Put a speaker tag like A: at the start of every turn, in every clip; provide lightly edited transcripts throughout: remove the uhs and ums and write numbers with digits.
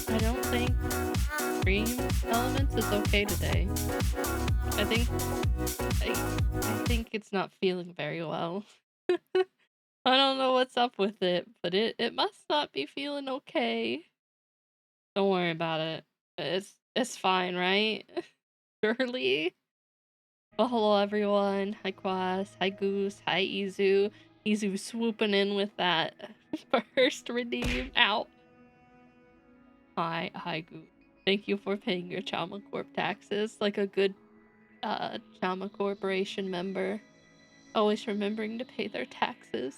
A: I don't think Dream Elements is okay today. I think I think it's not feeling very well. I don't know what's up with it, but it must not be feeling okay. Don't worry about it. It's fine, right? Surely. Well, hello everyone. Hi Quas. Hi Goose. Hi Izu. Izu swooping in with that first redeem. Ow. Hi Goose. Thank you for paying your Chama Corp taxes like a good Chama Corporation member. Always remembering to pay their taxes.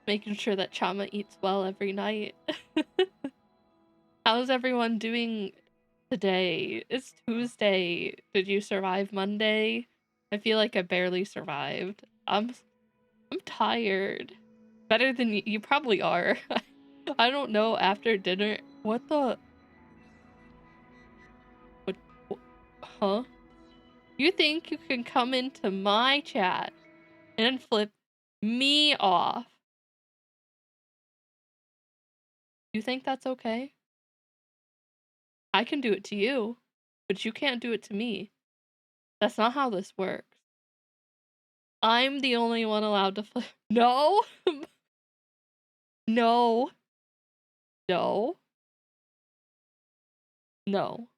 A: Making sure that Chama eats well every night. How's everyone doing today? It's Tuesday. Did you survive Monday? I feel like I barely survived. I'm tired. Better than you probably are. I don't know after dinner. What the what, huh? You think you can come into my chat and flip me off You think that's okay? I can do it to you, but you can't do it to me. That's not how this works. I'm the only one allowed to No! No. No. No.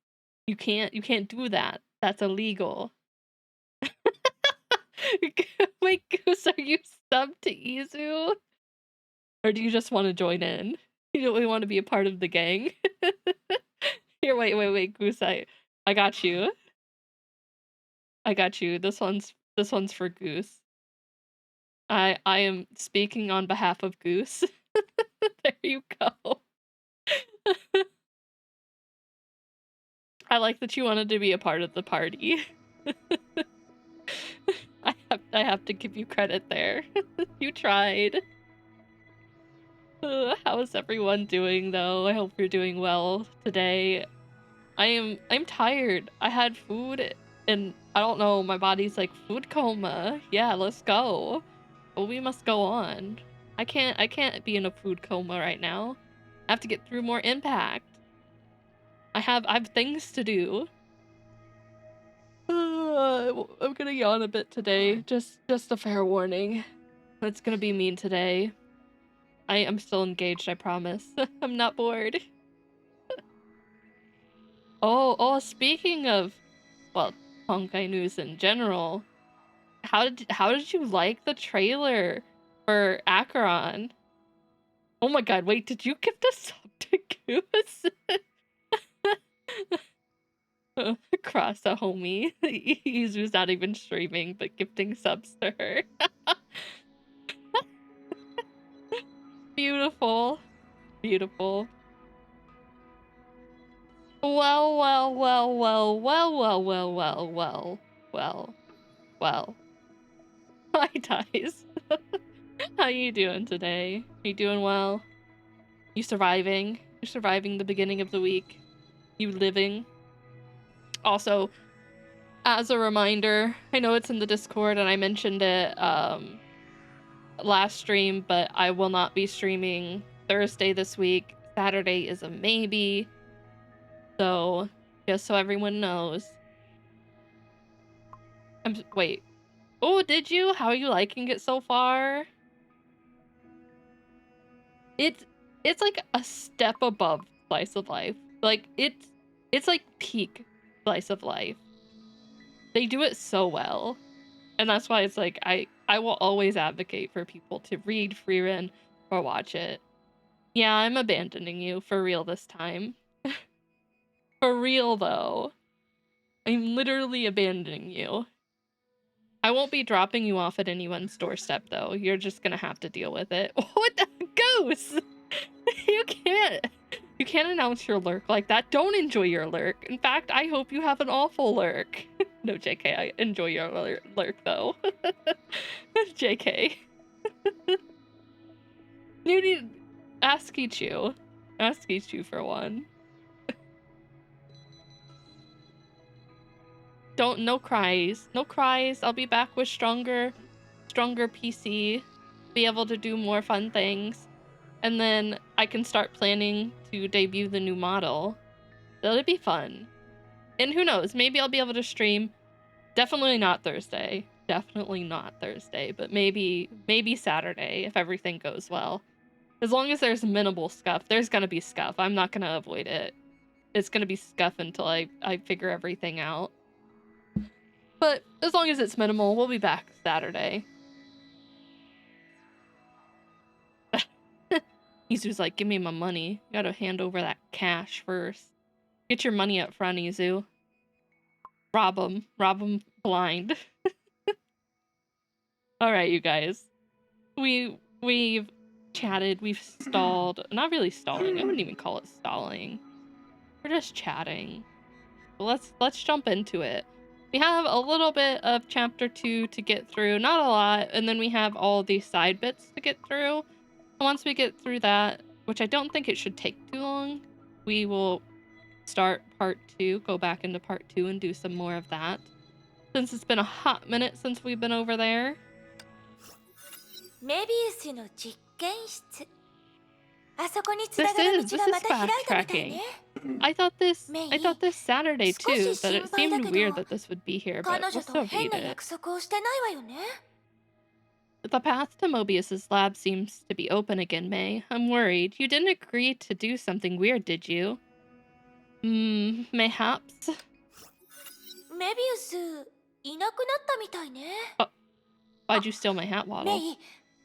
A: You can't do that. That's illegal. Wait, Goose, are you subbed to Izu? Or do you just want to join in? You don't really want to be a part of the gang? Here, wait, Goose, I got you. I got you. This one's for Goose. I am speaking on behalf of Goose. There you go. I like that you wanted to be a part of the party. I have to give you credit there. You tried. How's everyone doing though? I hope you're doing well today. I'm tired. I had food and I don't know, my body's like food coma. Yeah, let's go. But we must go on. I can't be in a food coma right now. I have to get through more impact. I have things to do. I'm gonna yawn a bit today. Just a fair warning. It's gonna be mean today. I am still engaged, I promise. I'm not bored. Oh, speaking of, well, Honkai news in general, how did you like the trailer for Acheron? Oh my god, wait, did you give the sub to Goose? Cross a homie. Izu's not even streaming, but gifting subs to her. Beautiful. Beautiful. Well. Hi, Ties. How you doing today? You doing well? You surviving? You're surviving the beginning of the week? You living? Also, as a reminder, I know it's in the Discord and I mentioned it last stream, but I will not be streaming Thursday this week. Saturday is a maybe. So, just so everyone knows. Wait. Oh, did you? How are you liking it so far? It's like a step above slice of life. Like it's like peak slice of life. They do it so well. And that's why it's like I will always advocate for people to read Freerin or watch it. Yeah, I'm abandoning you for real this time. For real though. I'm literally abandoning you. I won't be dropping you off at anyone's doorstep though. You're just gonna have to deal with it. What the goose? You can't announce your lurk like that. Don't enjoy your lurk. In fact, I hope you have an awful lurk. No, JK, I enjoy your lurk though. JK. You need ask Ichu. Ask Ichu for one. No cries. No cries. I'll be back with stronger PC. Be able to do more fun things. And then I can start planning to debut the new model. That'll be fun. And who knows, maybe I'll be able to stream. Definitely not Thursday. Definitely not Thursday, but maybe Saturday if everything goes well. As long as there's minimal scuff. There's gonna be scuff. I'm not gonna avoid it. It's gonna be scuff until I figure everything out. But as long as it's minimal, we'll be back Saturday. Izu's like, give me my money. You gotta hand over that cash first. Get your money up front, Izu. Rob him blind. Alright, you guys. We've chatted, we've stalled. Not really stalling, I wouldn't even call it stalling. We're just chatting. Let's jump into it. We have a little bit of chapter 2 to get through, not a lot, and then we have all these side bits to get through. And once we get through that, which I don't think it should take too long, we will start part 2, go back into part 2 and do some more of that. Since it's been a hot minute since we've been over there.
B: Mebius の実験室。あ
A: This is backtracking. I thought this Saturday too, but it seemed weird that this would be here, but we'll still read it. The path to Mobius's lab seems to be open again, May. I'm worried. You didn't agree to do something weird, did you? Mayhaps? Oh, why'd you steal my hat, Waddle?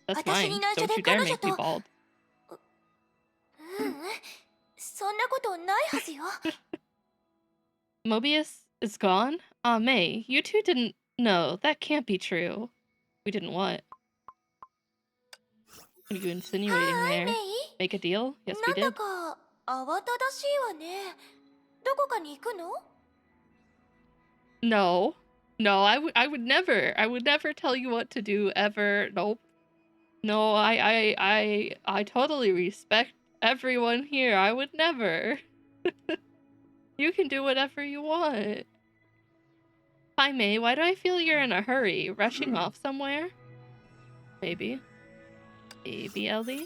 A: That's mine. Don't you dare make me bald. Mobius is gone? Aw, May, you two didn't... No, that can't be true. We didn't what? What are you insinuating there? Make a deal? Yes, we did. No. No, I would never tell you what to do, ever. Nope. No, I totally respect everyone here. I would never. You can do whatever you want. Hi, May, why do I feel you're in a hurry? Rushing off somewhere? Maybe. Maybe, Ellie?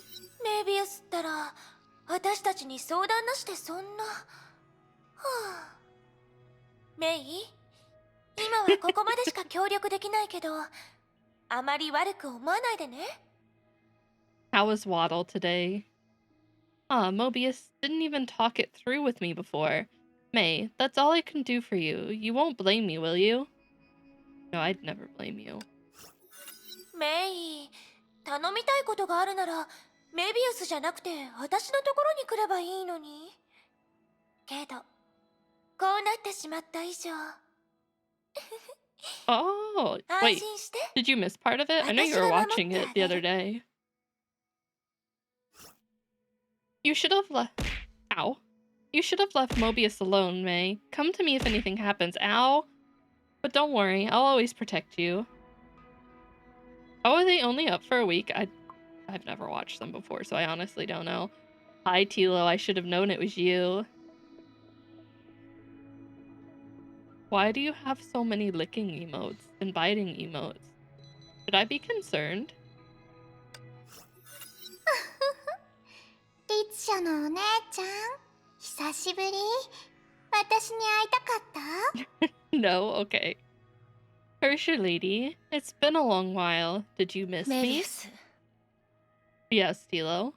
A: How was Waddle today? Mobius didn't even talk it through with me before. May, that's all I can do for you. You won't blame me, will you? No, I'd never blame you. Oh, wait. Did you miss part of it? I know you were watching it the other day. You should have left... Ow. You should have left Mobius alone, May. Come to me if anything happens. Ow. But don't worry, I'll always protect you. Oh, are they only up for a week? I've never watched them before, so I honestly don't know. Hi, Tilo, I should have known it was you. Why do you have so many licking emotes and biting emotes? Should I be concerned? No? Okay. Hershey lady, it's been a long while. Did you miss me? Yes, Tilo.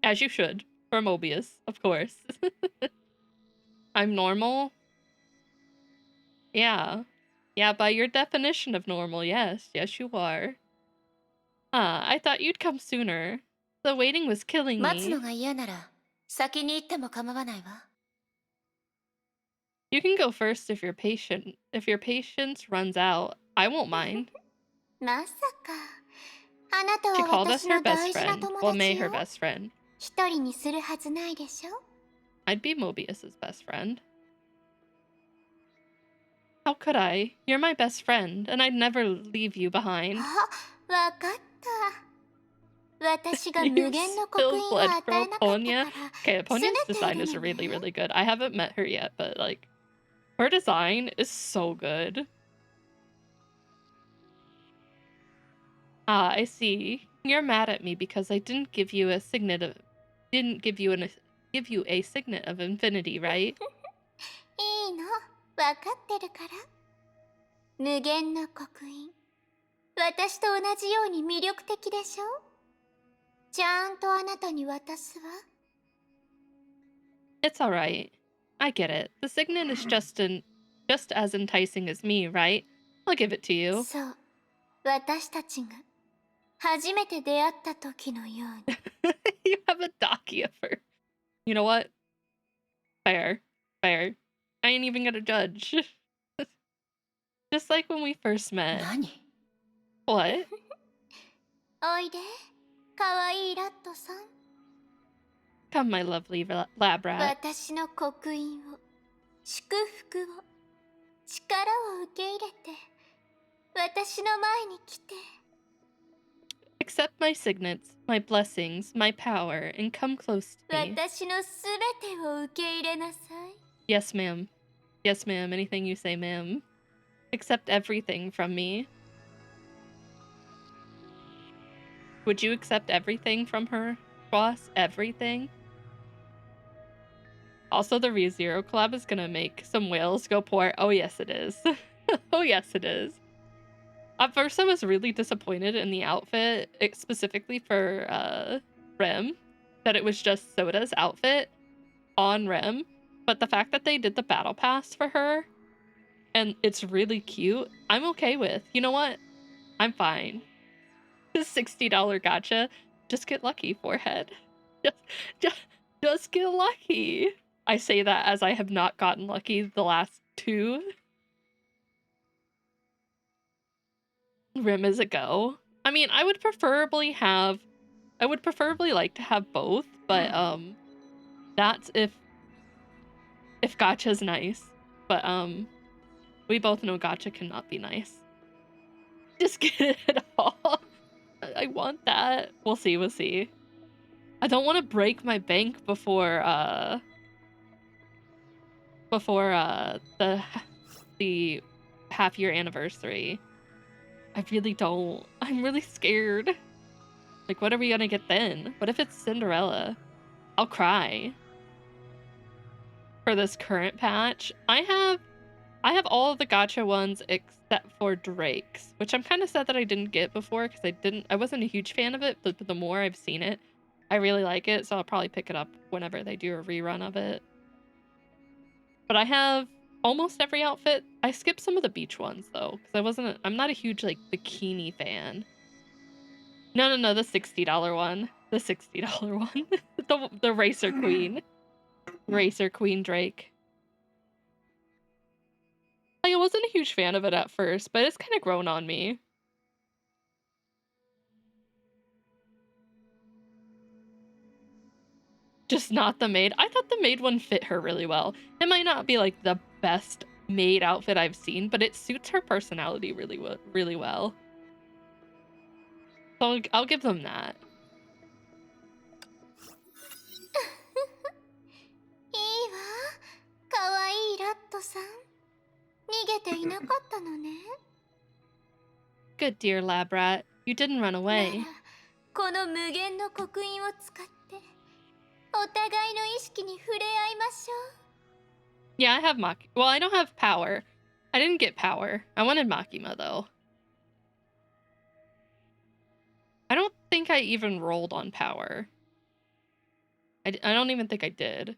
A: As you should. For Mobius, of course. I'm normal? Yeah. Yeah, by your definition of normal, yes. Yes, you are. I thought you'd come sooner. The waiting was killing me. You can go first if you're patient. If your patience runs out, I won't mind. She called us her best friend. Well, May her best friend. I'd be Mobius's best friend. How could I? You're my best friend, and I'd never leave you behind. You spilled blood for Ponya? Okay, Ponya's design is really, really good. I haven't met her yet, but, like, her design is so good. Ah, I see. You're mad at me because I didn't give you a signet of... give you a signet of infinity, right? It's alright. I get it. The signet is just as enticing as me, right? I'll give it to you. You have a Dakia for... You know what? Fair. Fair. I ain't even gonna judge. Just like when we first met. What? Come, my lovely lab rat. Accept my signets, my blessings, my power, and come close to me. Yes, ma'am. Yes, ma'am. Anything you say, ma'am. Accept everything from me. Would you accept everything from her, boss? Everything? Also, the ReZero collab is gonna make some whales go port. Oh, yes, it is. Oh, yes, it is. At first, I was really disappointed in the outfit, specifically for Rem, that it was just Soda's outfit on Rem. But the fact that they did the battle pass for her, and it's really cute, I'm okay with. You know what? I'm fine. $60 gacha. Just get lucky, forehead. Just, just, just get lucky. I say that as I have not gotten lucky the last 2. Rim is a go. I mean, I would preferably like to have both, but that's if gacha's nice. But we both know gacha cannot be nice. Just get it all. I want that. We'll see, we'll see. I don't want to break my bank before the half-year anniversary. I really don't. I'm really scared. Like, what are we gonna get then? What if it's Cinderella? I'll cry. For this current patch, I have all of the gacha ones except for Drake's, which I'm kind of sad that I didn't get before because I wasn't a huge fan of it, but the more I've seen it, I really like it, so I'll probably pick it up whenever they do a rerun of it. But I have almost every outfit. I skipped some of the beach ones though, because I'm not a huge like bikini fan. No, the $60 one. The $60 one. the Racer Queen. Racer Queen Drake. Like, I wasn't a huge fan of it at first, but it's kind of grown on me. Just not the maid. I thought the maid one fit her really well. It might not be like the best maid outfit I've seen, but it suits her personality really well. So I'll give them that.
B: いいわ。かわいいラットさん。逃げていなかったのね。
A: Good dear lab rat. You didn't run
B: なら
A: away.
B: この無限の刻印を使ってお互いの意識に触れ合いましょう。
A: Yeah, I have Maki. Well, I don't have power. I didn't get power. I wanted Makima though. I don't think I even rolled on power. I don't even think I did.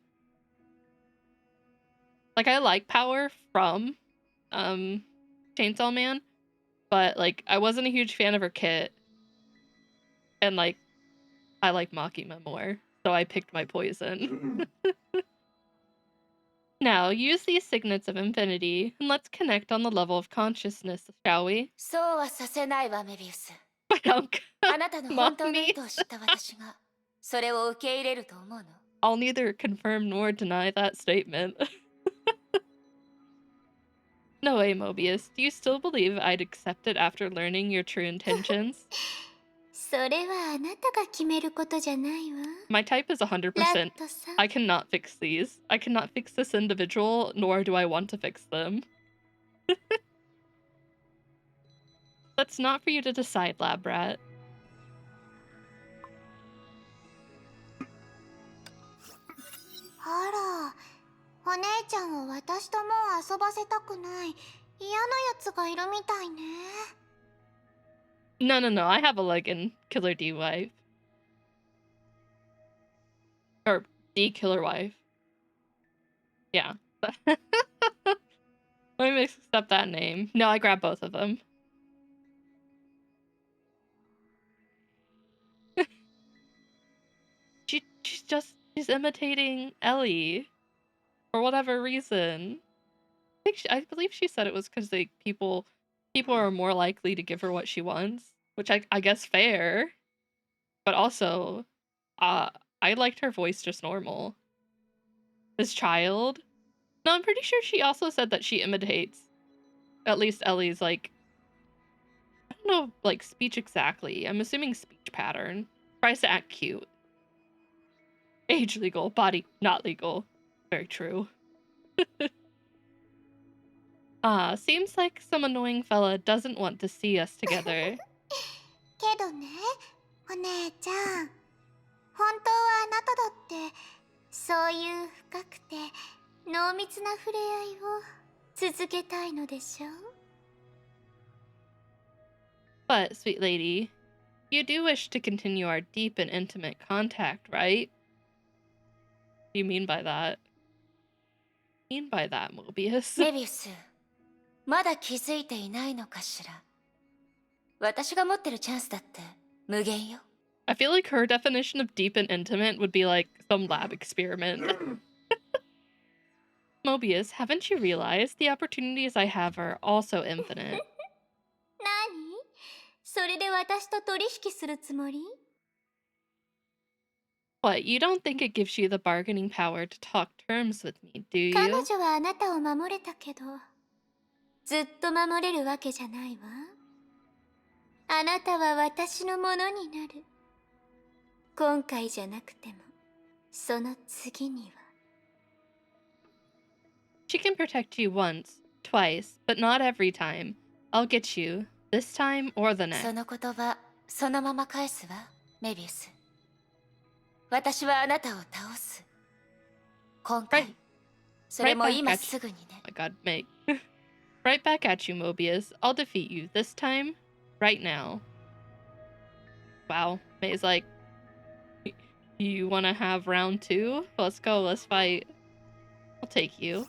A: Like, I like power from Chainsaw Man, but like I wasn't a huge fan of her kit, and like I like Makima more, so I picked my poison. Now use these signets of infinity and let's connect on the level of consciousness, shall we?
B: そうはさせないわ、メビウス。
A: Don't
B: あなたの本当の
A: mock
B: 意図を知った私がそれを受け入れると思うの。
A: I'll neither confirm nor deny that statement. No way, Mobius. Do you still believe I'd accept it after learning your true intentions?
B: それはあなたが決めることじゃないわ。
A: My type is 100%.
B: ラットさん。
A: I cannot fix these. I cannot fix this individual, nor do I want to fix them. That's not for you to decide, lab rat.
B: あら、お姉ちゃんは私ともう遊ばせたくない嫌なやつがいるみたいね。
A: No, I have a Leggin Killer D wife. Or D Killer wife. Yeah. Let me accept that name. No, I grabbed both of them. She's imitating Ellie. For whatever reason. I believe she said it was because people are more likely to give her what she wants. Which I guess fair. But also, I liked her voice just normal. This child? No, I'm pretty sure she also said that she imitates at least Ellie's, like, I don't know, like, speech exactly. I'm assuming speech pattern. Tries to act cute. Age legal, body not legal. Very true. Ah, seems like some annoying fella doesn't want to see us together.
B: けどね、お姉ちゃん、本当はあなただってそういう深くて濃密な触れ合いを続けたいのでしょ？
A: But, sweet lady, you do wish to continue our deep and intimate contact, right? What do you mean by that? Mobius?
B: メビウス、まだ気づいていないのかしら。私が持ってるチャンスだって無限よ。
A: I feel like her definition of deep and intimate would be like some lab experiment. Mobius, haven't you realized the opportunities I have are also infinite?
B: 何？それで私と取引するつもり？
A: What, you don't think it gives you the bargaining power to talk terms with me, do
B: 彼
A: you?
B: 女はあなたを守れたけど、ずっと守れるわけじゃないわ。あなたは私のものになる。今回じゃなくても、その次には。
A: She can protect you once, twice, but not every time. I'll get you, this time or the next.
B: その言葉、そのまま返すわ、メビウス。私はあなたを倒す。今回、それも今すぐにね。
A: Oh my god, Meg. Right back at you, Mobius. I'll defeat you, this time, right now. Wow, May's like, you wanna have round 2? Let's go, let's fight. I'll take you.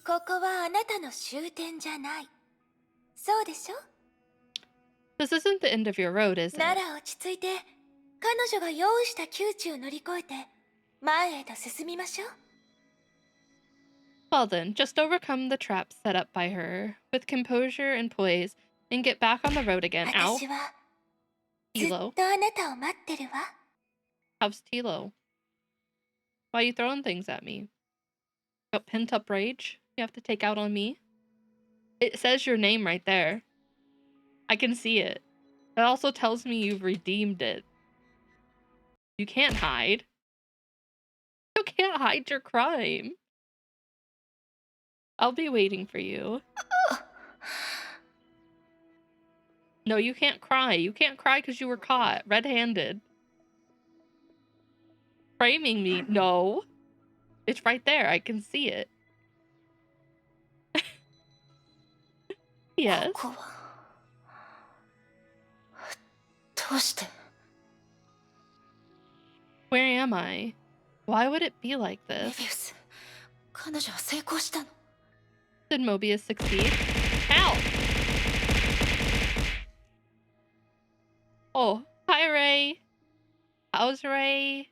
B: ここはあなたの終点じゃない。そうでしょ？
A: This isn't the end of your road, is
B: な
A: it?
B: ら落ち着いて、彼女が用意した窮地を乗り越えて、前へと進みましょう。
A: Well then, just overcome the traps set up by her, with composure and poise, and get back on the road again. Ow.
B: 私はずっ
A: Tilo.
B: とあなたを待ってるわ。
A: How's Tilo? Why are you throwing things at me? Got pent up rage you have to take out on me? It says your name right there. I can see it. It also tells me you've redeemed it. You can't hide. You can't hide your crime. I'll be waiting for you. No, you can't cry. You can't cry because you were caught red-handed. Framing me? No. It's right there. I can see it. Yes.
B: ここはどうして？
A: Where am I? Why would it be like
B: メ
A: this?
B: ビウス、彼女は成功したの。
A: Did Mobius succeed? Ow! Oh, hi Ray. How's Ray?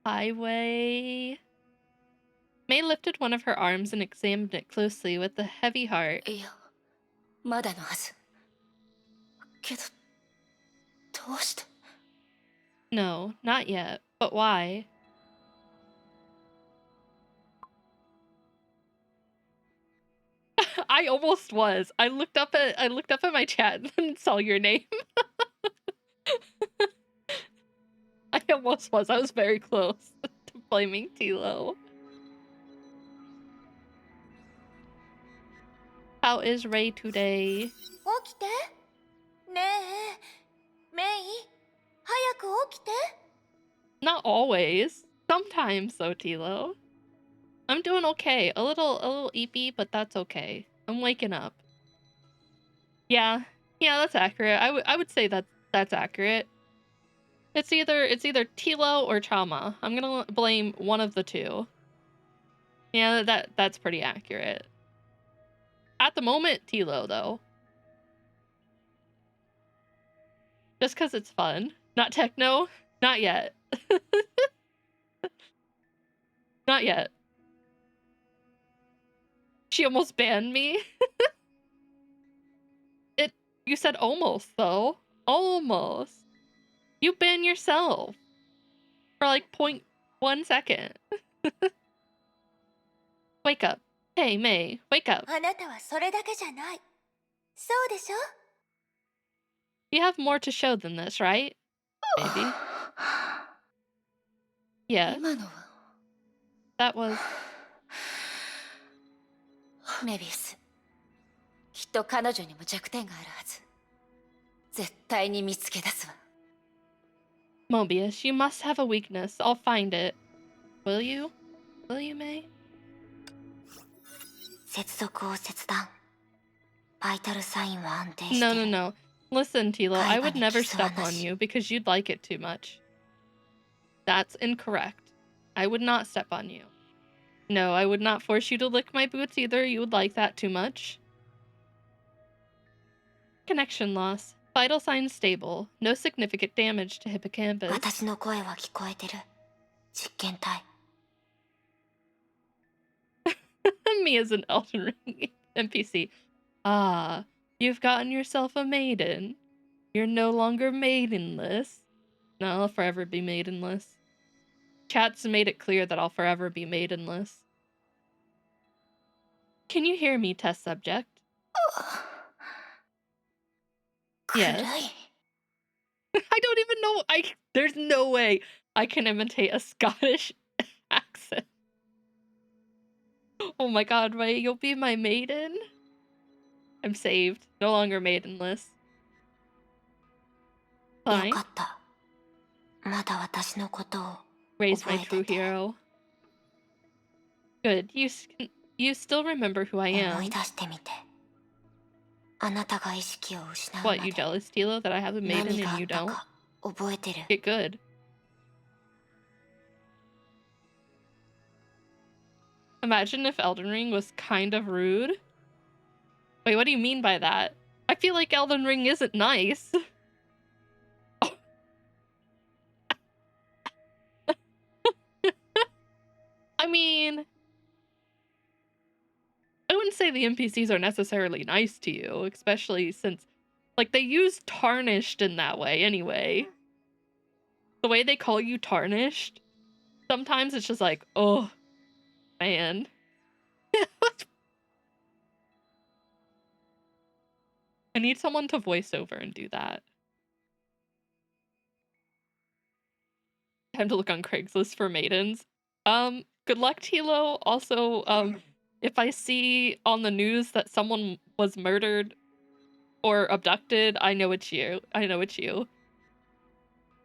A: Highway. May lifted one of her arms and examined it closely with a heavy heart.
B: いや、まだのはず。けど、どうして？
A: No, not yet. But why? I almost was. I looked up at my chat and saw your name. I almost was. I was very close to blaming Tilo. How is Ray today?
B: 起きて。ねえ、メイ、早く起きて。
A: Not always. Sometimes, though, Tilo. I'm doing okay. A little eepy, but that's okay. I'm waking up. Yeah, that's accurate. I would say that's accurate. It's either Tilo or Chama. I'm gonna blame one of the two. Yeah, that's pretty accurate. At the moment, Tilo though. Just because it's fun. Not techno. Not yet. Not yet. She almost banned me. You said almost though. Almost. You ban yourself. For like 0.1 second. Wake up. Hey, May, wake up.
B: あなたはそれだけじゃない。そうでしょ？
A: You have more to show than this, right? Maybe. Yeah,
B: 今のは。
A: that was...
B: メビウス、きっと彼女にも弱点があるはず。絶対に見つけ出すわ。
A: Mobius, you must have a weakness. I'll find it. Will you? Will you, May?
B: 接続を切断。バイタルサインは安定して
A: No,
B: る。
A: no, no. Listen, Tilo, I
B: 海馬
A: would
B: に
A: never
B: 傷は
A: step
B: な
A: on
B: し。
A: you because you'd like it too much. That's incorrect. I would not step on you. No, I would not force you to lick my boots either. You would like that too much. Connection loss. Vital signs stable. No significant damage to hippocampus.
B: 私の声は聞こえてる。実験体。
A: Me as an Elden Ring NPC. Ah, you've gotten yourself a maiden. You're no longer maidenless. No, I'll forever be maidenless. Chat's made it clear that I'll forever be maidenless. Can you hear me, test subject? Yes.
B: 暗い。
A: I don't even know. There's no way I can imitate a Scottish accent. Oh my god, Ray, you'll be my maiden? I'm saved. No longer maidenless.
B: よ
A: Fine.
B: かった。まだ私のことを
A: Ray's my
B: 覚え
A: true
B: てて。
A: hero. Good. You still remember who I
B: 思い
A: am.
B: 出してみて。あなたが意識を失うま
A: What,
B: で
A: you jealous, Tilo, that I have a maiden
B: 何が
A: and
B: あ
A: you
B: った
A: don't?
B: か覚えてる。
A: Get good. Imagine if Elden Ring was kind of rude. Wait, what do you mean by that? I feel like Elden Ring isn't nice. I mean, I wouldn't say the NPCs are necessarily nice to you, especially since, like, they use tarnished in that way anyway. The way they call you tarnished, sometimes it's just like, oh, man. I need someone to voice over and do that. Time to look on Craigslist for maidens. Good luck, Tilo. Also, if I see on the news that someone was murdered or abducted, I know it's you. I know it's you.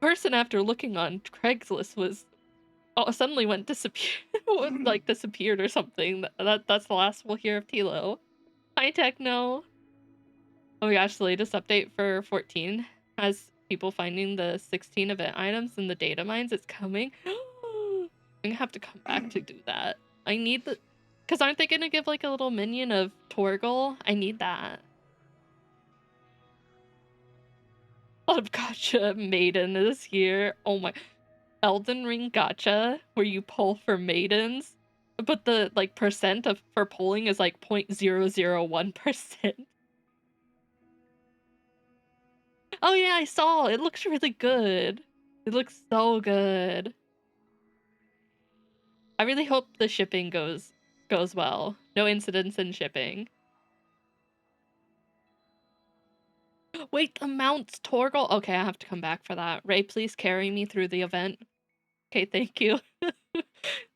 A: Person after looking on Craigslist was suddenly went disappeared or something. That's the last we'll hear of Tilo. Hi Techno. Oh my gosh, the latest update for 14 has people finding the 16 event items in the data mines. It's coming. I'm gonna have to come back to do that. I need the... Because aren't they gonna give like a little minion of Torgal? I need that. A lot of gacha maiden is here. Oh my... Elden Ring gacha, where you pull for maidens, but the like percent of for pulling is like 0.001%. Oh yeah, I saw. It looks really good. It looks so good. I really hope the shipping goes well. No incidents in shipping. Wait, the mounts Torgal? Okay, I have to come back for that. Ray, please carry me through the event. Okay, thank you.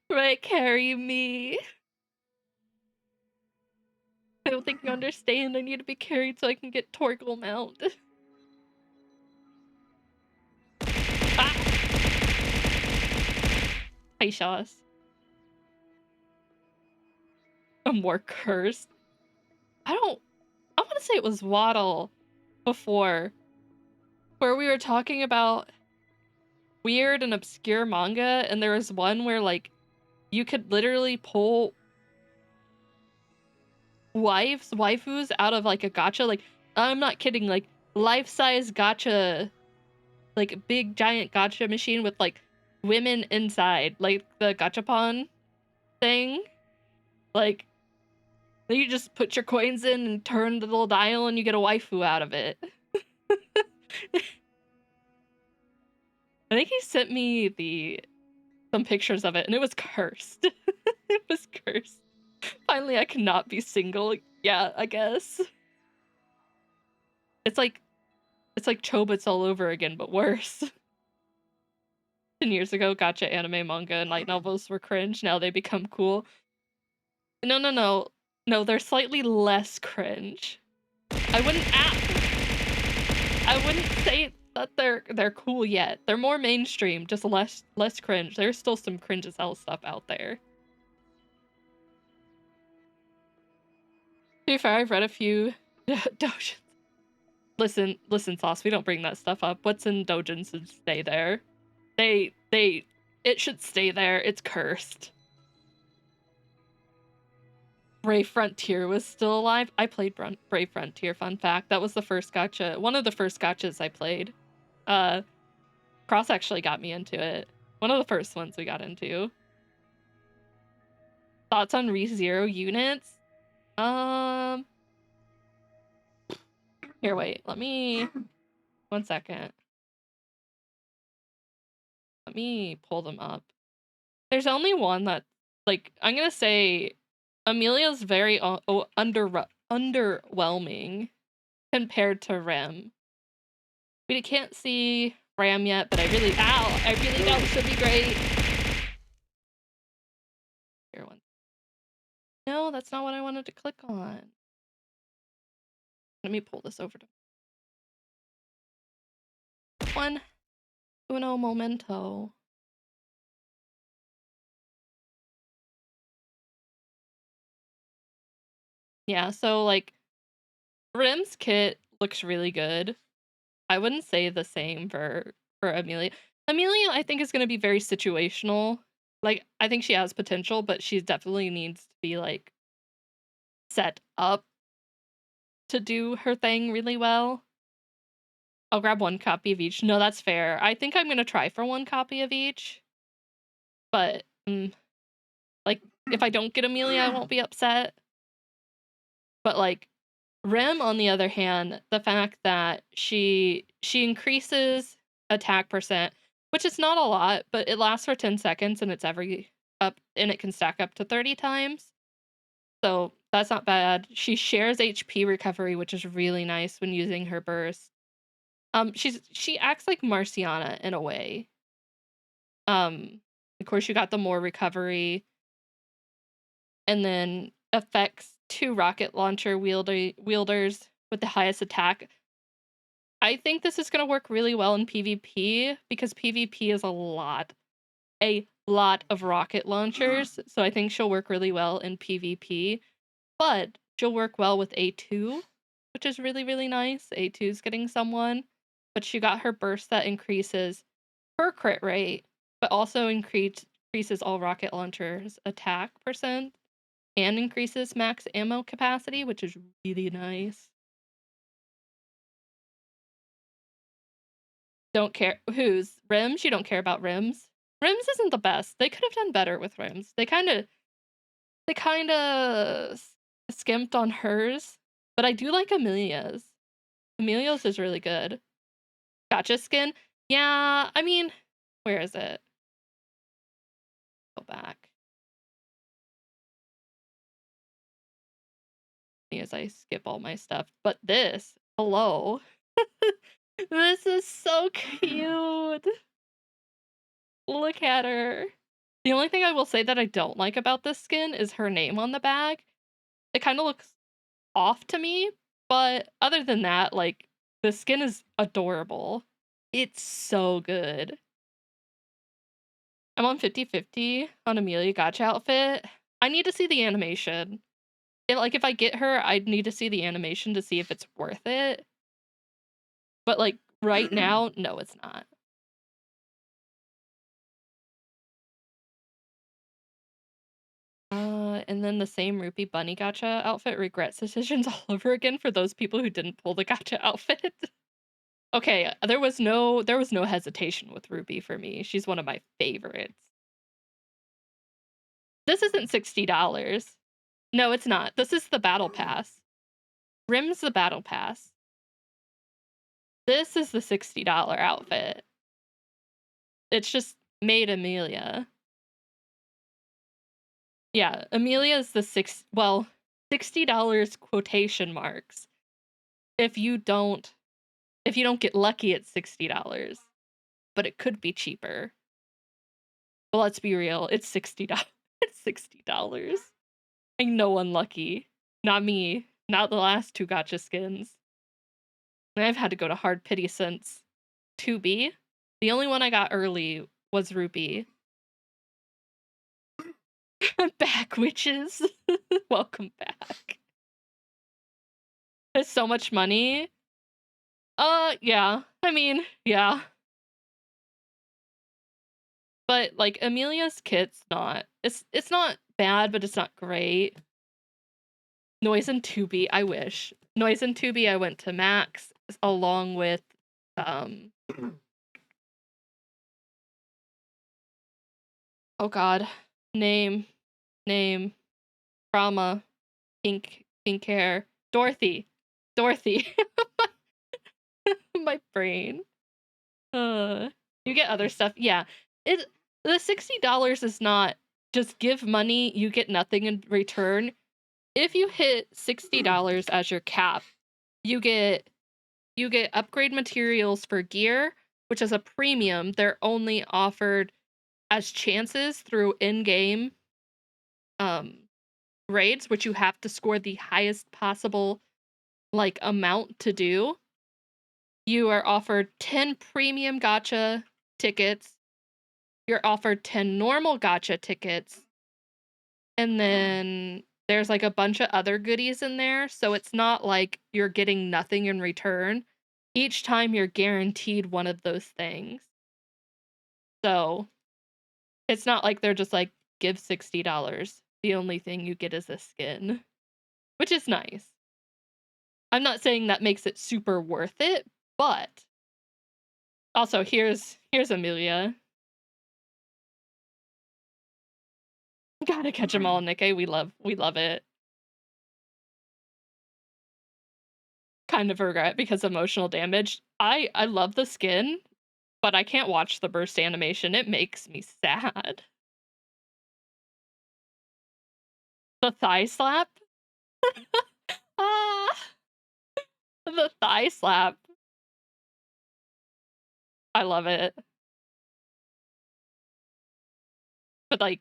A: Ray, carry me. I don't think you understand. I need to be carried so I can get Torgal mount. Ah! Hi, Shaw's. I'm more cursed. I want to say it was Waddle before, where we were talking about weird and obscure manga, and there was one where like you could literally pull waifus out of like a gacha. Like, I'm not kidding, like life-size gacha, like big giant gacha machine with like women inside, like the gachapon thing. Like, then you just put your coins in and turn the little dial and you get a waifu out of it. I think he sent me some pictures of it, and it was cursed. It was cursed. Finally, I cannot be single. Yeah, I guess. It's like Chobits all over again, but worse. 10 years ago, gacha anime, manga, and light novels were cringe. Now they become cool. No, no, no. No, they're slightly less cringe. I wouldn't say that they're cool yet. They're more mainstream, just less cringe. There's still some cringe as hell stuff out there. To be fair, I've read a few dojins. Listen, Sauce, we don't bring that stuff up. What's in dojins should stay there. It should stay there. It's cursed. Brave Frontier was still alive. I played Brave Frontier, fun fact. That was the first gacha, one of the first gachas I played. Cross actually got me into it. One of the first ones we got into. Thoughts on ReZero units? Here, wait, let me... 1 second. Let me pull them up. There's only one that, like, I'm gonna say Amelia's very underwhelming compared to Rem. We can't see Ram yet, but I really know it should be great. Here, one. No, that's not what I wanted to click on. Let me pull this over to one. Uno momento. Yeah, so like Rim's kit looks really good. I wouldn't say the same for Amelia. Amelia, I think, is going to be very situational. Like, I think she has potential, but she definitely needs to be like set up to do her thing really well. I'll grab 1 copy of each. No, that's fair. I think I'm going to try for 1 copy of each. But like, if I don't get Amelia, I won't be upset. But like Rem, on the other hand, the fact that she increases attack percent, which is not a lot, but it lasts for 10 seconds and it's and it can stack up to 30 times. So that's not bad. She shares HP recovery, which is really nice when using her burst. She acts like Marciana in a way. Of course, you got the more recovery, and then affects 2 rocket launcher wielders with the highest attack. I think this is going to work really well in PvP because PvP is a lot of rocket launchers. So I think she'll work really well in PvP, but she'll work well with A2, which is really, really nice. A2's getting someone, but she got her burst that increases her crit rate, but also increases all rocket launchers attack percent and increases max ammo capacity, which is really nice. Don't care who's rims. You don't care about rims. Rims isn't the best. They could have done better with rims. They kind of skimped on hers, but I do like Amelia's. Amelia's is really good. Gotcha skin. Yeah, I mean, where is it? Go back. As I skip all my stuff, but this, hello. This is so cute. Look at her. The only thing I will say that I don't like about this skin is her name on the bag. It kind of looks off to me, but other than that, like, the skin is adorable. It's so good. I'm on 50/50 on Amelia Gotcha outfit. I need to see the animation. If I get her, I'd need to see the animation to see if it's worth it. But, like, right now, no, it's not. And then the same Rupee Bunny Gotcha outfit regrets decisions all over again for those people who didn't pull the Gotcha outfit. Okay, there was no hesitation with Rupee for me. She's one of my favorites. This isn't $60. No, it's not. This is the battle pass. Rim's the battle pass. This is the $60 outfit. It's just made Amelia. Yeah, Amelia is the $60 quotation marks. If you don't get lucky at $60, but it could be cheaper. But let's be real, it's $60. It's $60. Ain't no one lucky. Not me. Not the last 2 gotcha skins. And I've had to go to hard pity since 2B. The only one I got early was Rupee. Back, witches. Welcome back. There's so much money. Yeah. I mean, yeah. But, like, Amelia's kit's not it's not bad, but it's not great. Noise and Tubi, I wish. Noise and Tubi, I went to Max along with, oh god, name, Trauma, pink hair, Dorothy. My brain. You get other stuff. Yeah. The $60 is not just give money, you get nothing in return. If you hit $60 as your cap, you get upgrade materials for gear, which is a premium. They're only offered as chances through in-game raids, which you have to score the highest possible like amount to do. You are offered 10 premium gacha tickets. You're offered 10 normal gacha tickets. And then there's like a bunch of other goodies in there, so it's not like you're getting nothing in return. Each time you're guaranteed one of those things. So it's not like they're just like, give $60. The only thing you get is a skin, which is nice. I'm not saying that makes it super worth it, but also here's Amelia. Gotta catch 'em all, Nikkei. We love it. Kind of regret because emotional damage. I love the skin, but I can't watch the burst animation. It makes me sad. The thigh slap? Ah, the thigh slap. I love it. But like,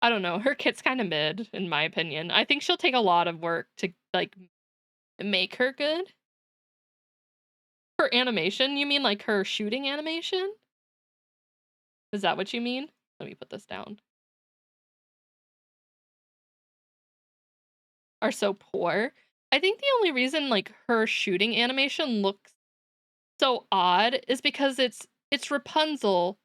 A: I don't know. Her kit's kind of mid, in my opinion. I think she'll take a lot of work to like make her good. Her animation? You mean like her shooting animation? Is that what you mean? Let me put this down. Are so poor. I think the only reason like her shooting animation looks so odd is because it's Rapunzel,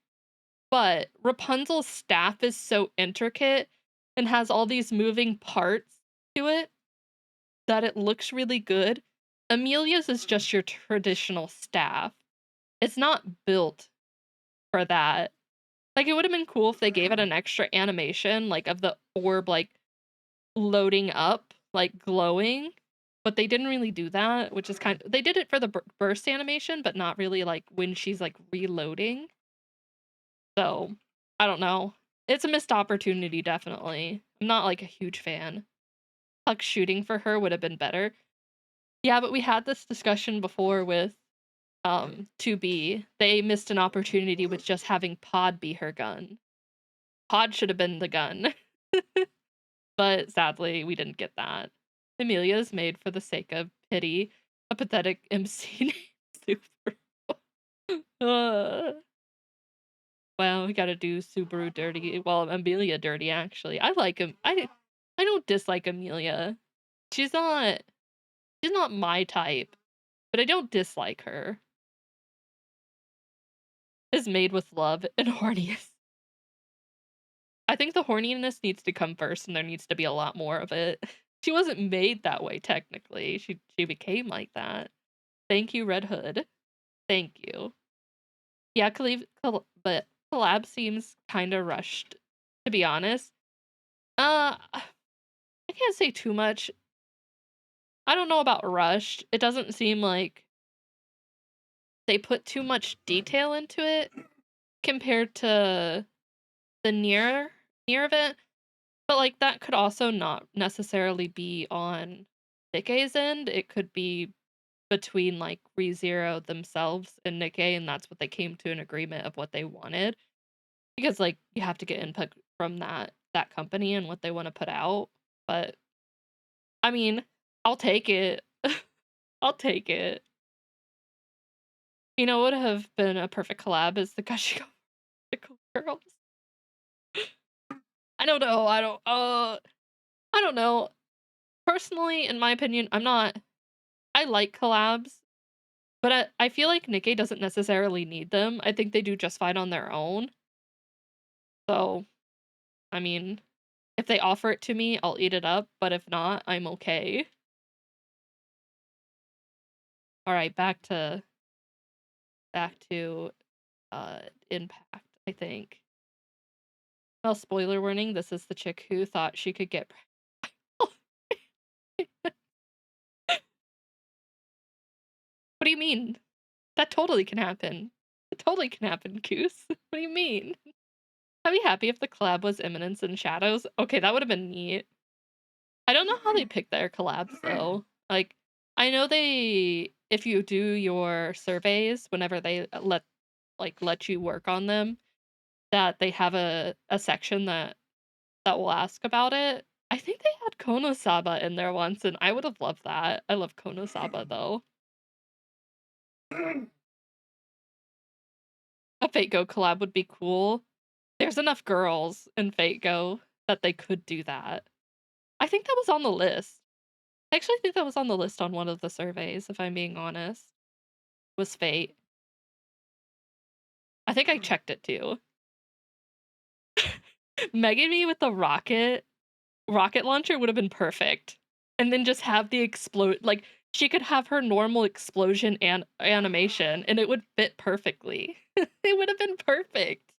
A: but Rapunzel's staff is so intricate and has all these moving parts to it that it looks really good. Amelia's is just your traditional staff. It's not built for that. Like, it would have been cool if they gave it an extra animation, like, of the orb, like, loading up, like, glowing, but they didn't really do that, which is they did it for the burst animation, but not really, like, when she's, like, reloading. So, I don't know. It's a missed opportunity, definitely. I'm not, like, a huge fan. Puck shooting for her would have been better. Yeah, but we had this discussion before with 2B. They missed an opportunity with just having Pod be her gun. Pod should have been the gun. But sadly, we didn't get that. Amelia is made for the sake of pity, a pathetic MC named Super. Well, we gotta do Subaru dirty. Well, Amelia dirty, actually. I like him. I don't dislike Amelia. She's not my type, but I don't dislike her. Is made with love and horniness. I think the horniness needs to come first, and there needs to be a lot more of it. She wasn't made that way, technically. She became like that. Thank you, Red Hood. Thank you. Yeah, but collab seems kind of rushed, to be honest. I can't say too much. I don't know about rushed. It doesn't seem like they put too much detail into it compared to the near event. But like that could also not necessarily be on Nikkei's end. It could be between like ReZero themselves and Nikkei, and that's what they came to an agreement of what they wanted. Because like you have to get input from that company and what they want to put out. But I mean, I'll take it. I'll take it. You know what would have been a perfect collab is the Gushiko Girls. I don't know, I don't know. Personally, in my opinion, I like collabs, but I feel like Nikkei doesn't necessarily need them. I think they do just fine on their own. So, I mean, if they offer it to me, I'll eat it up, but if not, I'm okay. Alright, back to, Impact, I think. Well, spoiler warning, this is the chick who thought she could get What do you mean? That totally can happen. It totally can happen, Goose. What do you mean? I'd be happy if the collab was Imminence and Shadows. Okay, that would have been neat. I don't know how they pick their collabs though. Like, I know if you do your surveys whenever they let you work on them, that they have a section that will ask about it. I think they had Konosaba in there once, and I would have loved that. I love Konosaba though. A Fate Go collab would be cool. There's enough girls in Fate Go that they could do that. I think that was on the list. I actually think that was on the list on one of the surveys, if I'm being honest. Was Fate. I think I checked it too. Megami with the rocket launcher would have been perfect. And then just have the explode, like, she could have her normal explosion and animation, and it would fit perfectly. It would have been perfect.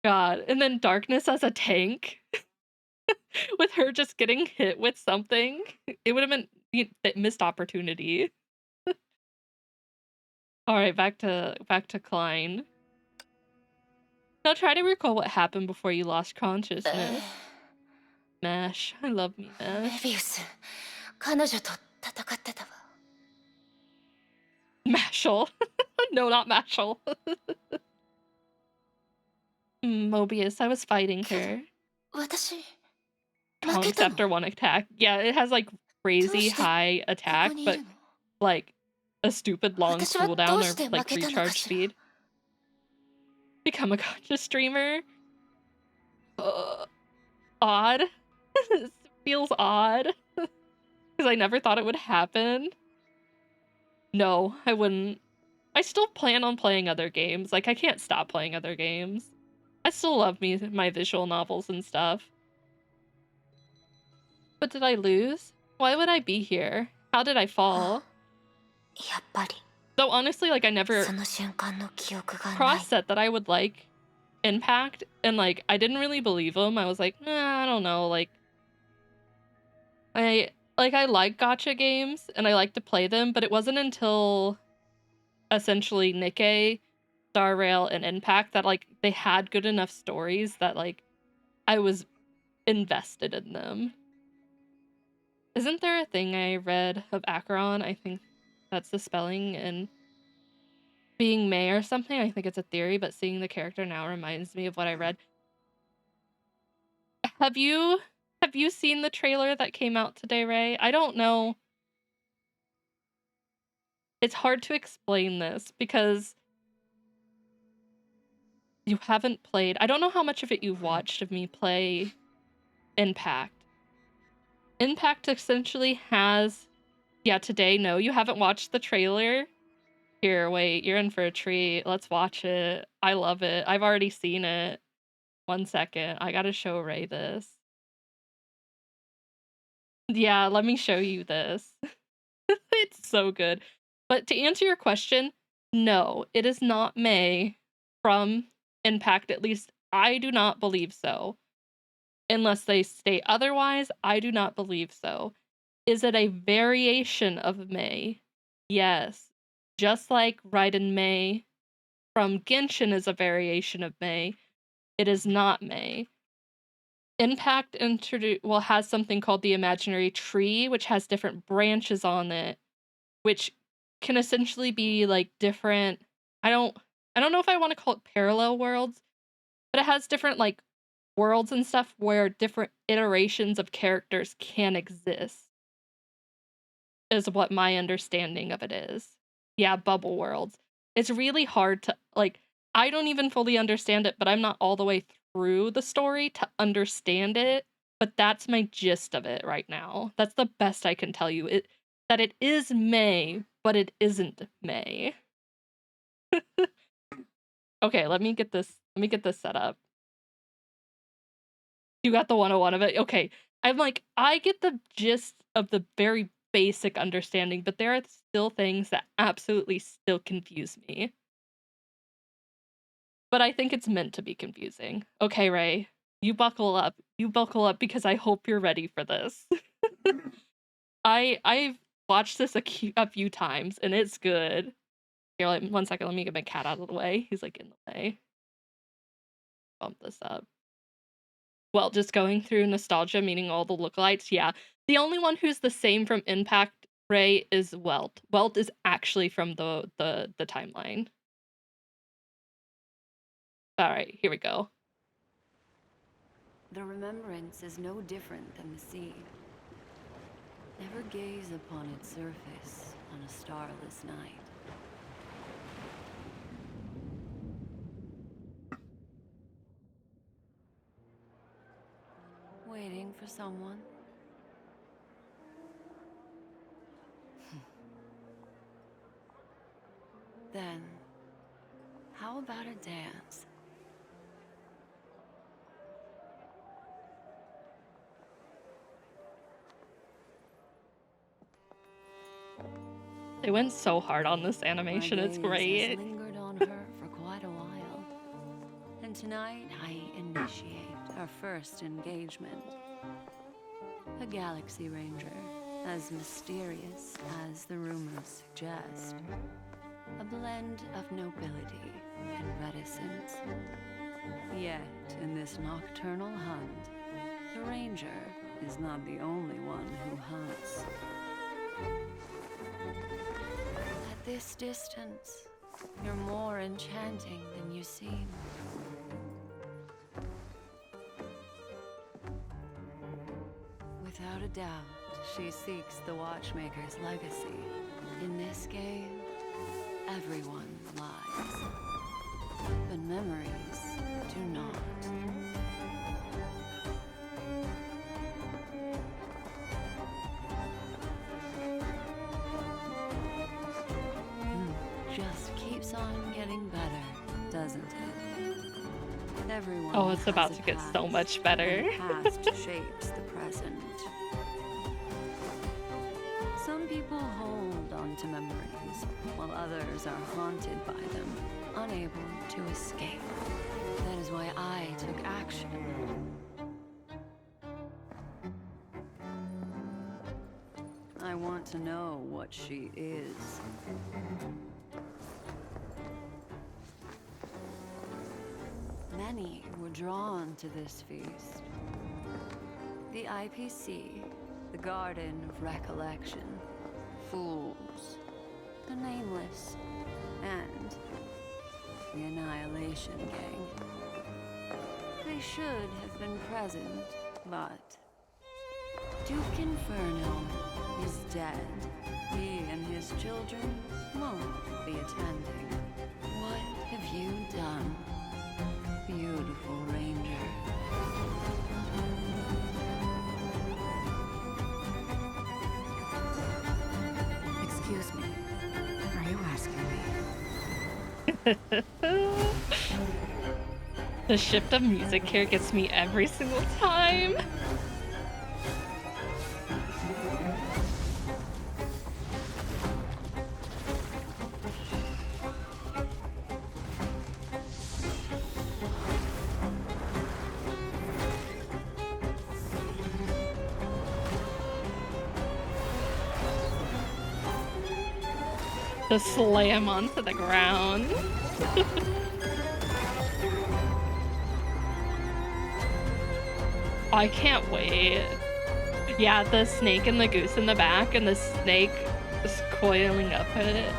A: God, and then Darkness as a tank, with her just getting hit with something. It would have been missed opportunity. All right, back to Klein. Now try to recall what happened before you lost consciousness. Mash, I love me Mash.
B: メビウス彼女と戦ってたわ
A: Mashal. No, not Mashal. Mobius, I was fighting her.
B: 私負け
A: Tonks
B: たの
A: after one attack. Yeah, it has like
B: どう
A: crazy
B: して
A: high
B: ここ
A: attack,
B: にい
A: but
B: るの
A: like a stupid long
B: 私はど
A: cooldown
B: う
A: or
B: して負
A: like
B: けたのか
A: recharge
B: しら
A: speed. Become a conscious streamer. Odd. This feels odd. Because I never thought it would happen. No, I wouldn't. I still plan on playing other games. Like, I can't stop playing other games. I still love my visual novels and stuff. But did I lose? Why would I be here? How did I fall?
B: やっぱり
A: So honestly, like, I
B: そ
A: never
B: の瞬間の記憶がない
A: Cross said that I would like Impact, and like, I didn't really believe him. I was like, nah, I don't know. Like, I like gacha games, and I like to play them, but it wasn't until essentially Nikkei, Star Rail, and Impact that like they had good enough stories that like I was invested in them. Isn't there a thing I read of Acheron? I think that's the spelling, and being May or something. I think it's a theory, but seeing the character now reminds me of what I read. Have you seen the trailer that came out today, Ray? I don't know. It's hard to explain this because you haven't played. I don't know how much of it you've watched of me play Impact. Impact essentially has... Yeah, today, no, you haven't watched the trailer? Here, wait, you're in for a treat. Let's watch it. I love it. I've already seen it. 1 second. I gotta show Ray this. Yeah, let me show you this. It's so good. But to answer your question, no, it is not May from Impact. At least I do not believe so. Unless they state otherwise, I do not believe so. Is it a variation of May? Yes. Just like Raiden May from Genshin is a variation of May, it is not May. Impact has something called the Imaginary Tree, which has different branches on it, which can essentially be like different. I don't know if I want to call it parallel worlds, but it has different like worlds and stuff where different iterations of characters can exist, is what my understanding of it is. Yeah, bubble worlds. It's really hard to, like, I don't even fully understand it, but I'm not all the way through the story to understand it, but that's my gist of it right now. That's the best I can tell you. That it is May, but it isn't May. Okay, let me get this set up. You got the 101 of it? Okay. I'm like, I get the gist of the very basic understanding, but there are still things that absolutely still confuse me. But I think it's meant to be confusing. Okay, Ray, you buckle up. You buckle up because I hope you're ready for this. I've watched this a few times and it's good. Here, 1 second, let me get my cat out of the way. He's like in the way. Bump this up. Well, just going through nostalgia, meaning all the lookalikes, yeah. The only one who's the same from Impact Ray is Welt. Welt is actually from the timeline. Alright, here we go.
C: The remembrance is no different than the sea. Never gaze upon its surface on a starless night. Waiting for someone? Then, how about a dance?
A: They went so hard on this animation, it's great.
C: Has lingered on her for quite a while. And tonight, I initiate our first engagement. A Galaxy Ranger, as mysterious as the rumors suggest. A blend of nobility and reticence. Yet, in this nocturnal hunt, the Ranger is not the only one who hunts. At this distance, you're more enchanting than you seem. Without a doubt, she seeks the Watchmaker's legacy. In this game, everyone lies. But memories do not. Just keeps on getting better, doesn't it? Everyone
A: Oh, it's about to get so much better.
C: The past shapes the present. Some people hold on to memories, while others are haunted by them, unable to escape. That is why I took action. I want to know what she is. Many were drawn to this feast. The IPC, the Garden of Recollection, Fools, the Nameless, and the Annihilation Gang. They should have been present, but Duke Inferno is dead. He and his children won't be attending. What have you done, beautiful Ranger? Excuse me. Are you asking me?
A: The shift of music here gets me every single time. The slam onto the ground. I can't wait. Yeah, the snake and the goose in the back, and the snake is coiling up at it.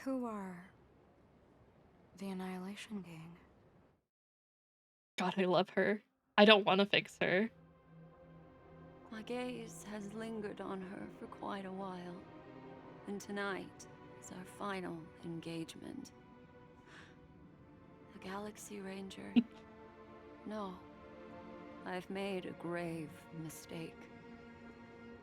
C: Who are the Annihilation Gang?
A: God, I love her. I don't want to fix her.
C: My gaze has lingered on her for quite a while, and tonight is our final engagement. A Galaxy Ranger? No, I've made a grave mistake.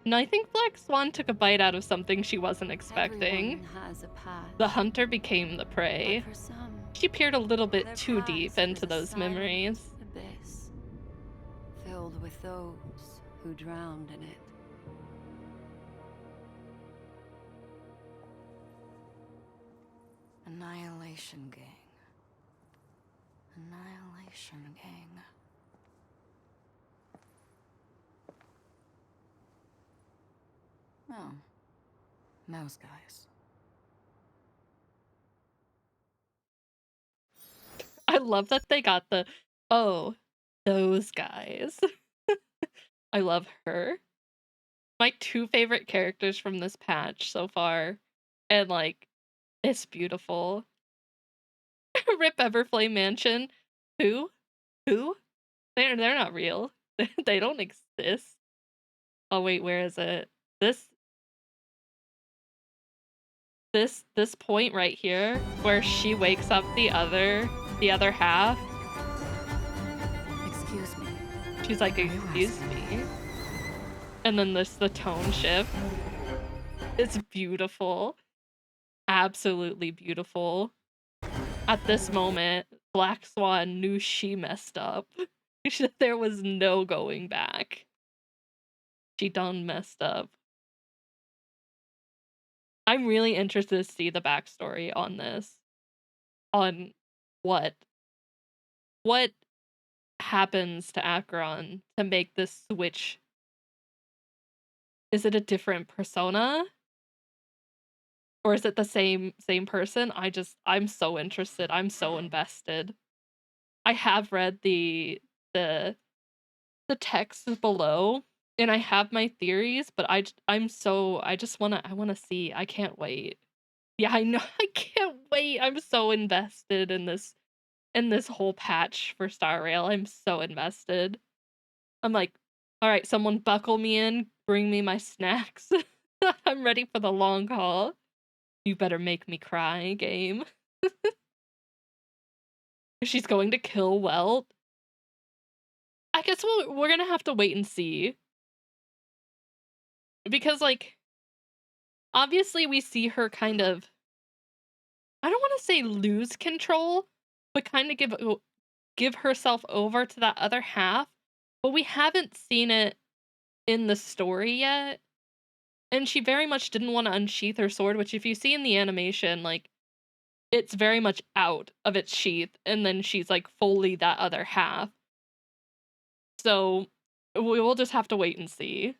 A: No, I think Black Swan took a bite out of something she wasn't expecting.
C: Everyone has a past.
A: The hunter became the prey.
C: But for some,
A: She peered a little bit
C: their
A: too deep
C: past
A: into
C: is a
A: those
C: silent
A: memories.
C: abyss, filled with those who drowned in it. Annihilation Gang. Annihilation Gang. Oh, those guys.
A: I love that they got the, oh, those guys. I love her. My two favorite characters from this patch so far. And like, it's beautiful. Rip Everflame Mansion. Who? Who? They're not real. They don't exist. Oh wait, where is it? This point right here where she wakes up the other half.
C: Excuse me.
A: She's like,
C: Are you
A: excuse
C: asking
A: me. And then there's the tone shift. It's beautiful. Absolutely beautiful. At this moment, Black Swan knew she messed up. There was no going back. She done messed up. I'm really interested to see the backstory on this. On what happens to Acheron to make this switch. Is it a different persona? Or is it the same person? I'm so interested. I'm so invested. I have read the text below and I have my theories, but I just want to see. I can't wait. Yeah, I know. I can't wait. I'm so invested in this whole patch for Star Rail. I'm so invested. I'm like, all right, someone buckle me in, bring me my snacks. I'm ready for the long haul. You better make me cry, game. She's going to kill Welt. I guess we're gonna have to wait and see. Because, like, obviously we see her kind of, I don't want to say lose control, but kind of give herself over to that other half. But we haven't seen it in the story yet. And she very much didn't want to unsheath her sword, which if you see in the animation, like, it's very much out of its sheath, and then she's like fully that other half. So we will just have to wait and see.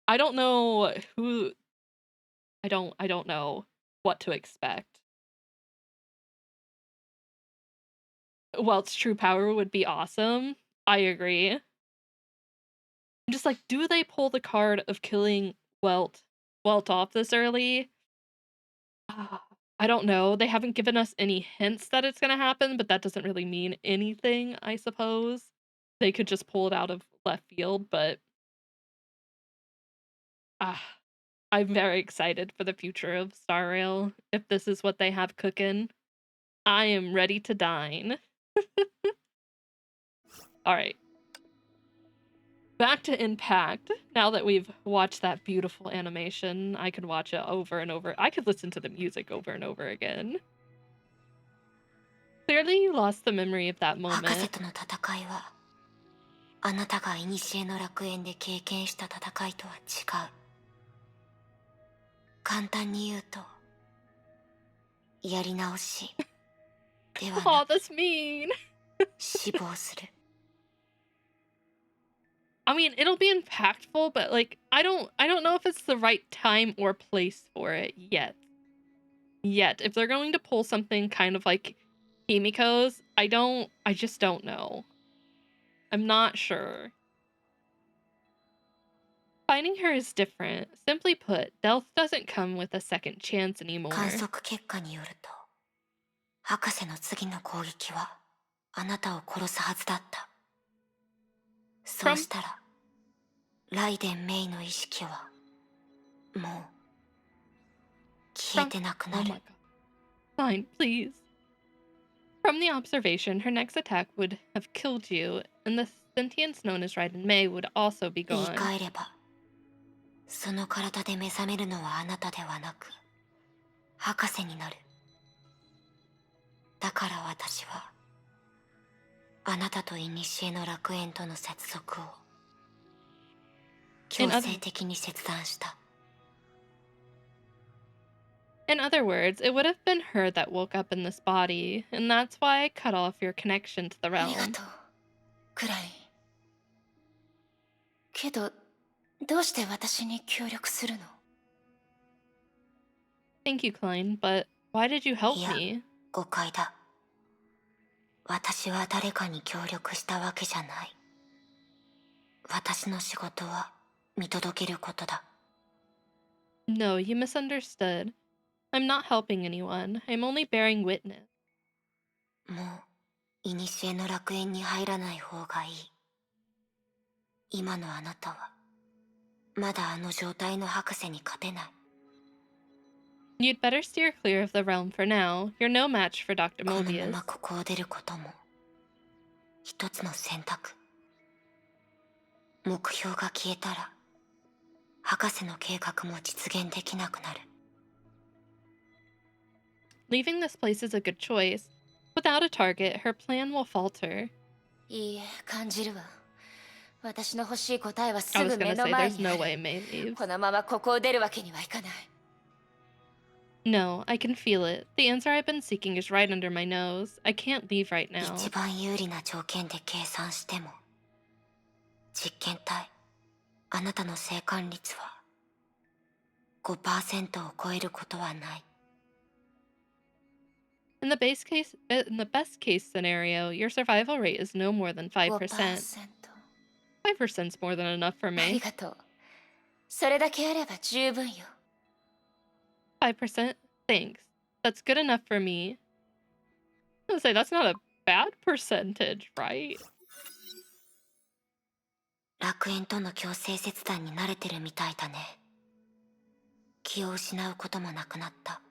A: I don't know who I don't know what to expect. Welt's true power would be awesome. I agree. I'm just like, do they pull the card of killing Welt off this early? I don't know. They haven't given us any hints that it's gonna happen, but that doesn't really mean anything, I suppose. They could just pull it out of left field, but I'm very excited for the future of Star Rail. If this is what they have cooking, I am ready to dine. Alright. Back to Impact. Now that we've watched that beautiful animation, I could watch it over and over. I could listen to the music over and over again. Clearly you lost the memory of that
B: 博士
A: moment.
B: との戦いはあなたが古の楽園で経験した戦いとは違う。簡単に言うとやり直しでは
A: Oh,
B: なく
A: that's mean.
B: 死亡する。
A: I mean, it'll be impactful, but like I don't know if it's the right time or place for it yet. If they're going to pull something kind of like Himiko's, I just don't know. I'm not sure. finding her is different. Simply put, Delth doesn't come with a second chance
B: 観
A: anymore.
B: 測結果によると、博士の次の攻撃はあなたを殺すはずだった。そう
A: From
B: したら、ライデン・メイの意識はもう消え
A: from
B: てなく
A: oh
B: なる。
A: my god. Fine, please. From the observation, her next attack would have killed you, and the sentience known as Raiden Mei would also be
B: 言い
A: gone.
B: 換えれば、その体で目覚めるのはあなたではなく、博士になる。だから私は、あなたと古の楽園との接続を強
A: In
B: 制
A: other
B: 的に切断した。
A: in other words, it would have been her that woke up in this body, and that's why I cut off your connection to the
B: ありが
A: realm.
B: とう、クライン。けど、どうして私に協力するの？
A: Thank you, Klein, but why did you help
B: いや、
A: me?
B: 誤解だ。私は誰かに協力したわけじゃない。私の仕事は見届けることだ。
A: No, you misunderstood. I'm not helping anyone. I'm only bearing witness.
B: もう、古の楽園に入らない方がいい。今のあなたは、まだあの状態の博士に勝てない。
A: You'd better steer clear of the realm for now. You're no match for Dr.
B: このま
A: Mobius.
B: まここを出ることも、一つの選択。目標が消えたら、博士の計画も実現できなくなる。
A: Leaving this place is a good choice. Without a target, her plan will falter.
B: いいえ、感じるわ。私の欲しい答えはす
A: I
B: ぐ
A: was
B: 目
A: gonna
B: の
A: say
B: 前
A: there's
B: にあ
A: no
B: る。
A: way May leaves.
B: このままここを出るわけにはいかない。
A: No, I can feel it. The answer I've been seeking is right under my nose. I can't leave right now.
B: 一番有利な条件で計算しても、実験体、あなたの生還率は 5% を超えることはない。
A: In the best case scenario, your survival rate is no more than 5%.
B: 5%。
A: 5%'s more than enough for
B: あり
A: me.
B: がとう。それだけあれば十分よ。
A: 5%? Thanks. That's good enough for me. I was gonna say, that's not a bad percentage, right?
B: 楽園との強制切断に慣れてるみたいだね。気を失うこともなくなった。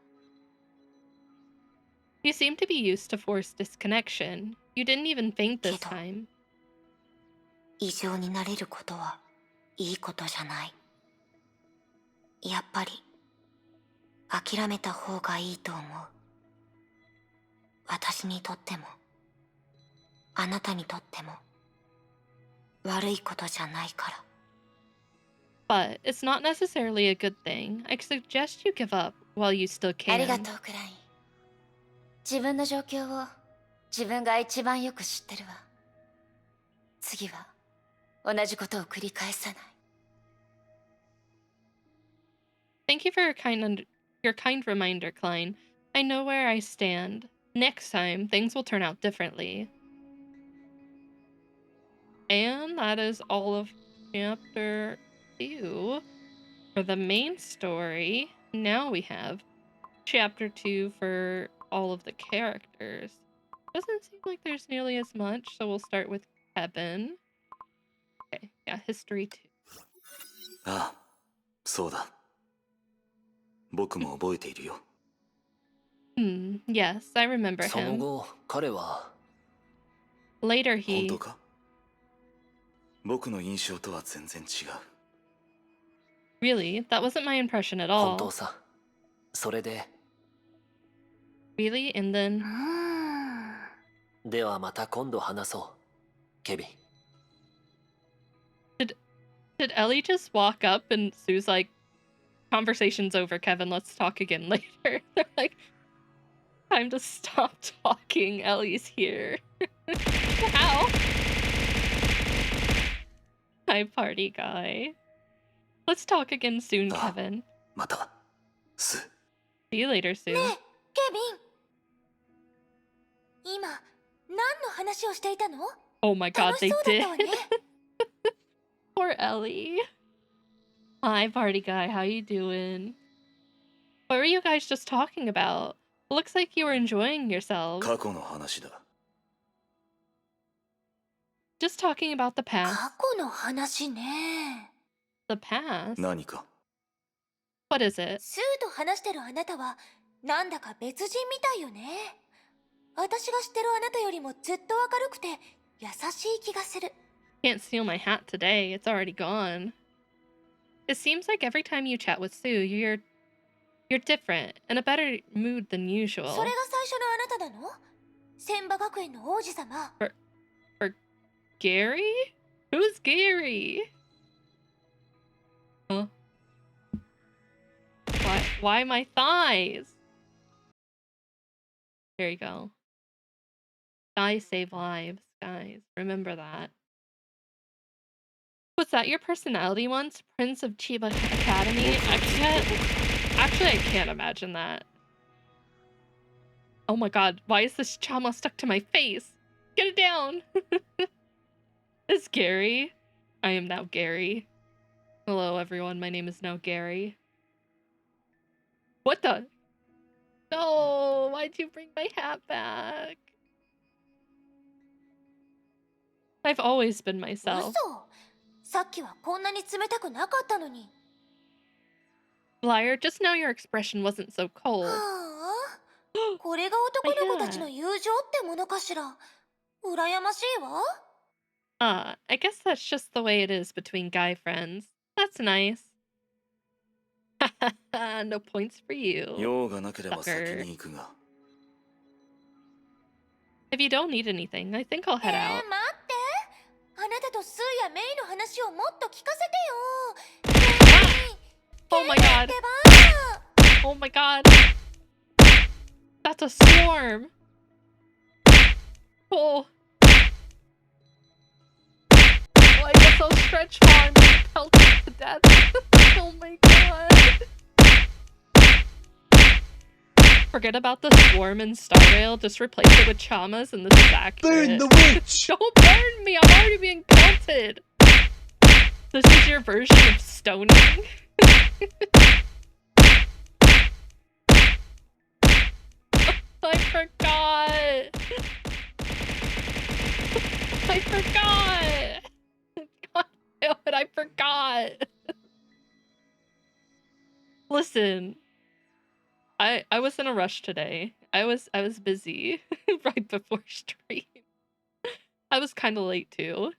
A: You seem to be used to forced disconnection. You didn't even faint this
B: Kiddo.
A: time.
B: 異常になれることはいいことじゃない。やっぱり諦めた方がいいと思う。私にとってもあなたにとっても悪いことじゃないから。
A: But it's not necessarily a good thing. I suggest you give up while you still
B: ありが
A: can.
B: とう、クライン。自分の状況を自分が一番よく知ってるわ。次は同じことを繰り返さない。
A: Thank you for your kind reminder, Klein. I know where I stand. Next time, things will turn out differently. And that is all of chapter 2 for the main story. Now we have chapter 2 for all of the characters. Doesn't seem like there's nearly as much, so we'll start with Kevin. Okay, yeah, history 2.
D: ああ、そうだ。僕も覚えているよ。
A: Yes, I remember
E: その
A: him.
E: 後彼は
A: Later
D: 本当
A: he...
D: か？僕の印象とは全然違う。
A: Really? That wasn't my impression at
E: 本
A: all.
E: 当さ。それで
A: Really? And then...
E: ではまた今度話そうケビン。
A: Did Ellie just walk up and Sue's like, conversation's over, Kevin, let's talk again later. They're like, time to stop talking, Ellie's here. How? Hi, party guy. Let's talk again soon,
D: Ah.
A: Kevin.
D: また、ス。
A: See you later, Sue.
B: ケビン、今何の話をしていたの？
A: Oh my god,
B: 楽し
A: they
B: そうだっ
A: did.
B: たわね。
A: Poor Ellie. Hi, party guy. How you doing? What were you guys just talking about? Looks like you were enjoying yourselves.
D: 過去の話だ。
A: Just talking about the
B: 過
A: past.
B: 去の話ね。
A: The past?
D: 何か
A: What is it?
B: スーと話してるあなたはなんだか別人みたいよね。私が知ってるあなたよりもずっと明るくて優しい気がする。
A: Can't steal my hat today. It's already gone. It seems like every time you chat with Sue, you're different, in a better mood than
B: そ
A: usual.
B: れが最初のあなたなの？千葉学園の王子様。
A: Gary? Who's Gary? Huh? Why my thighs? There you go. Thighs save lives, guys. Remember that. Was that your personality once? Prince of Chiba Academy? Actually, I can't imagine that. Oh my god, why is this chama stuck to my face? Get it down! It's Gary. I am now Gary. Hello everyone, my name is now Gary. What the? No, why'd you bring my hat back? I've always been
B: 嘘。
A: myself.
B: さっきはこんなに冷たくなかったのに。
A: Liar, just now your expression wasn't so
B: は
A: cold.
B: あ、これが男の子たちの友情ってものかしら。羨ましいわ。
A: I guess that's just the way it is between guy friends. That's nice. No points for you.
D: 用がなければ
A: Sucker.
D: 先に行くが。
A: If you don't need anything, I think I'll head
B: 待
A: out.
B: って。あなたとスーやメイの話をもっと聞かせてよ。
A: Oh my
B: ケン
A: god.
B: ってば。
A: Oh my god. That's a swarm. Oh. Oh, I get so stretched on and pelted to death. Oh my god. Forget about the swarm and Star Rail, just replace it with Chamas and this is accurate.
F: Burn the witch!
A: Don't burn me, I'm already being pelted. This is your version of stoning? I forgot. I forgot. God damn it, I forgot. Listen, I was in a rush today. I was busy right before stream. I was kind of late too.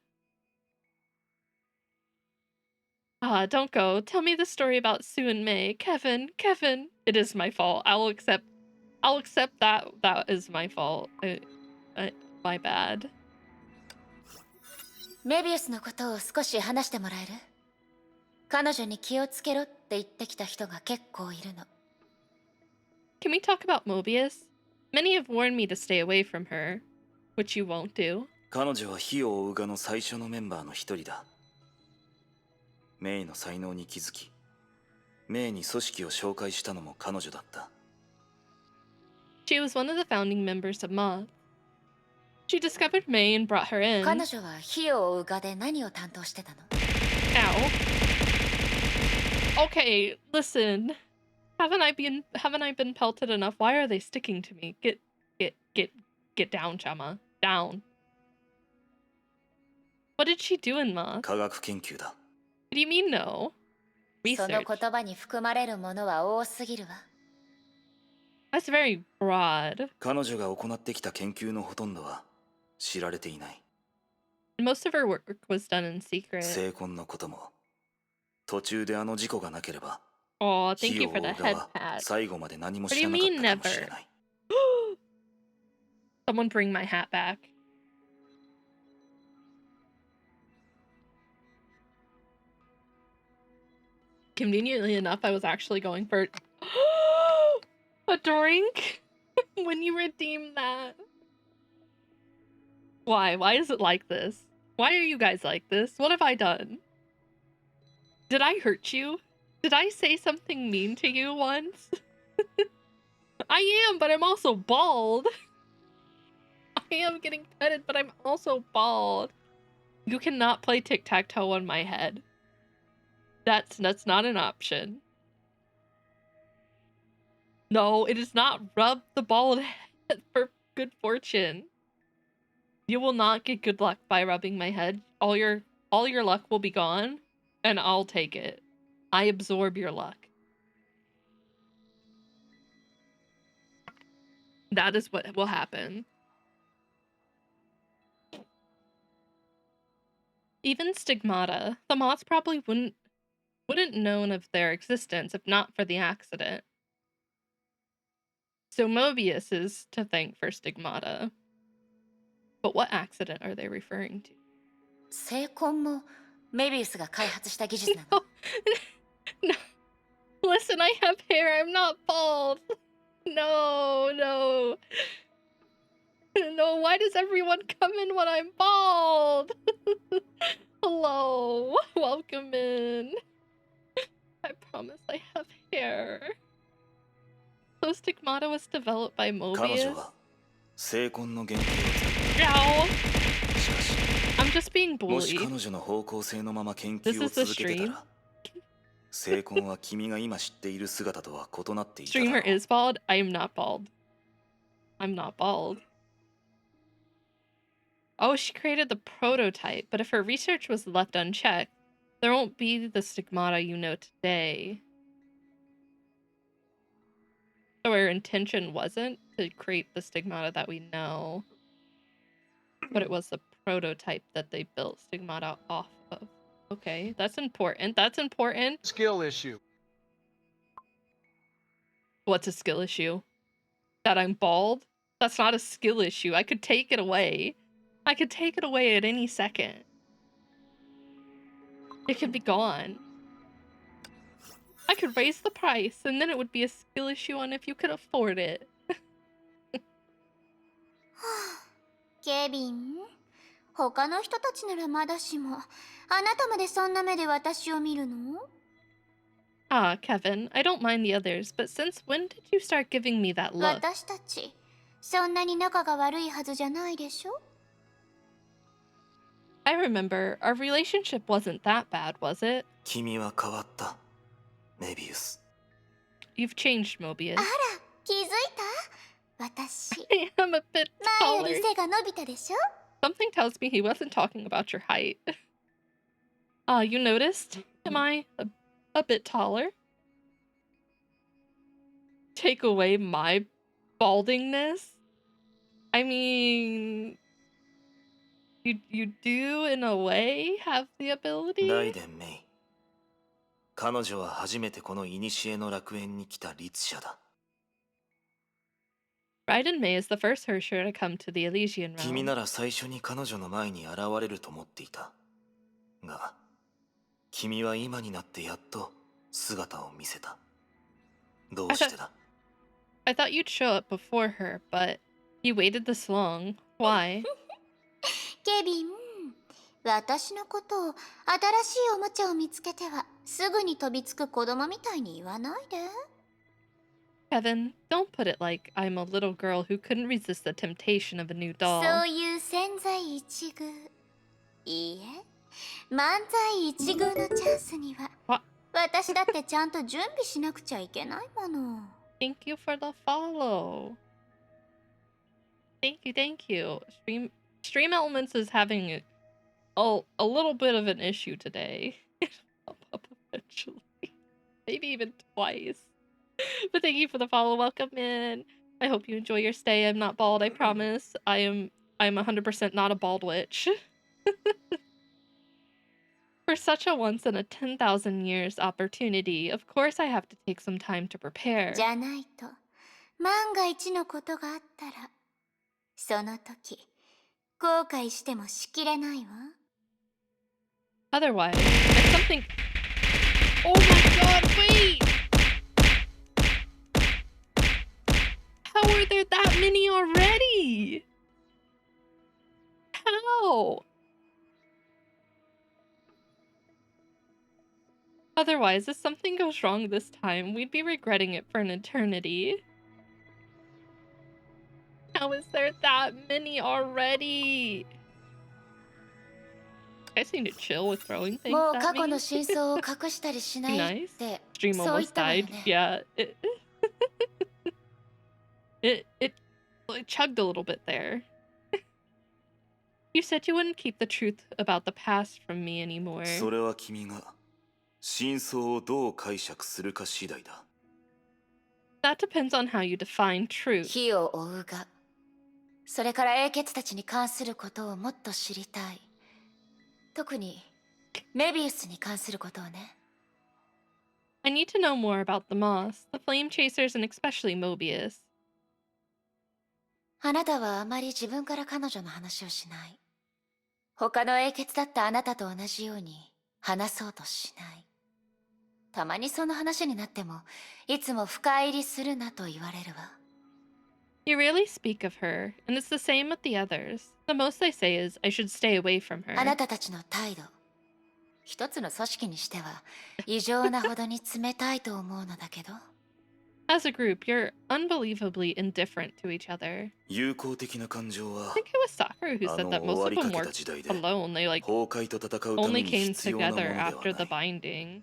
A: Don't go. Tell me the story about Sue and May. Kevin. It is my fault. I'll accept that is my fault. My bad.
B: メビウスのことを少し話してもらえる？彼女に気をつけろって言ってきた人が結構いるの。
A: Can we talk about Mobius? Many have warned me to stay away from her, which you won't do.
D: 彼女は火を追うがの最初のメンバーの一人だ。メイの才能に気づき、メイに組織を紹介したのも彼女だった。
A: She was one of the founding members of Moth. She discovered May and brought her in.
B: 彼女は火を追うがで何を担当してたの？
A: Ow. Okay, listen. Haven't I been pelted enough? Why are they sticking to me? Get down, Chama. Down. What did she do in Moth?
D: 科学研究だ。
A: What do you mean no?
B: その
A: Research.
B: 言葉に含まれるものは多すぎるわ。
A: That's very broad.
D: 彼女が行ってきた研究のほとんどは知られていない。
A: Most of her work was done in secret.
D: 成婚のことも、途中であの事故がなければ、
A: Oh, thank
D: 火
A: you
D: を
A: for
D: 追
A: the
D: う側
A: head
D: は
A: pat.
D: 最後まで何も
A: What
D: 知
A: do
D: ら
A: you
D: なか
A: mean
D: ったかもしれ
A: never?
D: ない。
A: Someone bring my hat back. Conveniently enough, I was actually going for a drink when you redeemed that. Why? Why is it like this? Why are you guys like this? What have I done? Did I hurt you? Did I say something mean to you once? I am, but I'm also bald. I am getting petted, but I'm also bald. You cannot play tic-tac-toe on my head. That's not an option. No, it is not rub the bald head for good fortune. You will not get good luck by rubbing my head. All your luck will be gone, and I'll take it. I absorb your luck. That is what will happen. Even stigmata. The moths probably wouldn't known of their existence if not for the accident. So Mobius is to thank for stigmata. But what accident are they referring to?
B: 成婚もメビウスが開発した技術なの。
A: No. Listen, I have hair. I'm not bald. No. No, why does everyone come in when I'm bald? Hello. Welcome in. I promise I have hair. So stigmata was developed by
D: 彼女
A: Mobius?
D: は成婚の原型を
A: No.
D: しかし
A: I'm just being
D: もし
A: bullied.
D: 彼女の方向性のまま研
A: This
D: 究を
A: is the
D: 続けてた
A: stream.
D: ら成婚は君が今知っている姿とは異なっていただろ
A: Streamer
D: う
A: is bald. I am not bald. I'm not bald. Oh, she created the prototype, but if her research was left unchecked, there won't be the stigmata you know today. So her intention wasn't to create the stigmata that we know, but it was the prototype that they built stigmata off of. Okay, that's important. That's important.
F: Skill issue.
A: What's a skill issue? That I'm bald? That's not a skill issue. I could take it away. I could take it away at any second. It could be gone. I could raise the price, and then it would be a skill issue on if you could afford it.
B: ケビン、他の人たちならまだしも、あなたまでそんな目で私を見るの？
A: Ah, Kevin, I don't mind the others, but since when did you start giving me that look?
B: 私たち、そんなに仲が悪いはずじゃないでしょ？
A: I remember, our relationship wasn't that bad, was it?
D: 君は変わったメビウス
A: You've changed, Mobius.
B: あら、気づいた？私、
A: I am a bit
B: 前よ
A: taller.
B: り背が伸びたでしょ？
A: Something tells me he wasn't talking about your height. Ah, you noticed? Am I a bit taller? Take away my baldingness? I mean, you do in a way have the
D: ライ
A: ability?
D: デン・メイ彼女は初めてこの古の楽園に来た律者だ
A: Raiden May is the first Hersher to come to the Elysian
D: 君
A: realm.
D: なら最初に彼女の前に現れると思っていたが君は今になってやっと姿を見せたどうしてだ
A: I thought you'd show up before her, but you waited this long. Why?
B: ケビン、私のことを新しいおもちゃを見つけてはすぐに飛びつく子供みたいに言わないで。
A: Kevin, don't put it like I'm a little girl who couldn't resist the temptation of a new
B: そ
A: doll.
B: ういう千載一遇。いいえ、万載一遇のチャンスには
A: わ
B: 私だってちゃんと準備しなくちゃいけないもの。
A: Thank you for the follow. Thank you. Stream Elements is having a little bit of an issue today. It'll pop up eventually. Maybe even twice. But thank you for the follow. Welcome in. I hope you enjoy your stay. I'm not bald, I promise. I'm 100% not a bald witch. For such a once in a 10,000 years opportunity, of course I have to take some time to prepare.
B: じゃないと、万が一のことがあったら、その時、後悔してもしきれないわ。
A: Otherwise, if something... Oh my god, wait! How are there that many already? How? Otherwise, if something goes wrong this time, we'd be regretting it for an eternity. How is there that many already? guys seem to chill with throwing things
B: もう
A: at
B: 過去の
A: me.
B: 真相を隠したりしないっ
A: Nice.
B: て
A: Stream
B: そう言っ
A: almost
B: たわよ
A: died.
B: ね。
A: Yeah, it chugged a little bit there. You said you wouldn't keep the truth about the past from me anymore.
D: それは君が真相をどう解釈するか次第だ。
A: That depends on how you define truth.
B: 火を追うが、それから英傑たちに関することをもっと知りたい。特にメビウスに関することをね。
A: I need to know more about the Moss, the Flame Chasers, and especially Mobius.
B: あなたはあまり自分から彼女の話をしない。他の英傑だったあなたと同じように話そうとしない。たまにその話になっても、いつも深入りするなと言われるわ。
A: You rarely speak of her, and it's the same with the others. The most they say is I should stay away from
B: あな
A: her.
B: たたちの態度、一つの組織にしては異常なほどに冷たいと思うのだけど。
A: As a group, you're unbelievably indifferent to each other.
D: 友好的な感情は
A: I think it was Sakura who said that most of them worked alone. They
D: 崩壊と戦うた
A: only
D: めに
A: came
D: 必要なもの
A: together
D: では
A: after the
D: ない。
A: binding,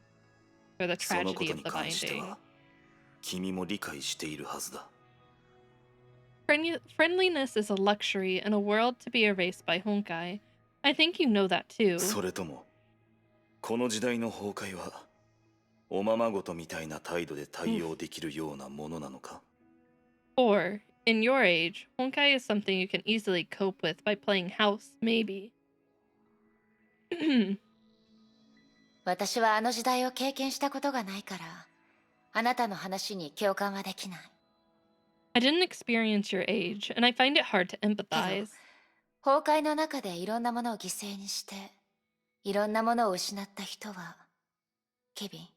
A: or the
D: そのこ
A: tragedy
D: と
A: of
D: に
A: the
D: 関して
A: binding.
D: は君も理解しているはずだ。
A: Friendliness is a luxury in a world to be erased by Honkai. I think you know that too.
D: それともこの時代の崩壊はおままごとみたいな態度で対応できるようなものなのか。
A: Or, in your age, Honkai is something you can easily cope with by playing house, maybe.
B: 私はあの時代を経験したことがないから、あなたの話に共感はできない。
A: I didn't experience your age, and I find it hard to
B: けど、
A: empathize.
B: 崩壊の中でいろんなものを犠牲にして、いろんなものを失った人は、ケビン、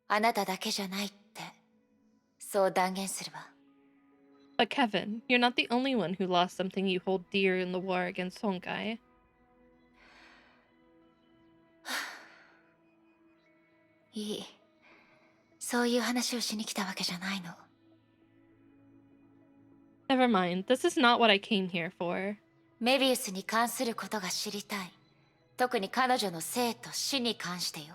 B: あなただけじゃないって、そう断言するわ。
A: But Kevin, you're not the only one who lost something you hold dear in the war against Honkai.
B: いい。そういう話をしに来たわけじゃないの。
A: Never mind, this is not what I came here for.
B: メビウスに関することが知りたい。特に彼女の生と死に関してよ。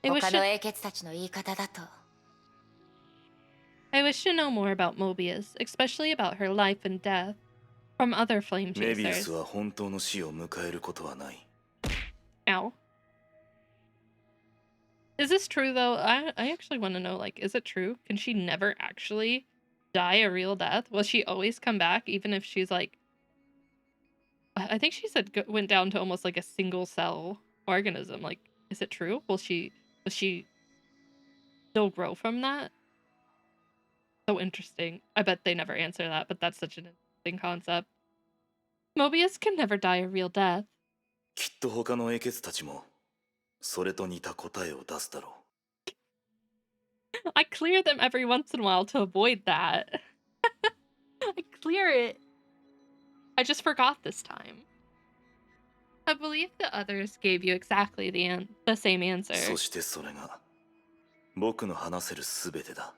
A: I wish
B: 他の英傑たちの言い方だと。
A: to know more about Mobius, especially about her life and death, from other flame
D: メビウス
A: chasers.
D: は本当の死を迎えることはない。
A: Ow. Is this true though? I actually want to know, like, is it true? Can she never actually die a real death? Will she always come back even if she's like, I think she said went down to almost like a single cell organism. Like, is it true? Will she still grow from that? So interesting. I bet they never answer that, but that's such an interesting concept. Mobius can never die a real death.
D: きっと他の英傑たちもそれと似た答えを出すだろう。
A: I clear them every once in a while to avoid that. I clear it. I just forgot this time. I believe the others gave you exactly the same answer.
D: そしてそれが僕の話せるすべてだ。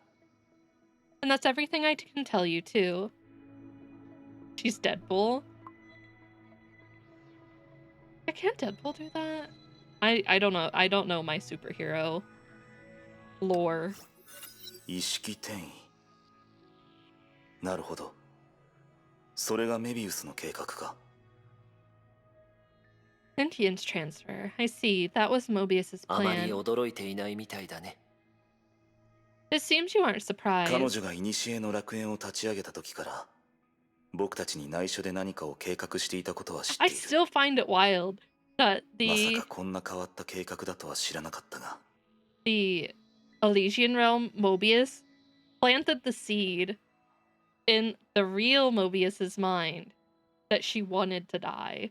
A: And that's everything I can tell you, too. She's Deadpool. Can't Deadpool do that? I don't know. I don't know my superhero lore.
D: 意識転移。なるほど。それがメビウスの計画か。
A: Sentience transfer. I see. That was Mobius's
E: あまり
A: plan.
E: 驚いていないみたいだね。
A: It seems you aren't
D: 彼
A: surprised.
D: 女が古の楽園を立ち上げた時から僕たちに内緒で何かを計画していたことは知って
A: I
D: いる。
A: still find it wild that
D: まさ
A: the
D: かこんな変わった計画だとは知らなかったが。
A: Elysian realm Mobius planted the seed in the real Mobius's mind that she wanted to die.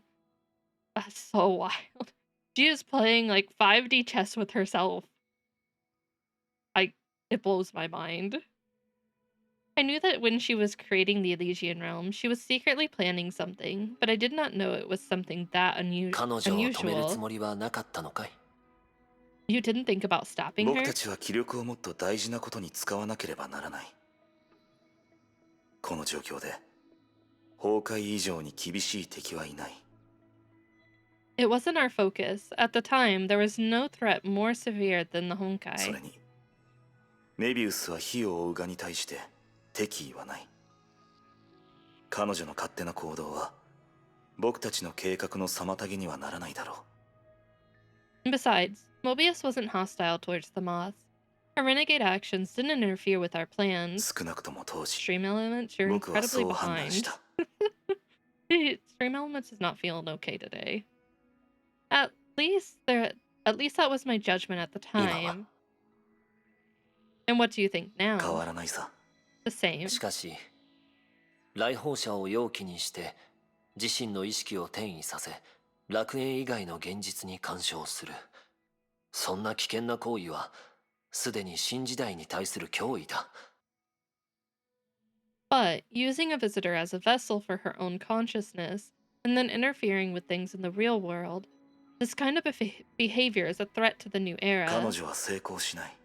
A: That's so wild. She is playing like 5D chess with herself. It blows my mind. I knew that when she was creating the Elysian realm, she was secretly planning something, but I did not know it was something that
E: 彼女を止めるつ
A: unusual.
E: もりはなかったのかい？
A: You didn't think about stopping
D: 僕
A: her?
D: たちは気力をもっと大事なことに使わなければならない。この状況で崩壊以上に厳しい敵はいない。
A: It wasn't our focus. At the time, there was no threat more severe than the
D: そ
A: Honkai.
D: れにメビウスは火を追う蛾に対して敵意はない。彼女の勝手な行動は僕たちの計画の妨げにはならないだろう。
A: And besides, Mobius wasn't hostile towards the moth. Her renegade actions didn't interfere with our plans.
D: 少なくとも当時
A: Stream Elements, you're
D: 僕は
A: incredibly
D: そう判断し
A: behind.
D: た。
A: Stream Elements is not feeling okay today. At least there at least that was my judgment at the
D: 今は
A: time. And what do you think
D: 変
A: now?
D: わらないさ。
A: The same.
E: しかし来訪者を容器にして自身の意識を転移させ楽園以外の現実に干渉する、そんな危険な行為はすでに新時代に対する脅威だ。
A: But using a visitor as a vessel for her own consciousness, and then interfering with things in the real world, this kind of behavior is a threat to the new
D: 彼
A: era.
D: 女は成功しない。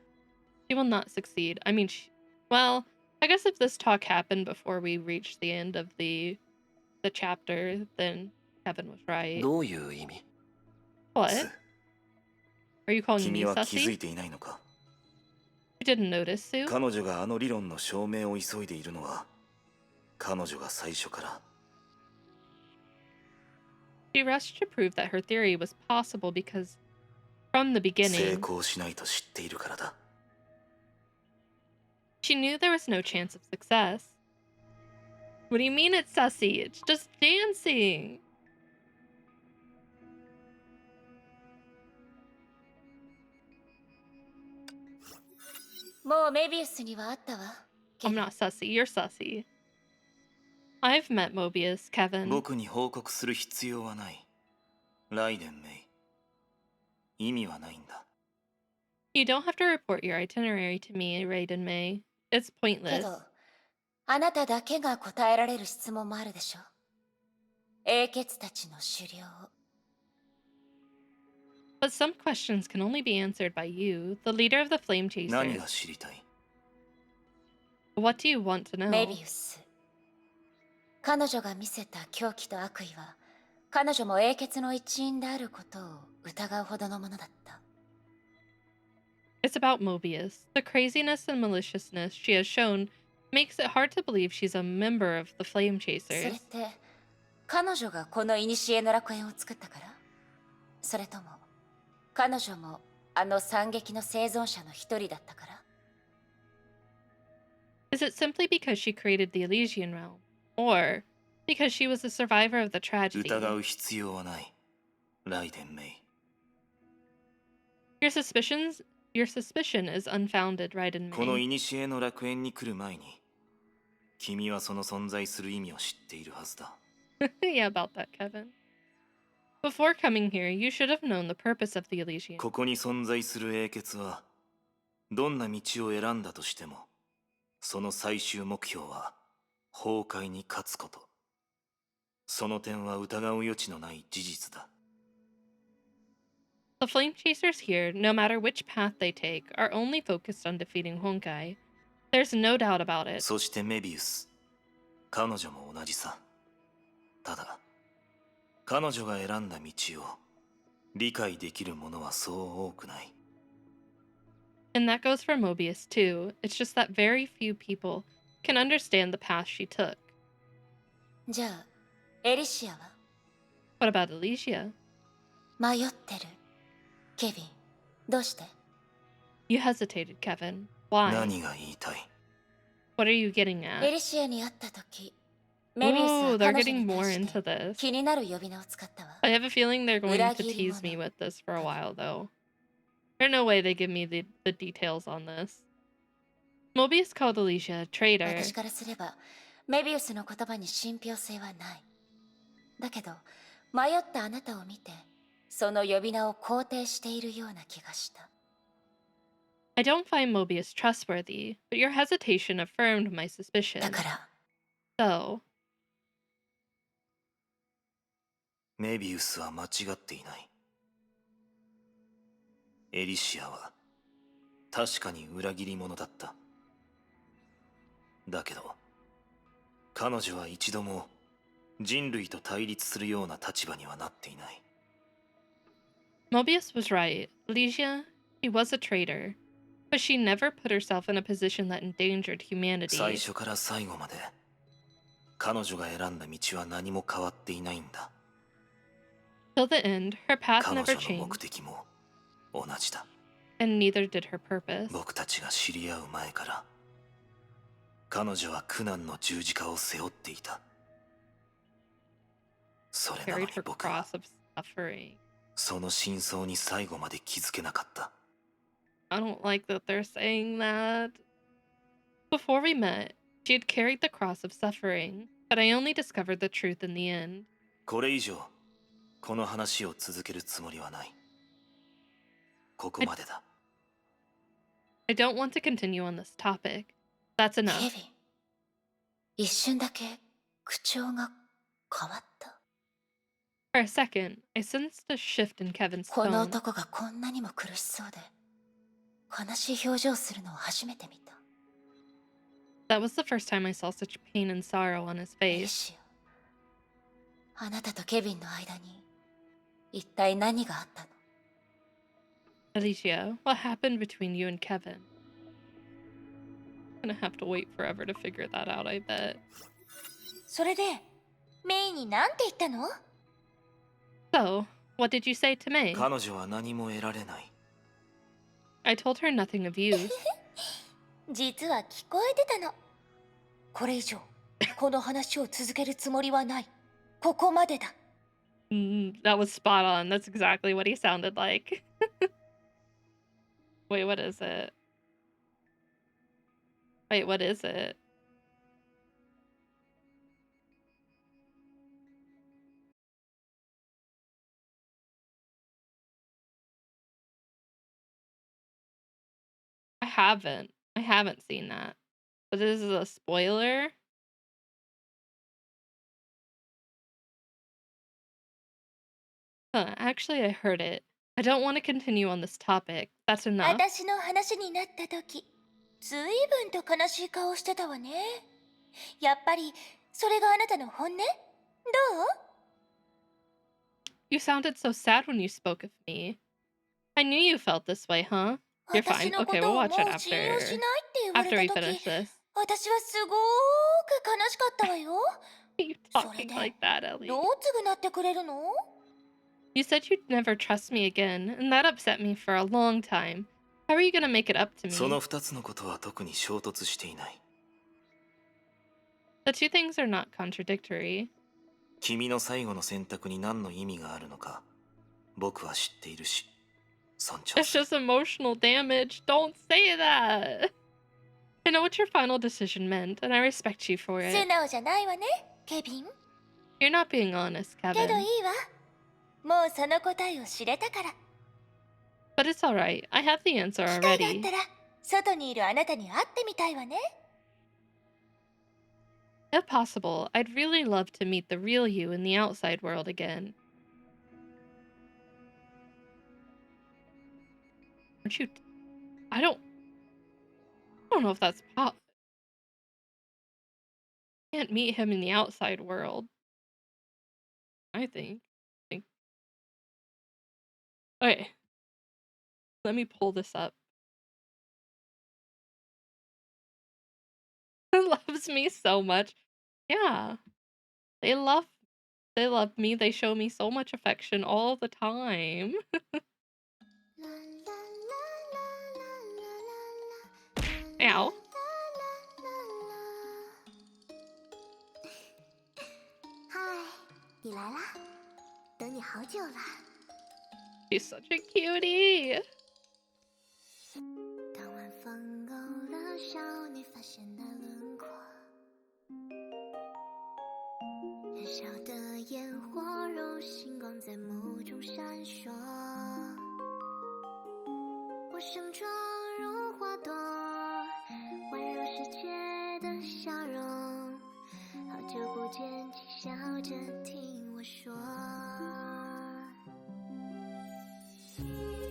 A: She will not succeed. I mean, well, I guess if this talk happened before we reached the end of the chapter, then Kevin was right.
E: どういう意味？
A: What?
D: ス
A: Are you calling
D: 君
A: me
D: は気づ
A: sussy?
D: いていないのか。
A: You didn't notice, Sue?
D: 彼女があの理論の証明を急いでいるのは彼女が最初から
A: She rushed to prove that her theory was possible because, from the
D: 成
A: beginning,
D: 功しないと知っているからだ。
A: she knew there was no chance of success. What do you mean it's sussy? It's just dancing.
B: もうメビウスには会ったわ。
A: I'm not sussy. You're sussy. I've met Mobius, Kevin.
D: 僕に報告する必要はない。ライデン・メイ。意味はないんだ。
A: You don't have to report your itinerary to me, Raiden May. It's
B: け
A: pointless.
B: ど、あなただけが答えられる質問もあるでしょ。英傑たちの狩猟。
A: But some questions can only be answered by you, the leader of the Flame
D: 何が
A: Chasers.
D: 知りたい？
A: What do you want to
B: メビ
A: know?
B: ウス。彼女が見せた狂気と悪意は、彼女も英傑の一員であることを疑うほどのものだった。
A: It's about Mobius. The craziness and maliciousness she has shown makes it hard to believe she's a member of the Flame
B: それっ
A: Chasers.
B: て、彼女がこの古の楽園を作ったから？それとも、彼女もあの惨劇の生存者の一人だったから？
A: Is it simply because she created the Elysian realm? Or because she was a survivor of the tragedy?
D: 疑う必要はない。ライデン・メイ。
A: Your suspicion is unfounded, Raiden
D: この
A: May.
D: 古の楽園に来る前に君はその存在する意味を知っているはずだ。
A: Yeah, about that, Kevin. Before coming here, you should have known the purpose of the Elysian.
D: ここに存在する英傑はどんな道を選んだとしてもその最終目標は崩壊に勝つこと。その点は疑う余地のない事実だ。
A: The Flame Chasers here, no matter which path they take, are only focused on defeating Honkai. There's no doubt about it.
D: そしてメビウス、彼女も同じさ。ただ、彼女が選んだ道を理解できる者はそう多くない。
A: And that goes for Mobius too. It's just that very few people can understand the path she took.
B: じゃあ、エリシアは？
A: What about Elysia?
B: 迷ってる。ケビン、どうして？
A: You hesitated, Kevin. Why?
D: 何が言いたい？
A: What are you getting
B: エ
A: at?
B: リシアに会った時、メビウス
A: Ooh,
B: は
A: they're
B: 彼女
A: getting
B: に
A: more
B: 対し
A: into
B: て
A: this.
B: 気になる呼び名を使ったわ。
A: I have a feeling they're going to
B: Uragiri
A: tease me
B: mono.
A: with this for a while, though. There's no way they give me the details on this. Mobius called Elysia a traitor.
B: 私からすれば、メビウスの言葉に信憑性はない。だけど、迷ったあなたを見て、その呼び名を肯定しているような気がした。
A: I don't find Mobius trustworthy, but your hesitation affirmed my suspicion.
B: だから、
A: So,
D: メビウスは間違っていない。エリシアは確かに裏切り者だった。だけど、彼女は一度も人類と対立するような立場にはなっていない。
A: Mobius was right. Ligia, she was a traitor, but she never put herself in a position that endangered
D: 最
A: humanity.
D: 初から最後まで彼女が選んだ道は何も変わっていないんだ。
A: Till the end, her path
D: 彼
A: never
D: 女の目
A: changed,
D: 的も同じだ。
A: and neither did her purpose.
D: 僕たちが知り合う前から彼女は苦難の十字架を背負っていた。それなのに
A: Carried her
D: 僕は
A: cross of suffering.
D: その真相に最後まで気づけなかった。
A: I don't like that they're saying that. Before we met, she had carried the cross of suffering, but I only discovered the truth in the end.
D: これ以上この話を続けるつもりはない。ここまでだ。
A: I don't want to continue on this topic. That's
B: ケ
A: enough.
B: ビン、一瞬だけ口調が変わった。
A: For a second, I sensed a shift in Kevin's
B: この
A: tone.
B: 男がこんなにも苦しそうで悲しい表情をするのを初めて見た。
A: That was the first time I saw such pain and sorrow on his
B: エリ
A: face.
B: シオ、あなたとケビンの間に一体何があったの？
A: Alicia, what happened between you and Kevin? I'm gonna have to wait forever to figure that out, I bet.
B: それでメイに何て言ったの？
A: So, what did you say to May?
D: 彼女は何も得られない。
A: I told her nothing of use.
B: 実は聞こえてたの。これ以上この話を続けるつもりはない。ここまでだ。
A: That was spot on. That's exactly what he sounded like. Wait, what is it? Wait, what is it? I haven't seen that. But this is a spoiler? Actually, I heard it. I don't want to continue on this topic. That's enough.
B: 私の話になった時、ずいぶんと悲しい顔してたわね。やっぱりそれがあなたの本音？どう？
A: You sounded so sad when you spoke of me. I knew you felt this way, huh? You're
B: 私
A: fine.
B: のこ
A: Okay,
B: と
A: we'll
B: をもう
A: watch it
B: 信用し
A: after
B: ないって言われ
A: after we
B: た
A: finish
B: 時、
A: this.
B: 私はすごーく悲しかったわよ。
A: You
B: そ
A: talking
B: れで
A: like that, Ellie?
B: どう償ってくれるの？
A: You said you'd never trust me again, and that upset me for a long time. How are you gonna make it up to
D: その
A: me?
D: 二つのことは特に衝突していない。
A: The two things are not contradictory.
D: 君の最後の選択に何の意味があるのか僕は知っているし尊重
A: It's
D: する。
A: just emotional damage. Don't say that. I know what your final decision meant, and I respect you for
B: 素
A: it.
B: 直じゃないわね、ケビン。
A: You're not being honest,
B: けど
A: Kevin.
B: いいわ。もうその答えを知れたから。
A: But it's alright. I have the answer
B: 機会があっ
A: already.
B: たら、外にいるあなたに会ってみたいわね。
A: If possible, I'd really love to meet the real you in the outside world again. Aren't you? I don't know if that's can't meet him in the outside world. I think. Okay, let me pull this up. Loves me so much. Yeah, they love me. They show me so much affection all the time. Ow.
B: 嗨，你来啦，等你好久了。
A: She's such a cutie.
B: 当晚风勾勒少女发现的轮廓，燃烧的烟火如星光在眸中闪烁。我盛装如花朵，宛如世界的笑容。好久不见，轻笑着听我说。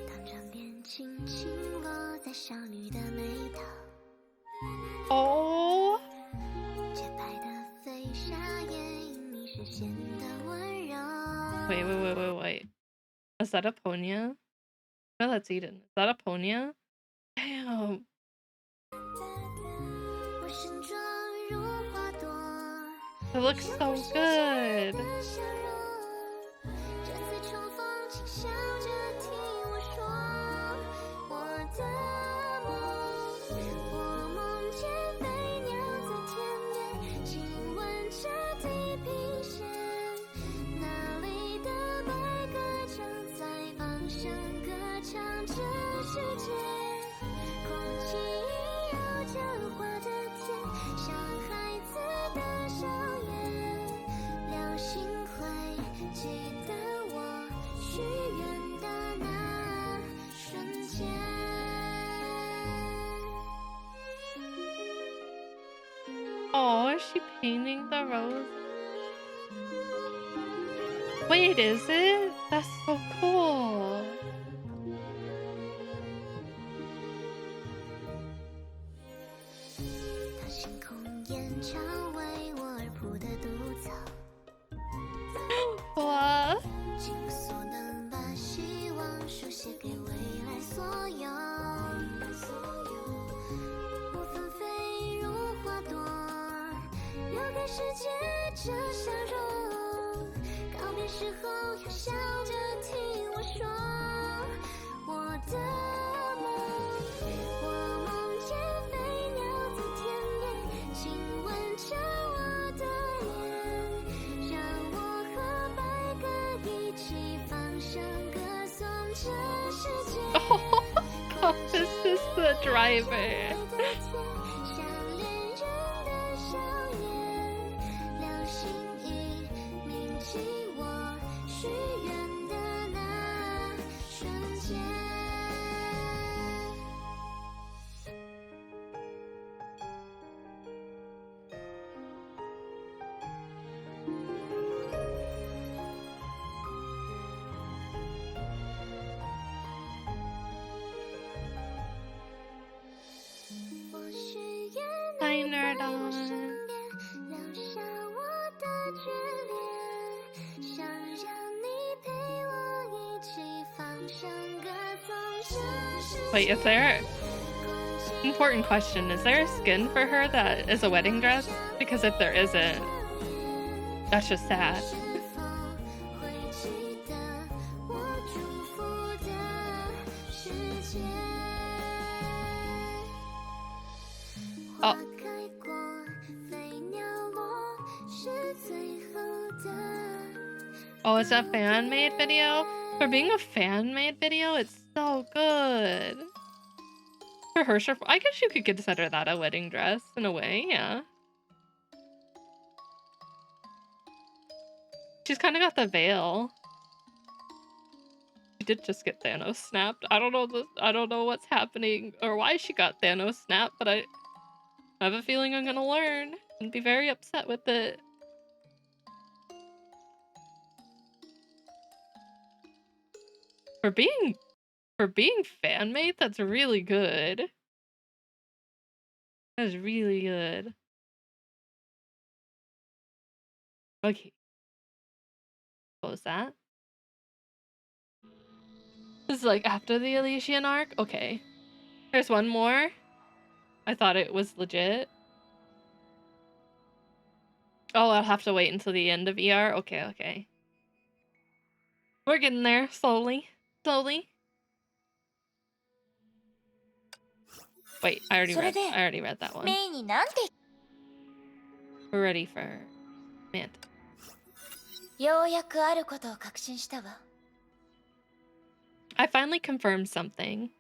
B: 当窗帘轻轻落在少女的眉头，
A: Oh.
B: 洁白的飞沙掩映你视线的温柔。
A: Wait. Is that a Ponya? No, that's Eden. Is that a Ponya? Damn. It looks so good. Oh, is she painting the rose? Wait, is it? That's so cool. What? Oh, this is the driver. Hi, Nerdon. Wait, is there... Important question, is there a skin for her that is a wedding dress? Because if there isn't, that's just sad. Oh. Oh, it's a fan-made video? For being a fan-made video, it's so good. For her, I guess you could consider that a wedding dress in a way, yeah. She's kind of got the veil. She did just get Thanos snapped. I don't know what's happening or why she got Thanos snapped, but I have a feeling I'm gonna learn and be very upset with it. For being fan-made, that's really good. That's really good. Okay. Close that. This is like after the Elysian arc? Okay. There's one more. I thought it was legit. Oh, I'll have to wait until the end of ER? Okay, okay. We're getting there, slowly. Slowly. Wait, I already read that one. We're ready for Manta. I finally confirmed something.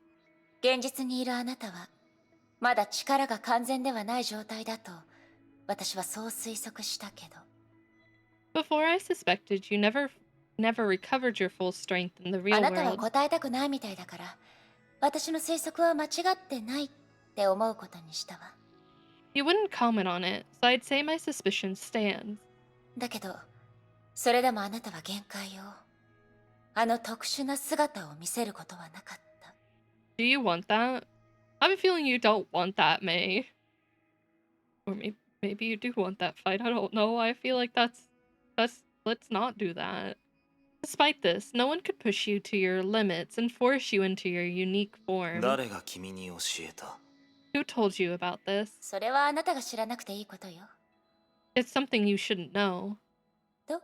A: Before I suspected you never recovered your full strength in the real world. You wouldn't comment on it, so I'd say my suspicion stands. Do you want that? I have a feeling you don't want that, May. Or maybe you do want that fight. I don't know. I feel like that's let's not do that. Despite this, no one could push you to your limits and force you into your unique form.
D: 誰が君に教えた？
A: Who told you about this?
B: それはあなたが知らなくていいことよ。
A: It's something you shouldn't know.
B: と、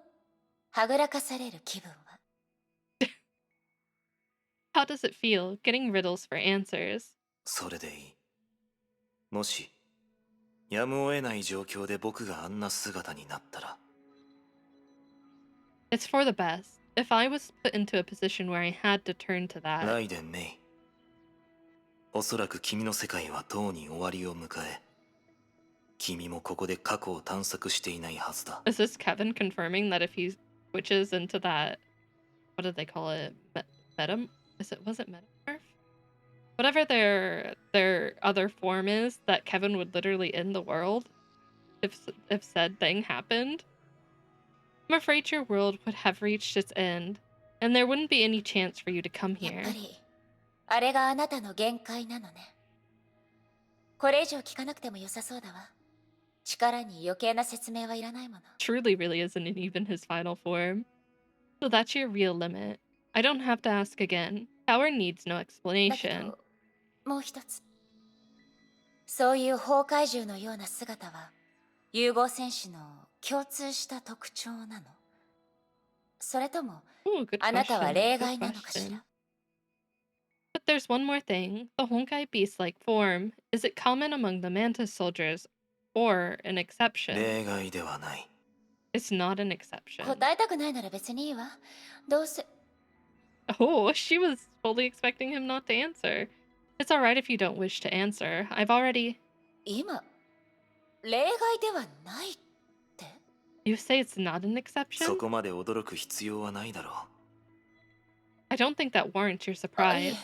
B: はぐらかされる気分は。
A: How does it feel, getting riddles for answers?
D: それでいい。もし、やむを得ない状況で僕があんな姿になったら。
A: It's for the best. If I was put into a position where I had to turn to
D: ラ
A: that,
D: イデン・メイ。おそらく君の世界はとうに終わりを迎え、君もここで過去を探索していないはずだ。
A: is this Kevin confirming that if he switches into that, what did they call it? Was it metamorph? Whatever their other form is, that Kevin would literally end the world if said thing happened. I'm afraid your world would have reached its end, and there wouldn't be any chance for you to come
B: やっ
A: here.
B: ぱり、あれがあなたの限界なのね。これ以上聞かなくても良さそうだわ。力に余計な説明はいらないもの。
A: Truly really isn't even his final form. So that's your real limit. I don't have to ask again. Power needs no
B: だけ
A: explanation.
B: ど、もう一つ。そういう崩壊獣のような姿は、融合戦士の共通した特徴なの？それとも、
A: Ooh, good
B: あなたは
A: question.
B: 例
A: Good
B: 外なのかし
A: question.
B: ら？
A: But there's one more thing. The Honkai beast-like form, is it common among the Mantis soldiers or an exception?
D: 例外ではない。
A: It's not an exception.
B: 答えたくないなら別にいいわ。どうせ、
A: Oh, she was fully expecting him not to answer. It's alright if you don't wish to answer. I've already...
B: 今、例外ではないって？
A: You say it's not an
D: そ
A: exception?
D: こまで驚く必要はないだろ
A: I don't think that warrants your
B: あ、いえ、
A: surprise.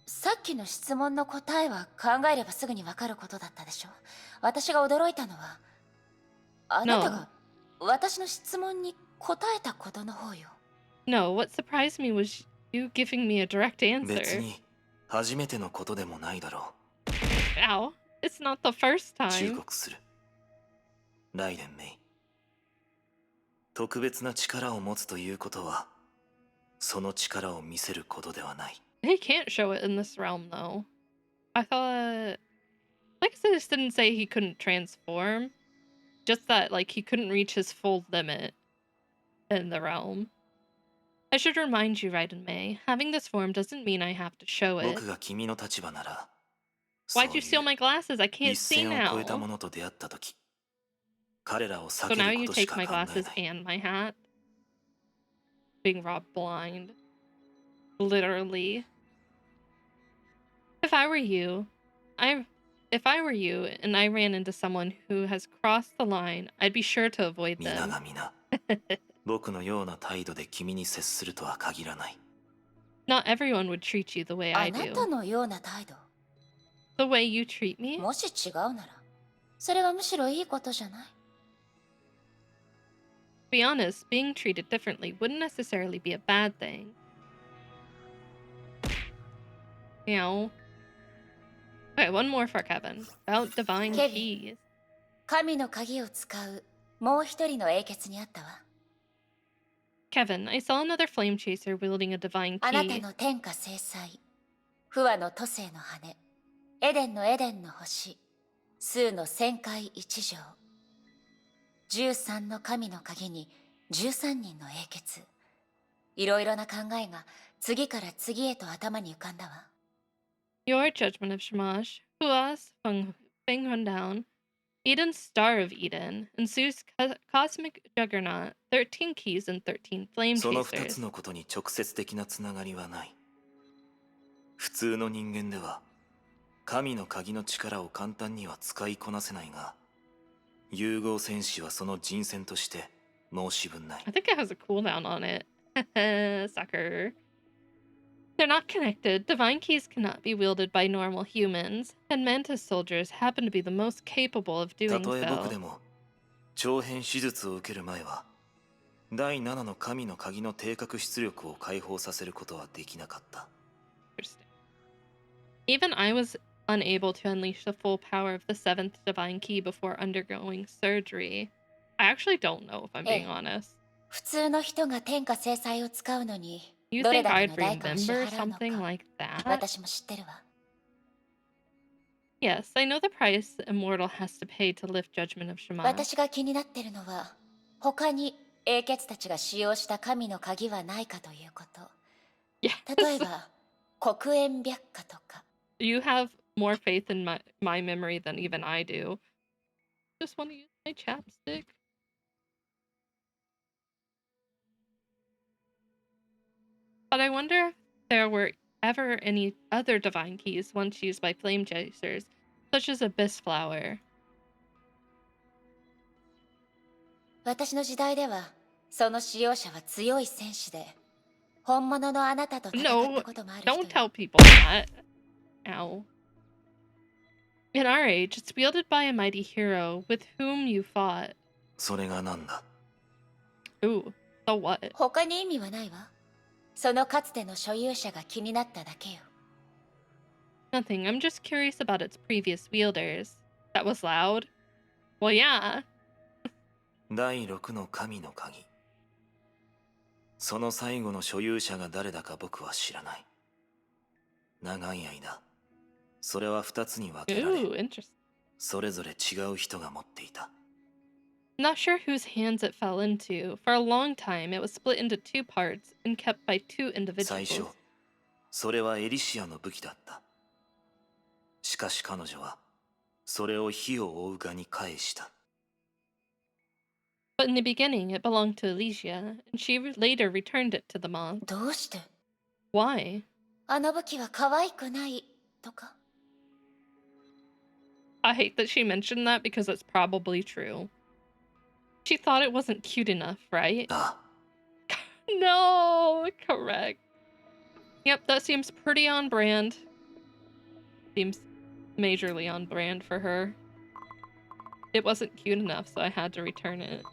B: さっきの質問の答えは考えればすぐにわかることだったでしょ。私が驚いたのは、あなたが私の質問に答えたことの方よ。
A: No, what surprised me was you giving me a direct
D: う。別
A: answer.
D: に、初めてのことでもないだろ
A: Ow. It's not the first
D: う。忠
A: time.
D: 告する。ライデン・メイ。特別な力を持つということは、その力を見せることではない。
A: He can't show it in this realm, though. I thought... Like I said, this didn't say he couldn't transform. Just that, like, he couldn't reach his full limit in the realm. I should remind you, Raiden May, having this form doesn't mean I have to show it.
D: 僕が君の立場なら、
A: Why'd you steal my glasses? I can't
D: 一
A: see
D: 線を越えた
A: now.
D: ものと出会ったとき、彼らを
A: So
D: 避け
A: now
D: るこ
A: you
D: とし
A: take
D: か
A: my
D: 考えな
A: glasses
D: い。
A: and my hat. Being robbed blind. Literally. If I were you, if I were you and I ran into someone who has crossed the line, I'd be sure to avoid
D: 皆
A: them.
D: が皆、僕のような態度で君に接するとは限らない。
A: Not everyone would treat you the way
B: あ
A: I
B: なた
A: do.
B: のような態度、
A: The way you treat me?
B: もし違うなら、それはむしろいいことじゃない。
A: To be honest, being treated differently wouldn't necessarily be a bad thing. You know? Okay, one more for Kevin. About divine
B: Kevin.
A: keys.
B: 神の鍵を使うもう一人の英傑にあったわ。
A: Kevin, I saw another flame chaser wielding a divine
B: あなた
A: key.
B: の天下制裁、不和の都政の羽、エデンの星、数の旋回一条、13の神の鍵に13人の英傑。いろいろな考えが次から次へと頭に浮かんだわ。
A: Your judgment of Shamash, Huas, Feng Hundown, Eden's Star of Eden, and Su's Cosmic Juggernaut, 13 keys and 13 flame
D: その二
A: chasers.
D: つのことに直接的なつながりはない。普通の人間では、神の鍵の力を簡単には使いこなせないが、融合戦士はその人選として申し分ない。
A: I think it has a cooldown on it. Sucker. They're not connected. Divine keys cannot be wielded by normal humans, and Mantis soldiers happen to be the most capable of
D: た
A: doing
D: とえ僕で
A: so.
D: も、長編手術を受ける前は、第7の神の鍵の定格出力を解放させることはできなかった。
A: Interesting. Even I was unable to unleash the full power of the 7th divine key before undergoing surgery. I actually don't know if I'm being honest.
B: 普通の人が天下制裁を使うのに
A: You
B: どれ
A: think
B: だけ
A: I'd
B: の代価を支
A: remember
B: 払うの
A: something
B: か
A: like that?
B: 私も知ってるわ。
A: Yes, I know the price a mortal has to pay to lift judgment of Shema.
B: 私が気になってるのは他に英傑たちが使用した神の鍵はないかということ。
A: Yes.
B: 例えば黒煙白花とか。
A: You have more faith in my memory than even I do. Just want to use my chapstick. But I wonder if there were ever any other divine keys once used by flame chasers, such as Abyss Flower.
B: 私の時代ではその使用者は強い戦士で本物のあなたと戦ったこともある人
A: Don't
B: よ。
A: tell people that. Ow. In our age, it's wielded by a mighty hero with whom you fought.
D: それがなんだ。
A: Ooh, so what?
B: 他に意味はないわ。そのかつての所有者が気になっただけよ。
A: Nothing, I'm just curious about its previous wielders. That was loud? Well, yeah.
D: 第6の神の鍵。その最後の所有者が誰だか僕は知らない。長い間、それは2つに分けられ、
A: Ooh, interesting.
D: それぞれ違う人が持っていた。
A: Not sure whose hands it fell into. For a long time, it was split into two parts and kept by two
D: 最初
A: individuals.
D: それはエリシアの武器だった。しかし彼女はそれを火を追う蛾に返した。
A: But in the beginning, it belonged to Elysia, and she later returned it to the moth.
B: どうして
A: Why?
B: あの武器は可愛くないとか。
A: I hate that she mentioned that because it's probably true. She thought it wasn't cute enough, right?
D: ああ、
A: No, correct. Yep, that seems pretty on brand. Seems majorly on brand for her. It wasn't cute enough, so I had to return it.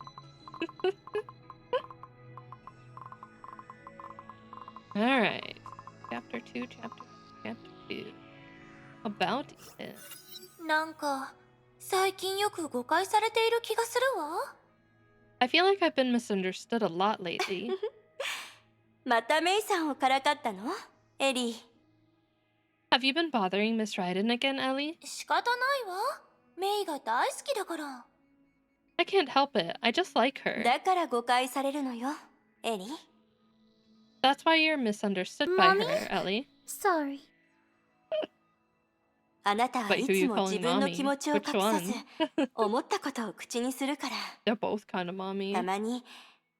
A: Alright. Chapter 2, chapter 2. About it.
B: なんか最近よく誤解されている気がするわ。
A: I feel like I've been misunderstood a lot lately.
B: またメイさんをからかったのエリー。
A: Have you been bothering Miss Raiden again, Ellie?
B: 仕方ないわ。メイが大好きだから。
A: I can't help it. I just like her.
B: だから誤解されるのよエリー。
A: That's why you're misunderstood by her, Ellie.
B: Sorry. あなたは
A: Wait,
B: い
A: who
B: つ
A: you
B: も
A: calling
B: 自分の
A: mommy?
B: 気持ちを隠
A: Which
B: さ
A: one?
B: ず思ったことを口にするから。
A: They're both kind of mommy.
B: たまに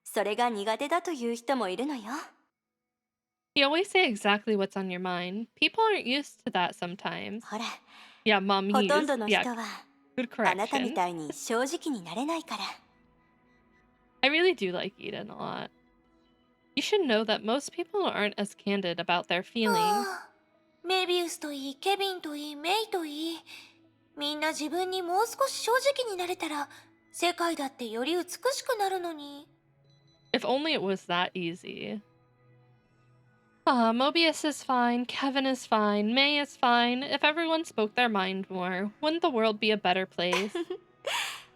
B: それが苦手だという人もいるのよ。
A: You always say exactly what's on your mind. People aren't used to that sometimes.
B: ほら、
A: Yeah,
B: ほ
A: mommy
B: とんどの
A: is.
B: 人
A: Yeah,
B: は
A: good
B: あなたみ
A: correction.
B: たいに正直になれないから。
A: I really do like Eden a lot. You should know that most people aren't as candid about their feelings.
B: メビウスといい、ケビンといい、メイといい、みんな自分にもう少し正直になれたら世界だってより美しくなるのに。
A: If only it was that easy. Mobius is fine, Kevin is fine, May is fine. If everyone spoke their mind more, wouldn't the world be a better place?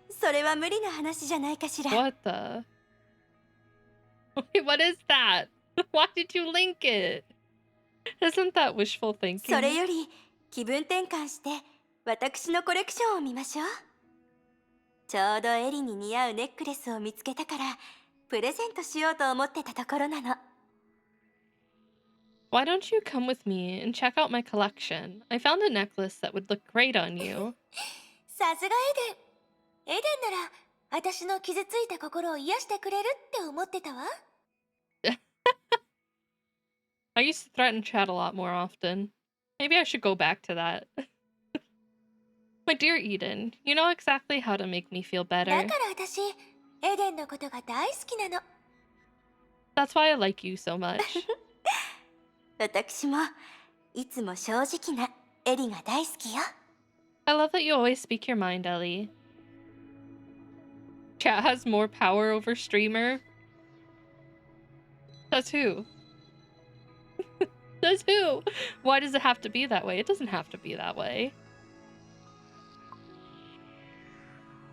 B: それは無理な話じゃないかしら。
A: What the? Wait, what is that? Why did you link it? Isn't that wishful
B: それ
A: thinking?
B: より気分転換して私のコレクションを見ましょう。ちょうどエリに似合うネックレスを見つけたからプレゼントしようと思ってたところなの。
A: Why don't you come with me and check out my collection? I found a necklace that would look great on you.
B: さすがエデン。エデンなら私の傷ついた心を癒してくれるって思ってたわ。
A: I used to threaten Chad a lot more often. Maybe I should go back to that. My dear Eden, you know exactly how to make me feel
B: だ
A: better.
B: から私エデンのことが大好きなの。
A: That's why I like you so much.
B: 私もいつも正直なエリが大好きよ。
A: I love that you always speak your mind, Ellie. Chat has more power over streamer. Says who? Says who? Why does it have to be that way? It doesn't have to be that way.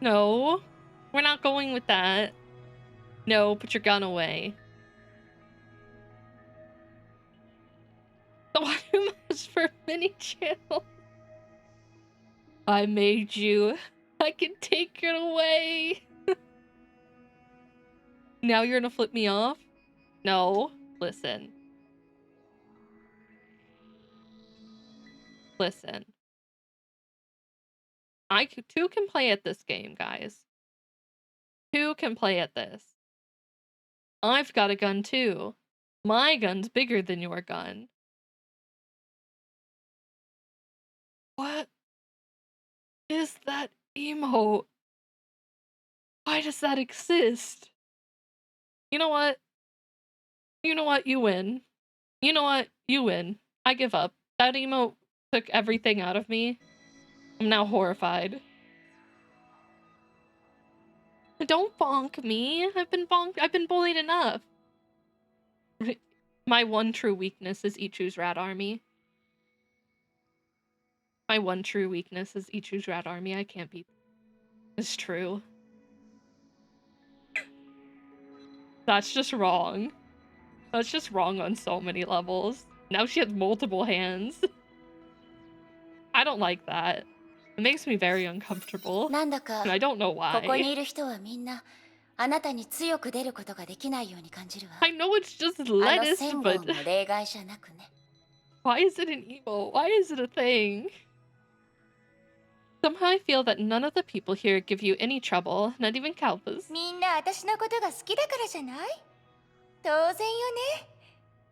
A: No, we're not going with that. No, put your gun away. Why much for mini channel? I made you. I can take it away. Now you're gonna flip me off? No. Listen. Listen. I too can play at this game, guys. Two can play at this. I've got a gun too. My gun's bigger than your gun. What is that emote? Why does that exist? You know what? You know what? You win. You know what? You win. I give up. That emote took everything out of me. I'm now horrified. Don't bonk me. I've been bonked. I've been bullied enough. My one true weakness is Ichu's Rat Army. My one true weakness is Ichu's Rat Army. I can't beat. It's true. That's just wrong. That's just wrong on so many levels. Now she has multiple hands. I don't like that. It makes me very uncomfortable.
B: なんだか
A: And I don't know
B: ここに
A: why.
B: いる人はみんなあなたに強く出ることができないように感じるわ。
A: I know it's just
B: あの
A: lettuce,
B: 戦後
A: but
B: も例外じゃなくね。
A: why is it an emo? Why is it a thing? Somehow I feel that none of the people here give you any trouble, not even Kalpas.
B: みんな私のことが好きだからじゃない？当然よね。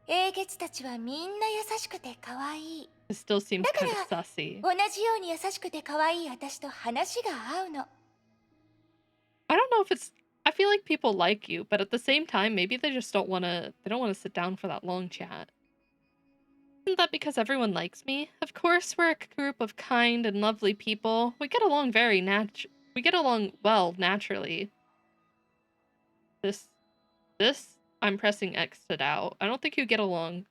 B: 英傑たちはみんな優しくて可愛い。
A: It still seems kind of sussy.
B: 同じように優しくて可愛い私と話が合うの。
A: I don't know if it's. I feel like people like you, but at the same time, maybe they just don't want to. They don't want to sit down for that long chat. Isn't that because everyone likes me? Of course, we're a group of kind and lovely people. We get along We get along well naturally. This. I'm pressing X to doubt. I don't think you get along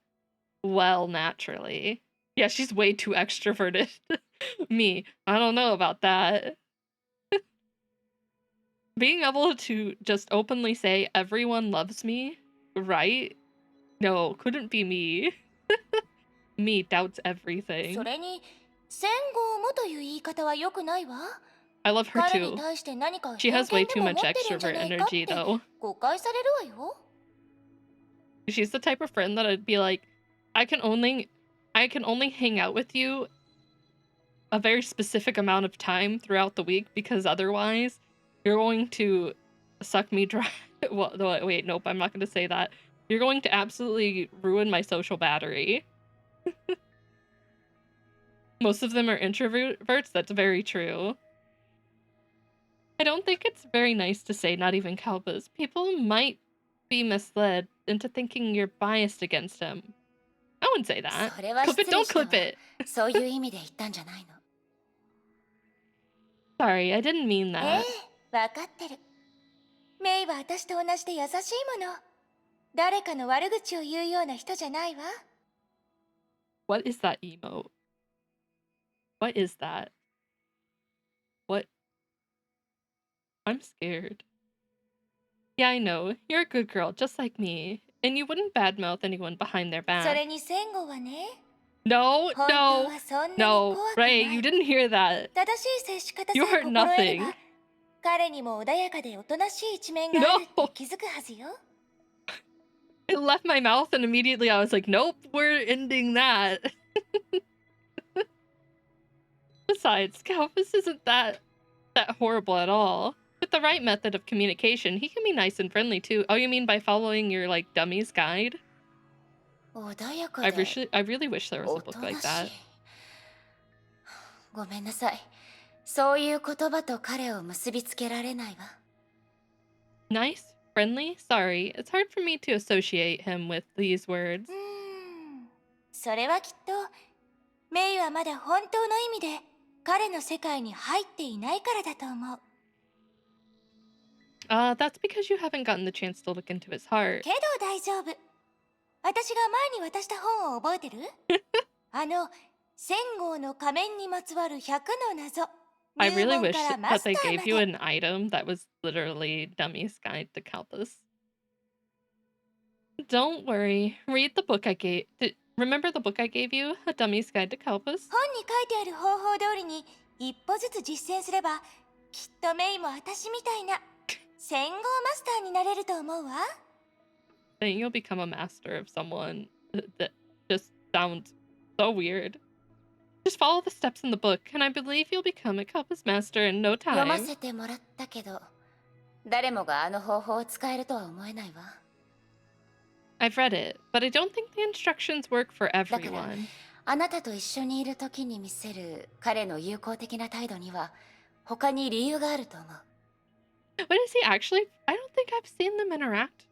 A: well naturally. Yeah, she's way too extroverted. Me, I don't know about that. Being able to just openly say everyone loves me, right? No, couldn't be me. Me doubts
B: そ
A: everything.
B: れに戦後もという言い方は良くないわ。
A: I love her
B: 彼に
A: too.
B: 対して何か
A: She
B: 偏
A: has way
B: 見で
A: too
B: も
A: much
B: 持ってるんじゃ
A: extrovert
B: ないかっ
A: energy,
B: て
A: though.
B: 誤解されるわよ。
A: She's the type of friend that I'd be like, I can only hang out with you a very specific amount of time throughout the week because otherwise you're going to suck me dry. Well, no, wait, nope, I'm not going to say that. You're going to absolutely ruin my social battery. Most of them are introverts, that's very true. I don't think it's very nice to say not even Kalpas. People might be misled into thinking you're biased against him. I wouldn't say that.
B: それは
A: Clip
B: 失
A: it,
B: 礼
A: don't
B: したわ
A: clip it.
B: そういう意味で言ったんじゃないの。
A: Sorry, I didn't mean
B: え
A: that.
B: え、わかってる。メイは私と同じで優しいもの。誰かの悪口を言うような人じゃないわ。
A: What is that emote? What is that? What? I'm scared. Yeah, I know. You're a good girl, just like me. And you wouldn't badmouth anyone behind their
B: そ
A: back.
B: れに戦後はね。
A: No,
B: 本当
A: no,
B: はそんなに
A: no.
B: 怖くない。
A: Ray, you didn't hear that.
B: 正しい接し方さ
A: You
B: え
A: heard
B: 心得れ
A: nothing.
B: ば、彼にも穏やかでおとなしい一面があるって気づくはずよ。
A: It left my mouth and immediately I was like, nope, we're ending that. Besides, Calvus isn't that horrible at all. With the right method of communication, he can be nice and friendly too. Oh, you mean by following your, like, dummy's guide?
B: 穏やか
A: I
B: で
A: really wish there was
B: お
A: a book
B: と
A: like
B: なし
A: that.
B: い。ごめんなさい。そういう言葉と彼を結びつけられないわ。
A: Nice? Friendly? Sorry, it's hard for me to associate him with these words.
B: それはきっと、メイはまだ本当の意味で彼の世界に入っていないからだと思う。
A: That's because you haven't gotten the chance to look into his heart.
B: けど大丈夫。私が前に渡した本を覚えてる？戦後の仮面にまつわる100の謎。
A: I really
B: 入門
A: wish
B: からマ
A: that
B: スタ
A: they
B: ー
A: gave
B: ま
A: you
B: で。
A: an item that was literally Dummy's Guide to Calpus. Don't worry. Read the book I gave. Remember the book I gave you? A Dummy's Guide to Kalpas?
B: 本に書いてある方法通りに一歩ずつ実践すれば、きっとメイも私みたいな戦後マスターになれると思うわ。
A: Then you'll become a master of someone. That just sounds so weird. Just follow the steps in the book, and I believe you'll become a Kalpas master in no
B: 読ま
A: time.
B: せてもらったけど、誰もがあの方法を使えるとは思えないわ。
A: I've read it, but I don't think the instructions work for
B: だから、
A: everyone.
B: あなたと一緒にいる時に見せる彼の友好的な態度には他に理由があると思う。
A: What is he actually? I don't think I've seen them interact.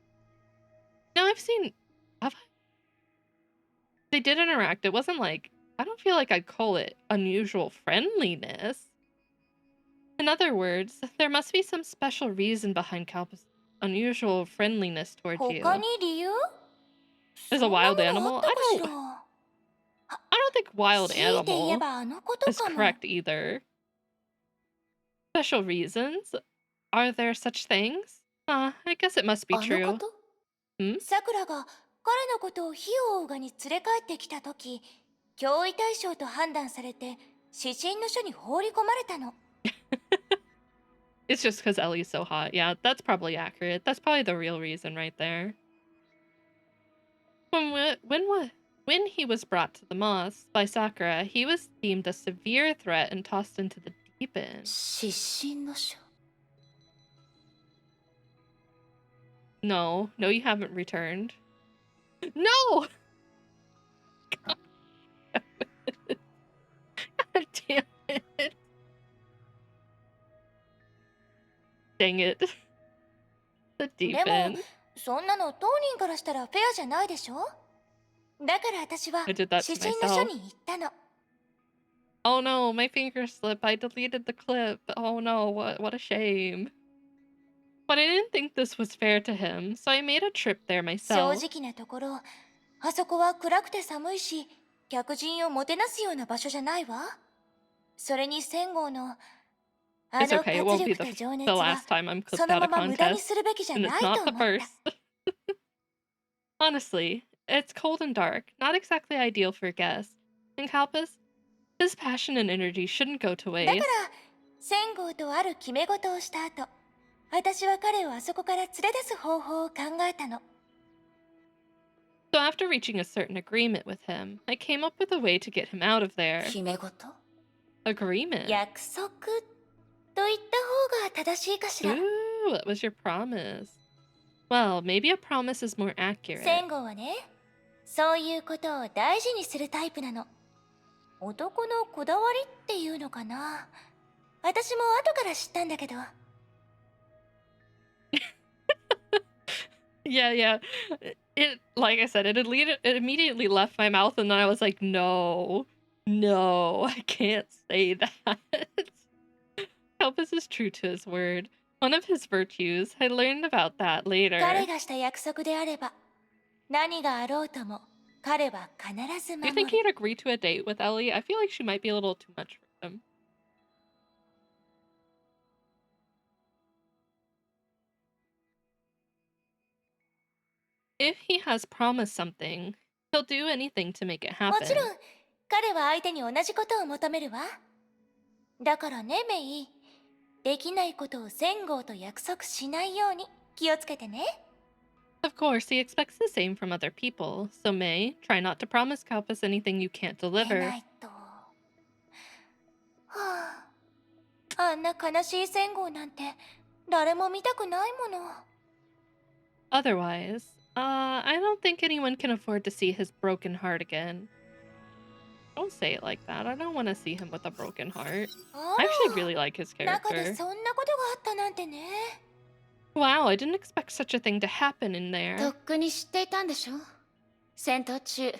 A: No, I've seen. Have I? They did interact. It wasn't like. I don't feel like I'd call it unusual friendliness. In other words, there must be some special reason behind Kalpa's unusual friendliness towards you.
B: 他に理由？
A: As
B: そ
A: a
B: んな
A: wild
B: ものあ
A: animal?
B: ったかしら？
A: I don't think wild
B: 強いて言え
A: animal
B: ばあのこと
A: is
B: かも。
A: correct either. Special reasons? Are there such things? I guess it must be
B: あのこ
A: true.
B: と？
A: Hmm?
B: さくらが彼のことをヒオウガに連れ帰ってきた時、脅威対象と判断されて指針の書に放り込まれたの。
A: It's just because Ellie's so hot. Yeah, that's probably accurate. That's probably the real reason right there. When he was brought to the moss by Sakura, he was deemed a severe threat and tossed into the deep end.
B: 指針の書。
A: No, you haven't returned. No! God damn it. Dang it. The deep
B: でも
A: end.
B: そんなの当人からしたらフェアじゃないでしょ。だから私は
A: I did that to
B: 指針の書
A: myself.
B: に言ったの。
A: Oh no, my finger slipped. I deleted the clip. Oh no, what a shame. But I didn't think this was fair to him, so I made a trip there
B: 正
A: myself.
B: 直なところ、あそこは暗くて寒いし、客人をもてなすような場所じゃないわ。それに戦後のあ
A: It's
B: の
A: okay, it
B: 活
A: won't be
B: 力と情
A: the
B: 熱は
A: last time I'm
B: そ
A: clipped
B: の
A: out
B: ま
A: of
B: ま無駄に
A: contest,
B: するべきじゃ
A: and
B: な
A: it's
B: い
A: not
B: と
A: the
B: 思った。
A: first. Honestly, it's cold and dark, not exactly ideal for guests. And Kalpas, his passion and energy shouldn't go to
B: だから
A: waste.
B: 戦後とある決め事をした後、私は彼をあそこから連れ出す方法を考えたの。
A: So after reaching a certain agreement with him, I came up with a way to get him out of there.
B: 決め事？
A: Agreement?
B: 約束と言った方が正しいかしら。
A: Ooh, what was your promise? Well, maybe a promise is more accurate.
B: 戦後はね、そういうことを大事にするタイプなの。男のこだわりっていうのかな。私も後から知ったんだけど。
A: Yeah. It, like I said, it immediately left my mouth, and then I was like, no, I can't say that. Kalpas is true to his word. One of his virtues. I learned about that
B: 彼
A: later.
B: がした約束であれば、何があろうとも彼は必ず
A: Do you
B: 守
A: think
B: る。
A: he'd agree to a date with Ellie? I feel like she might be a little too much for him. If he has promised something, he'll do anything to make it
B: もちろ
A: happen.
B: ん、彼は相手に同じことを求めるわ。だからね、メイ、できないことを戦後と約束しないように気をつけてね。
A: Of course, he expects the same from other people, so May, try not to promise Kalpas anything you can't
B: で
A: deliver.
B: ないと。はあ、あんな悲しい戦後なんて誰も見たくないもの。
A: Otherwise, I don't think anyone can afford to see his broken heart again. Don't say it like that. I don't want to see him with a broken heart.
B: あ
A: I
B: ら、
A: actually really like his
B: 中で
A: character.
B: そんなことがあったなんてね。
A: Wow, I didn't expect such a thing to happen in
B: と
A: there.
B: っくに知っていたんでしょ。戦闘中、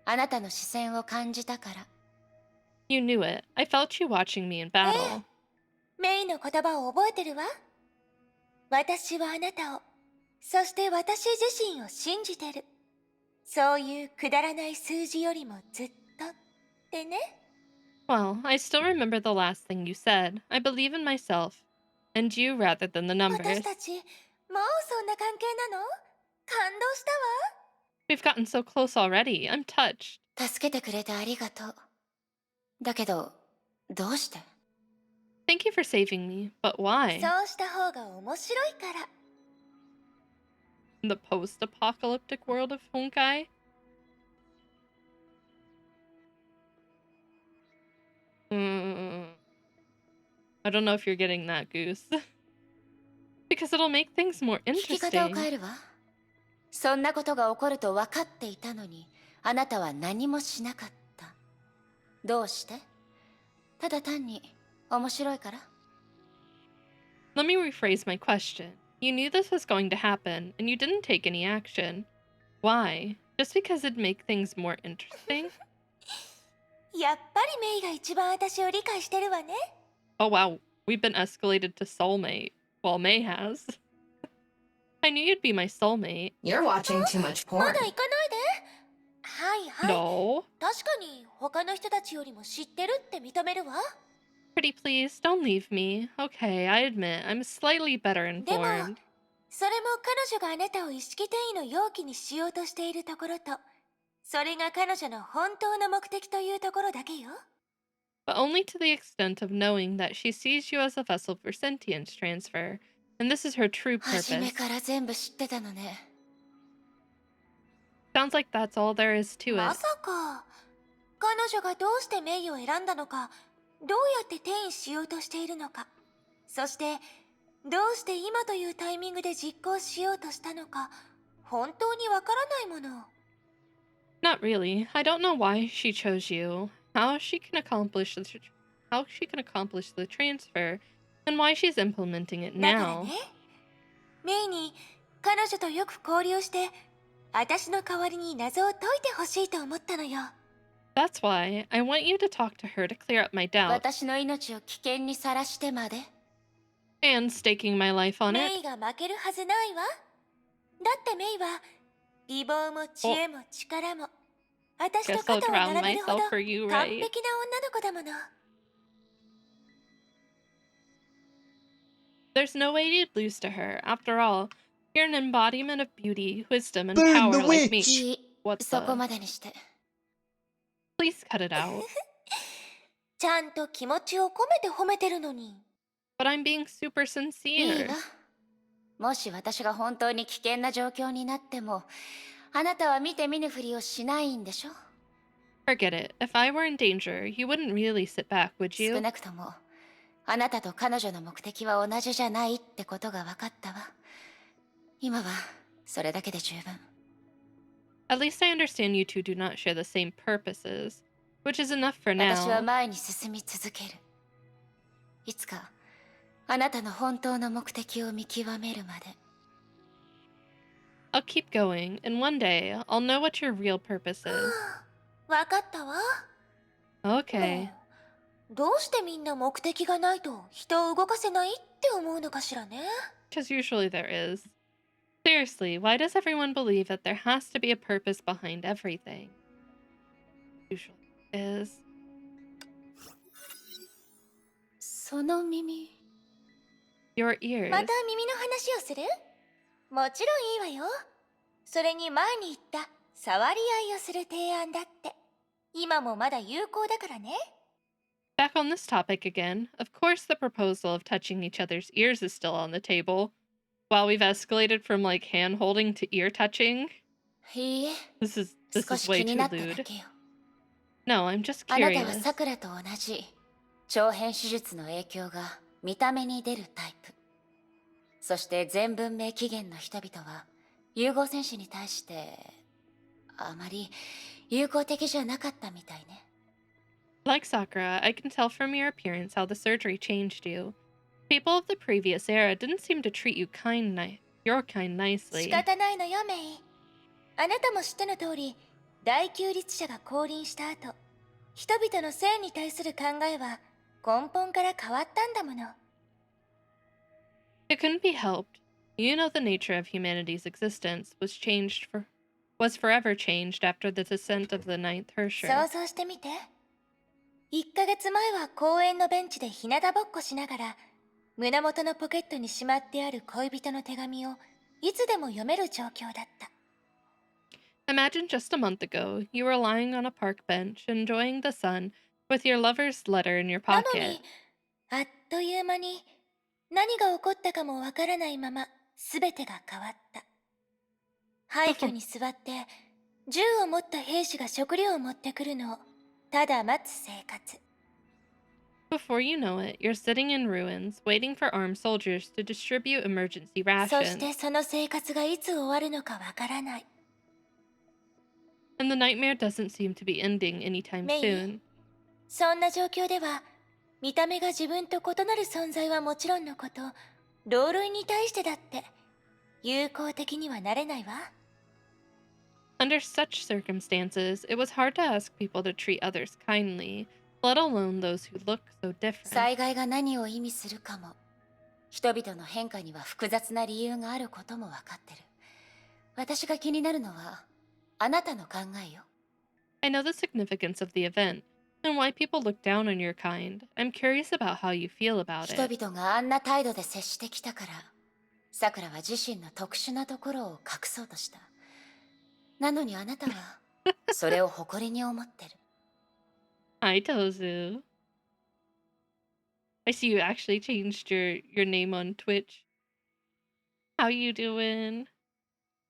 B: あなたの視線を感じたから。
A: You knew it. I felt you watching me in battle.
B: メイの言葉を覚えてるわ。私はあなたを、そして私自身を信じてる。そういうくだらない数字よりもずっとってね。
A: Well, I still remember the last thing you said. I believe in myself. And you rather than the
B: 私
A: numbers.
B: たち、もうそんな関係なの？感動した
A: We've gotten so close already. I'm touched.
B: わ。助けてくれてありがとう。だけど、どうして？
A: Thank you for saving me, but
B: そ
A: why?
B: うした方が面白いから。
A: In the post-apocalyptic world of Honkai? Mm, I don't know if you're getting that, Goose. Because it'll make things more
B: 聞き方を
A: interesting.
B: 変えるわ。そんなことが起こると分かっていたのに、あなたは何もしなかった。どうして？ただ単に面白いから？
A: Let me rephrase my question. You knew this was going to happen, and you didn't take any action. Why? Just because it'd make things more interesting?
B: やっぱりメイが一番私を理解してるわね。
A: Oh wow, we've been escalated to soulmate. Well, May has. I knew you'd be my soulmate.
F: You're watching too much
B: ま
F: porn.
B: だ行かないで。はいはい。
A: No.
B: 確かに他の人たちよりも知ってるって認めるわ。
A: Pretty please, don't leave me. Okay, I admit, I'm slightly better
B: でも、
A: informed.
B: それも彼女があなたを意識転移の容器にしようとしているところと、それが彼女の本当の目的というところだけよ。
A: But only to the extent of knowing that she sees you as a vessel for sentience transfer, and this is her true
B: 初め
A: purpose.
B: から全部知ってたのね。
A: Sounds like that's all there is to
B: ま
A: it.
B: さか彼女がどうしてメイを選んだのか、どうやって転移しようとしているのか、そしてどうして今というタイミングで実行しようとしたのか、本当にわからないもの。
A: Not really. I don't know why she chose you, how she can accomplish the transfer, and why she's implementing it
B: だから
A: now.
B: ね、メイに彼女とよく交流して、私の代わりに謎を解いてほしいと思ったのよ。
A: That's why I want you to talk to her to clear up my doubts,
B: 私の命を危険にさらしてまで
A: and staking my life on
B: メ
A: it.
B: イが負けるはずないわ。だってメイは美貌も知恵も力も私と
A: Guess I'll
B: 肩を
A: drown
B: 並べるほど
A: myself for you,
B: 完
A: right?
B: 璧な女の子だもの。
A: There's no way you'd lose to her. After all, you're an embodiment of beauty, wisdom, and
G: Burn
A: power
G: the
A: like me.
B: いい、
A: What
B: そこ
A: the?
B: までにして。
A: Please cut it out.
B: ちゃんと気持ちを込めて褒めてるのに。
A: But I'm being super
B: いい
A: sincere.
B: わ。もし私が本当に危険な状況になっても、あなたは見て見ぬふりをしないんでしょ？
A: Forget it. If I were in danger, you wouldn't really sit back, would
B: 少
A: you?
B: なくともあなたと彼女の目的は同じじゃないってことが分かったわ。今はそれだけで十分。
A: At least I understand you two do not share the same purposes, which is enough for
B: 私は
A: now.
B: 前に進み続ける。いつかあなたの本当の目的を見極めるまで。
A: I'll keep going, and one day I'll know what your real purpose is.
B: 分かったわ。
A: Okay.
B: どうしてみんな目的がないと人を動かせないって思うのかしらね。
A: Because usually there is. Seriously, why does everyone believe that there has to be a purpose behind everything? Usually is.
B: その耳。
A: Your ears.
B: また耳の話をする？もちろんいいわよ。それに前に言った触り合いをする提案だって。今もまだ有効だからね。
A: Back on this topic again. Of course, the proposal of touching each other's ears is still on the table. While we've escalated from like hand holding to ear touching.
B: いいえ、
A: This
B: 少
A: is
B: し
A: way
B: 気に
A: too
B: なっただ
A: lewd.
B: けよ。
A: No, I'm just
B: あなたは
A: curious.
B: さくらと同じ長編手術の影響が見た目に出るタイプ。そして全文明起源の人々は融合戦士に対してあまり友好的じゃなかったみたいね。
A: Like Sakura, I can tell from your appearance how the surgery changed you. People of the previous era didn't seem to treat you your kind
B: 仕
A: nicely.
B: 方ないのよメイ。あなたも知っての通り大宮律者が降臨した後、人々の性に対する考えは根本から変わったんだもの。
A: It couldn't be helped. You know the nature of humanity's existence was forever changed after the descent of the ninth
B: 想
A: Hersher.
B: 像してみて。1ヶ月前は公園のベンチで日向ぼっこしながら胸元のポケットにしまってある恋人の手紙をいつでも読める状況だった。
A: Imagine just a month ago, you were lying on a park bench, enjoying the sun, with your lover's letter in your
B: なの
A: pocket.
B: に、あっという間に何が起こったかもわからないまま全てが変わった。廃墟
A: Before,
B: に座って銃を持った兵士が食料を持ってくるのをただ待つ生活。
A: before you know it, you're sitting in ruins, waiting for armed soldiers to distribute emergency
B: そして
A: rations.
B: その生活がいつ終わるのかわからない。
A: And the nightmare doesn't seem to be ending anytime
B: メイ、
A: soon.
B: そんな状況では見た目が自分と異なる存在はもちろんのこと、同類に対してだって友好的にはなれないわ。
A: Under such circumstances, it was hard to ask people to treat others kindly, let alone those who look so different.
B: 災害が何を意味するかも、人々の変化には複雑な理由があることも分かってる。私が気になるのはあなたの考えよ。
A: I know the significance of the event, and why people look down on your kind. I'm curious about how you feel about
B: 人
A: it.
B: 々があんな態度で接してきたから、さくらは自身の特殊なところを隠そうとした。なのにあなたはそれを誇りに思ってる。
A: Hi, Tozu. I see you actually changed your name on Twitch. How you doing?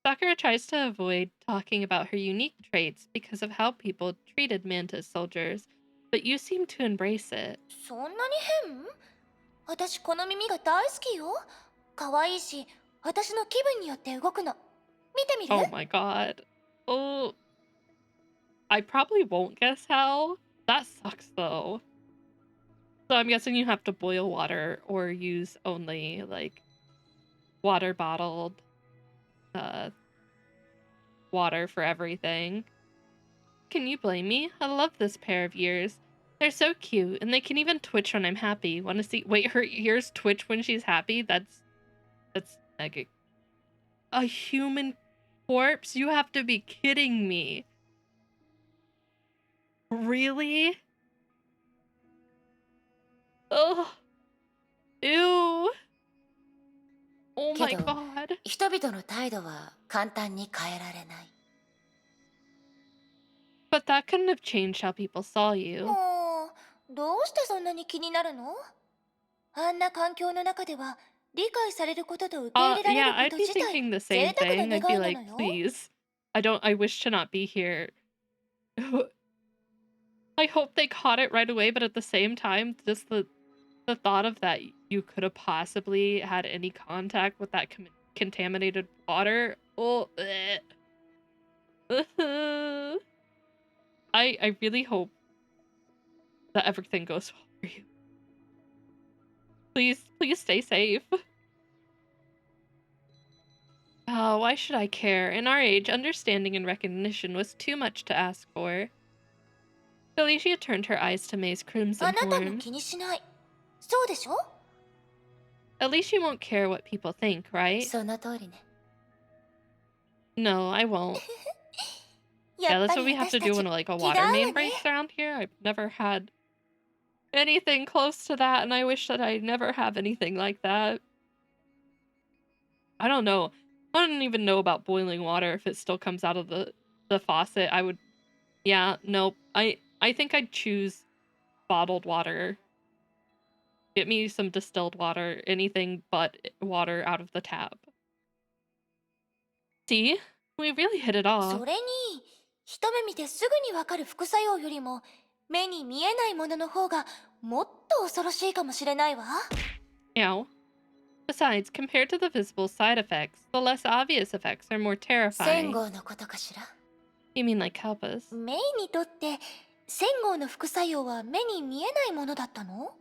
A: Sakura tries to avoid talking about her unique traits because of how people treated Manta's soldiers, but you seem to embrace it.
B: そんなに変？私この耳が大好きよ。可愛いし、私の気分によって動くの。見てみる？
A: Oh my god. Oh, I probably won't guess how. That sucks though. So I'm guessing you have to boil water or use only like water bottled uh water for everything. Can you blame me? I love this pair of ears. They're so cute and they can even twitch when I'm happy. Want to see wait, her ears twitch when she's happy? That's mega. A human corpse? You have to be kidding me. Really? Oh. Ew. Oh
B: け
A: my
B: ど、
A: god.
B: 人々の態度は簡単に変えられない。
A: But that couldn't have changed how people saw you.
B: もう、どうしてそんなに気になるの？あんな環境の中では理解されることと受け入れられ
A: Yeah,
B: るこ
A: I'd
B: と
A: be
B: 自体
A: thinking the
B: 贅
A: same
B: 沢な
A: thing.
B: 願
A: I'd be
B: いな
A: like,
B: のよ。
A: please. I wish to not be here. I hope they caught it right away, but at the same time, just the thought of that you could have possibly had any contact with that contaminated water. Oh, I really hope that everything goes well for you. Please stay safe. Oh, why should I care? In our age, understanding and recognition was too much to ask for. Felicia turned her eyes to May's
B: あ
A: crimson
B: なたも
A: horns.
B: 気にしない。そうでしょ？
A: At least you won't care what people think, right?
B: その通りね。
A: No, I won't.
B: や
A: Yeah,
B: っ
A: that's
B: ぱ
A: what
B: り
A: we have
B: 私
A: to
B: た
A: do
B: ち
A: when like a
B: 気が合
A: water
B: うわ
A: main
B: ね。
A: breaks around here. I've never had anything close to that, and I wish that I never have anything like that. I don't know. I don't even know about boiling water if it still comes out of the faucet. I would yeah, nope. I think I'd choose bottled water. Get me some distilled water, anything but water out of the tap. See? We really hit it off.
B: それに、一目見てすぐにわかる副作用よりも、目に見えないものの方がもっと恐ろしいかもしれないわ。
A: Meow. Besides, compared to the visible side effects, the less obvious effects are more
B: 10
A: terrifying.
B: 号のことかしら。
A: You mean like Kalpas?
B: メイにとって1000号の副作用は目に見えないものだったの？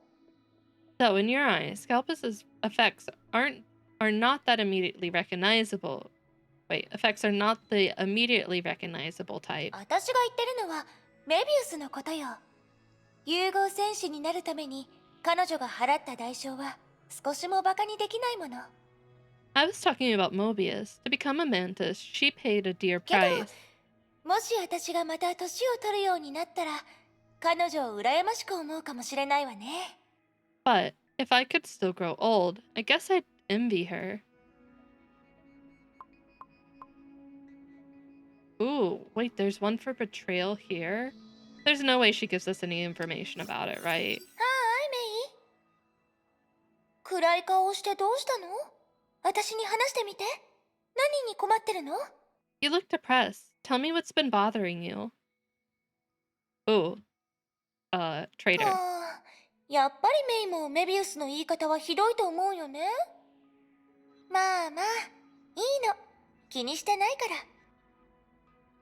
A: So, in your eyes, Kalpas's effects are not that immediately recognizable. Wait, effects are not the immediately recognizable type.
B: 私が言ってるのはメビウスのことよ。融合戦士になるために彼女が払った代償は少しもバカにできないもの。
A: I was talking about Mobius. To become a mantis, she paid a dear
B: けど、
A: price.
B: もし私がまた年を取るようになったら、彼女を羨ましく思うかもしれないわね。
A: But if I could still grow old, I guess I'd envy her. Ooh, wait, there's one for betrayal here? There's no way she gives us any information about it, right?
B: はーい、メイ。暗い顔をしてどうしたの？私に話してみて。何に困ってるの？
A: You look depressed. Tell me what's been bothering you. Ooh, traitor.
B: はあ、やっぱりメイもメビウスの言い方はひどいと思うよね。まあまあ、いいの。気にしてないか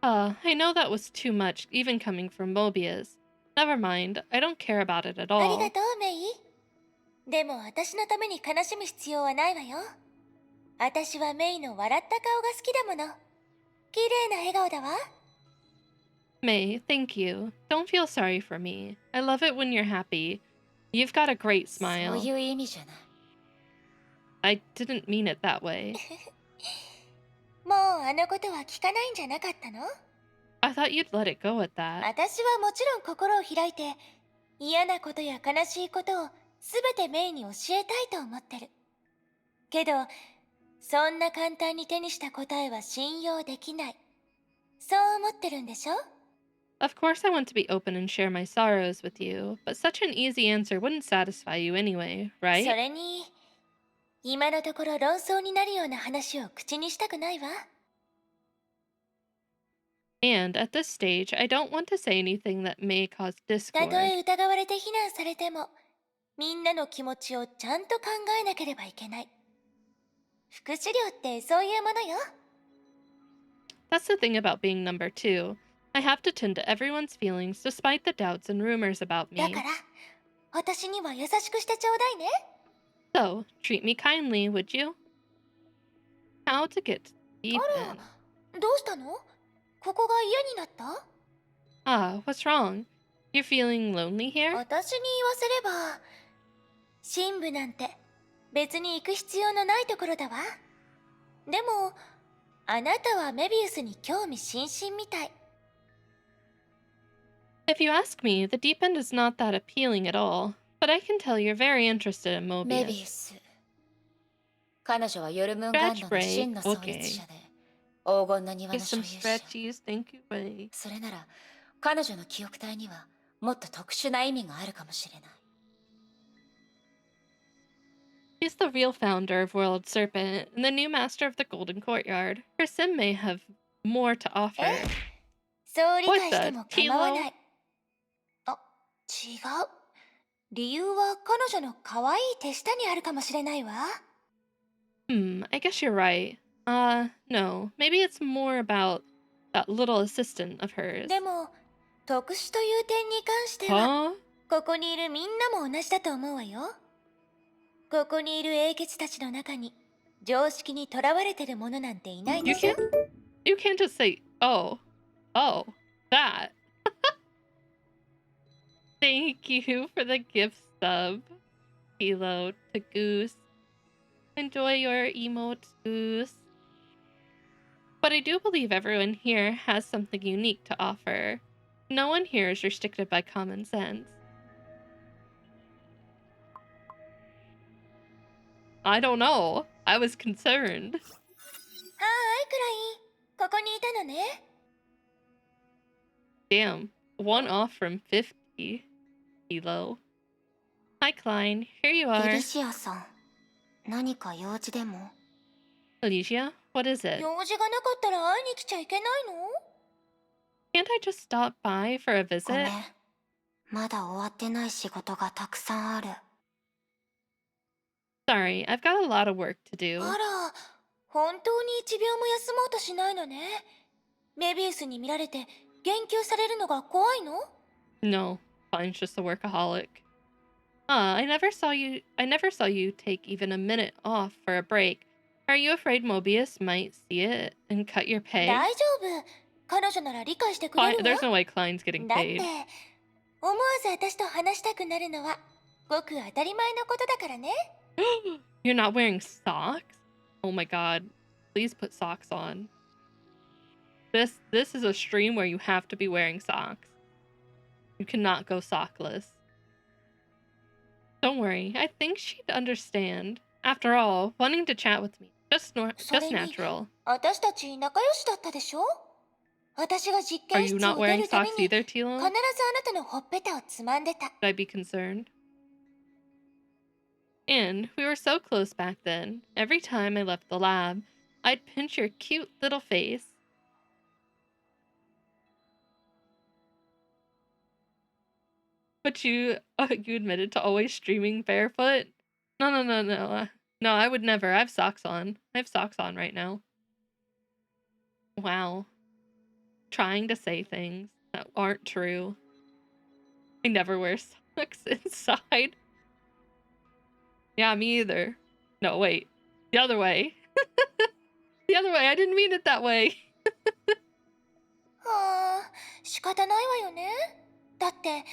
B: ら。
A: I know that was too much, even coming from Mobius. Never mind, I don't care about it at
B: あり
A: all.
B: がとう、メイ。でも私のために悲しむ必要はないわよ。私はメイの笑った顔が好きだもの。綺麗な笑顔だわ。
A: May, thank you. Don't feel sorry for me. I love it when you're happy. You've got a great
B: そう
A: smile.
B: いう意味じゃない。
A: I didn't mean it that way.
B: もうあのことは聞かないんじゃなかったの？
A: I thought you'd let it go at that.
B: 私はもちろん心を開いて、嫌なことや悲しいことをすべてメイに教えたいと思ってる。けど、そんな簡単に手にした答えは信用できない。そう思ってるんでしょ？
A: Of course, I want to be open and share my sorrows with you, but such an easy answer wouldn't satisfy you anyway,
B: そ
A: right?
B: れに、今のところ論争になるような話を口にしたくないわ。
A: And at this stage, I don't want to say anything that may cause
B: たとえ
A: discord.
B: 疑われて非難されても、みんなの気持ちをちゃんと考えなければいけない。副資料ってそういうものよ。
A: That's the thing about being number two. I have to tend to everyone's feelings despite the doubts and rumors about
B: だ
A: me.
B: から、私には優しくしてちょうだいね。
A: So, treat me kindly, would you? How to get
B: あ
A: even?
B: ら、どうしたの？ここが嫌になった？
A: Ah, what's wrong? You're feeling lonely here?
B: 私に言わせれば、神部なんて別に行く必要のないところだわ。でも、あなたはメビウスに興味津々みたい。
A: If you ask me, the deep end is not that appealing at all, but I can tell you're very interested in
B: メビウ
A: Mobius.
B: ス。彼女はヨルムンガン
A: Stretch
B: ドの真
A: break,
B: の創立者で、黄金の庭
A: Get
B: の所
A: some
B: 有者。
A: stretchies, thank you, Ray.
B: それなら、彼女の記憶体にはもっと特殊な意味があるかもしれない。
A: She's the real founder of World Serpent and the new master of the Golden Courtyard. Her sim may have more to offer.
B: そう理
A: What
B: 解して
A: the?
B: も構わな
A: Kilo?
B: い。あ、違う。理由は彼女の可愛い手下にあるかもしれないわ。
A: I guess you're right. No. Maybe it's more about that little assistant of hers.
B: でも、特殊という点に関しては、
A: Huh?
B: ここにいるみんなも同じだと思うわよ。ここにいる英傑たちの中に、常識にとらわれてるものなんていないで
A: You
B: しょ？
A: you can't just say, oh, that. Thank you for the gift sub, Kilo, to Goose. Enjoy your emote, Goose. But I do believe everyone here has something unique to offer. No one here is restricted by common sense. I don't know. I was concerned.
B: はーい、クライン。ここにいたのね。
A: Damn. One off from 50. Kilo. Hi, Klein. Here you
B: デ
A: are.
B: リシアさん、何か用事でも？
A: Alicia, what is it?
B: 用事がなかったら会いに来ちゃいけないの？
A: Can't I just stop by for a
B: ごめん。
A: visit?
B: まだ終わってない仕事がたくさんある。
A: Sorry, I've got a lot of work to do.
B: あら、本当に一秒も休もうとしないのね。メビウスに見られて言及されるのが怖いの？
A: No, Klein's just a workaholic. I never saw you take even a minute off for a break. Are you afraid Mobius might see it and cut your pay?
B: 大丈夫。彼女なら理解してくれるわ。
A: There's no way Klein's getting
B: だって
A: paid.
B: 思わず私と話したくなるのはごく当たり前のことだからね。
A: You're not wearing socks? Oh my god. Please put socks on. This is a stream where you have to be wearing socks. You cannot go sockless. Don't worry, I think she'd understand. After all, wanting to chat with me, just
B: それに
A: natural.
B: 私たち仲良しだったでしょ？私が実
A: Are
B: 験
A: you
B: 室
A: not
B: を出
A: wearing
B: るたび
A: socks
B: に
A: either,
B: 必ず
A: Tilo?
B: あなたのほっぺたをつまんでた。
A: Should I be concerned? And we were so close back then. Every time I left the lab, I'd pinch your cute little face. But you admitted to always streaming barefoot? No. No, I would never. I have socks on. I have socks on right now. Wow. Trying to say things that aren't true. I never wear socks inside. Yeah, me either. No, wait. The other way. The other way. I didn't mean it that way.
B: はあ、仕方ないわよね。だって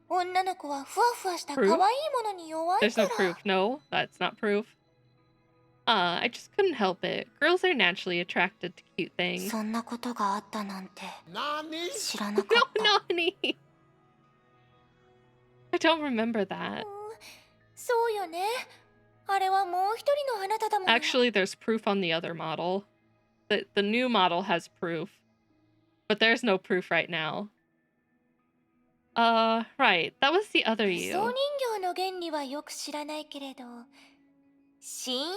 B: 女の子はふわふわした可愛い
A: Proof?
B: ものに弱い
A: There's
B: か
A: no
B: ら。
A: proof. No, that's not proof. I just couldn't help it. Girls are naturally attracted to cute things.
B: そんなことがあったなんて知らな
A: No,
B: かった。
A: Nani! I don't remember that.
B: そうよね。あれはもう一人のあなただもん。
A: Actually, there's proof on the other model. The new model has proof. But there's no proof right now. Right. That was the other
B: 装
A: you.
B: 人形の原理はよく知らないけれど、シーン再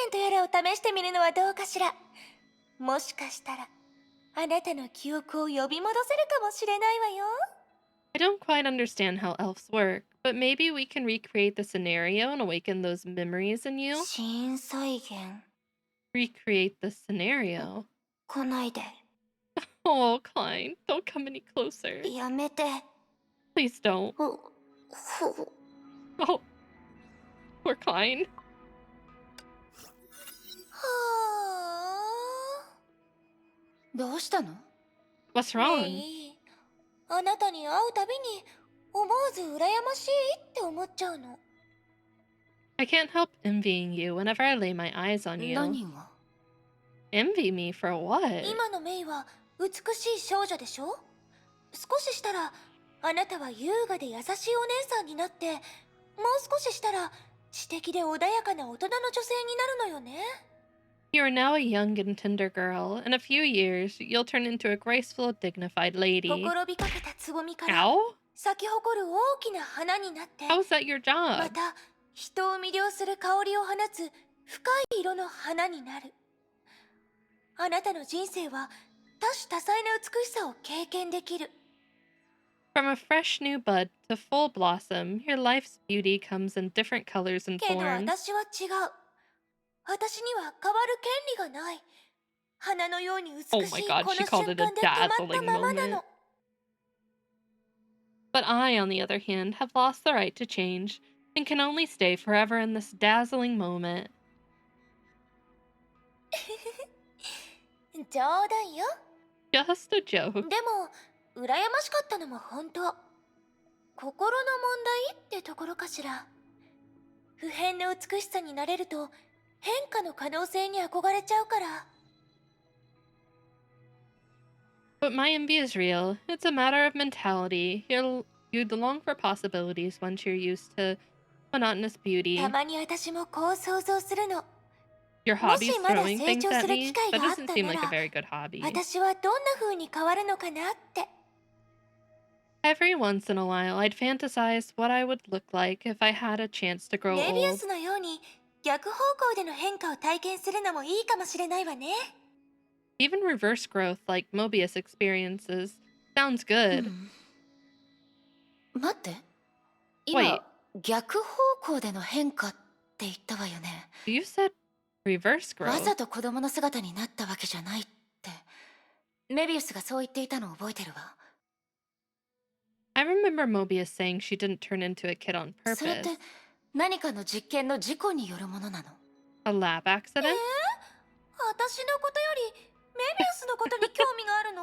B: 現とやらを試してみるのはどうかしら。もしかしたらあなたの記憶を呼び戻せるかもしれないわよ。
A: I don't quite understand how elves work, but maybe we can recreate the scenario and awaken those memories in you?
B: シーン再現
A: Recreate the scenario.
B: 来ないで。
A: Oh, Klein, don't come any closer.
B: やめて。
A: Please don't.
B: ほ
A: Oh, poor Klein.
B: はあ。どうしたの？
A: What's
B: ね
A: wrong?
B: え、あなたに会うたびに思わず羨ましいって思っちゃうの。
A: I can't help envying you whenever I lay my eyes on you.
B: 何が？
A: Envy me for what?
B: 今のメイは美しい少女でしょ？少ししたらあなたは優雅で優しいお姉さんになって、もう少ししたら知的で穏やかな大人の女性になるのよね。
A: You are now a young and tender girl. In a few years, you'll turn into a graceful, dignified
B: ほ
A: lady.
B: ころびかけたつぼみから
A: Ow?
B: 咲き誇る大きな花になって、
A: How is that your
B: ま
A: job?
B: た人を魅了する香りを放つ深い色の花になる。あなたの人生は多種多彩な美しさを経験できる。
A: From a fresh new bud to full blossom, your life's beauty comes in different colors and
B: けど
A: forms.
B: 私は違う。私には変わる権利がない。花のように美しい
A: Oh my god,
B: この
A: she
B: 瞬
A: called
B: 間
A: it
B: で
A: a
B: 止まった
A: dazzling
B: ままな
A: moment.
B: の。
A: But I, on the other hand, have lost the right to change and can only stay forever in this dazzling moment.
B: 冗談よ。
A: Just a joke.
B: でも羨ましかったのも本当。心の問題ってところかしら。不変の美しさになれると変化の可能性に憧れちゃうから。
A: But my envy is real. It's a matter of mentality. You'd long for possibilities once you're used to monotonous beauty.
B: たまに私もこう想像するの。
A: Your hobby's
B: Moshi mada
A: throwing things at
B: 成長する
A: me?
B: 機会
A: That
B: があっ
A: doesn't
B: た
A: seem
B: な
A: like a
B: ら、
A: very good hobby.
B: 私はどんな風に変わるのかなって。
A: Every once in a while, I'd fantasize what I would look like if I had a chance to grow
B: メビウ
A: old.
B: スのように逆方向での変化を体験するのもいいかもしれないわね。
A: Even reverse growth, like Mobius experiences, sounds good.
B: 待って。
A: Wait.
B: 逆方向での変化って言ったわよね。
A: You said reverse
B: わざ
A: growth.
B: と子供の姿になったわけじゃないって。メビウスがそう言っていたのを覚えてるわ。
A: I remember Mobius saying she didn't turn into a kid on
B: それって
A: purpose.
B: 何かの実験の事故によるものなの？
A: A lab accident?
B: 私のことよりメビウスのことに興味があるの？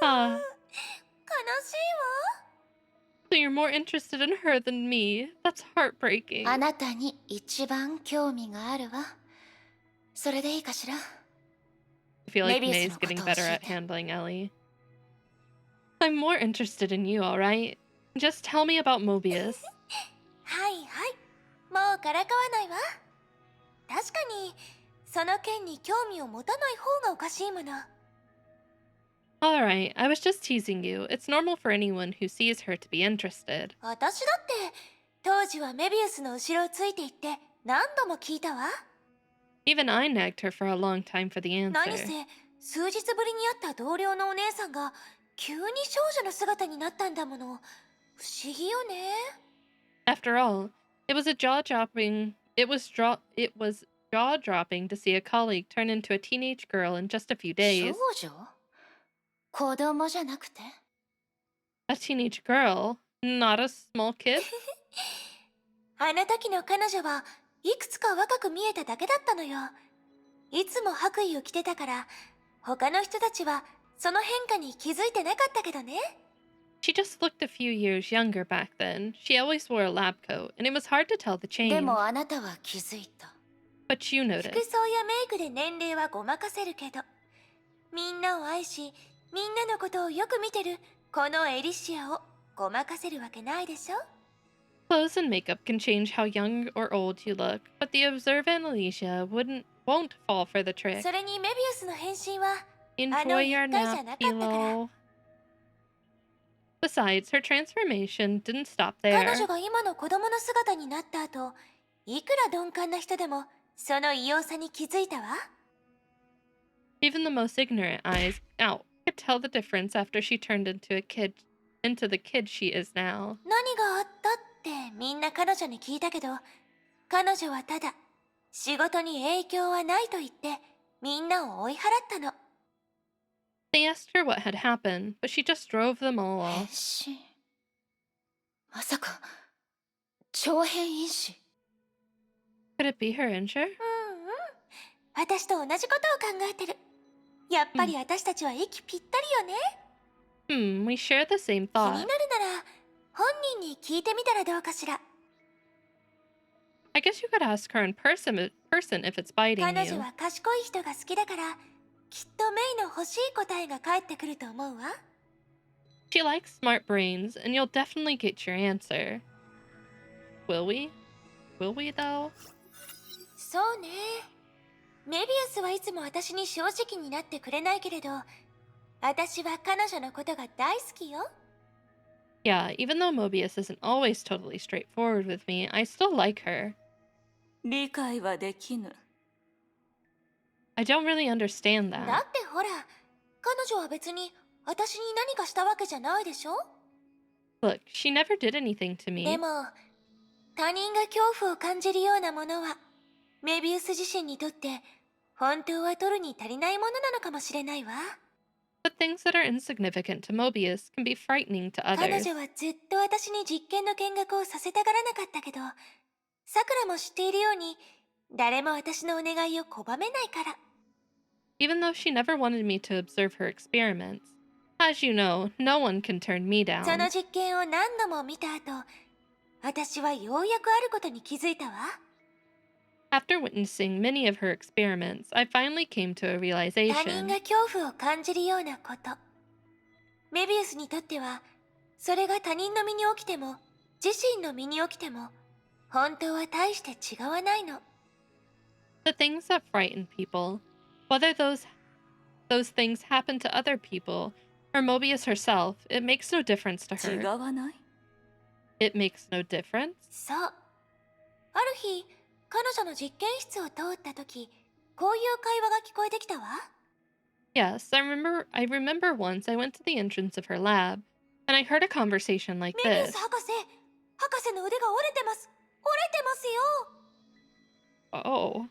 A: Ah,
B: 悲しいわ。
A: so you're more interested in her than me. That's heartbreaking.
B: あなたに一番興味があるわ。それでいいかしら？
A: I feel like
B: Mobius
A: May's
B: のこと
A: getting
B: を
A: better
B: 教え
A: at
B: て。
A: handling Ellie. I'm more interested in you, alright? Just tell me about Mobius.
B: はいはい。もうからかわないわ。確かにその件に興味を持たない方がおかしいもの。
A: Alright, I was just teasing you. It's normal for anyone who sees her to be interested.
B: 私だって当時はメビウスの後ろをついていって何度も聞いたわ。
A: Even I nagged her for a long time for the
B: 何せ
A: answer.
B: 数日ぶりに会った同僚のお姉さんが急に少女の姿になったんだもの。不思議よね。
A: After all, it was jaw-dropping to see a colleague turn into a teenage girl in just a few
B: 少
A: days.
B: 女？子供じゃなくて？
A: A teenage girl, not a small kid?
B: あの時の彼女はいくつか若く見えただけだったのよ。いつも白衣を着てたから他の人たちはその変化に気づいてなかったけどね。
A: She just looked a few years younger back then. She always wore a lab coat, and it was hard to tell the
B: で
A: change.
B: もあなたは気づいた。
A: But you
B: 服
A: noticed.
B: 装やメイクで年齢はごまかせるけどみんなを愛しみんなのことをよく見てるこのエリシアをごまかせるわけないでしょ。
A: Clothes and makeup can change how young or old you look, but the observant Alicia won't fall for the trick.
B: それにメビウスの変身は
A: Enjoy your
B: 一回じゃ
A: nap,
B: なかったから。
A: Philo. Besides, her transformation didn't stop
B: 彼
A: there.
B: 女が今の子供の姿になった後いくら鈍感な人でもその異様さに気づいたわ。
A: Even the most ignorant eyes could tell the difference after she turned into the kid she is now.
B: 何があったってみんな彼女に聞いたけど彼女はただ仕事に影響はないと言ってみんなを追い払ったの。
A: They asked her what had happened, but she just drove them all
B: 変
A: off.
B: 身？まさか長変因子？
A: Could it be her injure?
B: 私と同じことを考えてる。やっぱり私たちは息ぴったりよね。
A: We share the same
B: 気になる
A: thought.
B: なら本人に聞いてみたらどうかしら。
A: I guess you could ask her in person if it's biting
B: 彼女
A: you.
B: は賢い人が好きだからきっとメイの欲しい答えが返ってくると思うわ。
A: She likes smart brains, and you'll definitely get your answer. Will we? Will we, though?
B: そうね。メビウスはいつも私に正直になってくれないけれど私は彼女のことが大好きよ。
A: Yeah, even though Mobius isn't always totally straightforward with me, I still like her.
F: 理解はできぬ。
A: I don't really understand
B: だ
A: that.
B: ってほら彼女は別に私に何かしたわけじゃないでしょ。
A: Look, she never did anything to
B: で
A: me.
B: も他人が恐怖を感じるようなものはメビウス自身にとって本当は取るに足りないものなのかもしれないわ。
A: But things that are insignificant to Mobius can be frightening to
B: 彼
A: others.
B: 女はずっと私に実験の見学をさせたがらなかったけどさくらも知っているように誰も私のお願いを拒めないから。
A: Even though she never wanted me to observe her experiments. As you know, no one can turn me
B: そ
A: down.
B: の実験を何度も見た後私はようやくあることに気づいたわ。
A: After witnessing many of her experiments, I finally came to a
B: 他人
A: realization.
B: が恐怖を感じるようなことメビウスにとってはそれが他人の身に起きても自身の身に起きても本当は大して違わないの。
A: The things that frighten people, whether those things happen to other people or Mobius herself, it makes no difference to
F: 違
A: her.
F: わない？
A: It makes no difference?
B: そう。ある日彼女の実験室を通った時こういう会話が聞こえてきたわ。
A: Yes, I remember once I went to the entrance of her lab, and I heard a conversation like
B: メビウ
A: this.
B: ス博士の腕が折れてます。折れてますよ。
A: Oh.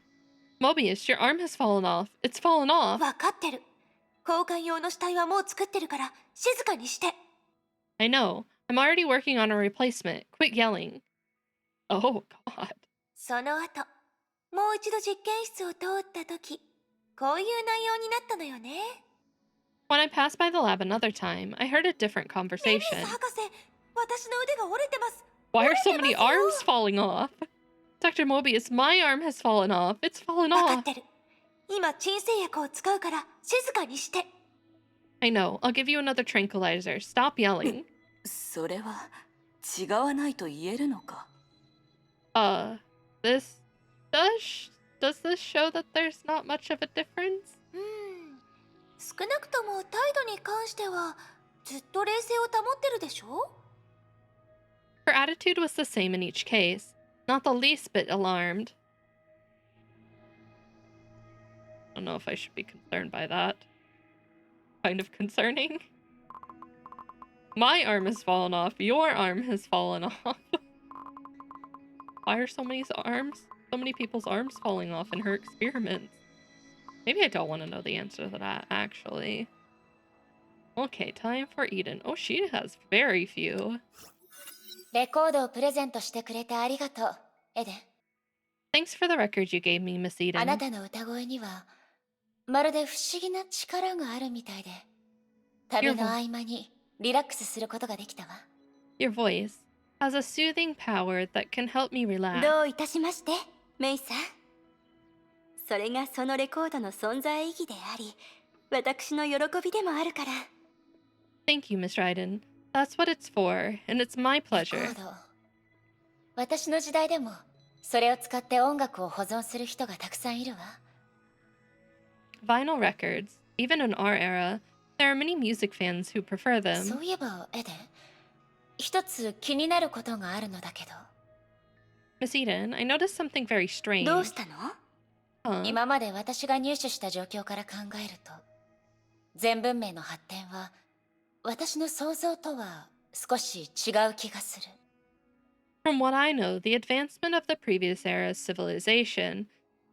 A: Mobius, your arm has fallen off. It's fallen off.
B: わかってる。交換用の死体はもう作ってるから静かにして。
A: I know. I'm already working on a replacement. Quit yelling. Oh, God.
B: その後もう一度実験室を通った時こういう内容になったのよね。
A: When I passed by the lab another time, I heard a different
B: メビウ
A: conversation.
B: ス博士私の腕が折れてます。
A: Why are so
B: 折れて
A: many
B: ますよ。
A: arms falling off? Dr. Mobius, my arm has fallen off. It's fallen
B: わかっ
A: off.
B: てる。今鎮静薬を使うから静かにして。
A: I know. I'll give you another tranquilizer. Stop yelling.
F: それは違わないと言えるのか？
A: This does this show that there's not much of a difference?
B: 少なくとも態度に関してはずっと冷静を保ってるでしょ？
A: Her attitude was the same in each case, not the least bit alarmed. I don't know if I should be concerned by that. Kind of concerning. My arm has fallen off. Your arm has fallen off. Why are so many people's arms falling off in her experiments? Maybe I don't want to know the answer to that, actually. Okay, time for Eden. Oh, she has very few.
B: レコードをプレゼントしてくれてありがとう、エデン。
A: Thanks for the record you gave me, Miss
B: あな
A: Eden.
B: たの歌声にはまるで不思議な力があるみたいで、旅の合間にリラックスすることができたわ。
A: Your voice has a soothing power that can help me relax.
B: どういたしまして、メイさん。それがそのレコードの存在意義であり、私の喜びでもあるから。
A: Thank you, Miss Ryden. That's what it's for, and it's my
B: レコ
A: pleasure.
B: ード。私の時代でもそれを使って音楽を保存する人がたくさんいるわ。
A: Vinyl records, even in our era, there are many music fans who prefer
B: そ
A: them.
B: ういえば、エデン。一つ気になることがあるのだけど。
A: Miss Eden, I noticed something very
B: どう
A: strange.
B: したの？
A: Huh?
B: 今まで私が入手した状況から考えると、全文明の発展は私の想像とは少し違う気がする。
A: From what I know, the advancement of the previous era's civilization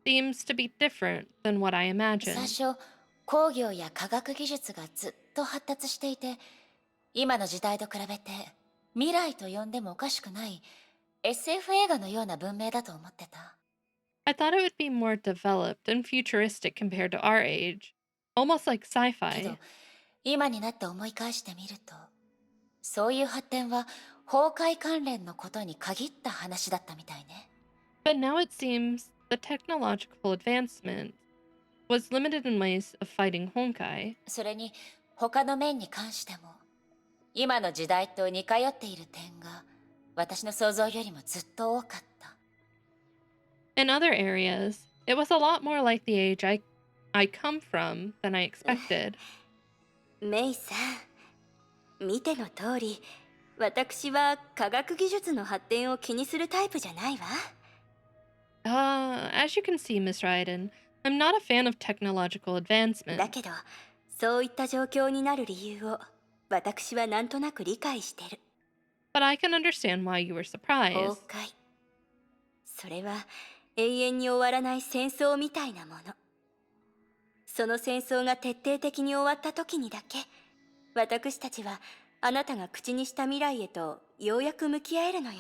A: seems to be different than what I
B: 最
A: imagined.
B: 初、工業や科学技術がずっと発達していて、今の時代と比べて未来と呼んでもおかしくない SF 映画のような文明だと思ってた。
A: I thought it would be more developed and futuristic compared to our age, almost like
B: けど
A: sci-fi.
B: 今になって思い返してみると、そういう発展は崩壊関連のことに限った話だったみたいね。
A: But now it seems the technological advancement was limited in ways of fighting Honkai.
B: それに他の面に関しても、今の時代と似通っている点が私の想像よりもずっと多かった。
A: In other areas, it was a lot more like the age I come from than I expected.
B: メイさん、見ての通り、私は科学技術の発展を気にするタイプじゃないわ。
A: As you can see, Miss Ryden, I'm not a fan of technological
B: だ
A: advancement.
B: けど、そういった状況になる理由を私はなんとなく理解してる。
A: But I can understand why you were
B: 崩
A: surprised.
B: 壊。それは永遠に終わらない戦争みたいなもの。その戦争が徹底的に終わった時にだけ、私たちはあなたが口にした未来へとようやく向き合えるのよ。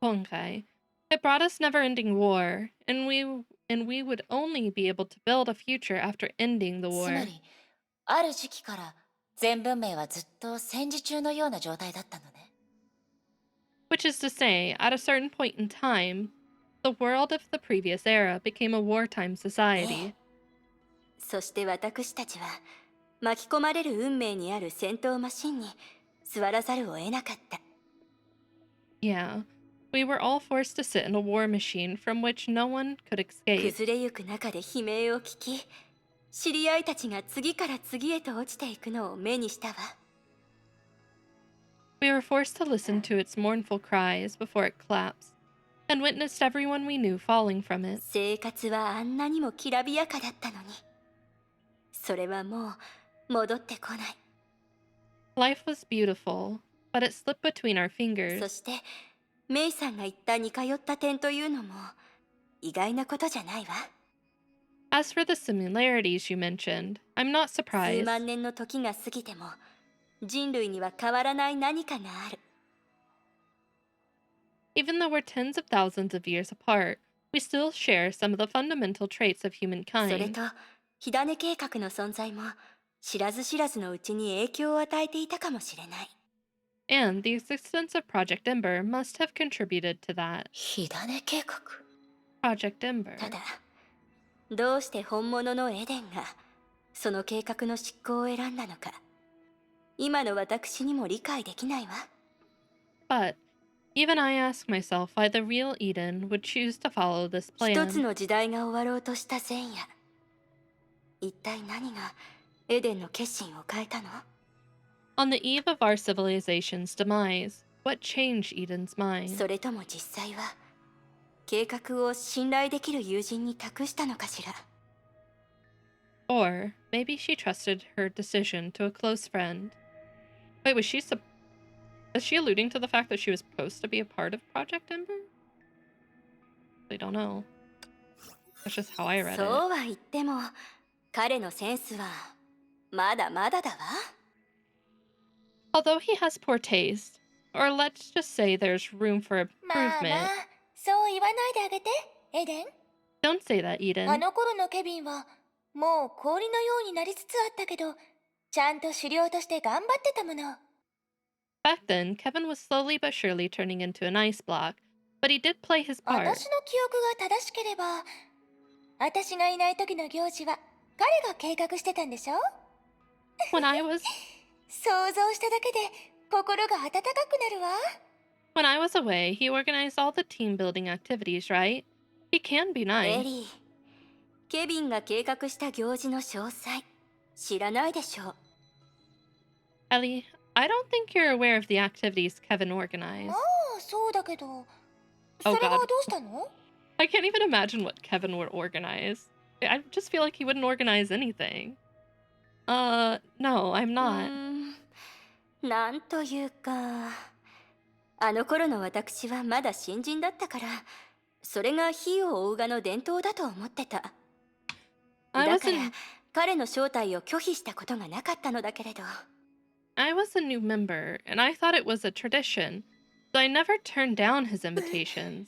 A: Honkai. It brought us never-ending war, and we would only be able to build a future after ending the
B: つま
A: war.
B: り、ある時期から全文明はずっと戦時中のような状態だったのね。
A: Which is to say, at a certain point in time, the world of the previous era became a wartime society.
B: そして私たちは巻き込まれる運命にある戦闘マシンに座らざるを得なかった。
A: Yeah, we were all forced to sit in a war machine from which no one could escape.
B: 崩れゆく中で悲鳴を聞き、知り合いたちが次から次へと落ちていくのを目にしたわ。
A: We were forced to listen to its mournful cries before it collapsed, and witnessed everyone we knew falling from it.
B: 生活はあんなにもきらびやかだったのに、それはもう戻ってこない。
A: Life was beautiful, but it slipped between our
B: そ
A: fingers.
B: してメイさんが言った似通った点というのも意外なことじゃないわ。
A: As for the similarities you mentioned, I'm not
B: 数
A: surprised.
B: 万年の時が過ぎても人類には変わらない何かがある。
A: Even though we're tens of thousands of years apart, we still share some of the fundamental traits of
B: それ
A: humankind.
B: と火種計画の存在も知らず知らずのうちに影響を与えていたかもしれない。
A: And the existence of Project Ember must have contributed to that.
B: 火種計画。
A: Project Ember.
B: ただ、どうして本物のエデンがその計画の執行を選んだのか、今の私にも理解できないわ。
A: But even I ask myself why the real Eden would choose to follow this
B: 一つ
A: plan.
B: の時代が終わろうとした前夜、一体何がエデンの決心を変えたの？
A: On the eve of our civilization's demise, what changed Eden's mind?
B: それとも実際は計画を信頼できる友人に託したのかしら？
A: Or maybe she trusted her decision to a close friend. Wait, is she alluding to the fact that she was supposed to be a part of Project Ember? I don't know. That's just how I read it.
B: そうは言っても彼のセンスはまだまだだわ。
A: Although he has poor taste, or let's just say there's room for
G: まあまあ
A: improvement.
G: そう言わないであげてエデン。
A: Don't say that,
G: あ
A: Eden.
G: の頃のケビンはもう氷のようになりつつあったけど、ちゃんと狩猟として頑張ってたもの。
A: Back then, Kevin was slowly but surely turning into an ice block, but he did play his part.
G: 私の記憶が正しければ、私がいない時の行事は彼が計画してたんでしょ？
A: When I was
G: 想像しただけで心が温かくなるわ。
A: when I was away, he organized all the team building activities, right? He can be
B: エ
A: nice.
B: リー、ケビンが計画した行事の詳細知らないでしょう？
A: Ellie, I don't think you're aware of the activities Kevin
G: ま
A: organized.
G: あそうだけど、
A: Oh
G: それは
A: God.
G: どうしたの？
A: I can't even imagine what Kevin would organize. I just feel like he wouldn't organize anything. No, I'm
B: う
A: not.
B: なんというか、あの頃の私はまだ新人だったから、それが火を追うがの伝統だと思ってた。
A: I
B: だ
A: was
B: から
A: a
B: 彼の招待を拒否したことがなかったのだけれど、
A: I was a new member, and I thought it was a tradition, so I never turned down his invitations.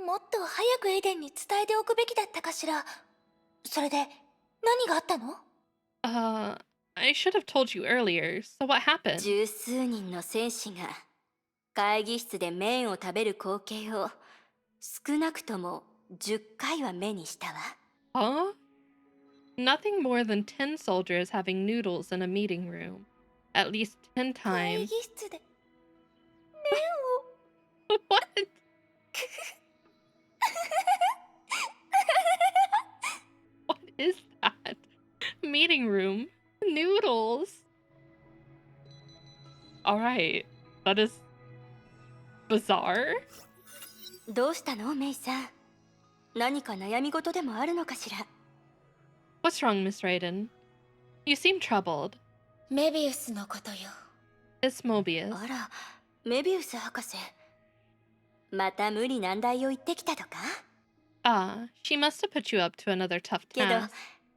G: もっと早くエデンに伝えておくべきだったかしら。それで何があったの？
A: I should have told you earlier, so what happened?
B: 十数人の戦士が会議室で麺を食べる光景を少なくとも10回は目にしたわ。
A: Huh? Nothing more than 10 soldiers having noodles in a meeting room. At least 10
G: 会
A: times.
G: 議室で
A: What? What is that? Meeting room. Noodles. Alright. That is bizarre.
B: どうしたのメイさん？何か悩み事でもあるのかしら？
A: What's wrong, Miss Raiden? You seem troubled.
G: メビウスのことよ。
A: It's Mobius.
B: あら、メビウス博士。また無理難題を言ってきたとか？
A: Ah, she must have put you up to another tough
B: けど
A: task.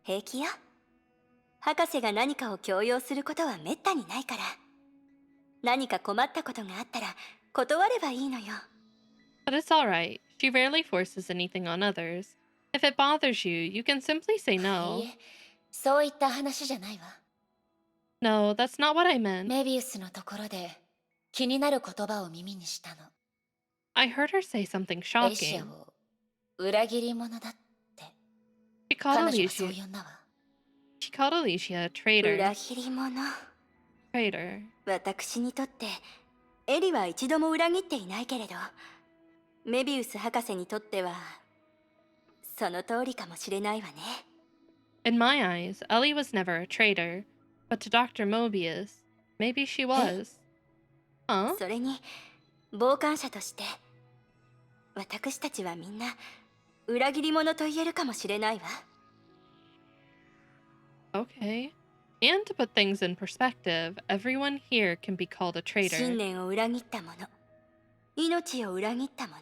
B: 平気よ。博士が何かを強要することはめったにないから。何か困ったことがあったら断ればいいのよ。
A: But it's alright. She rarely forces anything on others. If it bothers you, you can simply say
G: い
A: no.
G: いえ、そういった話じゃないわ。
A: No, that's not what I meant.
G: メビウスのところで気になる言葉を耳にしたの。
A: I heard her say something
G: エシア
A: shocking.
G: を裏切り者だって。
A: She called
G: 彼女はそう
A: Alicia.
G: 呼んだわ。
A: She called Alicia a traitor.
B: 裏切り者。
A: Traitor.
B: 私にとってエリは一度も裏切っていないけれど、メビウス博士にとってはその通りかもしれないわね。
A: In my eyes, Ellie was never a traitor. But to Dr. Mobius, maybe she was. Huh?
B: それに傍観者として私たちはみんな裏切り者と言えるかもしれないわ。
A: Okay. And to put things in perspective, everyone here can be called a
B: 信
A: traitor.
B: 念を裏切った者、命を裏切った者、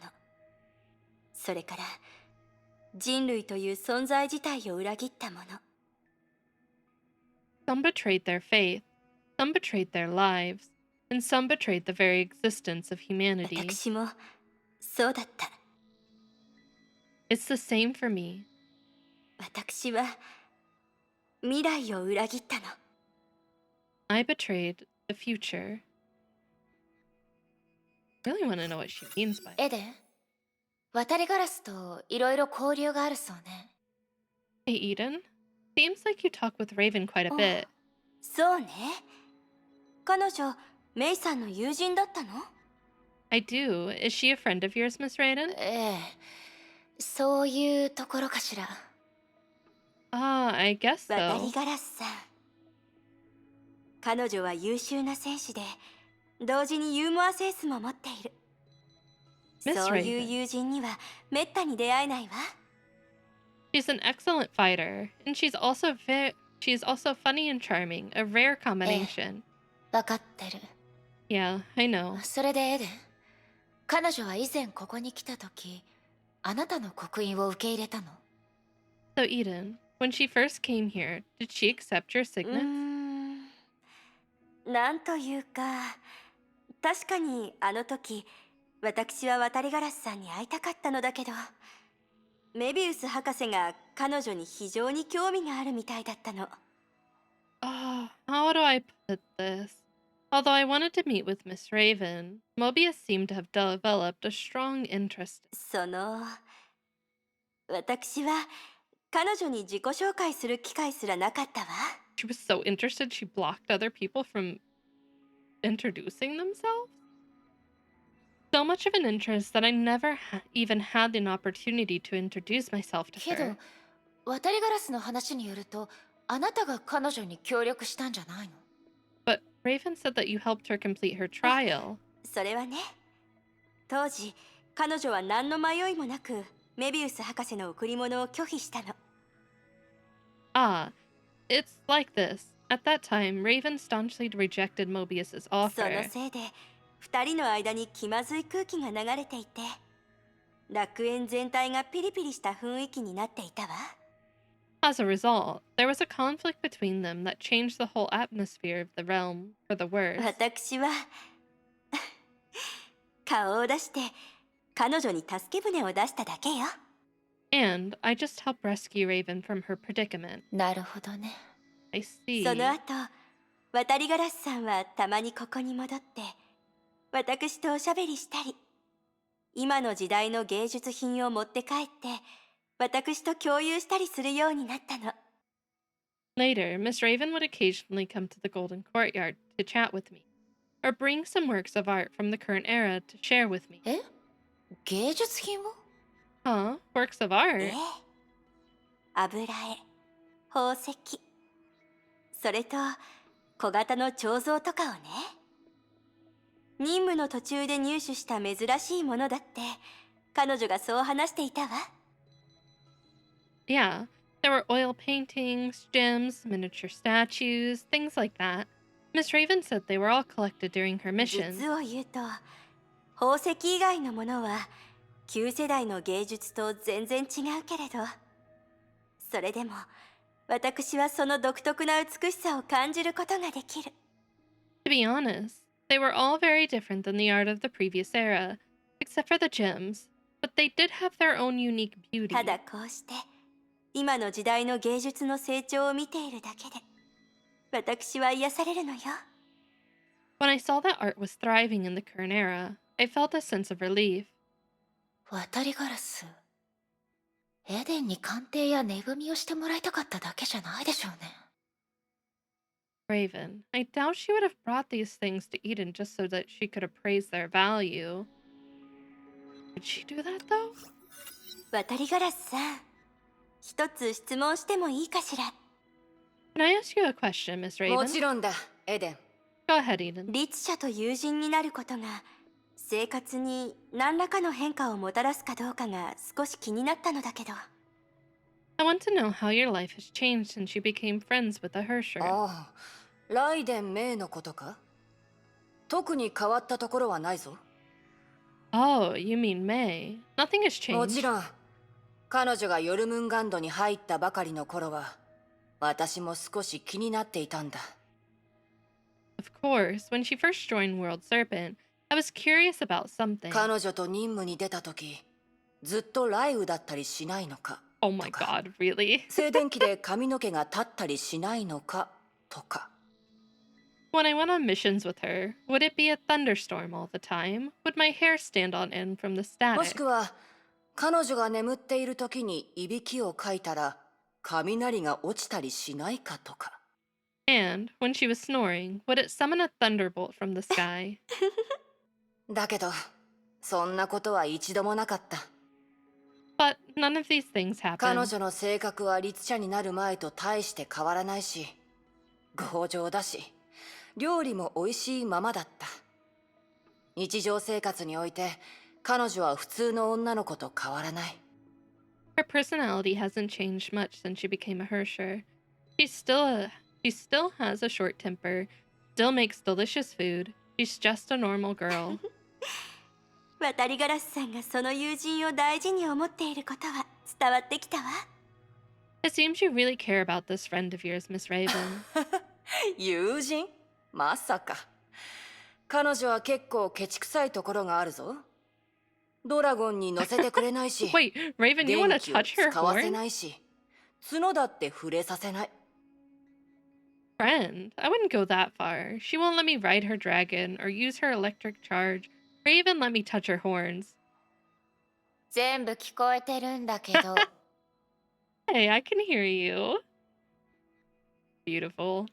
B: それから人類という存在自体を裏切った者。
A: Some betrayed their faith, some betrayed their lives, and some betrayed the very existence of humanity.
B: 私もそうだった。
A: It's the same for me.
B: 私は未来を裏切ったの。
A: I betrayed the future. I really want to know what she means by
G: エデン、渡りガラスといろいろ交流があるそうね。
A: Hey, Eden? Seems like you talk with Raven quite a bit.
B: そうね。彼女、メイさんの友人だったの？
A: I do. Is she a friend of yours, Miss Raiden?
G: ええ、そういうところかしら。
A: Ah, I guess
B: 渡
A: so.
B: りガラスさん。彼女は優秀な戦士で、同時にユーモアセンスも持っている。
A: Miss
B: そういう
A: Raven.
B: 友人にはめったに出会えないわ。
A: She's an excellent fighter, and she's also funny and charming, a rare combination.
G: わかってる。
A: Yeah, I know.
G: それでエデン、彼女は以前ここに来た時、あなたの刻印を受け入れたの？
A: So Eden, when she first came here, did she accept your
B: うー
A: signet?
B: ん、なんというか、確かにあの時私は渡りガラスさんに会いたかったのだけど、メビウス博士が彼女に非常に興味があるみたいだったの。
A: Oh, how do I put this? Although I wanted to meet with Miss Raven, Mobius seemed to have developed a strong interest.
B: 私は彼女に自己紹介する機会すらなかったわ。
A: She was so interested she blocked other people from introducing themselves? So much of an interest that I never even had an opportunity to introduce myself to
G: けど
A: her.
G: 渡りガラスの話によると、あなたが彼女に協力したんじゃないの？
A: But Raven said that you helped her complete her trial.
B: それはね、当時彼女は何の迷いもなくメビウス博士の贈り物を拒否したの。
A: Ah, it's like this. At that time, Raven staunchly rejected Mobius's
B: その
A: offer.
B: せいで二人の間に気まずい空気が流れていて、楽園全体がピリピリした雰囲気になっていたわ。
A: As a result, there was a conflict between them that changed the whole atmosphere of the realm for the worse.
B: 私は顔を出して彼女に助け舟を出しただけよ。
A: And I just helped rescue Raven from her predicament.
G: なるほどね。
A: I see.
B: その後、渡りガラスさんはたまにここに戻って私とおしゃべりしたり、今の時代の芸術品を持って帰って私と共有したりするようになったの。
A: Later, Miss Raven would occasionally come to the Golden Courtyard to chat with me, or bring some works of art from the current era to share with me.
G: え？芸術品を？
A: Huh? Works of
B: ええ、
A: art?
B: 油絵、宝石、それと小型の彫像とかをね。任務の途中で入手した珍しいものだって彼女がそう話していたわ。
A: Yeah, there were oil paintings, gems, miniature statues, things like that. Miss Raven said they were all collected during her mission.
B: 実を言うと宝石以外のものは旧世代の芸術と全然違うけれど、それでも私はその独特な美しさを感じることができる。
A: To be honest, they were all very different than the art of the previous era, except for the gems, but they did have their own unique beauty.
B: ただこうして今の時代の芸術の成長を見ているだけで私は癒されるのよ。
A: When I saw that art was thriving in the current era, I felt a sense of relief.
G: 渡りガラス。エデンに鑑定や値踏みをしてもらいたかっただけじゃないでしょうね。
A: Raven, I doubt she would have brought these things to Eden just so that she could appraise their value. Did she do that though?
B: 渡りガラスさん、一つ質問してもいいかしら。
A: Can I ask you a question, Miss
F: も
A: Raven?
F: ちろんだ、エデン。
A: Go ahead, Eden.
B: 律者と友人になることが生活に何らかの変化をもたらすかどうかが少し気になったのだけど。
A: I want to know how your life has changed since you became friends with the Hersher.
F: ああ、ライデン・メイのことか？特に変わったところはないぞ。
A: Oh, you mean May. Nothing has
F: もち
A: changed.
F: ろん、彼女がヨルムンガンドに入ったばかりの頃は、私も少し気になっていたんだ。
A: Of course, when she first joined World Serpent, I was curious about something.
F: 彼女と任務に出た時、ずっと雷雨だったりしないのか
A: Oh my
F: とか、
A: god, really?
F: 静電気で髪の毛が立ったりしないのかとか。
A: When I went on missions with her, would it be a thunderstorm all the time? Would my hair stand on end from the
F: もし
A: static?
F: くは、彼女が眠っている時にいびきをかいたら、雷が落ちたりしないかとか。
A: And, when she was snoring, would it summon a thunderbolt from the sky?
F: だけど、そんなことは一度もなかった。
A: But none of these things
F: 彼
A: happened.
F: 女の性格は律者になる前と大して変わらないし、強情だし、料理も美味しいままだった。日常生活において彼女は普通の女の子と変わらない。
A: Her personality hasn't changed much since she became a Hersher. She still has a short temper, still makes delicious food. She's just a normal girl.
B: 渡りガラスさんがその友人を大事に思っていることは伝わってきたわ。
A: It seems you really care about this friend of yours, Miss Raven.
F: 友人？まさか。彼女は結構ケチくさいところがあるぞ。ドラゴンに乗せてくれないし、
A: Wait, Raven, you want
F: 電
A: to
F: 気を
A: touch her
F: 使わせ
A: horn?
F: ないし、角だって触れさせない。
A: Friend, I wouldn't go that far. She won't let me ride her dragon or use her electric charge or even let me touch her horns.
G: 全部聞こえてるんだけど。
A: Hey, I can hear you. Beautiful.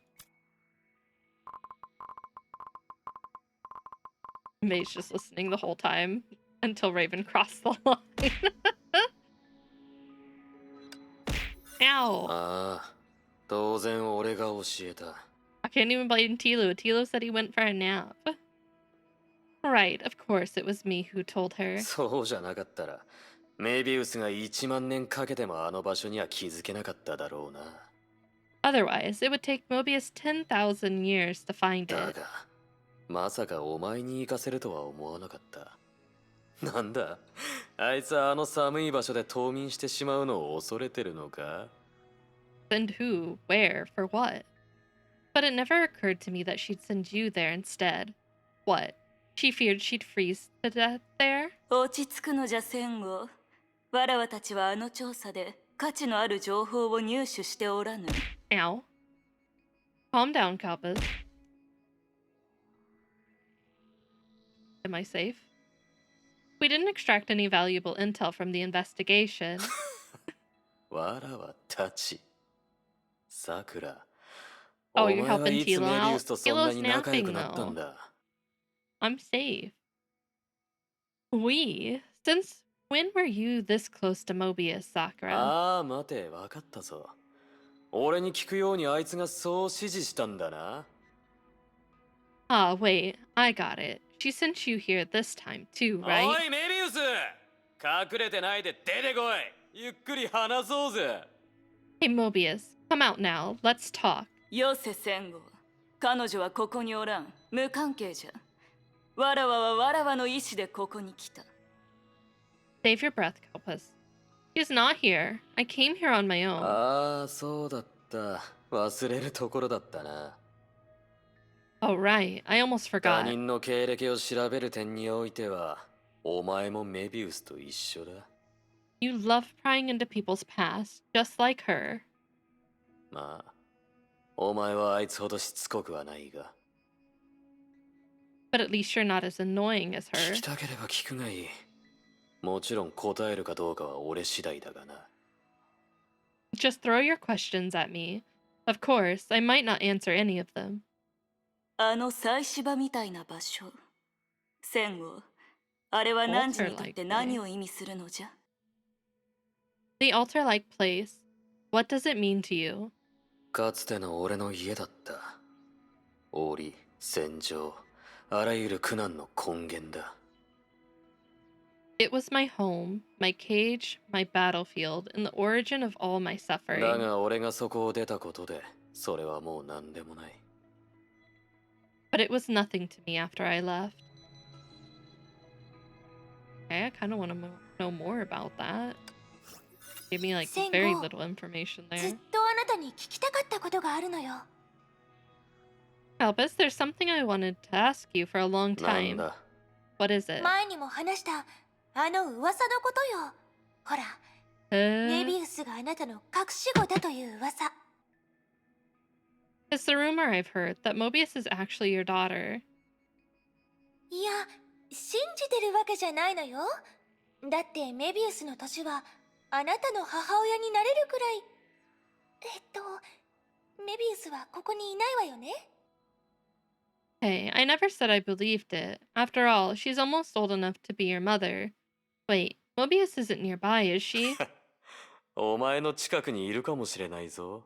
A: May's just listening the whole time until Raven crossed the line. Ow.
E: ああ、当然俺が教えた。
A: I can't even blame Tilo. Tilo said he went for a nap. Right, of course it was me who told her.
E: そうじゃなかったら、メビウスが1万年かけてもあの場所には気づけなかっただろうな。
A: Otherwise, it would take Mobius 10,000 years to find
E: だ
A: it.
E: が、まさかお前に行かせるとは思わなかった。なんだ、あいつはあの寒い場所で冬眠してしまうのを恐れてるのか？
A: Send who, where, for what? But it never occurred to me that she'd send you there instead. What? She feared she'd freeze to death there?
B: 落ち着くのじゃ戦後。わらわたちはあの調査で価値のある情報を入手しておらぬ。
A: Ow. Calm down, Kalpas. Am I safe? We didn't extract any valuable intel from the investigation.
E: わらわたち。さくら。
A: Oh,
E: お
A: you're
E: 前は
A: helping
E: いつ
A: Tilo
E: メビウ
A: out?
E: スとそんな
A: Tilo's
E: に仲良く
A: napping
E: なったん
A: though.
E: だ。
A: I'm safe. We? Since when were you this close to Mobius, Sakura?
E: ああ、待て、わかったぞ。俺に聞くようにあいつがそう指示したんだな。
A: Ah, wait, I got it. She sent you here this time too, right?
E: おい、メビウス！隠れてないで出てこい。ゆっくり話そうぜ。
A: Hey, Mobius, come out now. Let's talk.
B: よせ戦後。彼女はここにおらん。無関係じゃ。わらわはわらわの意志でここに来た。
A: Save your breath, Kalpas. She's not here. I came here on my own.
E: ああ、そうだった。忘れるところだったな。
A: Oh, right. I almost
E: 他
A: forgot.
E: 人の経歴を調べる点においては、お前もメビウスと一緒だ。
A: You love prying into people's past, just like her.
E: まあ、お前はあいつほどしつこくはないが。
A: But at least you're not as annoying as
E: 聞
A: her.
E: きたければ聞くがいい。もちろん答えるかどうかは俺次第だがな。
A: Just throw your questions at me. Of course, I might not answer any of them.
B: あの祭祀場みたいな場所。戦後。あれは何時にとって何を意味するのじゃ？
A: The altar-like place. What does it mean to you?
E: かつての俺の家だった。檻、戦場、あらゆる苦難の根源だ。
A: It was my home, my cage, my battlefield, and the origin of all my
E: だ
A: suffering.
E: が俺がそこを出たことで、それはもう何でもない。
A: But it was nothing to me after I left. Okay, I kind of want to know more about that. Give me like very little information
B: ずっ
A: there.
B: とあなたに聞きたかったことがあるのよ。
A: Albus, there's something I wanted to ask you for a long
E: なん
A: time.
E: だ。
A: What is it?
B: 前にも話したあの噂のことよ。ほら、メビウスがあなたの隠し子だという噂。
A: It's the rumor I've heard that Mobius is actually your daughter.
B: いや、信じてるわけじゃないのよ。だってメビウスの年はあなたの母親になれるくらい。メビウスはここにいないわよね。
A: Hey, I never said I believed it. After all, she's almost old enough to be your mother. Wait, Mobius isn't nearby, is she?
E: お前の近くにいるかもしれないぞ。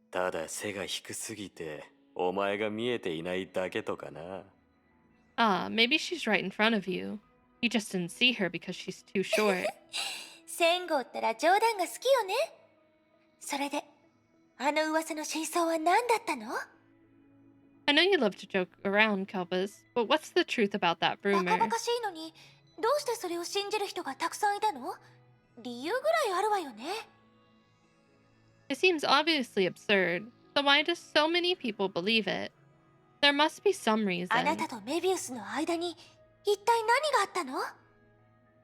E: ただ背が低すぎて
H: お前が見えていないだけとかな。
A: Ah, maybe she's right in front of you. You just didn't see her because she's too short.
B: 戦後ったら冗談が好きよね。それで、あの噂の真相は何だったの？
A: I know you love to joke around, Kelbus, but what's the truth about that
B: バカ
A: rumor?
B: バカしいのに、どうしてそれを信じる人がたくさんいたの？理由ぐらいあるわよね。
A: It seems obviously absurd, so why do so many people believe it? There must be some
B: あな
A: reason.
B: たとメビウスの間に一体何があったの？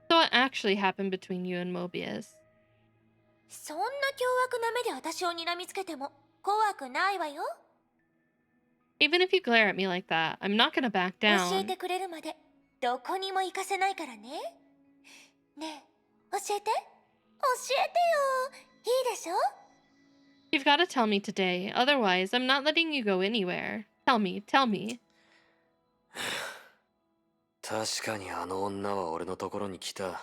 A: So what actually happened between you and Mobius?
B: そんな凶悪な目で私を睨みつけても怖くないわよ。
A: Even if you glare at me like that, I'm not gonna back
B: 教え
A: down.
B: てくれるまでどこにも行かせないからね。ねえ、教えて。教えてよ。いいでしょ？
A: You've got to tell me today, otherwise I'm not letting you go anywhere. Tell me, tell me.
H: 確かにあの女は俺のところに来た。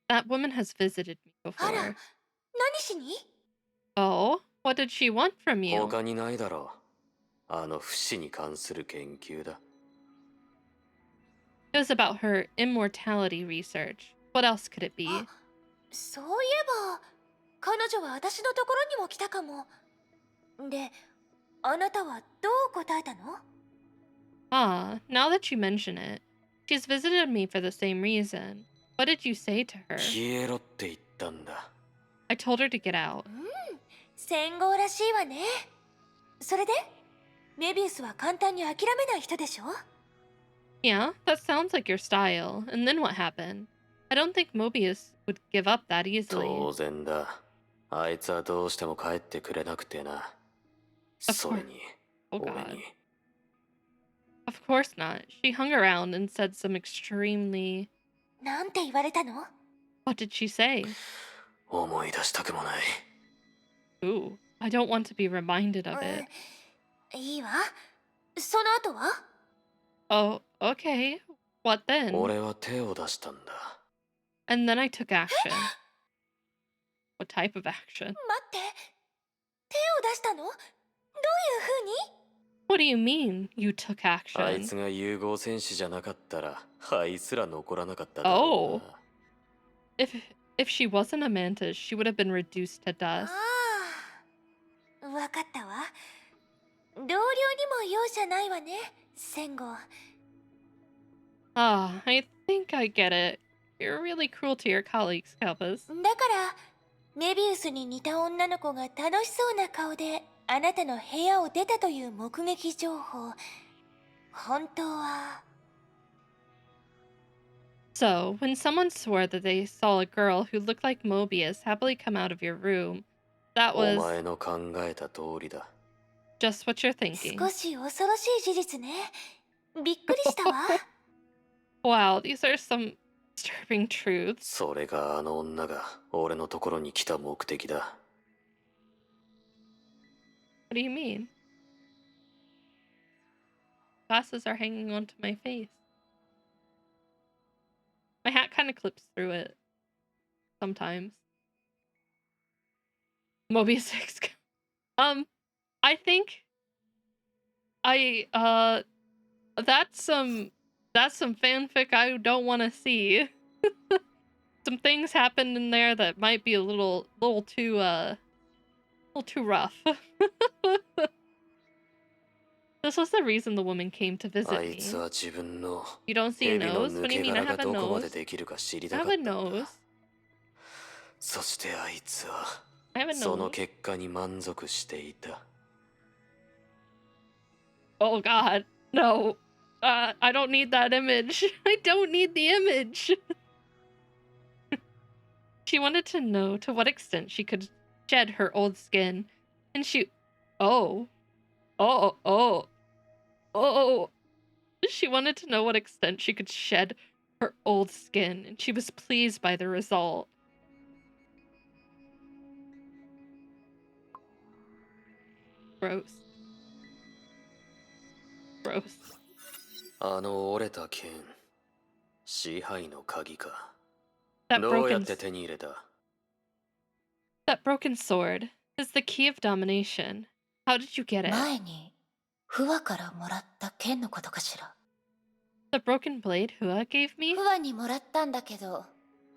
A: That woman has visited me
B: あら、
A: before.
B: 何しに？
A: Oh? What did she want from you?
H: 他にないだろう。あの不死に関する研究だ。
A: It was about her immortality research. What else could it be?
B: あ、そういえば彼女は私のところにも来たかも。で、あなたはどう答えたの？
A: Ah, now that you mention it, she's visited me for the same reason. What did you say to her?
H: 消えろって言ったんだ。
A: I told her to get out.
B: 戦後らしいわね。それでメビウスは簡単に諦めない人でしょ？
A: Yeah, that sounds like your style. And then what happened? I don't think Mobius would give up that
H: 当
A: easily.
H: 然だ。あいつはどうしても帰ってくれなくてな。それに、
A: Oh
H: 俺
A: god.
H: に。
A: Of course not. She hung around and said some extremely...
B: なんて言われたの？
A: What did she say?
H: 思い出したくもない。
A: Ooh, I don't want to be reminded of
B: う
A: it.
B: ん、いいわ。その後は？
A: Oh, okay. What then?
H: 俺は手を出したんだ。
A: And then I took action. What type of action?
B: 待って、手を出したの？どういう風に？
A: What do you mean, you took
H: あい
A: action?
H: つが融合戦士じゃなかったら、灰すら残らなかっただろうな。
A: If she wasn't a mantis, she would have been reduced to
B: あ
A: dust.
B: あ、わかったわ。同僚にも容赦ないわね、戦後。
A: Ah, I think I get it. You're really cruel to your colleagues, Kalpus.
B: だからメビウスに似た女の子が楽しそうな顔であなたの部屋を出たという目撃情報、本当は？
A: So, when someone swore that they saw a girl who looked like Mobius happily come out of your room, that
H: お
A: was
H: 前の考えた通りだ。
A: just what you're thinking.
B: 少し恐ろしい事実ね。びっくりしたわ。
A: Wow, these are some disturbing truths.
H: それがあの女が俺のところに来た目的だ。
A: What do you mean? Glasses are hanging onto my face. My hat kind of clips through it sometimes. Mobius 6. I think that's some fanfic I don't want to see. Some things happened in there that might be a little too rough. This was the reason the woman came to
H: あ
A: visit
H: い
A: me.
H: つは自分の
A: You don't see a
H: 蛇の
A: nose?
H: 抜
A: What do you
H: け
A: mean I
H: 殻が
A: have a
H: どこまで
A: nose?
H: できるか知り
A: I
H: たか
A: have
H: っ
A: a
H: たんだ。
A: nose.
H: そしてあいつは
A: I have a
H: その
A: nose.
H: 結果に満足していた。
A: Oh god. No. I don't need that image. I don't need the image. She wanted to know to what extent she could shed her old skin. And she... Oh. Oh, oh. Oh. She wanted to know what extent she could shed her old skin, and she was pleased by the result. Gross. Gross.
H: あの折れた剣、支配の鍵か。
A: That
H: どうやっ
A: broken
H: て手に入れた？
A: that broken sword is the key of domination. How did you get it?
G: 前にフワからもらった剣のことかしら。
A: The broken blade Hua gave me?
G: フワにもらったんだけど、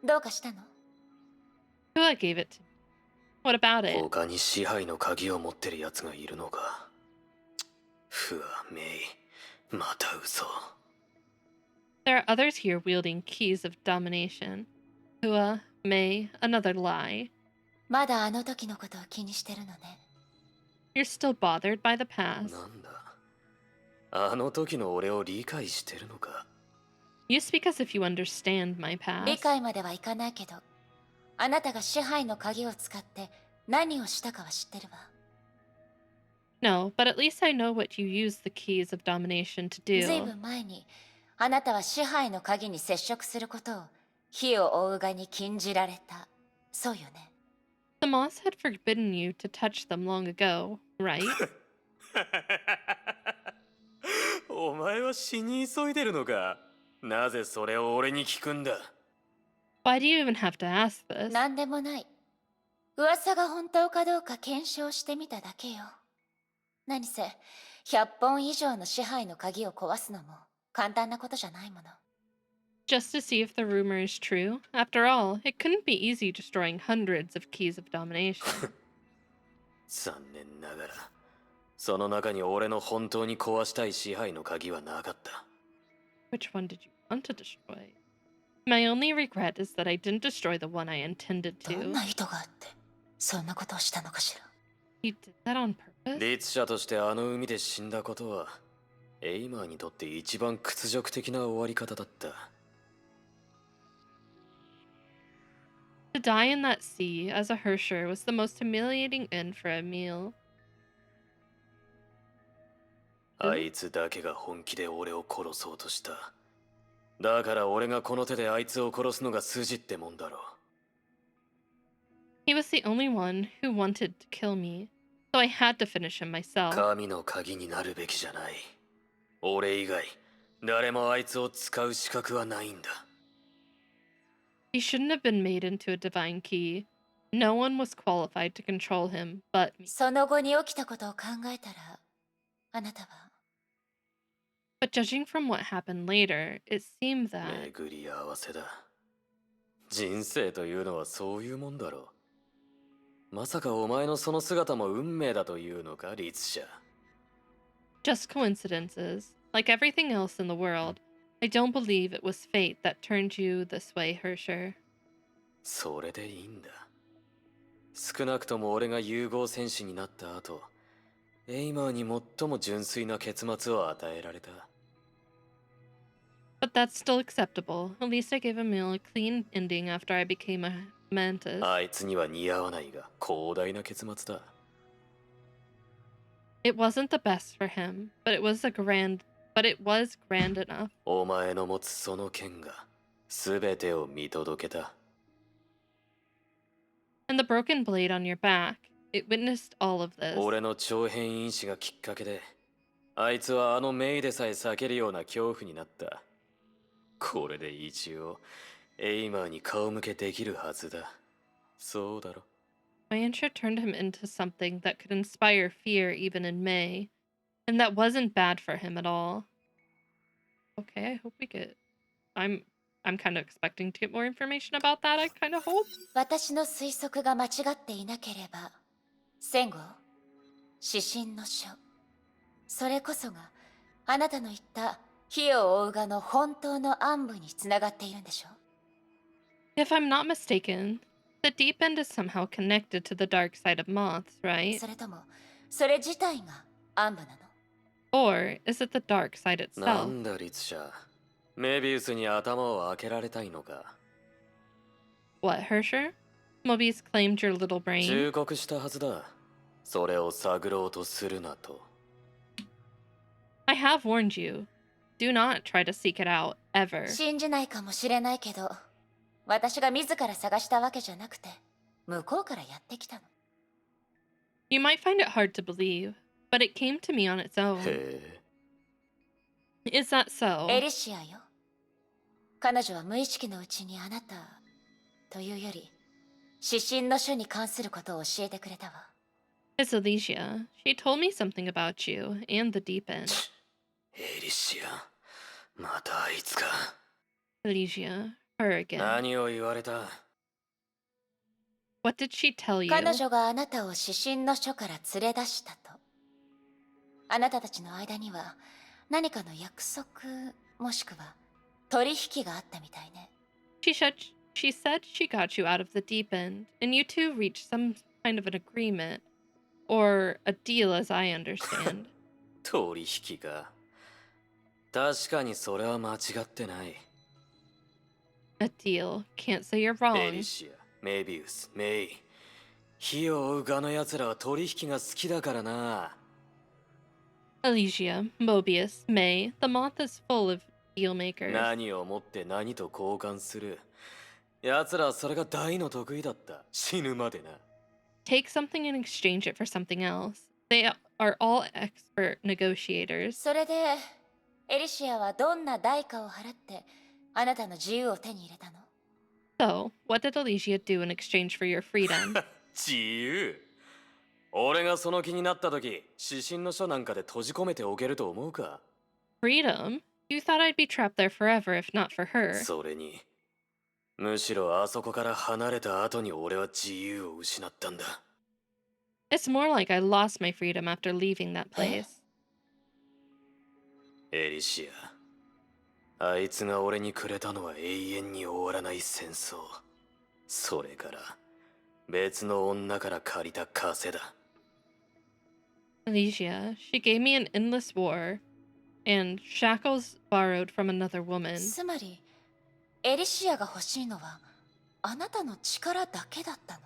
G: どうかしたの？
A: Hua gave it to me. What about it?
H: 他に支配の鍵を持ってる奴がいるのか。不メイ、また嘘。
A: There are others here wielding keys of domination. Hua, Mei, another lie.
G: まだあの時のことを気にしてるのね。
A: You're still bothered by the past.
H: なんだ、あの時の俺を理解してるのか。
A: You speak as if you understand my
G: 理
A: past.
G: 解まではいかないけど、あなたが支配の鍵を使って何をしたかは知ってるわ。
A: No, but at least I know what you use the keys of domination to
G: ずい
A: do.
G: ぶん前にあなたは支配の鍵に接触することを火を追うがに禁じられた。そうよね。
A: The moths had forbidden you to touch them long ago, right?
H: お前は死に急いでるのか。なぜそれを俺に聞くんだ。
A: Why do you even have to ask this?
G: なんでもない。噂が本当かどうか検証してみただけよ。何せ100本以上の支配の鍵を壊すのも簡単なことじゃないもの。
A: Just to see if the rumor is true? After all, it couldn't be easy destroying hundreds of keys of domination.
H: 残念ながら、その中に俺の本当に壊したい支配の鍵はなかった。
A: Which one did you want to destroy? My only regret is that I didn't destroy the one I intended
G: どん
A: to.
G: な意図があってそんなことをしたのかしら。
A: You did that on purpose?
H: 律者としてあの海で死んだことは、エイマーにとって一番屈辱的な終わり方だった。
A: To die in that sea as a Hersher was the most humiliating end for a meal.
H: あいつだけが本気で俺を殺そうとした。だから俺がこの手であいつを殺すのが筋ってもんだろう。
A: He was the only one who wanted to kill me, so I had to finish him myself.
H: 神の鍵になるべきじゃない。俺以外、誰もあいつを使う資格はないんだ。
A: He shouldn't have been made into a divine key. No one was qualified to control him but me.
G: その後に起きたことを考えたら、あなたは
A: But judging from what happened later, it seemed that
H: 巡り合わせだ。人生というのはそういうもんだろう。まさかお前のその姿も運命だというのか、律者。
A: just coincidences. Like everything else in the world, I don't believe it was fate that turned you this way, Hersher.
H: それでいいんだ。少なくとも俺が融合戦士になった後、エイマーに最も純粋な結末を与えられた。
A: But that's still acceptable. At least I gave Emil a clean ending after I became a mantis.
H: あいつには似合わないが広大な結末だ。
A: It wasn't the best for him, but it was grand enough.
H: お前の持つその剣が全てを見届けた。
A: And the broken blade on your back, it witnessed all of this.
H: 俺の長編因子がきっかけで、あいつはあのメイでさえ避けるような恐怖になった。これで一応、エイマーに顔向けできるはずだ。そうだろ。
A: My intro turned him into something that could inspire fear even in May, and that wasn't bad for him at all. Okay, I hope we get. I'm kind of expecting to get more information about that. I kind of hope.
G: 私の推測が間違っていなければ、戦後、指針の書、それこそがあなたの言った火を追うがの本当の暗部につながっているんでしょう。
A: If I'm not mistaken, the deep end is somehow connected to the dark side of moths, right?
G: それとも、それ自体が暗部なの？
A: Or is it the dark side
H: な
A: itself?
H: んだ律者。メビウスに頭を開けられたいのか。
A: What, Hersher? Mobius claimed your little brain.
H: 忠告したはずだ。それを探ろうとするなと。
A: I have warned you. Do not try to seek it out, ever.
G: 信じないかもしれないけど、私が自ら探したわけじゃなくて、向こうからやってきたの。
A: You might find it hard to believe, but it came to me on its own.
H: へえ。
A: Is that so?
G: エリシアよ。彼女は無意識のうちにあなたというより、指針の書に関することを教えてくれたわ。
A: It's Alicia. She told me something about you and the deep end.
H: エリシア、またあいつか。
A: Alicia, her again.
H: 何を言われた？
A: What did she tell you?
G: 彼女があなたを指針の書から連れ出したと。あなたたちの間には何かの約束もしくは取引があったみたいね。
A: She said she got you out of the deep end, and you two reached some kind of an agreement, or a deal as I understand.
H: 取引か。確かにそれは間違ってない。
A: A deal. Can't say you're
H: エリ
A: wrong.
H: シア、メビウス、メイ。火を追うガの奴らは取引が好きだからな。
A: Alicia, Mobius, May, the moth is full of deal makers.
H: 何をもって何と交換する。奴らはそれが大の得意だった。死ぬまでな。
A: Take something and exchange it for something else. They are all expert negotiators.
G: それでエリシアはどんな代価を払ってあなたの自由を手に入れたの？
A: So, what did Alicia do in exchange for your freedom?
H: 自由。俺がその気になった時、指針の書なんかで閉じ込めておけると思うか？
A: Freedom? You thought I'd be trapped there forever if not for her.
H: それに、むしろあそこから離れた後に俺は自由を失ったんだ。
A: It's more like I lost my freedom after leaving that place.
H: エリシア、あいつが俺にくれたのは永遠に終わらない戦争。それから別の女から借りた枷だ。
A: Alicia, she gave me an endless war, and shackles borrowed from another woman.
G: つまりエリシアが欲しいのはあなたの力だけだったの？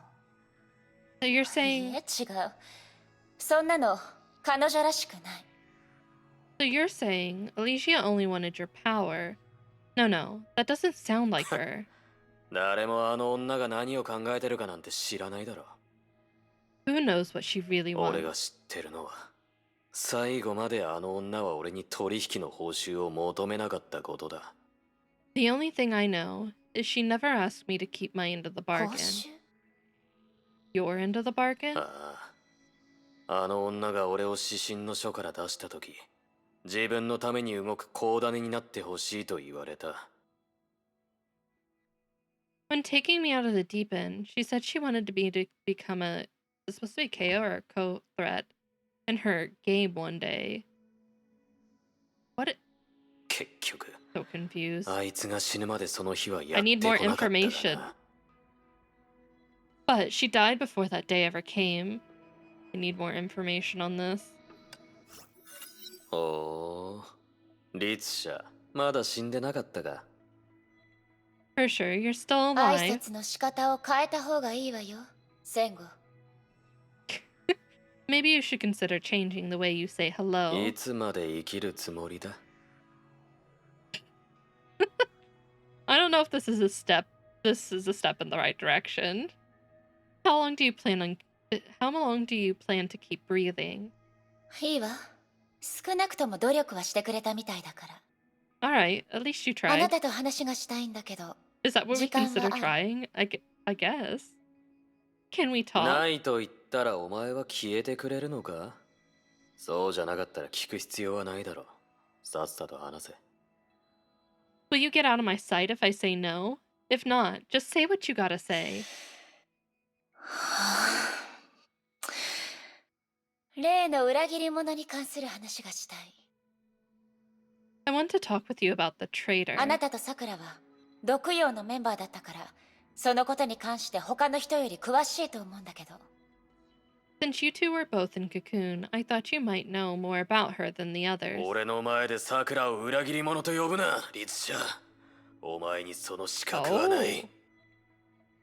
A: So you're
G: いい
A: saying
G: え、違う。そんなの彼女らしくない。
A: so you're saying Alicia only wanted your power. No, that doesn't sound like her.
H: 誰もあの女が何を考えてるかなんて知らないだろ。
A: Who knows what she really
H: 俺が
A: wants?
H: 知ってるのは、最後まであの女は俺に取引の報酬を求めなかったことだ。
A: The only thing I know is she never asked me to keep my end of the
G: 報
A: bargain.
G: 酬？
A: Your end of the bargain?
H: ああ、あの女が俺を指針の書から出した時、自分のために動く子種になってほしいと言われた。
A: When taking me out of the deep end, she said she wanted me to become is supposed to be KO or a co-threat in her game one day. What?
H: 結局、
A: So confused.
H: あいつが死ぬまでその日はや
A: I
H: って
A: need
H: こ
A: more
H: なかったが
A: information.
H: な。
A: But she died before that day ever came. I need more information on this.
H: おー、律者、まだ死んでなかったか。
A: For sure, you're still
G: 挨
A: alive.
G: 拶の仕方を変えた方がいいわよ、戦後。
A: Maybe you should consider changing the way you say hello.
H: いつまで生きるつもりだ？
A: I don't know if this is a step. This is a step in the right direction. How long do you plan to keep breathing?
G: いいわ。少なくとも努力はしてくれたみたいだから。
A: Alright, at least you
G: あな
A: tried.
G: たと話がしたいんだけど。
A: Is that what we
G: 時間が
A: consider
G: ある。
A: trying? I guess. Can we
H: な
A: talk?
H: いと言ったらお前は消えてくれるのか？そうじゃなかったら聞く必要はないだろう。さっさと話せ。
A: Will you get out of my sight if I say no? If not, just say what you gotta say.
G: 例の裏切り者に関する話がしたい。
A: I want to talk with you about the traitor.
G: あなたとさくらは毒陽のメンバーだったから、そのことに関して他の人より詳しいと思うんだけど。
A: Since you two were both in Cocoon, I thought you might know more about her than the others.
H: 俺の前でサクラを裏切り者と呼ぶな、律者。お前にその資格はない。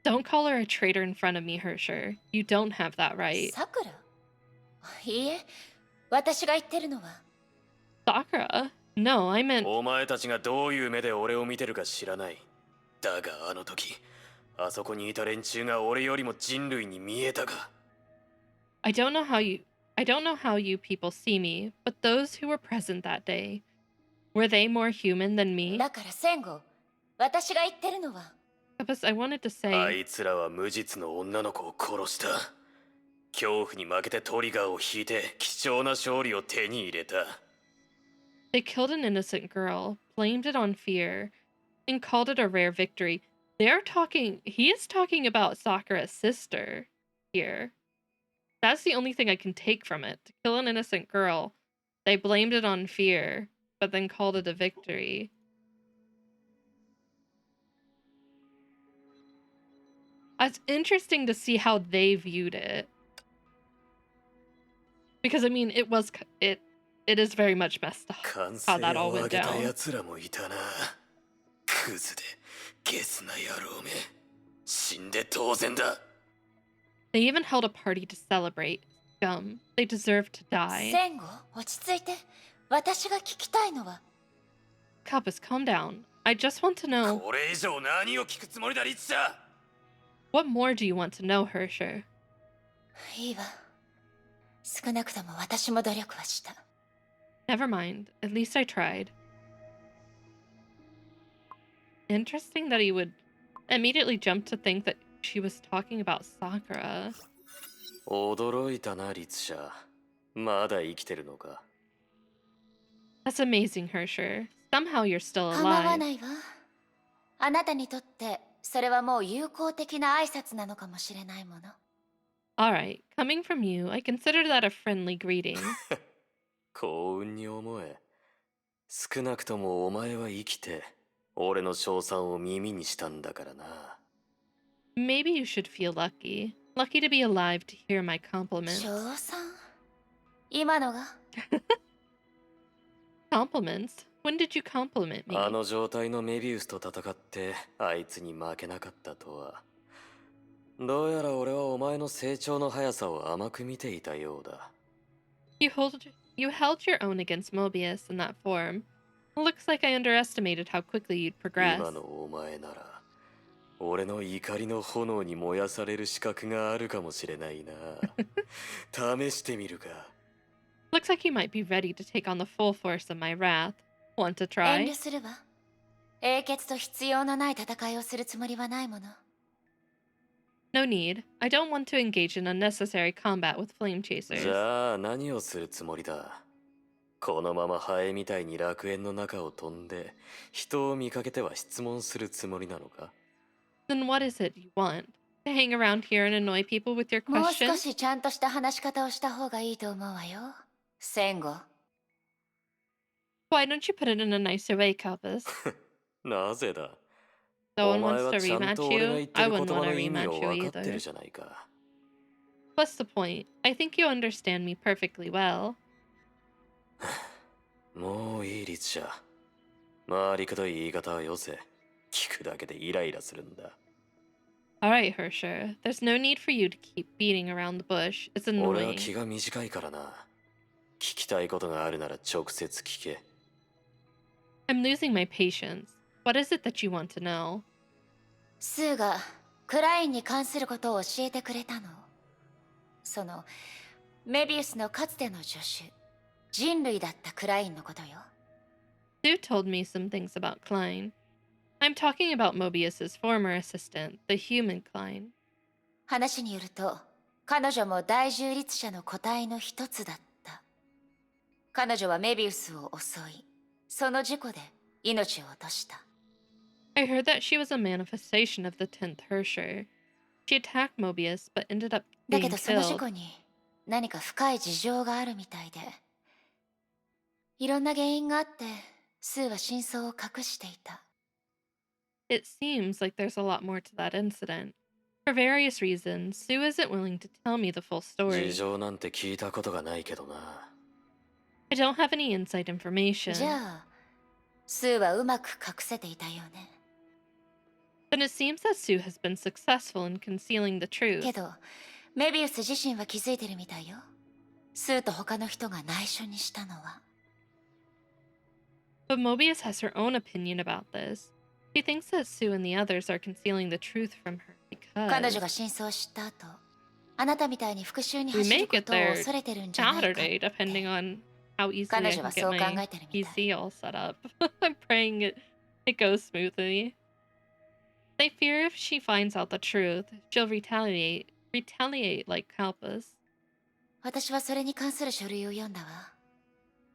A: Don't call her a traitor in front of me, Hersher. You don't have that right.
G: さくら？いいえ、私が言ってるのは。
A: Sakura? No, I meant...
H: お前たちがどういう目で俺を見てるか知らない。だがあの時、あそこにいた連中が俺よりも人類に見えたか。
A: I don't know how you people see me, but those who were present that day, were they more human than me?
G: だから戦後、私が言ってるのは。
A: Because I wanted to
H: あ
A: say,
H: いつらは無実の女の子を殺した。恐怖に負けてトリガーを引いて貴重な勝利を手に入れた。
A: They killed an innocent girl, blamed it on fear, and called it a rare victory. He is talking about Sakura's sister here. That's the only thing I can take from it. To kill an innocent girl, they blamed it on fear, but then called it a victory. It's interesting to see how they viewed it. Because I mean, it is very much messed up
H: 歓
A: how that
H: 声
A: all
H: を上
A: went
H: げた
A: down.
H: 奴らもいたな。クズでゲスな野郎め。死んで当然だ。
A: They even held a party to celebrate. Scum. They deserve to die.
G: 戦後落ち着いて。私が聞きたいのは
A: Kappas, calm down. I just want to know,
H: これ以上何を聞くつもりだ、リッチャー。
A: what more do you want to know, Hersher?
G: いいわ。少なくとも私も努力はした。
A: Never mind. At least I tried. Interesting that he would immediately jump to think that she was talking about Sakura.
H: 驚いたな、リッチャー。まだ生きてるのか。
A: That's amazing, Hersher. Somehow you're still
G: 構わ
A: alive.
G: ないわ。あなたにとってそれはもう友好的な挨拶なのかもしれないもの。
A: Alright, coming from you, I consider that a friendly greeting.
H: 幸運に思え。少なくともお前は生きて、俺の称賛を耳にしたんだからな。
A: Maybe you should feel lucky. Lucky to be alive to hear my compliments.
G: 称賛今のが
A: Compliments? When did you compliment me?
H: あの状態のメビウスと戦ってあいつに負けなかったとは。どうやら俺はお前の成長の速さを甘く見ていたようだ。
A: You held your own against Mobius in that form. Looks like I underestimated how quickly you'd progress.
H: 今のお前なら俺の怒りの炎に燃やされる資格があるかもしれないな。試してみるか。
A: Looks like you might be ready to take on the full force of my wrath. Want to
G: 遠
A: try?
G: 慮するわ。英傑と必要のない戦いをするつもりはないもの。
A: No need. I don't want to engage in unnecessary combat with flame
H: じ
A: chasers.
H: ゃあ何をするつもりだ。このままハエみたいに楽園の中を飛んで人を見かけては質問するつもりなのか。
A: Then what is it you want? To hang around here and annoy people with your
G: もう少
A: questions?
G: しちゃんとした話し方をした方がいいと思うわよ。戦後。
A: Why don't you put it in a nicer way, Kappas?
H: なぜだ。
A: No
H: お
A: one
H: 前
A: wants
H: は
A: to
H: ちゃん
A: rematch
H: と俺が
A: you.
H: 言って
A: I
H: る言
A: wouldn't
H: 葉
A: want to
H: の意味
A: rematch
H: を
A: you
H: 分かってる
A: either.
H: じゃないか。
A: What's the point? I think you understand me perfectly well.
H: もういいリツシャー。回りくどい言い方はよせ。聞くだけでイライラするんだ。
A: Alright, Hersher. There's no need for you to keep beating around the bush. It's
H: 俺は
A: annoying.
H: 気が短いからな。聞きたいことがあるなら直接聞け。
A: I'm losing my patience. What is it that you want to know?
G: スーがクラインに関することを教えてくれたの。そのメビウスのかつての助手、人類だったクラインのことよ。
A: Sue told me some things about Klein. I'm talking about Mobius's former assistant, the human Klein.
G: 話によると、彼女も第十律者の個体の一つだった。彼女はメビウスを襲い、その事故で命を落とした。
A: I heard that she was a manifestation of the 10th Hersher. She attacked Mobius, but ended up
G: だけ
A: being
G: どその事
A: killed.
G: 故に何か深い事情があるみたいで、いろんな原因があって、スーは真相を隠していた。
A: It seems like there's a lot more to that incident. For various reasons, Sue isn't willing to tell me the full
H: 事
A: story.
H: 情なんて聞いたことがないけどな。
A: I don't have any inside information.
G: じゃあ、スーはうまく隠せていたよね。
A: Then it seems that Sue has been successful in concealing the
G: け
A: truth.
G: ど、メビウス自身は気づいてるみたいよ。スーと他の人が内緒にしたのは。
A: But Mobius has her own opinion about this. She thinks that Sue and the others are concealing the truth from her
G: 彼
A: because
G: 女が真相を知った後、あなたみたいに復讐に
A: we
G: 走る
A: may
G: こ
A: get
G: とを
A: there
G: 恐れてるんじゃないかって。
A: Saturday, depending on how easily I
G: 彼
A: can
G: 女は
A: get
G: そう考
A: my
G: えてるみたい。
A: PC all set up. I'm praying it goes smoothly. They fear if she finds out the truth, she'll retaliate like Kalpas.
G: 私はそれに関する書類を読んだわ。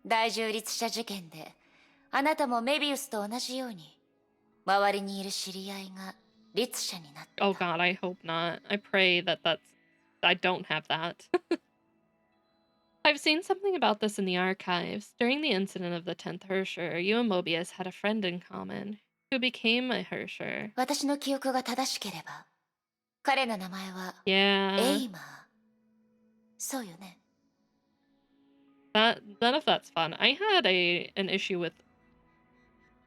G: 大重律者事件で、あなたもメビウスと同じように、周りにいる知り合いが律者になった。
A: Oh god, I hope not. I pray that I don't have that. I've seen something about this in the archives. During the incident of the 10th Hersher, you and Mobius had a friend in common, who became a Hersher.
G: 私の記憶が正しければ、彼の名前は、エ
A: Yeah,
G: イマー。そうよね。
A: none of that's fun. I had an issue with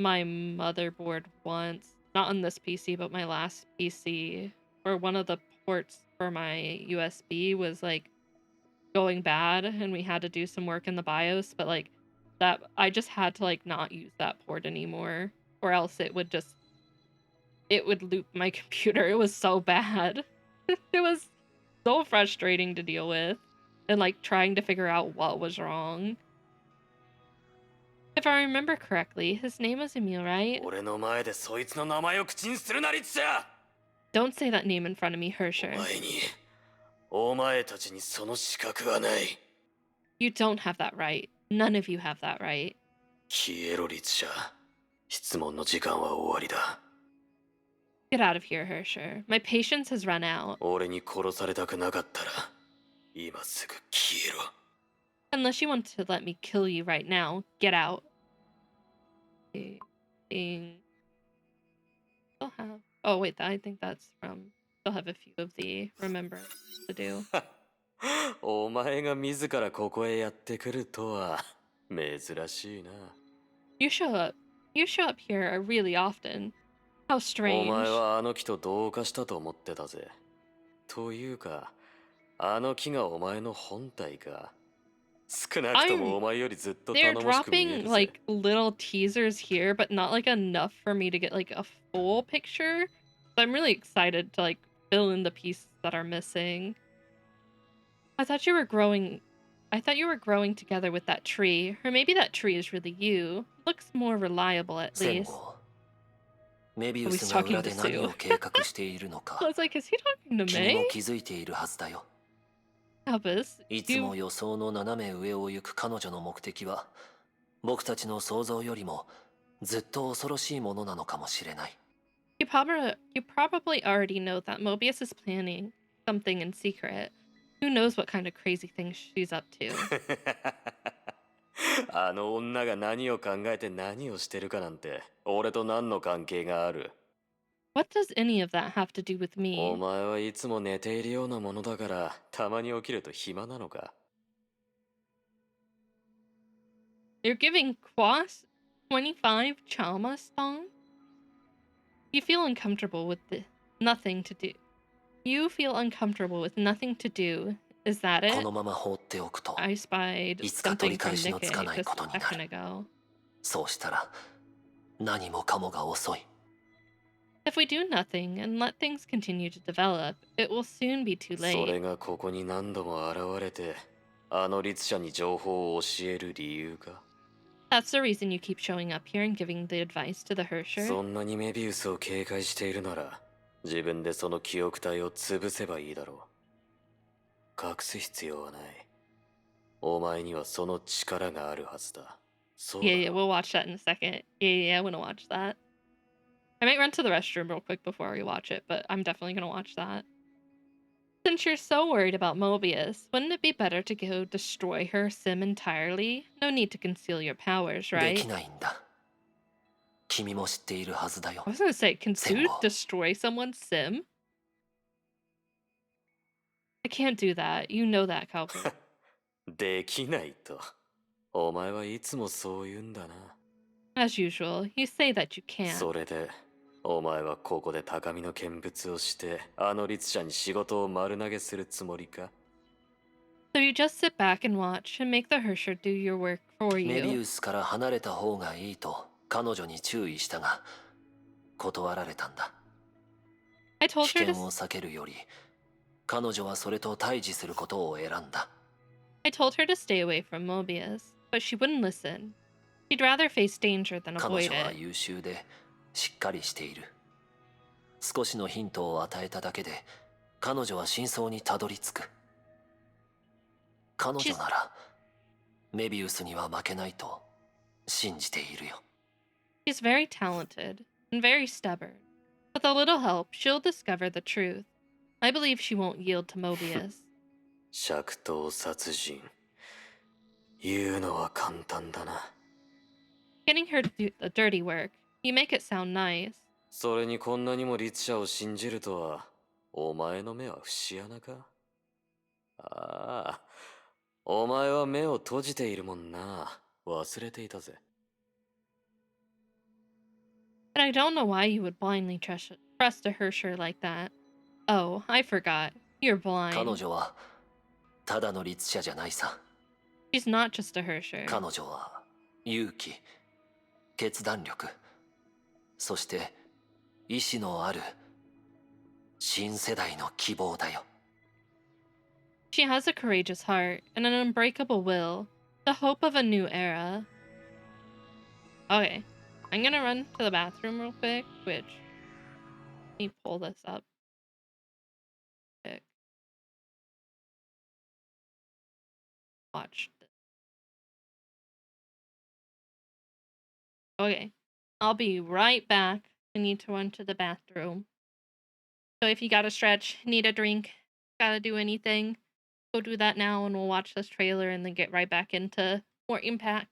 A: my motherboard once, not on this PC, but my last PC, where one of the ports for my USB was like going bad and we had to do some work in the BIOS, but like that I just had to like not use that port anymore or else it would loop my computer. It was so bad. It was so frustrating to deal with and like trying to figure out what was wrong. If I remember correctly, his name was Emil, right?
H: 俺の前でそいつの名前を口にするな、リツ者。
A: Don't say that name in front of me,
H: お
A: Hersher.
H: 前に、お前たちにその資格はない。
A: You don't have that right. None of you have that right.
H: 消えろ、リツ者。質問の時間は終わりだ。
A: Get out of here, Hersher. My patience has run out.
H: 俺に殺されたくなかったら、今すぐ消えろ。
A: Unless you want to let me kill you right now, get out. Still have. Oh wait, I think that's from. Still have a few of the remembrance to do.
H: お前が自らここへやってくるとは珍しいな。
A: You show up. You show up here really often. How
H: お
A: strange.
H: 前はあの木と同化したと思ってたぜ。というか、あの木がお前の本体か。少なくともお前よりずっと
A: They're
H: 頼もしく見える
A: dropping
H: ぜ。
A: like little teasers here, but not like enough for me to get like a full picture. So I'm really excited to like fill in the pieces that are missing. I thought you were growing together with that tree, or maybe that tree is really you. Looks more reliable at
E: 戦
A: least.
E: 後メビウ
A: Oh,
E: ス
A: he's
E: が
A: talking
E: 裏
A: to
E: で何
A: Sue.
E: を計画しているの
A: I
E: か
A: was like, is he talking to
E: 君も
A: May?
E: 気づいているはずだよ。
A: Albus,
E: いつも予想の斜め上を行く彼女の目的は僕たちの想像よりもずっと恐ろしいものなのかもしれない。
A: you probably already know that Mobius is planning something in secret. Who knows what kind of crazy things she's up to?
H: あの女が何を考えて何をしてるかなんて俺と何の関係がある。
A: What does any of that have to do with
H: お
A: me?
H: 前はいつも寝ているようなものだからたまに起きると暇なのか。
A: You're giving Quas 25 Chama song? You feel uncomfortable with nothing to do. You feel uncomfortable with nothing to do. Is that
E: こ
A: it?
E: のまま放っておくと
A: I spied
E: いつか取り
A: something
E: 返
A: from
E: しのつか
A: Nikkei
E: ない
A: just
E: こと
A: a
E: にな
A: second
E: る。
A: ago.
E: そうしたら何もかもが遅い。
A: If we do nothing and let things continue to develop, it will soon be too
H: そ
A: late.
H: れがここに何度も現れてあの律者に情報を教える理由か。
A: That's the reason you keep showing up here and giving the advice to the Hersher.
H: そんなにメビウスを警戒しているなら自分でその記憶体を潰せばいいだろう。隠す必要はない。お前にはその力があるはずだ。そうだ
A: Yeah,
H: ろ
A: we'll watch that in a second. Yeah, I want to watch that. I might run to the restroom real quick before we watch it, but I'm definitely going to watch that. Since you're so worried about Mobius, wouldn't it be better to go destroy her sim entirely? No need to conceal your powers,
E: で
A: right?
E: きないんだ。君も知っているはずだよ。
A: I was going to say, can Sue
E: Single.
A: destroy someone's sim? I can't do that. You know that, Calvin.
H: できないと。お前はいつもそう言うんだな。
A: As usual, you say that you can't.
H: それで、お前はここで高みの見物をして、あの律者に仕事を丸投げするつもりか？
A: So you just sit back and watch and make the Hersher do your work for
E: メビ
A: you.
E: ウスから離れた方がいいと彼女に注意したが断られたんだ。
A: I told
E: 危
A: her
E: 険
A: to
E: を避けるより彼女はそれと対峙することを選んだ。
A: I told her to stay away from Mobius, but she wouldn't listen. She'd rather face danger than
E: 彼
A: avoid
E: 女は
A: it.
E: 優秀でしっかりしている。少しのヒントを与えただけで彼女は真相にたどり着く。彼女ならメビウスには負けないと信じているよ。
A: She's very talented and very stubborn. With a little help, she'll discover the truth. I believe she won't yield to Mobius.
H: 釈刀殺人。言うのは簡単だな。
A: Getting her to do the dirty work. You make it sound nice.
H: それにこんなにも律者を信じるとは、お前の目は節穴か。ああ、お前は目を閉じているもんな。忘れていたぜ。
A: But I don't know why you would blindly trust a Hersher like that. Oh, I forgot. You're
E: 彼
A: blind.
E: 女はただの律者じゃないさ。
A: She's not just a Hersher.
E: 彼女は勇気、決断力、そして意志のある新世代の希望だよ。
A: She has a courageous heart and an unbreakable will, the hope of a new era. Okay, I'm gonna run to the bathroom real quick, which... Let me pull this up. Quick. Watch this. Okay, I'll be right back. I need to run to the bathroom. So if you gotta stretch, need a drink, gotta do anything, go do that now and we'll watch this trailer and then get right back into more Impact.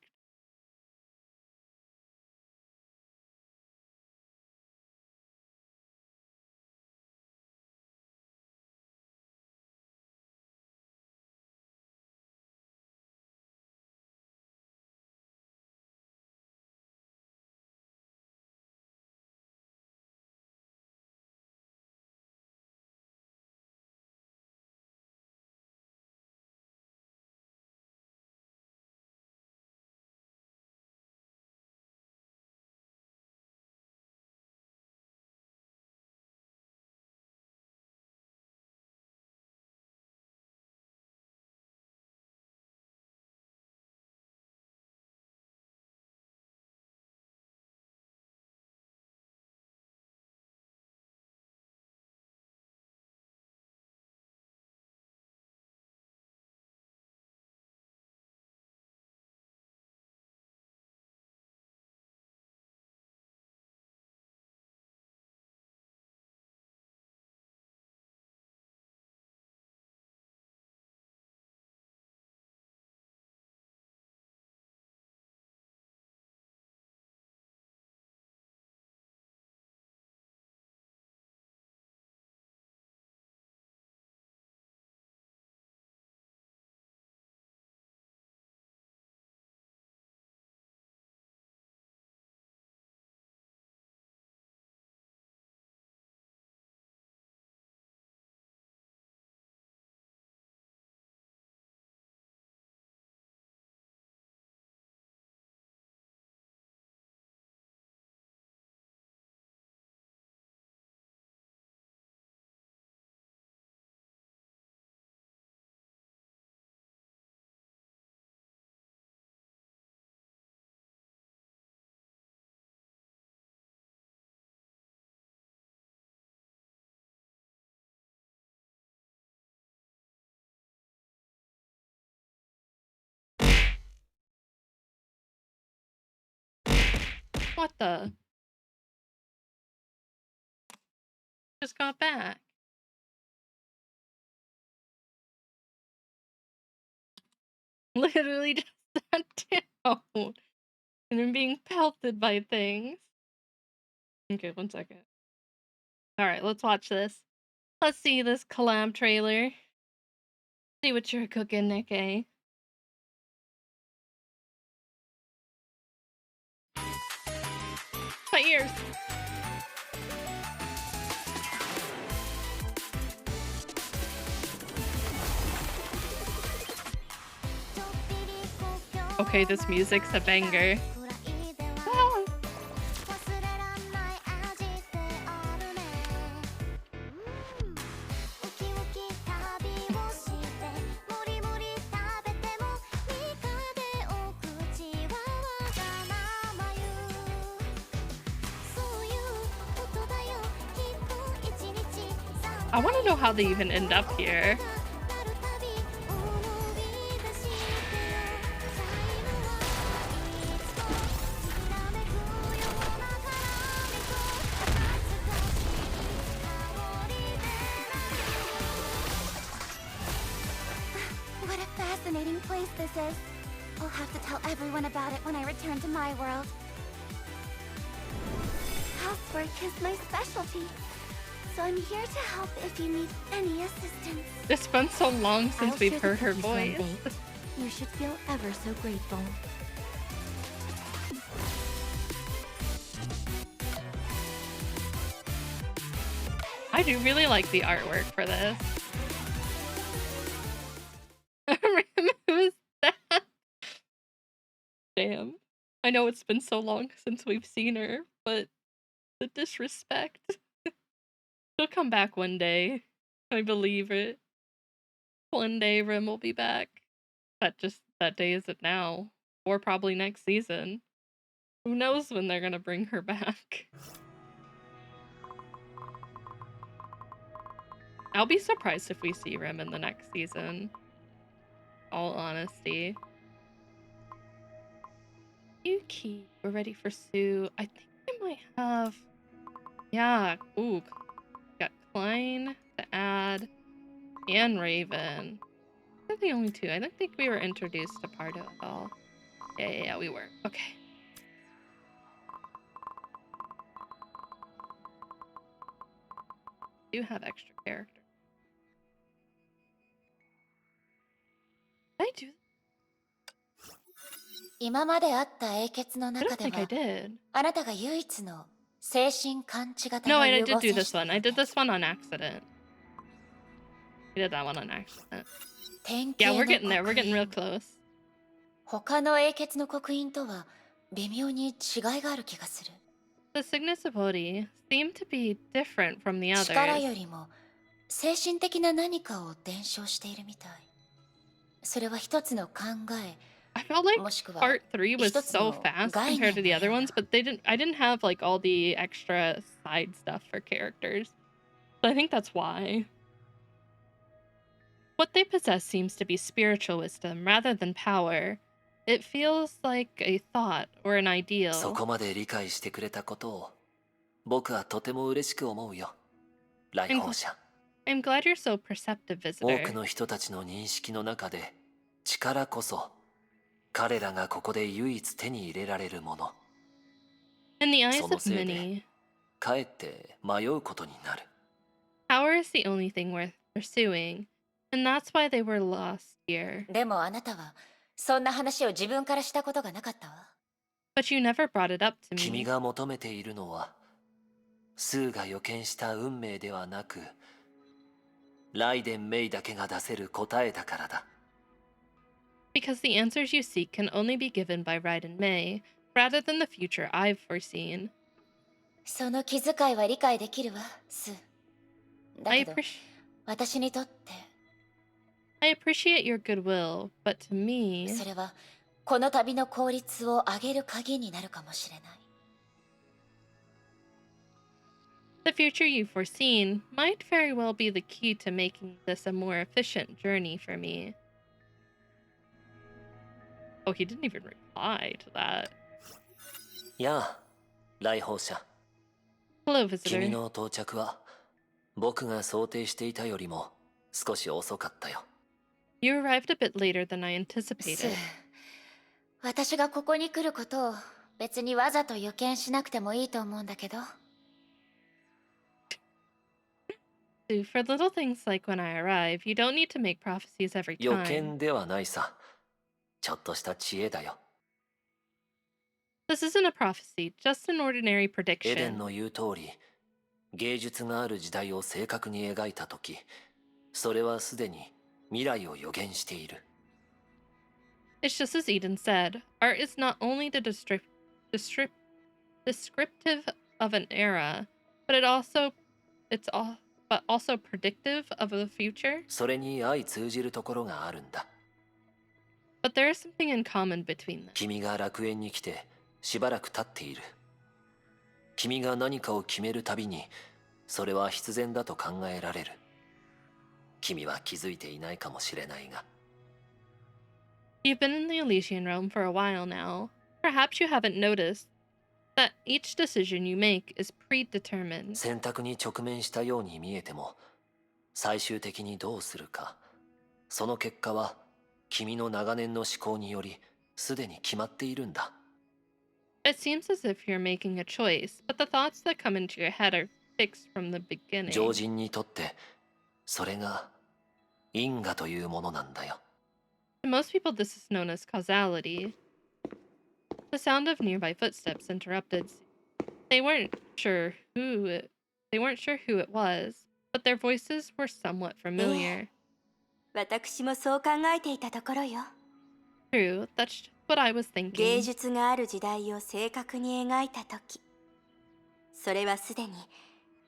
A: What the? Just got back. Literally just sat down. And I'm being pelted by things. Okay, 1 second. Alright, let's watch this. Let's see this collab trailer. See what you're cooking, Nikkei. My ears. Okay, this music's a banger. Ah. I want to know how they even end up here.
B: fascinating place this is. I'll have to tell everyone about it when I return to my world. Housework is my specialty, so I'm here to help if you need any assistance.
A: It's been so long since we've heard her voice.
B: You should feel ever so grateful.
A: I do really like the artwork for this. Who's that? Damn. I know it's been so long since we've seen her, but the disrespect. She'll come back one day. I believe it. One day Rim will be back. That day isn't now. Or probably next season. Who knows when they're gonna bring her back. I'll be surprised if we see Rim in the next season. All honesty. Yuki, we're ready for Sue. I think I might have... Yeah, ooh. Got Klein to add, and Raven. They're the only two. I don't think we were introduced to Pardo at all. Yeah, we were. Okay. Do have extra characters. Did I do?
G: 今まであった英傑の
A: I
G: 中
A: don't
G: で
A: think I
G: は
A: did.
G: あなたが唯一の精神感知型
A: No,
G: の
A: I
G: 融
A: did
G: 合
A: do
G: 選
A: this
G: 手だ
A: one.
G: よ
A: I
G: ね
A: did this one on accident. I did that one on accident.
G: 典
A: Yeah,
G: 型
A: we're
G: の
A: getting there. We're
G: 刻
A: getting real
G: 印
A: close.
G: 他の英傑の刻印とは微妙に違いがある気がする
A: The Cygnus of Odi seem to be different from the
G: 力
A: others.
G: よりも精神的な何かを伝承しているみたいそれは一つの考え
A: I felt like
G: もしくは
A: part 3 was
G: 一つ
A: so
G: の
A: fast
G: 概
A: compared to
G: 念
A: the
G: の
A: other
G: よう
A: ones,
G: な
A: but I didn't have like all the extra side stuff for characters. So I think that's why. What they possess seems to be spiritual wisdom rather than power. It feels like a thought or an
E: そ
A: ideal.
E: こまで理解してくれたことを僕はとても嬉しく思うよ来訪者
A: I'm glad you're so perceptive,
E: 多
A: visitor.
E: くの人たちの認識の中で力こそ彼らがここで唯一手に入れられるもの
A: In the eyes
E: その
A: of
E: せいで
A: many,
E: かえって迷うことになる
A: power is the only thing worth pursuing, and that's why they were lost here.
G: でもあなたはそんな話を自分からしたことがなかったわ
A: But you never brought it up to
E: 君
A: me.
E: が求めているのはスーが予見した運命ではなくライデン・メイだけが出せる答えだからだ
A: Because the answers you seek can only be given by Raiden Mei, rather than the future I've foreseen.
G: その気遣いは理解できるわスーだ
A: I
G: けど
A: appreciate
G: 私にとって
A: your goodwill, but to me,
G: それはこの旅の効率を上げる鍵になるかもしれない
A: the future you've foreseen might very well be the key to making this a more efficient journey for me. Oh, he didn't even reply to that.
E: やあ来訪者
A: Hello,
E: 君
A: visitor.
E: の到着は僕が想定していたよりも少し遅かったよ
A: You arrived a bit later than I
G: スー
A: anticipated.
G: 私がここに来ることを別にわざと予見しなくてもいいと思うんだけど
A: Sue, for little things like when I arrive, you don't need to make prophecies every
E: 予
A: time.
E: 見ではないさちょっとした知恵だよ
A: This isn't a prophecy, just an ordinary
E: エデン
A: prediction.
E: の言う通り芸術がある時代を正確に描いた時それはすでに未来を予言している
A: It's just as Eden said, art is not only the descriptive of an era, but also predictive of the future.
E: それに相通じるところがあるんだ
A: But there is something in common between them.
E: 君が楽園に来てしばらく経っている君が何かを決めるたびにそれは必然だと考えられる君は気づいていないかもしれないが
A: You've been in the Elysian realm for a while now. Perhaps you haven't noticed that each decision you make is predetermined.
E: 選択に直面したように見えても最終的にどうするかその結果は君の長年の思考によりすでに決まっているんだ。
A: It seems as if you're making a choice, but the thoughts that come into your head are fixed from the beginning.
E: 常人にとってそれが因果というものなんだよ。
A: To most people, this is known as causality. The sound of nearby footsteps interrupted. They weren't sure who it was, but their voices were somewhat familiar.
B: 私もそう考えていたところよ。
A: True, that's what I was
B: 芸
A: thinking.
B: 術がある時代を正確に描いた時、それはすでに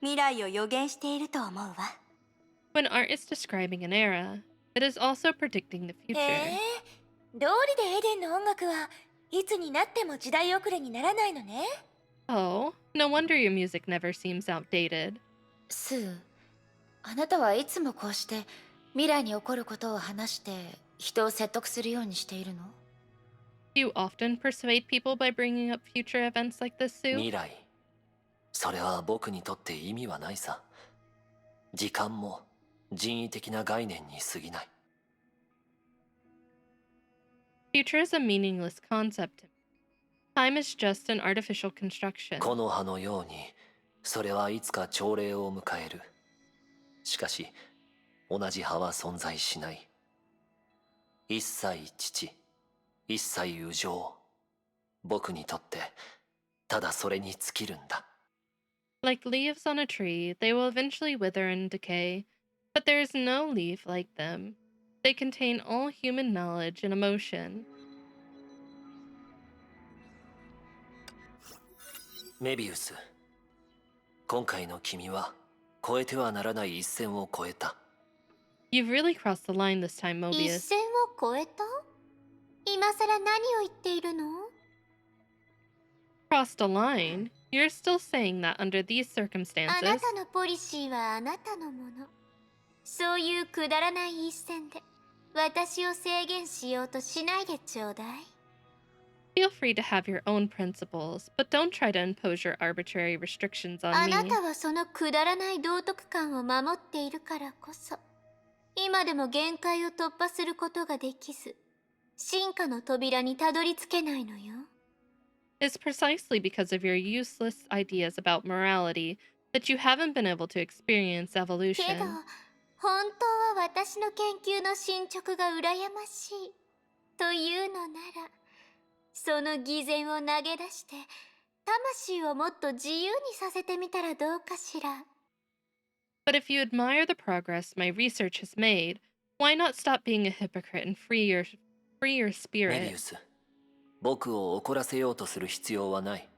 B: 未来を予言していると思うわ。
A: When art is describing an era, it is also predicting the
G: へ
A: future.
G: え、道理でエデンの音楽はいつになっても時代遅れにならないのね。
A: Oh, no wonder your music never seems outdated.
G: スー、あなたはいつもこうして未来に起こることを話して人を説得するようにしているの？
A: Do you often persuade people by bringing up future events like this, Sue?
E: 未来、それは僕にとって意味はないさ。時間も人為的な概念に過ぎない。
A: Future is a meaningless concept to me. Time is just an artificial construction.
E: 木の葉のようにそれはいつか凋零を迎える。しかし同じ葉は存在しない。一切父、一切無常。僕にとってただそれに尽きるんだ。
A: Like leaves on a tree, they will eventually wither and decay, but there is no leaf like them. They contain all human knowledge and emotion.
E: メビウス、今回の君は越えてはならない一線を越えた。
A: You've really crossed the line this time,
B: 一
A: Mobius.
B: 線を越えた？今さら何を言っているの？
A: Crossed a line? You're still saying that under these
B: あな
A: circumstances?
B: たのポリシーはあなたのもの。そういうくだらない一線で私を制限しようとしないでちょうだい。
A: Feel free to have your own principles, but don't try to impose your arbitrary restrictions
B: あ
A: on
B: な
A: me.
B: たはそのくだらない道徳観を守っているからこそ、今でも限界を突破することができず、進化の扉にたどり着けないのよ。
A: It's precisely because of your useless ideas about morality that you haven't been able to experience
B: けど、
A: evolution.
B: 本当は私の研究の進捗が羨ましいというのなら、その偽善を投げ出して魂をもっと自由にさせてみたらどうかしら。
A: But if you admire the progress my research has made, why not stop being a hypocrite and free your
E: メビウ
A: spirit?
E: ス、僕を怒らせようとする必要はない。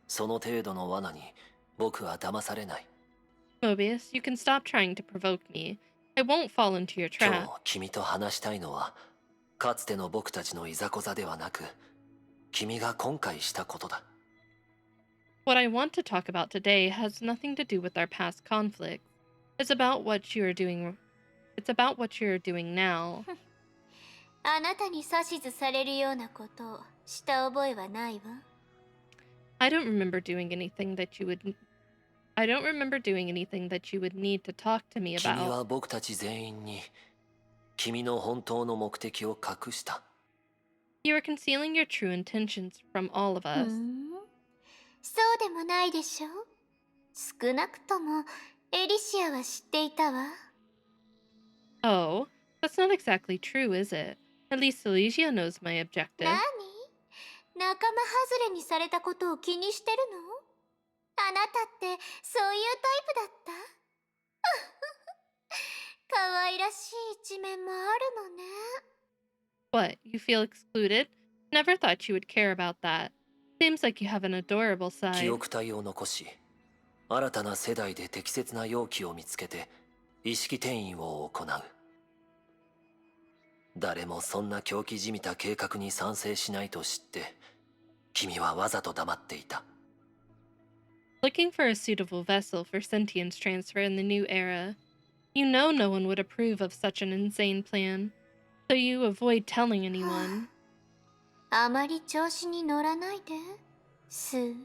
E: その程度の罠に僕は騙されない。
A: Mobius, you can stop trying to provoke me. I won't fall into your
E: 今
A: trap.
E: 日君と話したいのはかつての僕たちのいざこざではなく、君が後悔したことだ。
A: What I want to talk about today has nothing to do with our past conflicts. It's about what you are doing. It's about what you're doing now.
B: あなたに指図されるようなことをした覚えはないわ。
A: I don't remember doing anything that you would need to talk to me
E: 君
A: about.
E: は僕たち全員に君の本当の目的を隠した。
A: You are concealing your true intentions from all of
B: ふ
A: us.
B: ん、そうでもないでしょ。少なくともエリシアは知っていたわ。
A: Oh, that's not exactly true, is it? At least Elysia knows my objective.
B: 何？仲間外れにされたことを気にしてるの？あなたってそういうタイプだった？可愛らしい一面もあるのね。
A: What, you feel excluded? Never thought you would care about that. Seems like you have an adorable
E: 記
A: side.
E: 憶体を残し、新たな世代で適切な容器を見つけて意識転移を行う。誰もそんな狂気じみた計画に賛成しないと知って、君はわざと黙っていた。
A: Looking for a suitable vessel for sentience transfer in the new era. You know no one would approve of such an insane plan, so you avoid telling anyone.
B: あまり調子に乗らないで、スー。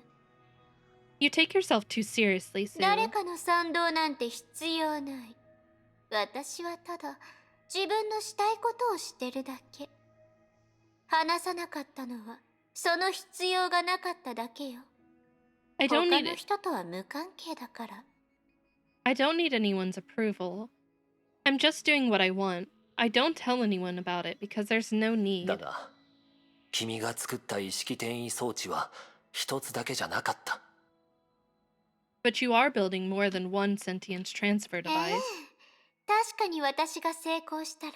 A: You take yourself too seriously, Sue.
B: 誰かの賛同なんて必要ない。私はただ自分のしたいことをしてるだけ。話さなかったのはその必要がなかっただけよ。
A: I don't
B: 他
A: need
B: の
A: it.
B: 人とは無関係だから。
A: I don't need anyone's approval. I'm just doing what I want. I don't tell anyone about it because there's no
E: だ
A: need.
E: が君が作った意識転移装置は一つだけじゃなかった。
A: But you are building more than one sentience transfer
B: ええ、
A: device.
B: 確かに私が成功したら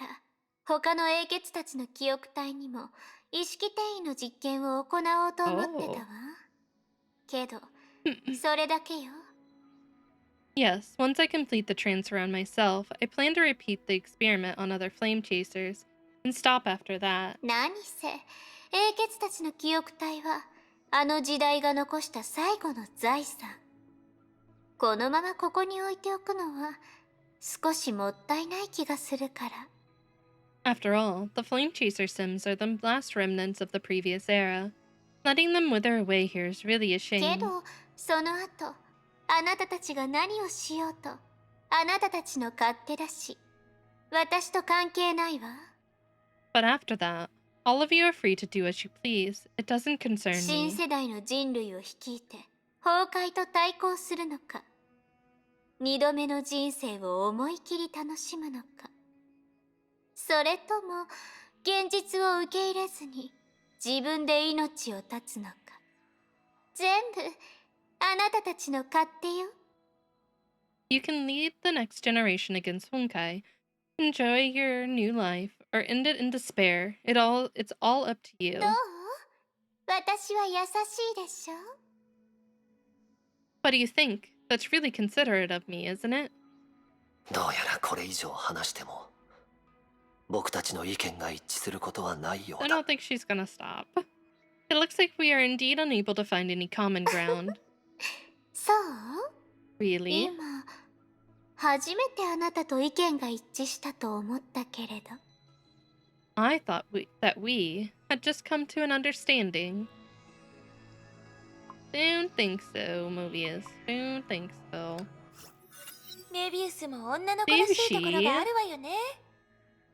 B: 他の英傑たちの記憶体にも意識転移の実験を行おうと思ってたわ。けどそれだけよ。
A: Yes, once I complete the transfer on myself, I plan to repeat the experiment on other flame chasers and stop after that.
B: 何せ英傑たちの記憶体はあの時代が残した最後の財産。このままここに置いておくのは少しもったいない気がするから。
A: After all, the flame chaser sims are the last remnants of the previous era. Letting them wither away here is really a
B: け
A: shame.
B: どその後あなたたちが何をしようとあなたたちの勝手だし私と関係ないわ。
A: But after that, all of you are free to do as you please. It doesn't concern
B: 新
A: me.
B: 世代の人類を率いて崩壊と対抗するのか、二度目の人生を思い切り楽しむのか、それとも現実を受け入れずに自分で命を絶つのか、全部あなたたちの勝手よ。
A: You can lead the next generation against Honkai, enjoy your new life, or end it in despair. It's all up to you.
B: どう？私は優しいでしょ。
A: What do you think? That's really considerate of me, isn't it?
E: どうやらこれ以上話しても僕たちの意見が一致することはないよ
A: I
E: うだ。
A: don't think she's gonna stop. It looks like we are indeed unable to find any common ground.
B: そう？
A: Really?
B: 今初めてあなたと意見が一致したと思ったけれど。
A: I thought that we had just come to an understanding. Don't think so, Mobius. Don't think so.
B: メビウスも女の子らしいところがあるわよね。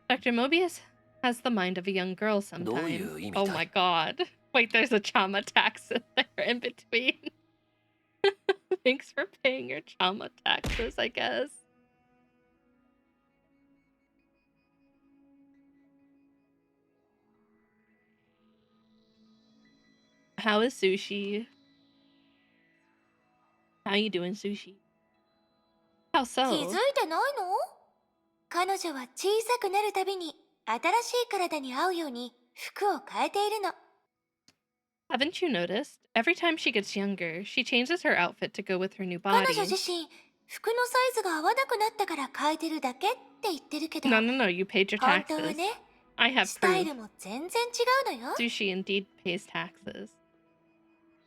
A: Dr. Mobius has the mind of a young girl
E: どうい
A: sometimes.
E: う意味
A: Oh
E: だ
A: my god. Wait, there's a chama tax in there in between. Thanks for paying your chama taxes, I guess. How is Sushi? How you doing, Sushi? How
B: 気づい
A: so?
B: てないの？彼女は小さくなるたびに新しい体に合うように服を変えているの。
A: Haven't you noticed? Every time she gets younger, she changes her outfit to go with her new
B: 彼
A: body.
B: 女自身、服のサイズが合わなくなったから変えてるだけって言ってるけど、
A: No, no, no, you paid your
B: 本当は
A: taxes.
B: ね、
A: I have
B: スタイ
A: proof.
B: ルも全然違うのよ。
A: Sushi indeed pays taxes.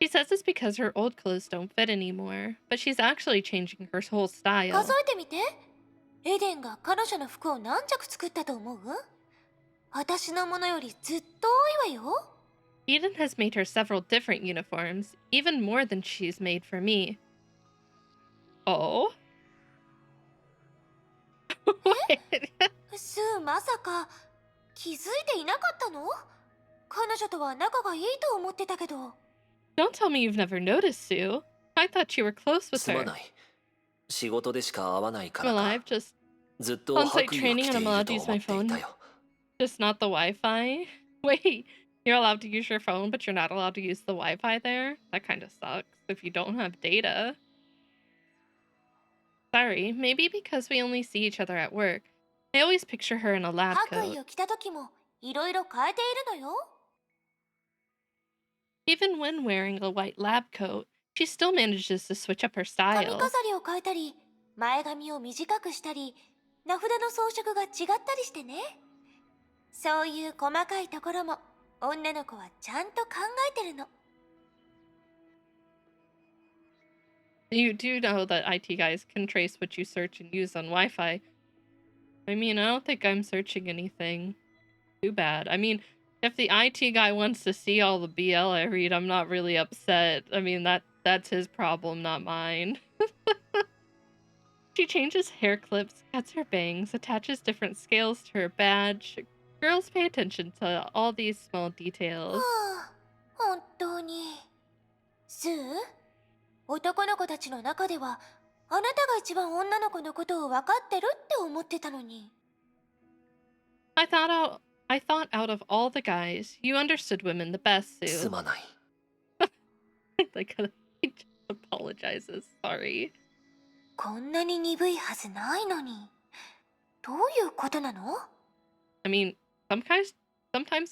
A: She says it's because her old clothes don't fit anymore, but she's actually changing her whole style.
B: 数えてみて。エデンが彼女の服を何着作ったと思う？私のものよりずっと多いわよ。
A: Eden has made her several different uniforms, even more than she's made for me. Oh? Wait.
B: スー、まさか気づいていなかったの？彼女とは仲がいいと思ってたけど。
A: Don't tell me you've never noticed, Sue. I thought you were close with
E: すま
A: her.
E: ない。仕事でしか会わないか
A: Well,
E: ら
A: I've
E: か
A: just
E: ずっと
A: on-site
E: 白衣を
A: training
E: 着
A: and
E: て
A: I'm
E: い
A: allowed
E: る
A: to
E: と
A: use
E: 思
A: my
E: ってい
A: phone.
E: たよ。
A: Just not the Wi-Fi? Wait, you're allowed to use your phone, but you're not allowed to use the Wi-Fi there? That kind of sucks if you don't have data. Sorry, maybe because we only see each other at work. I always picture her in a lab
B: 白
A: coat.
B: 衣を着た時もいろいろ変えているのよ。
A: Even when wearing a white lab coat, she still manages to switch up her
B: 髪
A: style.
B: 飾りを変えたり、前髪を短くしたり、名札の装飾が違ったりしてね。そういう細かいところも女の子はちゃんと考えてるの。
A: You do know that IT guys can trace what you search and use on Wi-Fi. I mean, I don't think I'm searching anything too bad. I mean, if the IT guy wants to see all the BL I read, I'm not really upset. I mean, that's his problem, not mine. She changes hair clips, cuts her bangs, attaches different scales to her badge. Girls pay attention to all these small details.
B: はあ、本当に。スー、男の子たちの中では、あなたが一番女の子のことを分かってるって思ってたのに。
A: I thought out of all the guys, you understood women the best,
E: す
A: Sue.
E: まない。
A: Like, he just apologizes. Sorry.
B: こんなに鈍いはずないのに。どういうことなの？
A: I mean, sometimes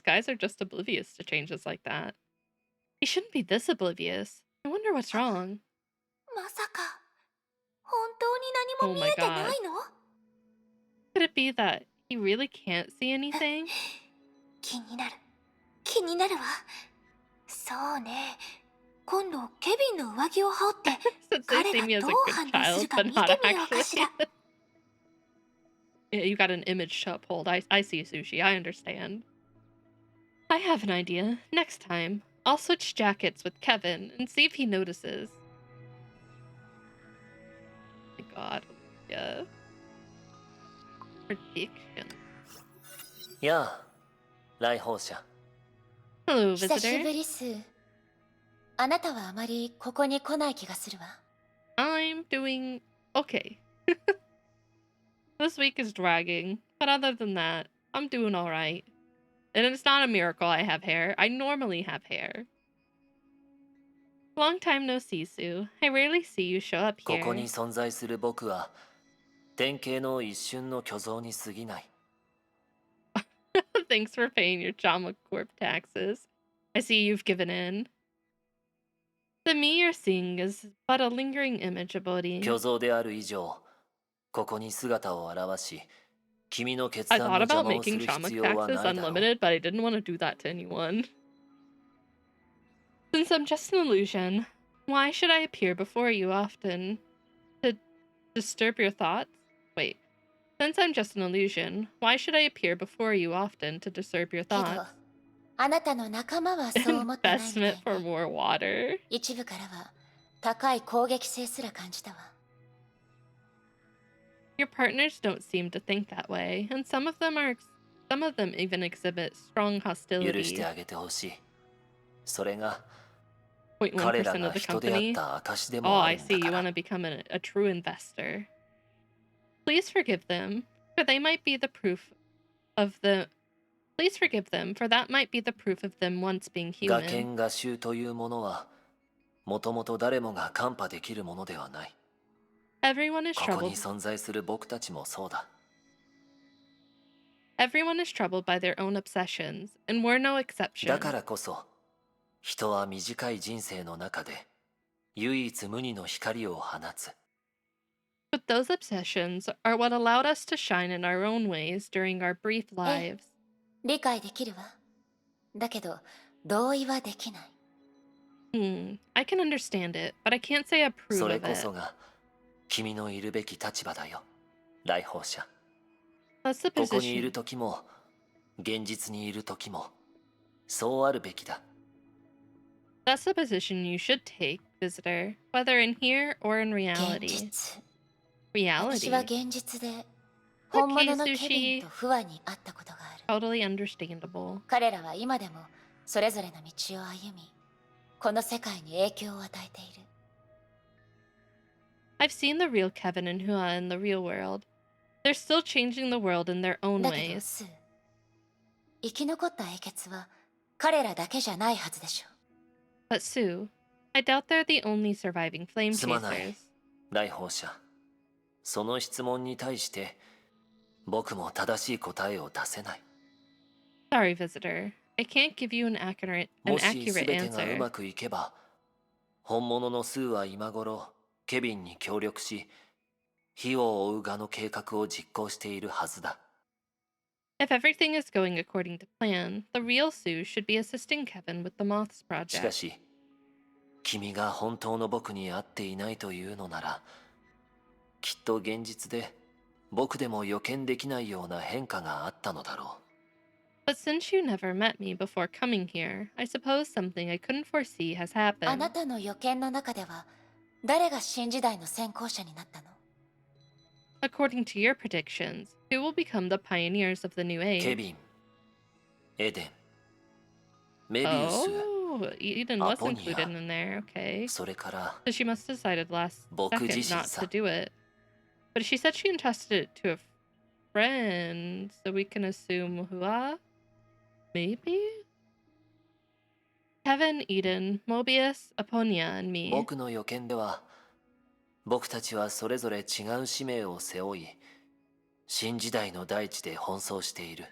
A: guys are just oblivious to changes like that. He shouldn't be this oblivious. I wonder what's wrong.
B: まさか、本当に何
A: Oh
B: も見
A: my
B: えてな
A: god.
B: いの？
A: Could it be that he really can't see anything?
B: 気になる。気になるわ。そうね。今度、ケビンの上着を羽織って、
A: Since they
B: 彼
A: see
B: が
A: me as
B: ど
A: a
B: う
A: good
B: 反応す
A: child,
B: るか
A: but
B: 見
A: not
B: てみようか
A: actually.
B: しら。
A: Yeah, you got an image to uphold. I see, Sushi. I understand. I have an idea. Next time, I'll switch jackets with Kevin and see if he notices. My god. Yeah. Prediction.
E: やあ、来訪者。
A: Hello,
G: 久しぶ
A: visitor.
G: りスー。あなたはあまりここに来ない気がするわ。
A: I'm doing okay. This week is dragging, but other than that, I'm doing alright. And it's not a miracle I have hair. I normally have hair. Long time no see, Sue. I rarely see you show up
E: ここ
A: here.
E: に存在する僕は典型の一瞬の虚像に過ぎない。
A: Thanks for paying your Jama Corp taxes. I see you've given in. The me you're seeing is but a lingering image of
E: 虚
A: Bodhi.
E: 像である以上、ここに姿を現し、君の決
A: I
E: 断の
A: thought
E: 邪
A: about
E: 魔をす
A: making
E: る
A: Jama
E: 必要は
A: taxes
E: ないだろう。
A: unlimited, but I didn't want to do that to anyone. Since I'm just an illusion, why should I appear before you often? To disturb your thoughts? Wait. Since I'm just an illusion, why should I appear before you often to disturb your
G: けど、
A: thoughts?
G: あなたの仲間はそう思ってないみたい
A: Investment for
G: ね。
A: more water.
G: 一部からは高い攻撃性すら感じたわ。
A: Your partners don't seem to think that way, and some of them even exhibit strong
E: 許し
A: hostility.
E: てあげてほしい。それが
A: 0.1%
E: 彼ら
A: of
E: が
A: the
E: 人であっ
A: company.
E: た証で
A: Oh,
E: もあ
A: I
E: るん
A: see.
E: だ
A: You
E: か
A: want
E: ら。
A: to become a true investor. Please forgive them, for they might be the proof of the. Please forgive them, for that might be the proof of them once being
E: 画
A: human.
E: 見画集というものは、もともと誰もが看破できるものではない。
A: Everyone is
E: ここに
A: troubled.
E: 存在する僕たちもそうだ。
A: Everyone is troubled by their own obsessions, and we're no
E: だ
A: exception.
E: からこそ、人は短い人生の中で、唯一無二の光を放つ。
A: But those obsessions are what allowed us to shine in our own ways during our brief lives.
G: 理解できるわ。だけど、同意はできない。
A: I can understand it, but I can't say I
E: そ
A: approve
E: れ
A: of
E: こそ
A: it.
E: が、君のいるべき立場だよ。来訪者。
A: That's the
E: ここにいる
A: position.
E: 時も、現実にいる時も、そうあるべきだ。
A: That's the position you should take, visitor, whether in here or in
G: 現
A: reality.
G: 実。
A: Reality.
G: 私は現実で本物のケビンと不和に会ったことがある。
A: Totally understandable.
G: 彼らは今でもそれぞれの道を歩み、この世界に影響を与えている。
A: I've seen the real Kevin and Hua in the real world. They're still changing the world in their own
G: だけど
A: ways.
G: スー、生き残った英傑は彼らだけじゃないはずでしょ。
A: But Sue, I doubt they're the only surviving flame
E: すまない
A: chasers.
E: 来訪者。その質問に対して、僕も正しい答えを出せない。
A: Sorry, visitor. I can't give you an accurate
E: もし
A: accurate
E: 全てがう
A: answer.
E: まくいけば、本物のスーは今頃、ケビンに協力し、火を追う側の計画を実行しているはずだ。
A: If everything is going according to plan, the real Sue should be assisting Kevin with the Moths
E: しか
A: project.
E: し、君が本当の僕に会っていないというのなら、きっと現実で僕でも予見できないような変化があったのだろ
A: But since you never met me before coming here, I suppose something I couldn't foresee has
G: あ
A: happened.
G: なたの予見の中では誰が新時代の先行者になったの？
A: According to your predictions, who will become the pioneers of the new
E: ケ
A: age?
E: ビン、エデン、メビウス、
A: Oh, Eden
E: ア
A: was
E: ポニ
A: included
E: ア、
A: in there, okay.
E: それから
A: So she must have decided last
E: 僕自
A: second
E: 身
A: not to
E: さ。
A: do it. But she said she entrusted it to a friend, so we can assume Hua? Maybe? Kevin, Eden, Mobius, Aponia, and me.
E: 僕の予見では、僕たちはそれぞれ違う使命を背負い、新時代の大地で奔走している。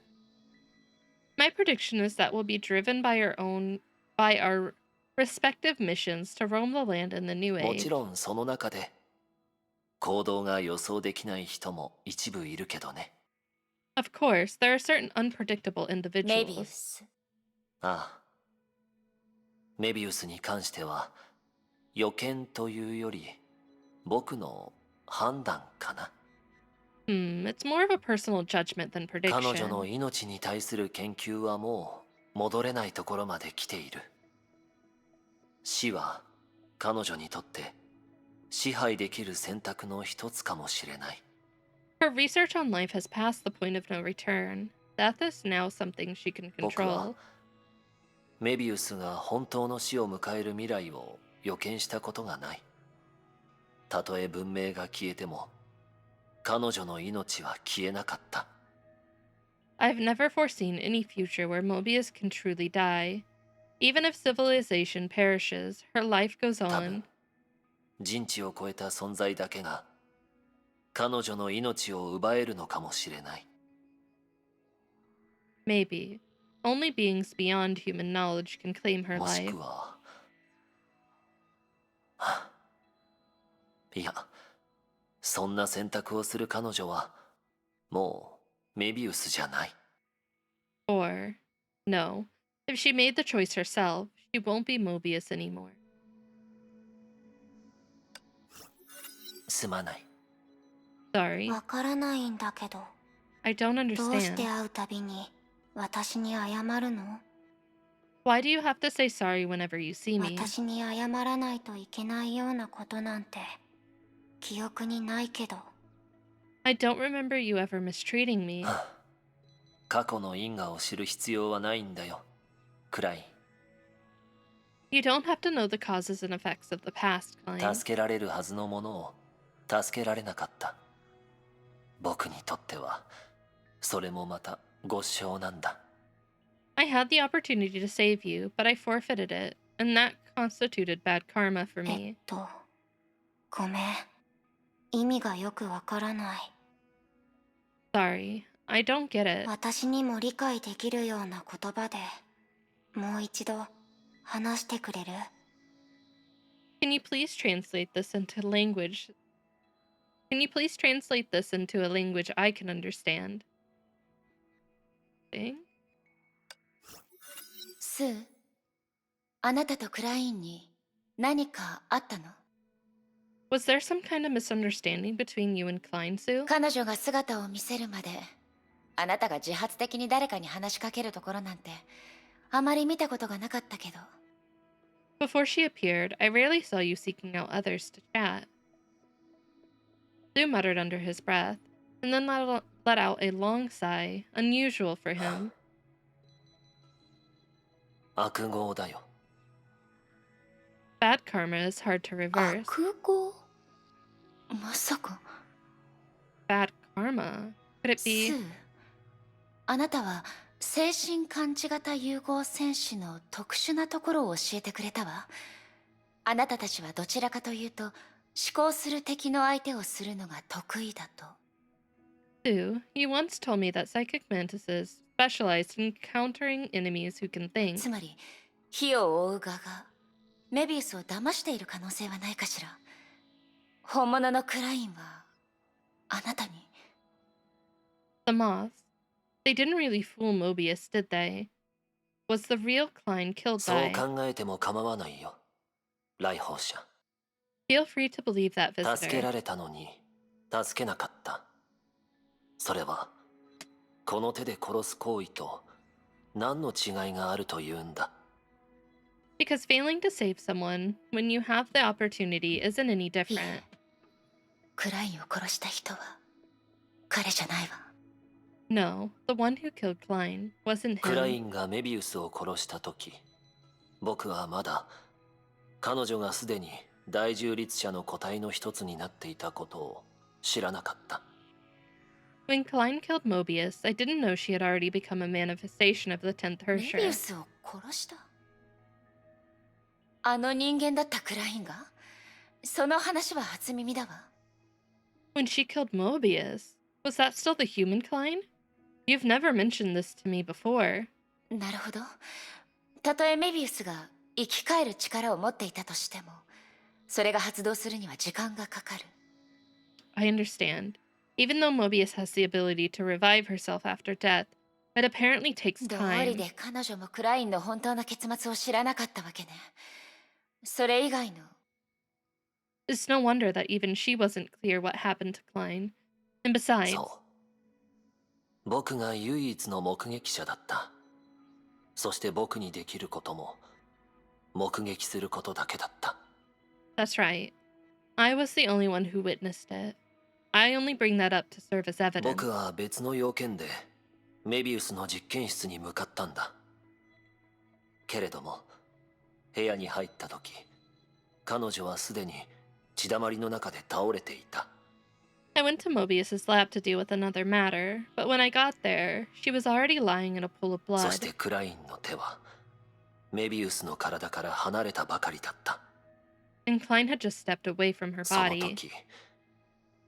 A: My prediction is that we'll be driven by our respective missions to roam the land in the new
E: もち
A: age.
E: ろんその中で行動が予想できない人も一部いるけどね。
A: Of course, there are certain unpredictable
G: メビウ
A: individuals.
G: ス。
E: ああ、メビウスに関しては予見というより僕の判断かな。
A: It's more of a personal judgment than
E: 彼女の
A: prediction.
E: 命に対する研究はもう戻れないところまで来ている。死は彼女にとって支配できる選択の一つかもしれない。
A: Her research on life has passed the point of no return. Death is now something she can
E: 僕は
A: control.
E: メビウスが本当の死を迎える未来を予見したことがない。たとえ文明が消えても彼女の命は消えなかった。
A: I've never foreseen any future where Mobius can truly die. Even if civilization perishes, her life goes
E: 多分
A: on.
E: 人知を超えた存在だけが彼女の命を奪えるのかもしれない。
A: Maybe. Only beings beyond human knowledge can claim her
E: もし
A: life.
E: くは、はあ、いや、そんな選択をする彼女はもうメビウスじゃない。
A: Or, no, if she made the choice herself, she won't be Mobius anymore.
E: すまない。
A: Sorry,
B: わからないんだけど、
A: I don't
B: どうして
A: understand.
B: 会うたびに私に謝るの？
A: Why do you have to say sorry whenever you see me?
B: 私に謝らないといけないようなことなんて記憶にないけど。
A: I don't remember you ever mistreating me.
E: 過去の因果を知る必要はないんだよ、クライン。
A: You don't have to know the causes and effects of the past, Klein.
E: 助けられるはずのものを助けられなかった。僕にとってはそれもまたご掌なんだ。
A: I had the opportunity to save you, but I forfeited it, and that constituted bad karma for me.
B: ごめん。意味がよくわからない。
A: Sorry, I don't get it.
B: 私にも理解できるような言葉でもう一度話してくれる？
A: Can you please translate this into language? Can you please translate this into a language I can understand? Dang.
G: スー、あなたとクラインに何かあったの？
A: Was there some kind of misunderstanding between you and Klein, Sue?
G: 彼女が姿を見せるまで、あなたが自発的に誰かに話しかけるところなんてあまり見たことがなかったけど。
A: Before she appeared, I rarely saw you seeking out others to chat. Sue muttered under his breath, and then let out a long sigh, unusual for him.
E: 悪号だよ。
A: Bad karma is hard to reverse.
G: 悪号？まさか。
A: Bad karma? Could it
G: ス
A: be?
G: ー、あなたは精神感知型融合戦士の特殊なところを教えてくれたわ。あなたたちはどちらかというと思考する敵の相手をするのが得意だと。
A: Sue, you once told me that psychic mantises specialized in countering enemies who can think.
G: つまり火を追う側がメビウスを騙している可能性はないかしら。本物のクラインはあなたに。
A: The moths. They didn't really fool Mobius, did they? Was the real Klein killed
E: そう
A: by?
E: 考えても構わないよ、来訪者。
A: Feel free to believe that
E: 助け
A: visitor.
E: られたのに助けなかった。それはこの手で殺す行為と何の違いがあるというんだ。
A: Because failing to save someone when you have the opportunity isn't any
G: いえ、
A: different.
G: クラインを殺した人は彼じゃないわ。
A: No, the one who killed Klein wasn't
E: クライ
A: him.
E: ンがメビウスを殺した時、僕はまだ彼女がすでに第10律者の個体の一つになっていたことを知らなかった。
A: When Klein killed Mobius, I didn't know she had already become a manifestation of the 10th
G: メビウ
A: Hersher.
G: スを殺した？あの人間だったクラインが？その話は初耳だわ。
A: When she killed Mobius, was that still the human Klein? You've never mentioned this to me before.
G: なるほど。たとえメビウスが生き返る力を持っていたとしても、それが発動するには時間がかかる。
A: I understand. Even though Mobius has the ability to revive herself after death, it apparently takes
G: どうり
A: time.
G: で彼女もクラインの本当の結末を知らなかったわけね。それ以外の。
A: It's no wonder that even she wasn't clear what happened to Klein. And besides,
E: そう。僕が唯一の目撃者だった。そして僕にできることも目撃することだけだった。
A: that's right. I was the only one who witnessed it. I only bring that up to serve as evidence.
E: 僕は別の要件でメビウスの実験室に向かったんだ。けれども部屋に入った時、彼女はすでに血だまりの中で倒れていた。
A: I went to Mobius's lab to deal with another matter, but when I got there, she was already lying in a pool of
E: そ
A: blood.
E: してクラインの手はメビウスの体から離れたばかりだった。
A: And Klein had just stepped away from her
E: その
A: body.
E: 時、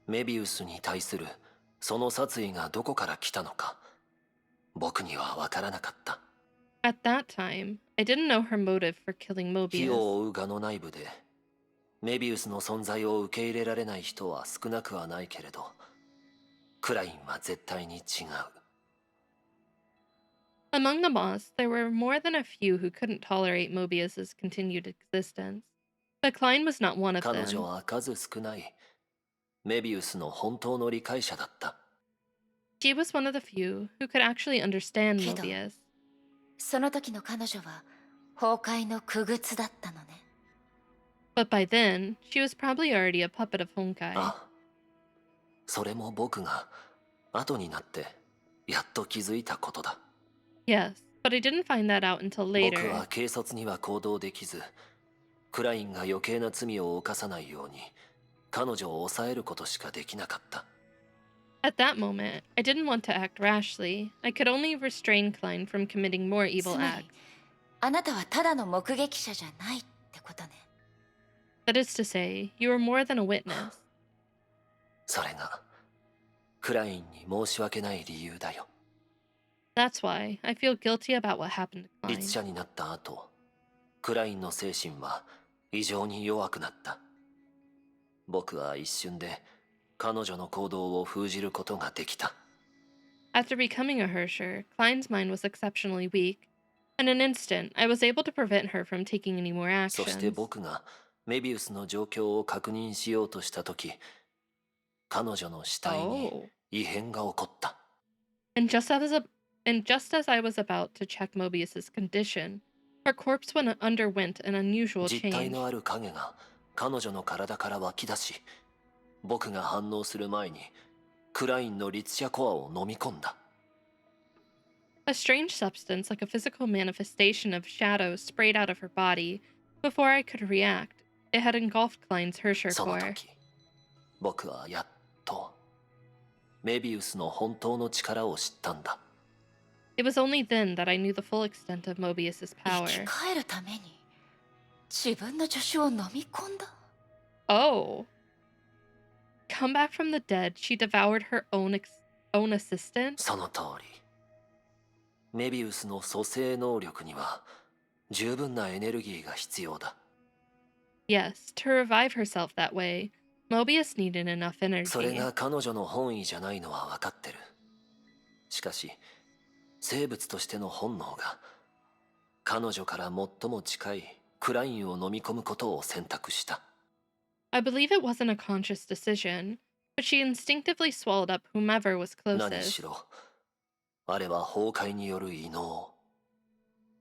E: メビウスに対するその殺意がどこから来たのか、僕には分からなかった。
A: At that time, I didn't know her motive for killing
E: 火を
A: Mobius.
E: 追う蛾の内部でメビウスの存在を受け入れられない人は少なくはないけれど、クラインは絶対に違う。
A: Among the moths, there were more than a few who couldn't tolerate Mobius's continued existence. But Klein was not one of
E: 彼女
A: them.
E: は数少ないメビウスの本当の理解者だった。
A: She was one of the few who could actually understand
G: けど、
A: Mobius.
G: その時の彼女は崩壊の傀儡だったのね。
A: But by then, she was probably already a puppet of Honkai.
E: ああ、それも僕が後になってやっと気づいたことだ。
A: Yes, but I didn't find that out until
E: 僕
A: later.
E: は警察には行動できず、クラインが余計な罪を犯さないように彼女を抑えることしかできなかった。
A: At that moment, I didn't want to act rashly. I could only restrain Klein from committing more
G: つ
A: evil
G: ま
A: acts.
G: り、あなたはただの目撃者じゃないってことね。
A: That is to say, you were more than a witness.
E: それがクラインに申し訳ない理由だよ。
A: That's why I feel guilty about what happened to
E: 律
A: Klein.
E: 者になった後、クラインの精神は異常に弱くなった。僕は一瞬で彼女の行動を封じることができた。
A: After becoming a Hersher, Klein's mind was exceptionally weak. In an instant, I was able to prevent her from taking any more
E: そして
A: actions.
E: 僕がメビウスの状況を確認しようとした時、彼女の死体に
A: Oh.
E: 異変が起こった。
A: And just as I was about to check Mobius's condition, her corpse underwent an unusual
E: 実体
A: change.
E: のある影が彼女の体から湧き出し、僕が反応する前にクラインの律者コアを飲み込んだ。
A: A strange substance, like a physical manifestation of shadow, sprayed out of her body. Before I could react, it had engulfed Klein's Hersher
E: その
A: core.
E: 時、僕はやっとメビウスの本当の力を知ったんだ。
A: It was only then that I knew the full extent of Mobius's
G: 生き
A: power.
G: 返るために自分の助手を飲み込んだ。
A: Oh. Come back from the dead, she devoured her own assistant?
E: その通り。メビウスの蘇生能力には十分なエネルギーが必要だ。
A: Yes, to revive herself that way, Mobius needed enough
E: それ
A: energy.
E: が彼女の本意じゃないのは分かってる。しかし、生物としての本能が彼女から最も近いクラインを飲み込むことを選択した。
A: I believe it wasn't a conscious decision, but she instinctively swallowed up whomever was
E: 何し
A: closest.
E: ろ、あれは崩壊による異能。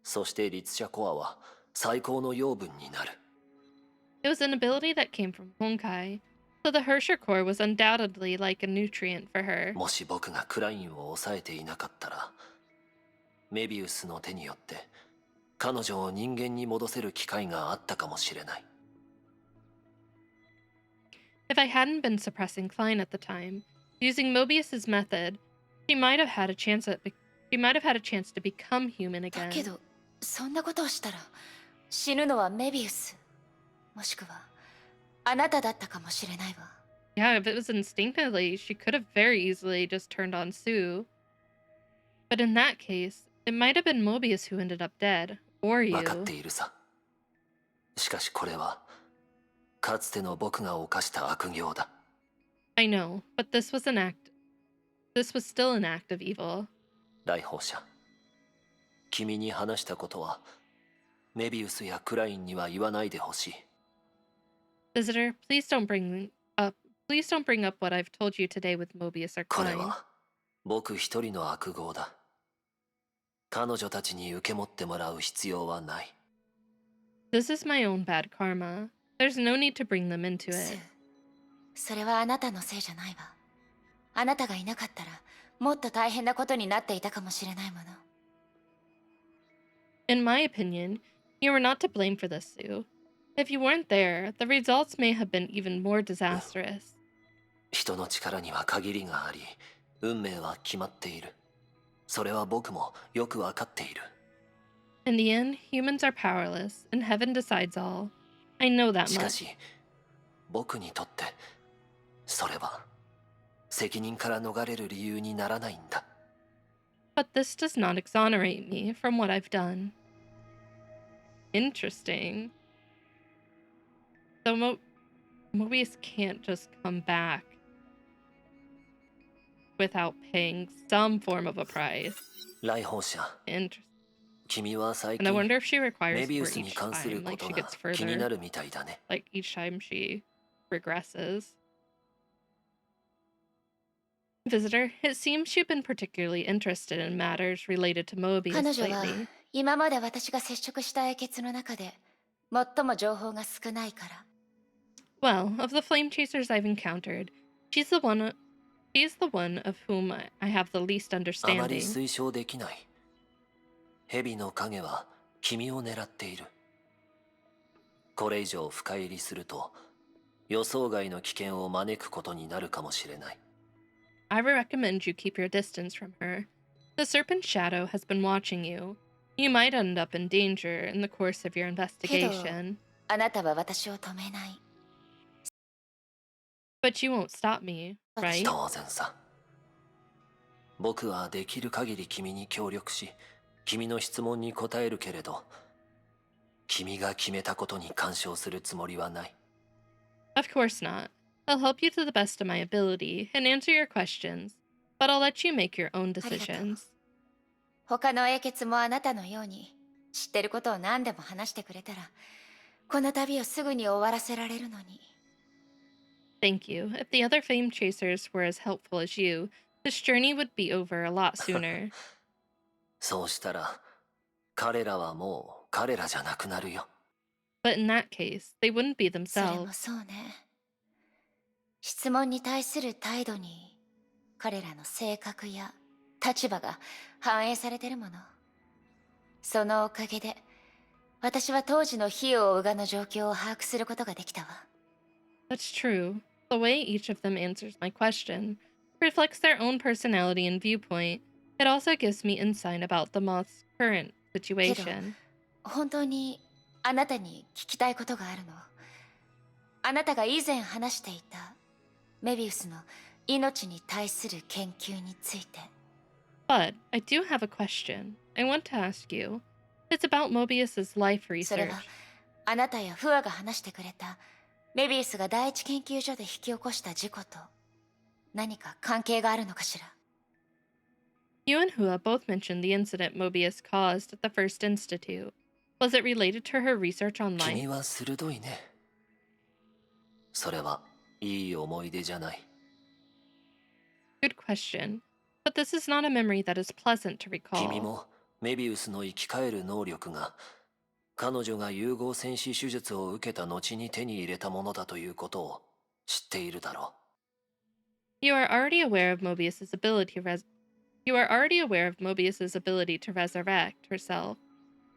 E: そして律者コアは最高の養分になる。
A: It was an ability that came from Honkai, So the Hersher core was undoubtedly like a nutrient for her.
E: もし僕がクラインを抑えていなかったら、メビウスの手によって彼女を人間に戻せる機会があったかもしれない。
A: If I hadn't been suppressing Klein at the time, using Mobius's method, she might have had a chance to become human
G: だけ
A: again.
G: どそんなことをしたら死ぬのはメビウスもしくはあなただったかもしれないわ。
A: Yeah, if it was instinctively, she could have very easily just turned on Sue. But in that case, it might have been Mobius who ended up dead, or
E: 分かっ
A: you.
E: ているさ。しかしこれはかつての僕が犯した悪行だ。
A: I know, but this was still an act of evil.
E: 来訪者、君に話したことはメビウスやクラインには言わないでほしい。
A: Visitor, please don't bring up what I've told you today with Mobius or
E: これ
A: Klein.
E: は僕一人の悪行だ。彼女たちに受け持ってもらう必要はない。
A: This is my own bad karma. There's no need to bring them into
G: スー
A: it.
G: それはあなたのせいじゃないわ。あなたがいなかったらもっと大変なことになっていたかもしれないもの。
A: In my opinion, you were not to blame for this, Sue. If you weren't there, the results may have been even more disastrous.
E: 人の力には限りがあり、運命は決まっている。それは僕もよくわかっている。
A: In the end, humans are powerless, and heaven decides all. I know that
E: しか
A: much.
E: し、僕にとってそれは責任から逃れる理由にならないんだ。
A: But this does not exonerate me from what I've done. Interesting. So Mobius can't just come back without paying some form of a price.
E: 来訪者、
A: Interesting.
E: 君は最
A: And I
E: 近
A: wonder if she
E: メ
A: requires
E: ビウ
A: more
E: スに
A: each
E: 関する
A: time,
E: こ
A: like
E: と
A: she
E: が
A: gets
E: 気にな
A: further,
E: るみたいだね。
A: like each time she regresses. Visitor, it seems you've been particularly interested in matters related to
G: 彼
A: Mobius
G: 女は
A: lately.
G: 今まで私が接触した英傑の中で最も情報が少ないから。
A: Well, of the flame chasers I've encountered, she's the one of whom I have the least
E: あまり
A: understanding.
E: 推奨できない。蛇の影は君を狙っている。これ以上深入りすると予想外の危険を招くことになるかもしれない。
A: I would recommend you keep your distance from her. The serpent shadow has been watching you. You might end up in danger in the course of your
G: けど
A: investigation.
G: あなたは私を止めない。
A: But you won't stop me, right?
E: 当然さ。僕はできる限り君に協力し、君の質問に答えるけれど、君が決めたことに干渉するつもりはない。
A: Of course not. I'll help you to the best of my ability and answer your questions, but I'll let you make your own decisions.
G: 他の英傑もあなたのように知ってることを何でも話してくれたらこの旅をすぐに終わらせられるのに。
A: Thank you. If the other flame chasers were as helpful as you, this journey would be over a lot sooner.
E: そうしたら、彼らはもう彼らじゃなくなるよ。
A: But in that case, they wouldn't be
G: それも
A: themselves.
G: そうね。質問に対する態度に彼らの性格や立場が反映されてるもの。そのおかげで私は当時の火を追うがの状況を把握することができたわ。
A: That's true. The way each of them answers my question reflects their own personality and viewpoint. It also gives me insight about the moth's current situation.
G: 本当にあなたに聞きたいことがあるの。あなたが以前話していたメビウスの命に対する研究について。
A: But I do have a question I want to ask you. It's about Mobius's life
G: それ
A: research.
G: はあなたやフアが話してくれたメビウスが第一研究所で引き起こした事故と何か関係があるのかしら。
A: You and Hua both mentioned the incident Mobius caused at the first institute. Was it related to her research on life?
E: 君は鋭いね。それはいい思い出じゃない。
A: Good question. But this is not a memory that is pleasant to
E: 君
A: recall.
E: もメビウスの生き返る能力が彼女が融合戦士手術を受けた後に手に入れたものだということを知っているだろ
A: You are already aware of Mobius's ability to resurrect herself.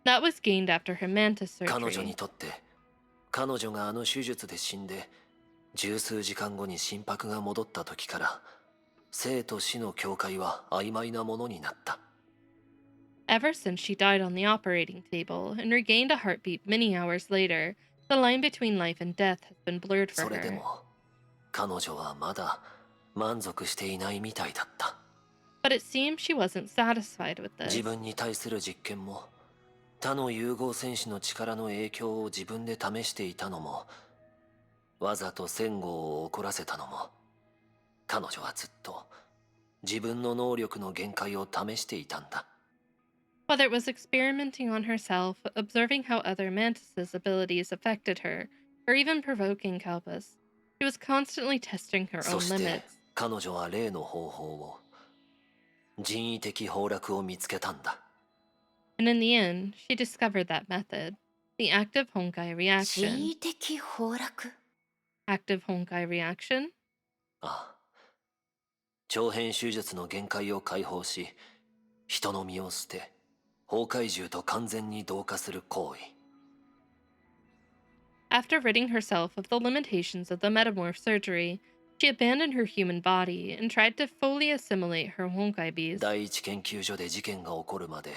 A: That was gained after her mantis
E: う。彼女に
A: surgery.
E: とって、彼女があの手術で死んで、十数時間後に心拍が戻った時から、生と死の境界は曖昧なものになった。
A: Ever since she died on the operating table and regained a heartbeat many hours later, the line between life and death has been blurred for
E: それで
A: her.
E: も、彼女はまだ満足していないみたいだった。
A: But it seems she wasn't satisfied with
E: 自
A: this.
E: 分に対する実験も、他の融合戦士の力の影響を自分で試していたのも、わざと戦後を怒らせたのも、彼女はずっと自分の能力の限界を試していたんだ。
A: Whether it was experimenting on herself, observing how other mantises' abilities affected her, or even provoking Kalpus, she was constantly testing her
E: そ
A: own
E: して
A: limits.
E: 彼女は例の方法を、人為的崩落を見つけたんだ。
A: And in the end, she discovered that method, the active Honkai
G: 人
A: reaction.
G: 為的崩落
A: Active Honkai reaction?
E: ああ、長編手術の限界を解放し、人の身を捨て、崩壊獣と完全に同化する行為。
A: After ridding herself of the limitations of the metamorph surgery, she abandoned her human body and tried to fully assimilate her Honkai beast.
E: 第一研究所で事件が起こるまで、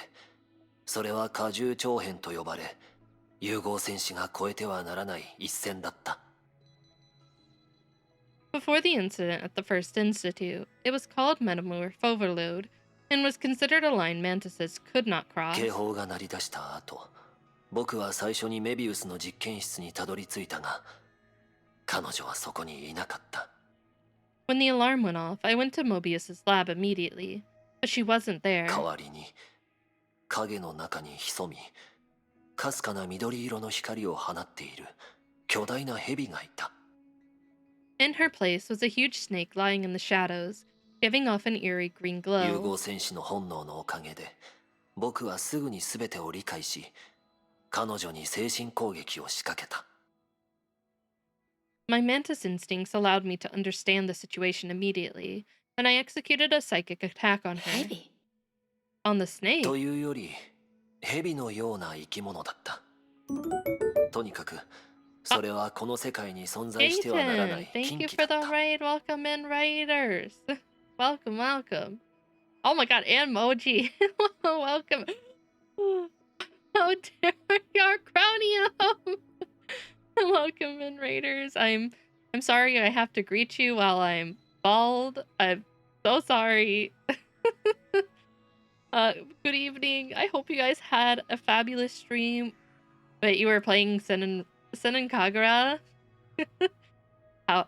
E: それは荷重長編と呼ばれ、融合戦士が越えてはならない一線だった。
A: Before the incident at the First Institute, it was called Metamorph Overload and was considered a line mantises could not cross.
E: 警報が鳴り出した後、僕は最初にメビウスの実験室にたどり着いたが、彼女はそこにいなかった。
A: When the alarm went off, I went to Mobius's lab immediately, but she wasn't there.
E: 代わりに、影の中に潜み、かすかな緑色の光を放っている巨大な蛇がいた。
A: In her place was a huge snake lying in the shadows, giving off an eerie green
E: 融
A: glow.
E: 合戦士の本能のおかげで、僕はすぐに全てを理解し、彼女に精神攻撃を仕掛けた。
A: My mantis instincts allowed me to understand the situation immediately, and I executed a psychic attack on her.
G: 蛇
A: On the snake?
E: というより、蛇のような生き物だった。とにかく、それはこの世界に存在してはならな
A: Jason,
E: い
A: thank
E: 禁
A: you
E: 忌
A: for
E: だっ
A: the
E: た。
A: raid. Welcome in, raiders. Welcome, welcome. Oh my god, and Moji. Welcome. How dare you, Crownium. Welcome in, raiders. I'm sorry I have to greet you while I'm bald. I'm so sorry. Good evening. I hope you guys had a fabulous stream. But you were playing Sen and Kagura? How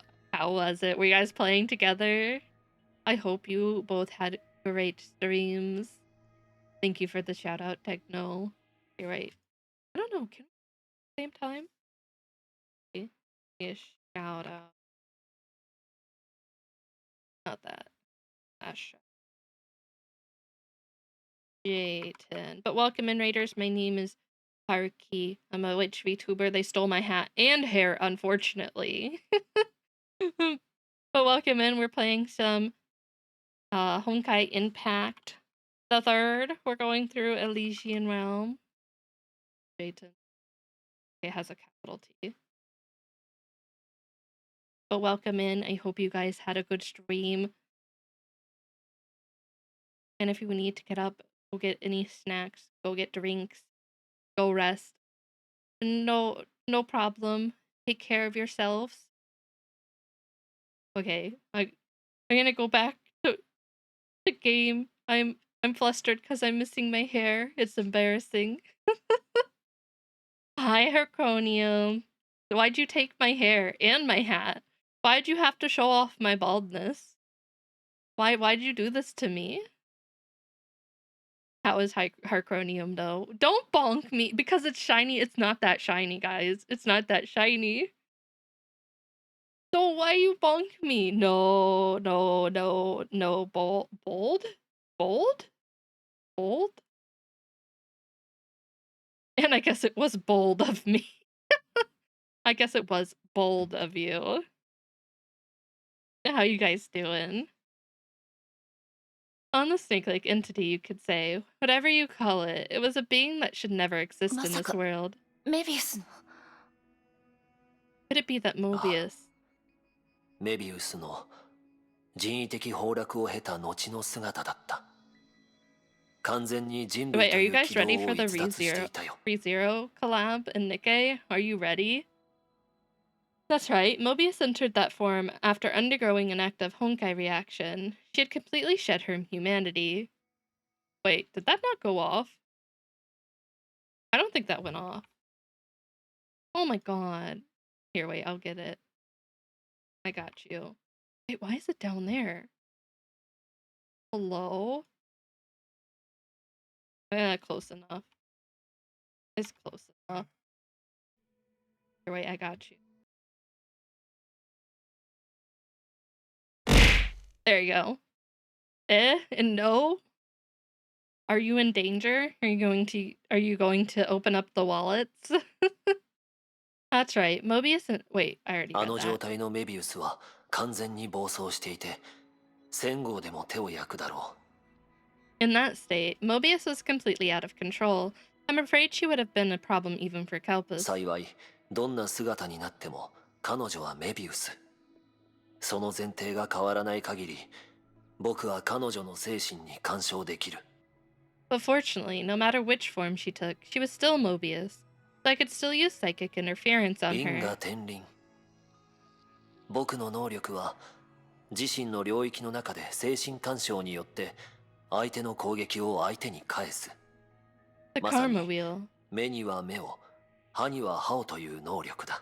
A: was it? Were you guys playing together? I hope you both had great streams. Thank you for the shout out, Techno. You're right. I don't know. Can we same time? Okay. A shout out. Not that. Ash. J10. But welcome in, Raiders. My name is Haruki. I'm a witch VTuber. They stole my hat and hair, unfortunately. But welcome in. We're playing some Honkai Impact. The third. We're going through Elysian Realm. J10. It has a capital T. But welcome in. I hope you guys had a good stream. And if you need to get up, go get any snacks, go get drinks, go rest. No problem. Take care of yourselves. Okay, I'm gonna go back to the game. I'm flustered because I'm missing my hair. It's embarrassing. Hi, Herconium. Why'd you take my hair and my hat? Why'd you have to show off my baldness? Why'd you do this to me? How is Harcronium though? Don't bonk me because it's shiny. It's not that shiny, guys. It's not that shiny. So why you bonk me? No. Bold? And I guess it was bold of me. I guess it was bold of you. How you guys doing? On the snake-like entity, you could say, whatever you call it, it was a being that should never exist in this
G: まさか
A: world.
G: メビウスの
A: Could it be that Mobius?
E: メビウスの人為的崩落を経た後の姿だった。完全に人類
A: Wait,
E: と
A: are
E: い
A: you
E: う
A: guys
E: 軌道
A: ready
E: を
A: for the
E: 逸脱していたよ。
A: ReZero collab in Nikkei? Are you ready? That's right, Mobius entered that form after undergoing an active Honkai reaction. She had completely shed her humanity. Wait, did that not go off? I don't think that went off. Oh my god. Here, wait, I'll get it. I got you. Wait, why is it down there? Hello? Close enough. It's close enough. Here, wait, I got you. There you go. And no? Are you in danger? Are you going to open up the wallets? That's right. Mobius and wait, I already
E: あ
A: read
E: の状
A: that.
E: 態のメビウスは完全に暴走していて、1000号でも手を焼くだろ
A: In that state, Mobius was completely out of control. I'm afraid she would have been a problem even for
E: う。
A: Kalpus.
E: 幸い、どんな姿になっても彼女はメビウス。その前提が変わらない限り、僕は彼女の精神に干渉できる。
A: But fortunately, no matter which form she took, she was still Mobius, so I could still use psychic interference on
E: 因果
A: her.
E: 転輪。僕の能力は自身の領域の中で精神干渉によって相手の攻撃を相手に返す。
A: The
E: まさに
A: Karma Wheel.
E: 目には目を、歯には歯をという能力だ。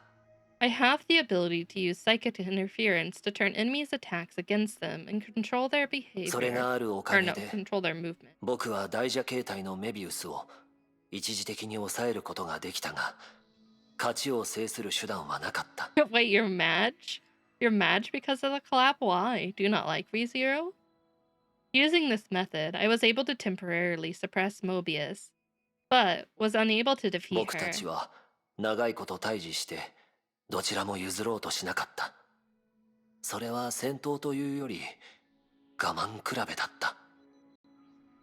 A: I have the ability to use psychic interference to turn enemies' attacks against them and control their
E: それ
A: behavior.
E: があるお
A: Or
E: かげ
A: no,
E: で
A: control their movement.
E: 僕は大蛇形態のメビウスを一時的に抑えることができたが、勝ちを制する手段はなかった。
A: Wait, you're mad? You're mad because of the collab? Why? Do you not like ReZero? Using this method, I was able to temporarily suppress Mobius, but was unable to defeat
E: 僕た
A: her.
E: ちは長いこと対峙してどちらも譲ろうとしなかった。それは戦闘というより我慢比べだった。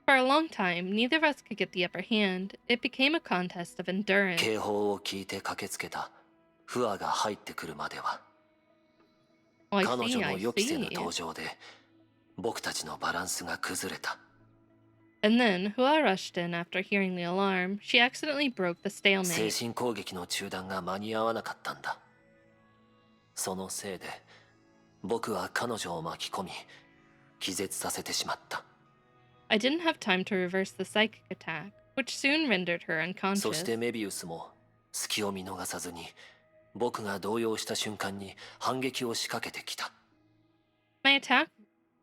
A: For a long time, neither of us could get the upper hand. It became a contest of endurance.
E: 警報を聞いて駆けつけたフアが入ってくるまでは、
A: Oh, I
E: 彼
A: see,
E: 女
A: I
E: の予期せぬ
A: see.
E: 登場で僕たちのバランスが崩れた。
A: And then, Hua rushed in after hearing the alarm. She accidentally broke the
E: 精
A: stalemate.
E: 神攻撃の中断が間に合わなかったんだ。そのせいで僕は彼女を巻き込み気絶させてしまった。
A: I didn't have time to reverse the psychic attack, which soon rendered her
E: そし
A: unconscious.
E: てメビウスも隙を見逃さずに僕が動揺した瞬間に反撃を仕掛けてきた。
A: My attack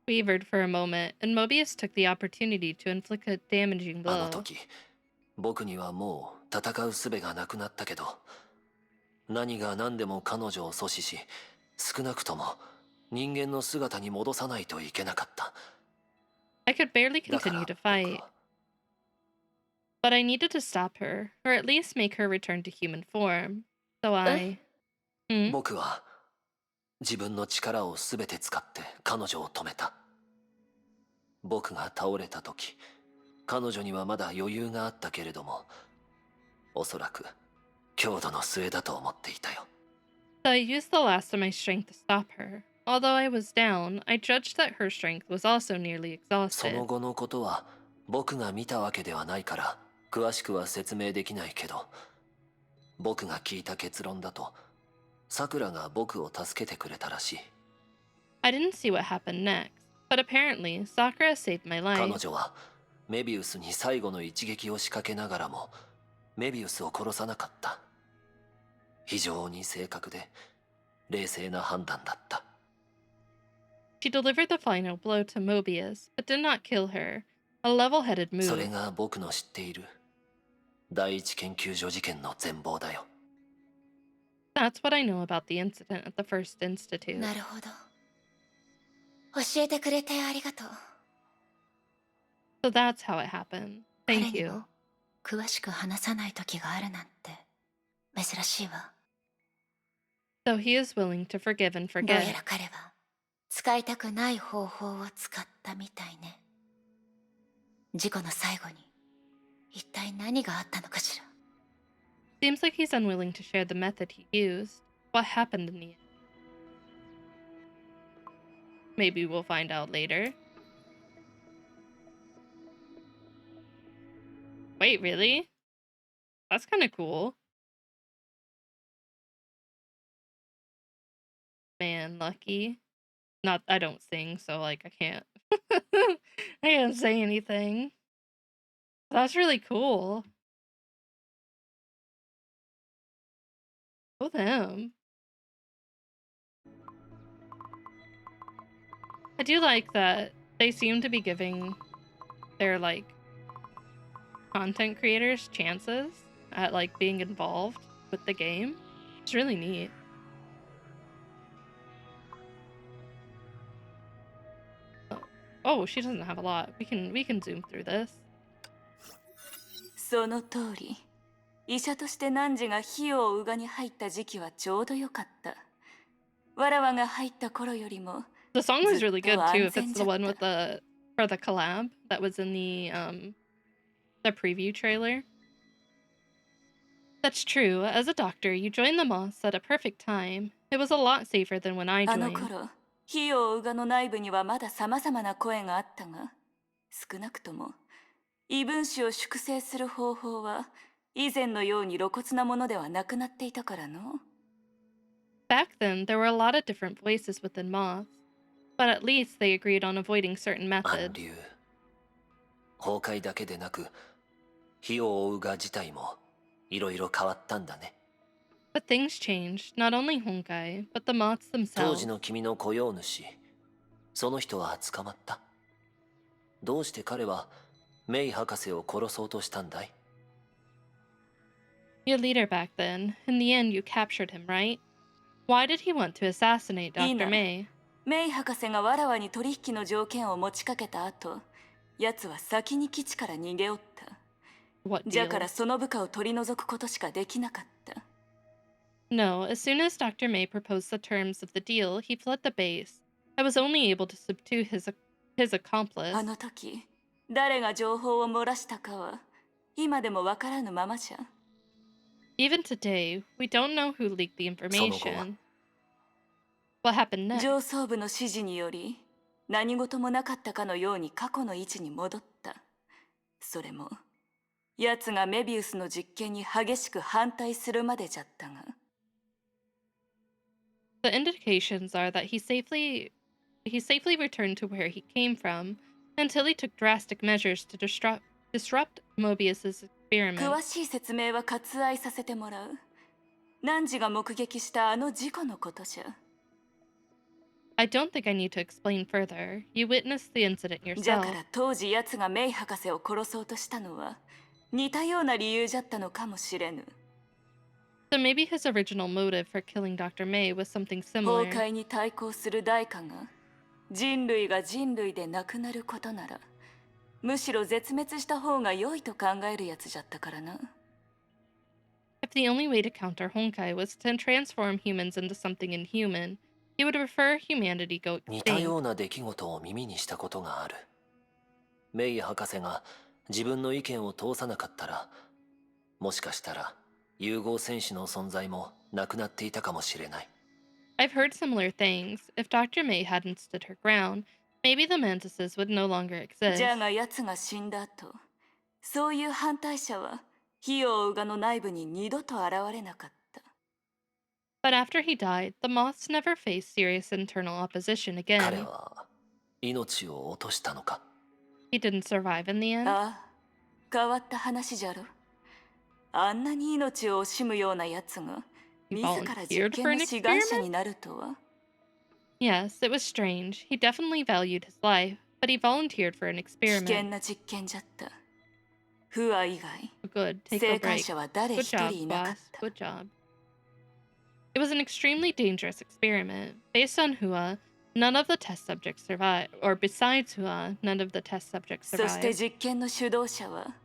A: wavered for a moment, and Mobius took the opportunity to inflict a damaging
E: あの
A: blow.
E: 時僕にはもう戦う術がなくなったけど、何が何でも彼女を阻止し、少なくとも人間の姿に戻さないといけなかった。
A: I could barely
E: だから
A: continue to
E: 僕
A: fight,
E: は
A: but I needed to stop her, or at least make her return to human form. So I... Hmm?
E: 僕は自分の力を全て使って彼女を止めた。僕が倒れた時、彼女にはまだ余裕があったけれども、おそらく強度の末だと思っていたよ。
A: So I used the last of my strength to stop her. Although I was down, I judged that her strength was also nearly
E: そ
A: exhausted.
E: の後のことは僕が見たわけではないから詳しくは説明できないけど、僕が聞いた結論だとさくらが僕を助けてくれたらしい。
A: I didn't see what happened next, but apparently Sakura saved my
E: 彼
A: life.
E: 女はメビウスに最後の一撃を仕掛けながらもメビウスを殺さなかった。非常に正確で冷静な判断だった。
A: She delivered the final blow to Mobius, but did not kill her. A level-headed
E: それ
A: move.
E: が僕の知っている第一研究所事件の全貌だよ。
A: That's what I know about the incident at the first institute.
G: なるほど。教えてくれてありがとう。
A: So that's how it happened.
G: 彼
A: Thank
G: に
A: you.
G: も詳しく話さない時があるなんて珍しいわ。
A: So he is willing to forgive and
G: どうや
A: forget.
G: ら彼は使いたくない方法を使ったみたいね。事故の最後に一体何があったのかしら。
A: Seems like he's unwilling to share the method he used. What happened in the end? Maybe we'll find out later. Wait, really? That's kind of cool. Man, lucky. Not, I don't sing, so like I can't. I can't say anything. That's really cool. With him. I do like that they seem to be giving their like content creators chances at like being involved with the game. It's really neat. Oh, she doesn't have a lot. We can zoom through this.
F: その通り。医者として汝が火を追うがに入った時期はちょうどよかった。わらわが入った頃よりも
A: The song was really good too. If it's the one with the for the collab that was in the preview trailer. That's true. As a doctor, you joined the Moss at a perfect time. It was a lot safer than when I
F: あの
A: joined.
F: 頃、火を追うがの内部にはまだ様々な声があったが、少なくとも異分子を粛清する方法は以前のように露骨なものではなくなっていたからの。
A: Back then, there were a lot of different voices within Moss, but at least they agreed on avoiding certain
E: 暗
A: methods.
E: 流崩壊だけでなく火を追うが自体もいろいろ変わったんだね。
A: But things changed, not only Honkai, but the Moths
E: 当
A: themselves.
E: 時の君の雇用主その人は捕まった。どうして彼はメイ博士を殺そうとしたんだい？
A: Your leader back then. In the end, you captured him, right? Why did he want to assassinate Dr. May?
F: メイ博士がわらわに取引の条件を持ちかけた後、奴は先に基地から逃げおった。
A: What
F: じゃ
A: deal?
F: からその部下を取り除くことしかできなかった。
A: No, as soon as Dr. May proposed the terms of the deal, he fled the base. I was only able to subdue his accomplice.
F: あの時、誰が情報を漏らしたかは今でもわからぬままじゃ。
A: Even today, we don't know who leaked the
E: その後は
A: information. What happened next?
F: 上層部の指示により何事もなかったかのように過去の位置に戻った。それも奴がメビウスの実験に激しく反対するまでじゃったが。
A: The indications are that he safely returned to where he came from until he took drastic measures to disrupt Mobius's experiment.
F: 詳しい説明は割愛させてもらう。汝が目撃したあの事故のことじゃ。
A: I don't think I need to explain further. You witnessed the incident
F: じゃ
A: yourself.
F: から当時奴がメイ博士を殺そうとしたのは似たような理由じゃったのかもしれぬ。
A: So maybe his original motive for killing Dr. May was something
F: 崩
A: similar.
F: 壊に対抗する代価が人類が人類でなくなることならむしろ絶滅した方が良いと考えるやつじゃったからな。
A: If the only way to counter Honkai was to transform humans into something inhuman, he would prefer humanity go
E: 似た
A: extinct.
E: ような出来事を耳にしたことがある。メイ博士が自分の意見を通さなかったら、もしかしたら融合戦士の存在もなくなっていたかもしれない。
A: I've heard similar things. If Dr. May hadn't stood her ground, maybe the mantises would no longer exist.
F: じゃが奴が死んだ後、そういう反対者は火を追うがの内部に二度と現れなかった。
A: But after he died, the Moths never faced serious internal opposition
E: 彼
A: again.
E: は命を落としたのか？
A: He didn't survive in the end.
F: ああ、変わった話じゃろ。あんなに命を惜しむような奴が
A: He
F: 自ら
A: volunteered
F: 実
A: for
F: 験
A: an
F: の志願者
A: experiment?
F: になるとは。
A: Yes, it was strange. He definitely valued his life, but he volunteered for an
F: 危険
A: experiment.
F: な実験じゃった。不破以外、
A: Good, take
F: 生
A: a
F: 還
A: break.
F: 者は誰
A: Good
F: 一人
A: job,
F: いなかっ
A: boss.
F: た。
A: Good job. It was an extremely dangerous experiment. Based on Hua, none of the test subjects survived. Or besides Hua, none of the test subjects
F: そして
A: survived.
F: 実験の主導者は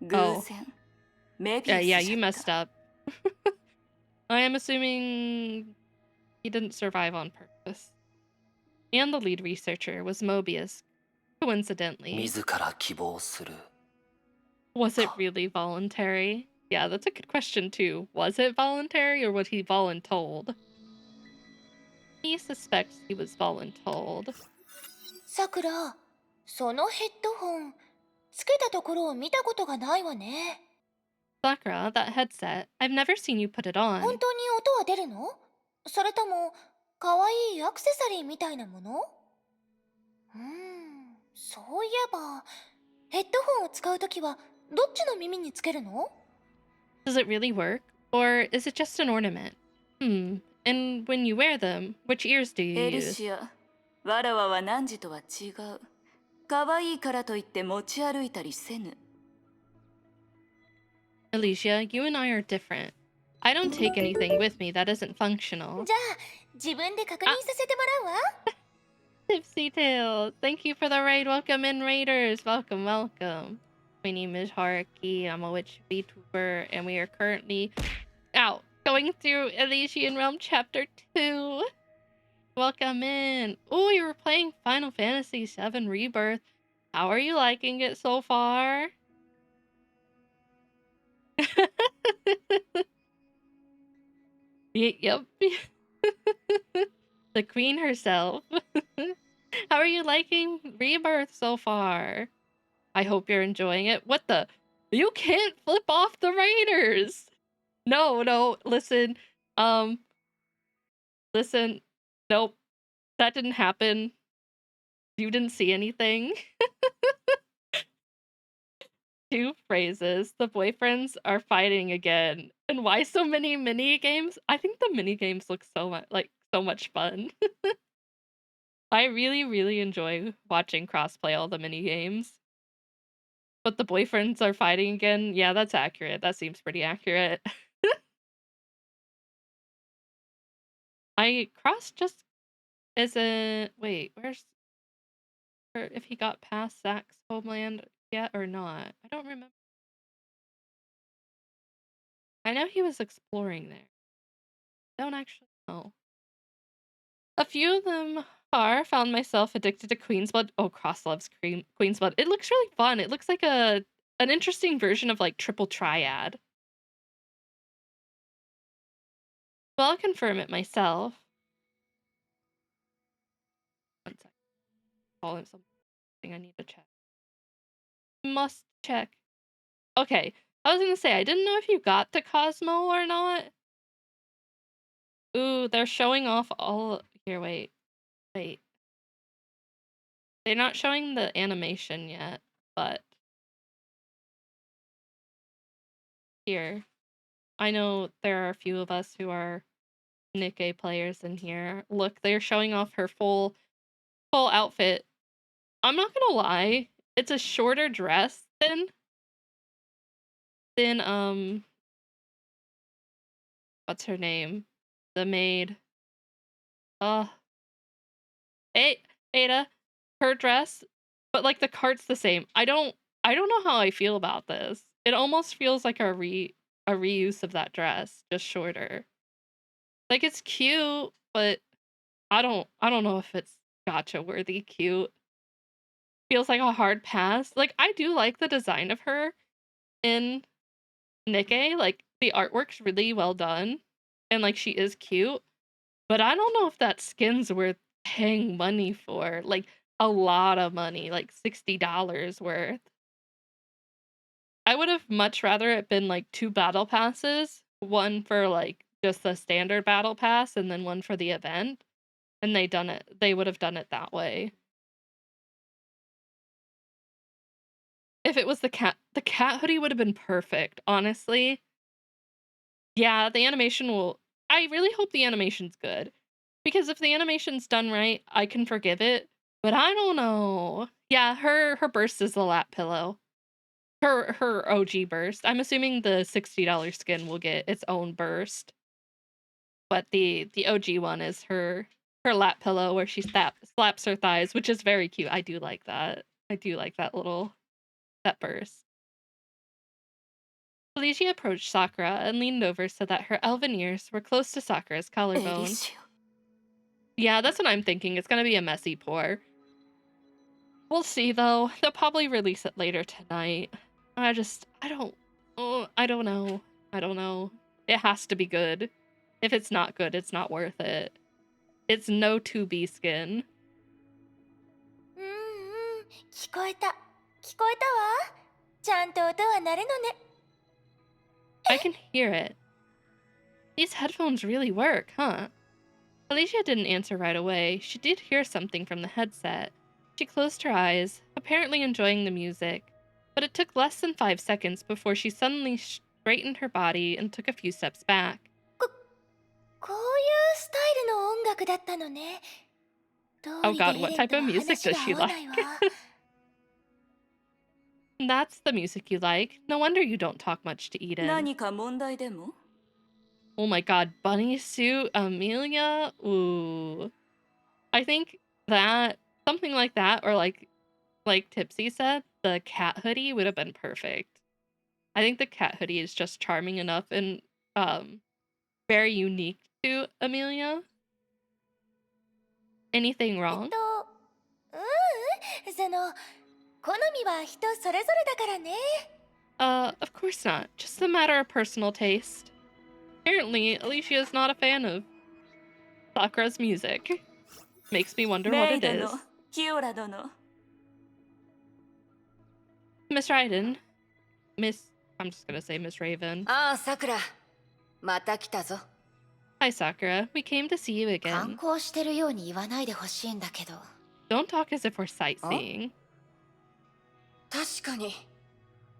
F: 偶
A: Oh.
F: 然メビウ
A: Yeah,
F: ス
A: yeah,
F: じ
A: you
F: ゃっ
A: messed
F: た。
A: up. I am assuming he didn't survive on purpose. And the lead researcher was Mobius, coincidentally.
E: 自ら希望する
A: Was it really voluntary? Yeah, that's a good question too. Was it voluntary or was he voluntold? He suspects he was voluntold.
B: さくら、そのヘッドホン、つけたところを見たことがないわね。
A: Sakura, that headset, I've never seen you put it
B: 本
A: on.
B: 当に音は出るの？それとも、かわいいアクセサリーみたいなもの？そういえば、ヘッドホンを使うときは、どっちの耳につけるの？
A: Does it really work? Or is it just an ornament? And when you wear them, which ears do
F: エ
A: you
F: リ
A: use?
F: シア、わらわは汝とは違う。可愛いからといって持ち歩いたりせぬ。
A: Alicia, you and I are different. I don't take anything with me that isn't functional.
B: じゃあ、自分で確認させてもらうわ。
A: Tipsy Tails, thank you for the raid. Welcome in, Raiders. Welcome, welcome. My name is Haruki. I'm a witch VTuber, and we are currently out going through Elysian Realm Chapter 2. Welcome in. Oh, you were playing Final Fantasy VII Rebirth. How are you liking it so far? Yep. The queen herself. How are you liking Rebirth so far? I hope you're enjoying it. What the? You can't flip off the raiders. No, listen. Listen. Nope. That didn't happen. You didn't see anything. Two phrases. The boyfriends are fighting again. And why so many mini games? I think the mini games look so much fun. I really enjoy watching crossplay all the mini games. But the boyfriends are fighting again. Yeah, that's accurate. That seems pretty accurate. Cross just isn't. Wait, where's or if he got past Zack's homeland yet or not? I don't remember. I know he was exploring there. Don't actually know. A few of them are. Found myself addicted to Queen's Blood. Oh, Cross loves Queen's Blood. It looks really fun. It looks like an interesting version of like Triple Triad. Well, I'll confirm it myself. One sec. Call him something I need to check. Must check. Okay, I was gonna say, I didn't know if you got to Cosmo or not. Ooh, they're showing off all... Here, wait. They're not showing the animation yet, but... Here. I know there are a few of us who are Nikkei players in here. Look, they're showing off her full outfit. I'm not gonna lie, it's a shorter dress than what's her name? The maid. Ada, her dress, but like the cart's the same. I don't know how I feel about this. It almost feels like a reuse of that dress, just shorter. Like it's cute, but I don't know if it's gacha worthy cute. Feels like a hard pass. Like I do like the design of her in Nikkei. Like the artwork's really well done and like she is cute, but I don't know if that skin's worth paying money for. Like a lot of money, like $60 worth. I would have much rather it been like 2 battle passes, one for like just the standard battle pass and then one for the event. And they would have done it that way. If it was the cat hoodie would have been perfect, honestly. Yeah, the animation I really hope the animation's good. Because if the animation's done right, I can forgive it. But I don't know. Yeah, her burst is the lap pillow. Her OG burst. I'm assuming the $60 skin will get its own burst. But the OG one is her lap pillow where she slaps her thighs, which is very cute. I do like that. I do like that burst. Felicia approached Sakura and leaned over so that her elven ears were close to Sakura's
F: エリ
A: collarbone.
F: シア。
A: Yeah, that's what I'm thinking. It's gonna be a messy pour. We'll see though. They'll probably release it later tonight. I don't, oh, I don't know. I don't know. It has to be good. If it's not good, it's not worth it. It's no 2B skin.
B: うんうん、聞こえた。聞こえたわ。ちゃんと音は鳴るのね。
A: I can hear it. These headphones really work, huh? Alicia didn't answer right away. She did hear something from the headset. She closed her eyes, apparently enjoying the music, but it took less than 5 seconds before she suddenly straightened her body and took a few steps back.
B: こういうスタイルの音楽だったのね。通
A: Oh
B: りで
A: god,
B: エ
A: what
B: レン
A: type
B: と
A: of
B: は
A: music
B: 話
A: does
B: が
A: she
B: 合わない
A: like?
B: わ。
A: That's the music you like. No wonder you don't talk much to Eden.
F: 何か問題でも？
A: Oh my god, bunny suit, Amelia? Ooh. I think that, something like that, or like Tipsy said, the cat hoodie would have been perfect. I think the cat hoodie is just charming enough and very unique to Amelia. Anything wrong?
B: その、好みは人それぞれだからね。
A: Of course not. Just a matter of personal taste. Apparently, Alicia is not a fan of Sakura's music. Makes me wonder what
F: メイ
A: it
F: 殿、
A: is.
F: キオラ殿。
A: Miss Raiden. I'm just gonna say Miss Raven.
G: ああ、さくら。また来たぞ。
A: Hi, Sakura. We came to see you
G: 観
A: again.
G: 光してるように言わないでほしいんだけど。
A: Don't talk as if we're sightseeing.
G: 確かに。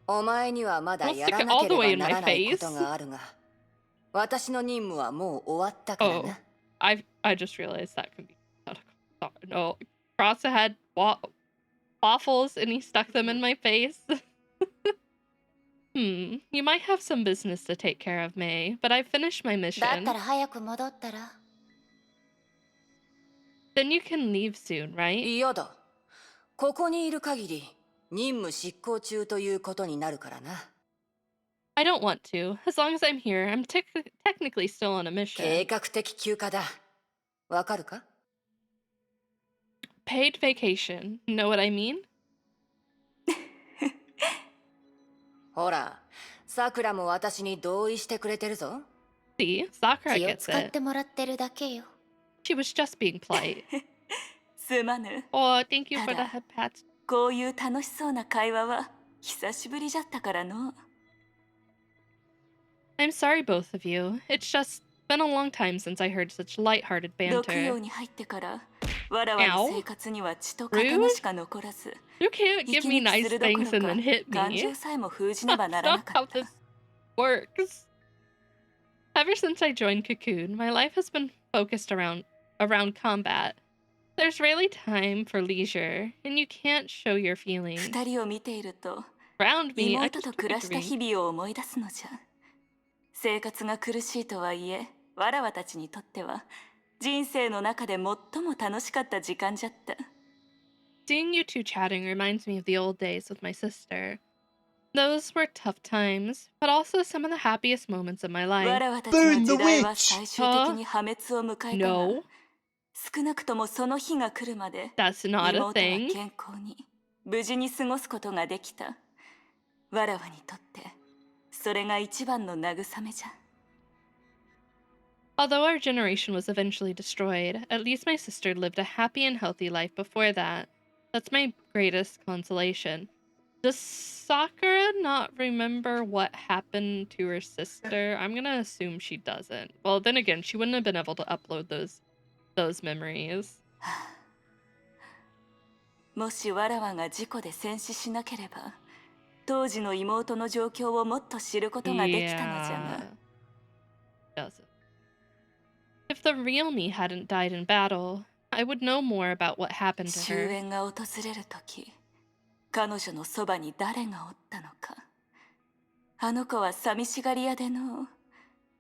G: お前にはまだ
A: Don't
G: や
A: stick
G: ら
A: it
G: な
A: all
G: け
A: the
G: れば
A: way in
G: な
A: my
G: らないこ
A: face.
G: とがあるが、私の任務はもう終わったから
A: Oh,
G: な。
A: I just realized that can be no. Cross had waffles and he stuck them in my face. You might have some business to take care of, May, but I've finished my
G: だっ
A: mission.
G: たら早く戻ったら。
A: Then you can leave soon, right?
G: 嫌だ。ここにいる限り、任務執行中ということになるからな。
A: I don't want to. As long as I'm here, I'm technically still on a
G: 計
A: mission.
G: 画的休暇だ。わかるか？
A: Paid vacation. Know what I mean?
G: ほら、さくらも私に同意してくれてるぞ。
A: See, Sakura
G: 気を
A: gets
G: 使っ
A: it.
G: てもらってるだけよ。
A: She was just being polite.
F: すまぬ。
A: Oh, thank you for the
F: Tada.
A: head pats.
F: こういう楽しそうな会話は久しぶりじゃったからの。
A: I'm sorry, both of you. It's just been a long time since I heard such light-hearted
F: 毒用
A: banter.
F: に入ってからわらわの生活には血と刀しか残らず、
A: You can't
F: 息
A: give me
F: 抜き
A: nice
F: するどこ
A: things
F: ろ
A: and
F: か
A: then hit
F: 感
A: me.
F: 情さえも封じねばな
A: That's
F: ら
A: not
F: なか
A: how
F: った。
A: this works. Ever since I joined Cocoon, my life has been focused around combat. There's rarely time for leisure, and you can't show your feelings.
F: 二人を見ていると
A: Around me, I
F: 妹
A: just
F: と
A: took
F: 暮
A: a
F: らした
A: drink.
F: 日々を思い出すのじゃ。生活が苦しいとはいえ、わらわたちにとっては人生の中で最も楽しかった時間じゃった。
A: Seeing you two chatting reminds me of the old days with my sister. Those were tough times, but also some of the happiest moments of my
F: わ
A: life.
F: らわたちの時代は最終的に破滅を迎えたが、
A: No,
F: 少なくともその日が来るまで
A: that's not a
F: 妹は
A: thing.
F: 健康に無事に過ごすことができた。わらわにとってそれが一番の慰めじゃ。
A: Although our generation was eventually destroyed, at least my sister lived a happy and healthy life before that. That's my greatest consolation. Does Sakura not remember what happened to her sister? I'm gonna assume she doesn't. Well, then again, she wouldn't have been able to upload those memories.
F: もしわらわが事故で戦死しなければ、当時の妹の状況をもっと知ることができたのじゃが。
A: Doesn't. If the real me hadn't died in battle, I would know more about what happened to
F: 終
A: her.
F: 焉が訪れるとき、彼女のそばに誰がおったのか。あの子は寂しがり屋での、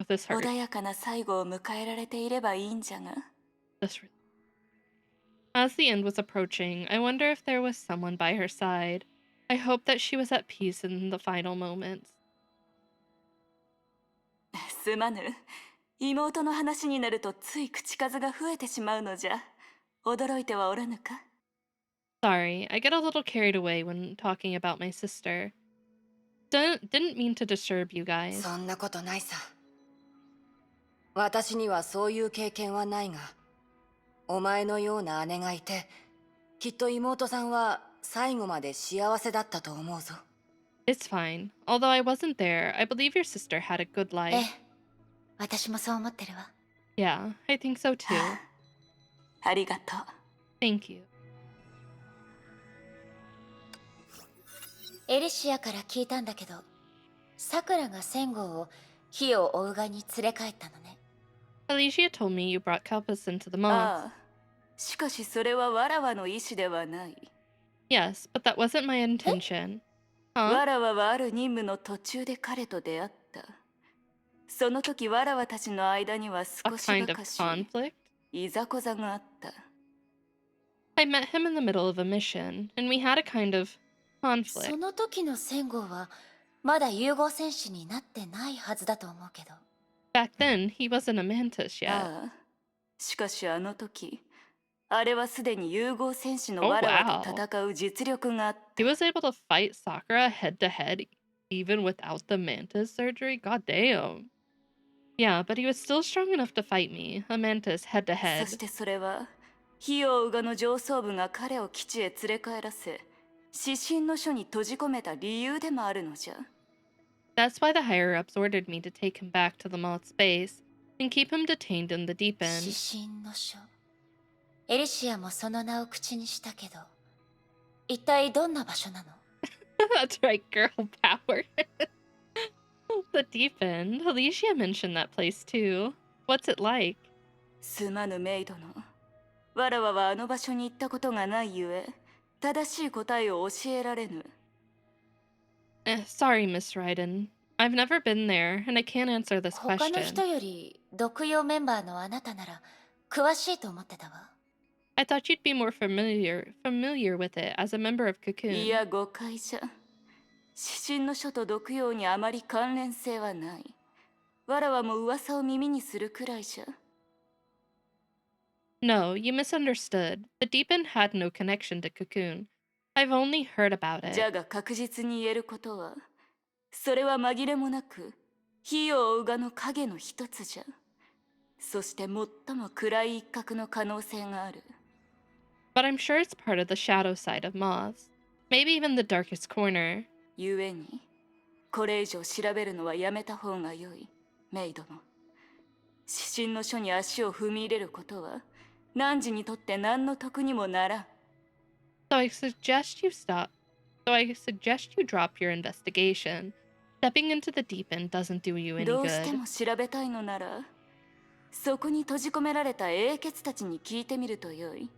A: This hurt.
F: 穏やかな最後を迎えられていればいいんじゃが。
A: This. As the end was approaching, I wonder if there was someone by her side. I hope that she was at peace in the final moments.
F: すまぬ。妹の話になるとつい口数が増えてしまうのじゃ。驚いてはおらぬか？
A: Sorry, I get a little carried away when talking about my sister. Didn't mean to disturb you guys.
I: そんなことないさ。私にはそういう経験はないが、お前のような姉がいて、きっと妹さんは最後まで幸せだったと思うぞ。
A: It's fine. Although I wasn't there, I believe your sister had a good
G: ええ
A: life.
G: 私もそう思ってるわ。
A: Yeah, I think so too.
F: ありがとう。
A: Thank you.
G: エリシアから聞いたんだけど、さくらが仙号を火を追うがに連れ帰ったのね。
A: Alicia told me you brought Kalpus into the moths.
F: ああ、しかしそれはわらわの意思ではない。
A: Yes, but that wasn't my intention. Huh?
F: わらわはある任務の途中で彼と出会った。その時わらわたちの間には
A: A
F: 少し
A: kind
F: ば
A: of
F: かし
A: conflict?
F: いざこざがあった。
A: I met him in the middle of a mission, and we had a kind of
G: そ
A: conflict.
G: の時の仙号はまだ融合戦士になってないはずだと思うけど。
A: Back then, he wasn't a mantis yet.
F: ああ、しかしあの時、あれはすでに融合戦士の
A: Oh,
F: わらわ
A: wow.
F: と戦う実力があった。
A: He was able to fight Sakura head to head, even without the mantis surgery? God damn. Yeah, but he was still strong enough to fight me, a mantis head to
F: そ
A: head.
F: してそれは、ヒヨウガの上層部が彼を基地へ連れ帰らせ、指針の書に閉じ込めた理由でもあるのじゃ。
A: That's why the higher ups ordered me to take him back to the moth's base and keep him detained in the deep
G: 指
A: end.
G: 針の書。エリシアもその名を口にしたけど、一体どんな場所なの？
A: That's right, girl power. The deep end. Alicia mentioned that place too. What's it like?
F: すまぬメイドの。わらわはあの場所に行ったことがないゆえ、正しい答えを教えられぬ。
A: Sorry, Miss Ryden. I've never been there, and I can't answer this
G: 他の
A: question.
G: 人より毒用メンバーのあなたなら詳しいと思ってたわ。
A: I thought you'd be more familiar with it as a member of
F: い
A: Cocoon.
F: や誤解じゃ。指針の書と毒用にあまり関連性はない。わらわも噂を耳にするくらいじゃ。
A: No, you misunderstood. The deep end had no connection to Cocoon. I've only heard about
F: じゃ
A: it.
F: が確実に言えることは、それは紛れもなく、火を追うがの影の一つじゃ。そして最も暗い一角の可能性がある。
A: But I'm sure it's part of the shadow side of moths. Maybe even the darkest corner.
F: ゆえに、これ以上調べるのはやめた方がよい、メイドの。指針の書に足を踏み入れることは、汝にとって何の得にもならん。
A: So I suggest you drop your investigation. Stepping into the deep end doesn't do you any
F: どうして
A: good.
F: も調べたいのなら、そこに閉じ込められた英傑たちに聞いてみるとよい。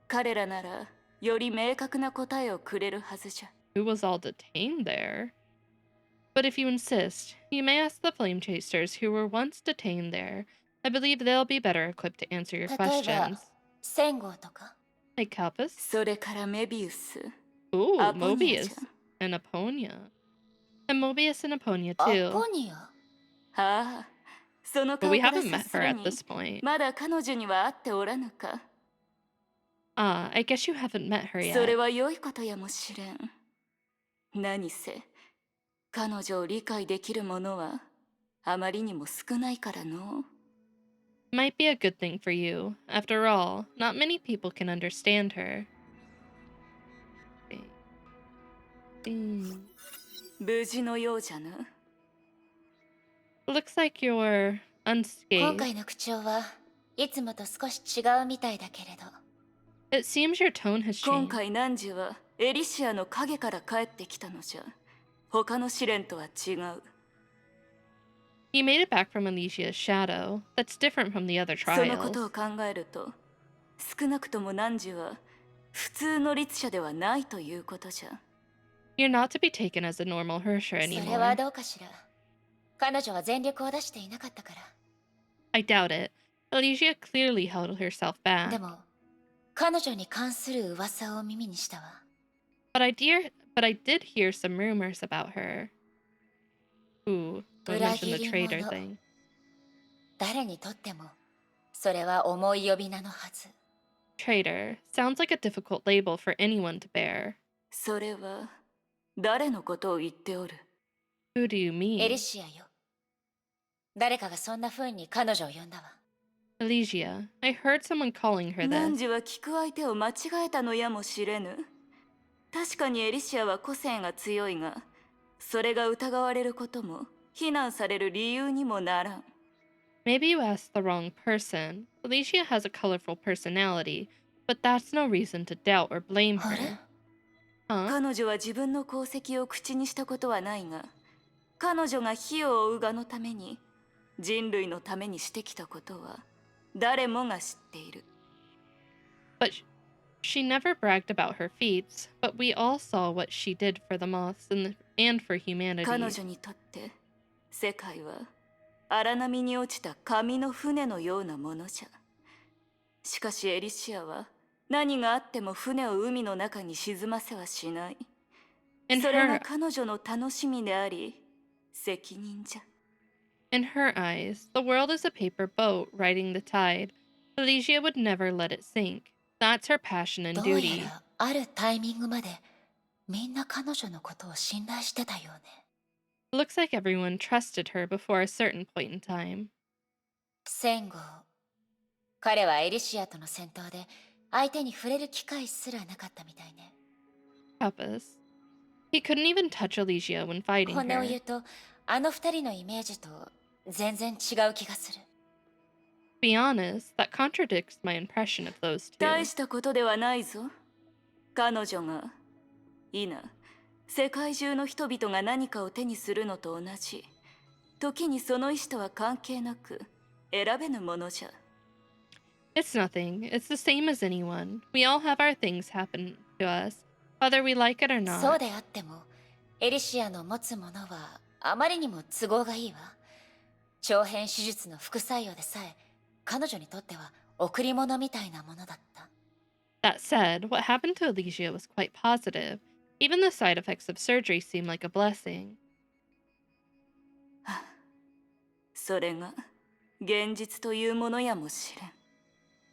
F: 彼らなら、より明確な答えをくれるはずじゃ。
A: Who was all detained there? But if you insist, you may ask the flame chasers who were once detained there. I believe they'll be better equipped to answer your
G: 例えば
A: questions.
G: 仙号とか。
A: Like Kalpus?
F: それからメビウス、
A: Ooh,
F: アポニア
A: Mobius
F: じゃ。
A: and Aponia. And Mobius and Aponia
G: ア
A: too.
G: ポニア。
F: ああ、その
A: But
F: 顔
A: we
F: から
A: haven't
F: 察
A: met
F: す
A: her
F: る
A: at
F: に、
A: this point.
F: まだ彼女には会っておらぬか。
A: I guess you haven't met her
F: それ
A: yet.
F: は良いことやもしれん。何せ、彼女を理解できる者はあまりにも少ないからの。
A: Might be a good thing for you. After all, not many people can understand her.
F: 無事のようじゃな。
A: Looks like you're
G: 今
A: unscathed.
G: 回の口調はいつもと少し違うみたいだけれど。
A: It seems your tone has
F: 今
A: changed.
F: 回汝はエリシアの影から帰ってきたのじゃ。他の試練とは違う。
A: You made it back from Alicia's shadow. That's different from the other
F: そのことを
A: trials.
F: 考えると、少なくとも汝は普通の律者ではないということじゃ。
A: You're not to be taken as a normal Hersher
G: それは
A: anymore.
G: どうかしら。彼女は全力を出していなかったから。
A: I doubt it. Alicia clearly held herself
G: で
A: back.
G: も、彼女に関する噂を耳にしたわ。
A: But I did hear some rumors about her. Ooh, don't mention the traitor thing.
G: 誰にとってもそれは重い呼び名のはず。
A: Traitor sounds like a difficult label for anyone to bear.
F: それは誰のことを言っておる？
A: Who do you
G: エリ
A: mean?
G: シアよ。誰かがそんな風に彼女を呼んだわ。
A: Elysia, I heard someone calling her
F: 何
A: this.
F: 時は聞く相手を間違えたのやもしれぬ。確かにエリシアは個性が強いが、それが疑われることも非難される理由にもならん。
A: Maybe you asked the wrong person. Elysia has a colorful personality, but that's no reason to doubt or blame
G: あれ？
A: her. Huh?
F: 彼女は自分の功績を口にしたことはないが、彼女が火を追うがのために人類のためにしてきたことは誰もが知っている。
A: But she never bragged about her feats, but we all saw what she did for the moths and for
F: 彼
A: humanity.
F: 女にとって世界は荒波に落ちた紙の船のようなものじゃ。しかしエリシアは何があっても船を海の中に沈ませはしない。
A: In
F: それが
A: her
F: 彼女の楽しみであり責任じゃ。
A: in her eyes, the world is a paper boat riding the tide. Elysia would never let it sink. That's her passion and
G: どうや
A: duty.
G: らあるタイミングまでみんな彼女のことを信頼してたようね。
A: Looks like everyone trusted her before a certain point in time.
G: 戦後、彼はエリシアとの戦闘で相手に触れる機会すらなかったみたいね。
A: Purpose. He couldn't even touch Elysia when fighting
G: 本音を言
A: her.
G: うと、あの二人のイメージと全然違う気がする。
A: To be honest, that contradicts my impression of those
F: 大
A: two.
F: したことではないぞ。彼女が世界中の人々が何かを手にするのと同じ。時にその意志とは関係なく選べぬものじゃ。
A: It's nothing. It's the same as anyone. We all have our things happen to us, whether we like it or
G: そう
A: not.
G: であっても、エリシアの持つものはあまりにも都合がいいわ。長編手術の副作用でさえ、彼女にとっては贈り物みたいなものだった。
A: That said, what happened to Elysia was quite positive. Even the side effects of surgery seemed like a blessing.
F: それが現実というものやもしれん。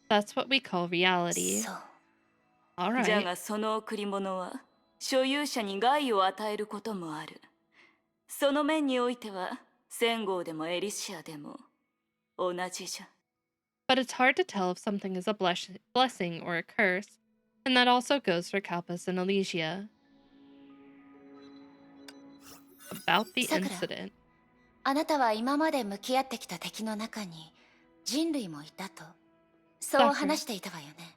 A: That's what we call reality.
G: そう。
A: All
F: じゃ
A: right.
F: がその贈り物は所有者に害を与えることもある。その面においてはセゴでもエリシアでも同じじゃ。
A: But it's hard to tell if something is a blessing or a curse, and that also goes for Kalpas and Elysia. About the
G: Sakura.
A: incident.
G: あなたは今まで向き合ってきた敵の中に人類もいたと、そう話していたわよね。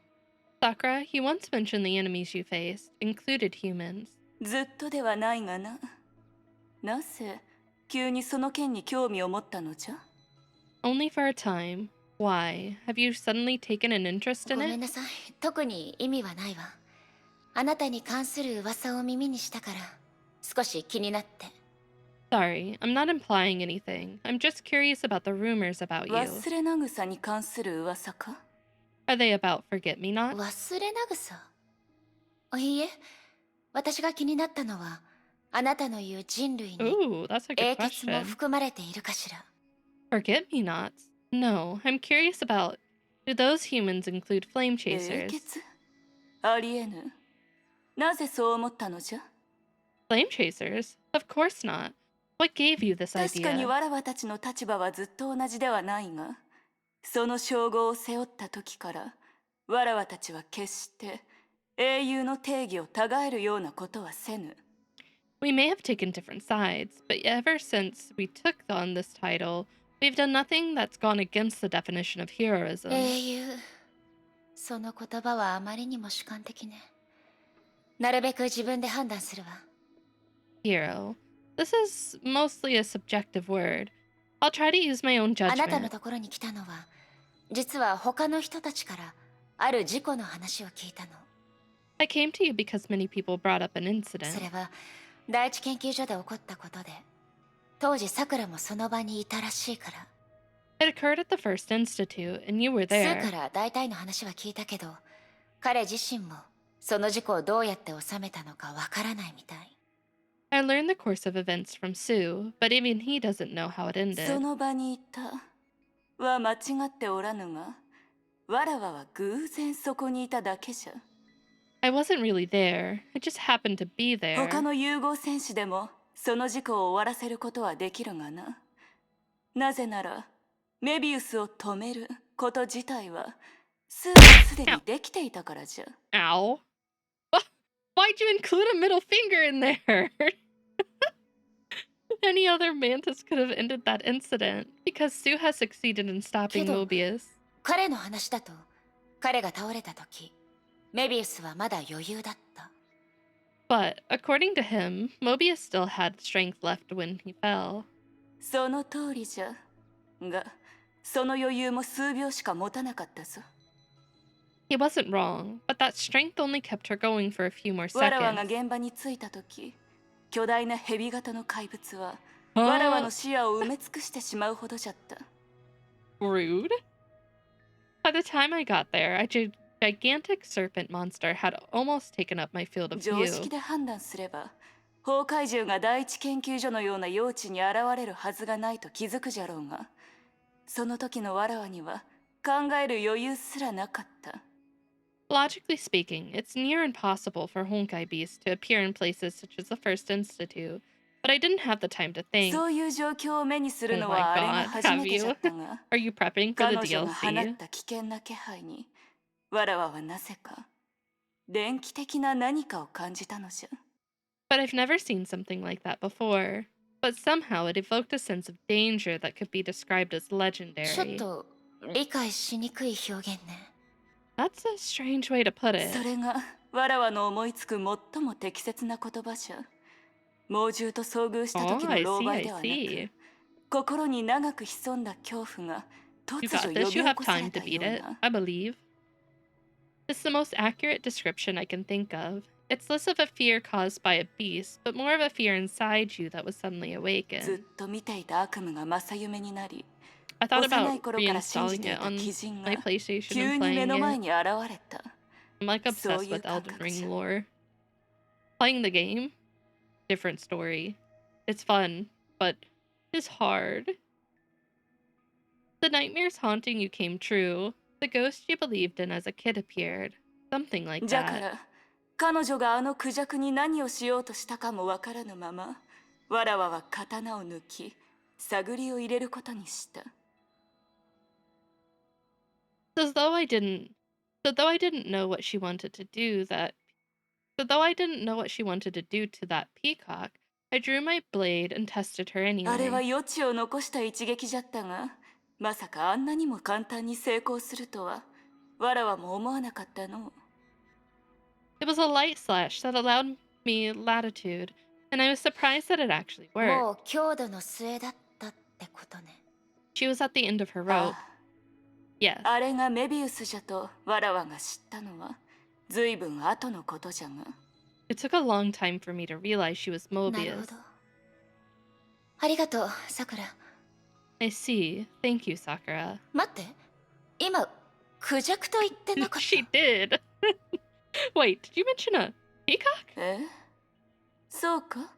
A: Sakura, you once mentioned the enemies you faced included humans.
F: ずっとではないがな。なぜ急にその件に興味を持ったのじゃ？
A: Only for a time. Why? Have you suddenly taken an interest
G: ご
A: in
G: めん
A: it?
G: なさい。特に意味はないわ。あなたに関する噂を耳にしたから少し気になって。
A: Sorry, I'm not implying anything. I'm just curious about the rumors about you.
F: 忘れなぐさに関する噂か？
A: Are they about forget-me-not?
G: 忘れなぐさ。いいえ、私が気になったのはあなたの言う人類に
A: Ooh, that's a good
G: 英傑も
A: question.
G: 含まれているかしら。
A: Forget-me-nots? No, I'm curious about... Do those humans include flame
F: 英
A: chasers?
F: 傑？ありえぬ。なぜそう思ったのじゃ？
A: Flame chasers? Of course not. What gave you this
F: 確かに
A: idea?
F: わらわたちの立場はずっと同じではないが、その称号を背負った時からわらわたちは決して英雄の定義を違えるようなことはせぬ。
A: We may have taken different sides, but ever since we took on this title, we've done nothing that's gone against the definition of heroism.
G: 英雄。その言葉はあまりにも主観的ね。なるべく自分で判断するわ。
A: Hero. This is mostly a subjective word. I'll try to use my own
G: あなたの
A: judgment.
G: ところに来たのは、実は他の人たちからある事故の話を聞いたの。
A: I came to you because many people brought up an
G: それ
A: incident.
G: は第一研究所で起こったことで、当時さくらもその場にいたらしいから。
A: It occurred at the first institute, and you were
G: スー
A: there.
G: から大体の話は聞いたけど、彼自身もその事故をどうやって収めたのかわからないみたい。
A: I learned the course of events from Sue, but even he doesn't know how it
F: そ
A: ended.
F: の場にいたは間違っておらぬが、わらわは偶然そこにいただけじゃ。
A: I wasn't really there. I just happened to be
F: 他
A: there.
F: の融合戦士でもその事故を終わらせることはできるがな。なぜなら、メビウスを止めること自体は、スーはすでにできていたからじゃ。
A: Ow. Why'd you include a middle finger in there? Any other mantis could have ended that incident because Sue has succeeded in stopping
G: けど、
A: Mobius.
G: 彼の話だと、彼が倒れた時、メビウスはまだ余裕だった。
A: But according to him, Mobius still had strength left when he fell.
F: その通りじゃ。が、その余裕も数秒しか持たなかったぞ。
A: He wasn't wrong, but that strength only kept her going for a few more
F: わらわが
A: seconds.
F: 現場に着いた時、巨大な蛇型の怪物は、わらわの視野を埋め尽くしてしまうほどじゃった。
A: Rude. By the time I got there, a gigantic serpent monster had almost taken up my field of
F: 常識
A: view.
F: で判断すれば、崩壊獣が第一研究所のような用地に現れるはずがないと気づくじゃろうが、その時のわらわには考える余裕すらなかった。
A: Logically speaking, it's near impossible for Honkai beasts to appear in places such as the First Institute, but I didn't have the time to think.
F: そういう状況を目にする
A: Oh
F: の
A: my
F: はあれ
A: god,
F: が初
A: have
F: めてじゃ
A: you?
F: ったが、
A: Are you prepping for
F: 彼
A: the
F: 女が放っ
A: DLC?
F: た危険な気配に、わらわはなぜか電気的な何かを感じたのじゃ。
A: But I've never seen something like that before. But somehow it evoked a sense of danger that could be described as
G: ちょっ
A: legendary.
G: と理解しにくい表現ね。
A: That's a strange way to put
F: そ
A: it.
F: れがわらわの思いつく最も適切な言葉じゃ。猛獣と遭遇した時
A: Oh,
F: の
A: I
F: 狼
A: see,
F: 狽
A: I
F: ではなく、
A: see.
F: 心に長く潜んだ恐怖が
A: You
F: 突
A: got
F: 如
A: this,
F: 呼び
A: you
F: 起
A: have
F: こさ
A: time
F: れ
A: to
F: た
A: beat
F: よう
A: it.
F: な。
A: I believe. It's the most accurate description I can think of. It's less of a fear caused by a beast, but more of a fear inside you that was suddenly
F: ずっ
A: awakened.
F: と見ていた悪夢が正夢になり、
A: I thought
F: 幼
A: about
F: い頃から信じ
A: reinstalling
F: てい
A: it
F: た
A: on
F: 鬼人
A: my
F: が
A: PlayStation
F: 急
A: and
F: に目
A: playing
F: の前
A: it.
F: に現れた。
A: I'm like
F: そう
A: obsessed
F: いう
A: with
F: 感
A: Elden
F: 覚
A: Ring
F: じゃ。
A: lore. Playing the game, different story. It's fun, but it's hard. The nightmares haunting you came true. The ghost you believed in as a kid appeared. Something like
F: じゃか
A: that.
F: ら、彼女があのクジャクに何をしようとしたかもわからぬまま、わらわは刀を抜き、探りを入れることにした。
A: So though I didn't know what she wanted to do to that peacock, I drew my blade and tested her
F: あれは
A: anyway.
F: 余地を残した一撃じゃったが、まさかあんなにも簡単に成功するとは、わらわも思わなかったの。
A: It was a light slash that allowed me latitude, and I was surprised that it actually
G: も
A: worked.
G: う強度の末だったってことね。
A: She was at the end of her rope.
F: あ
A: Yes.
F: あ、あれがメビウスじゃとわらわが知ったのは、ずいぶん後のことじゃが。
A: It took a long time for me to realize she was
G: なるほ
A: Mobius.
G: ど。ありがとう、さくら。
A: I see. Thank you, Sakura.
G: 待って、今、クジャクと言ってなかっ
A: She
G: た。
A: did. Wait, did you mention a peacock?
F: え？そうか？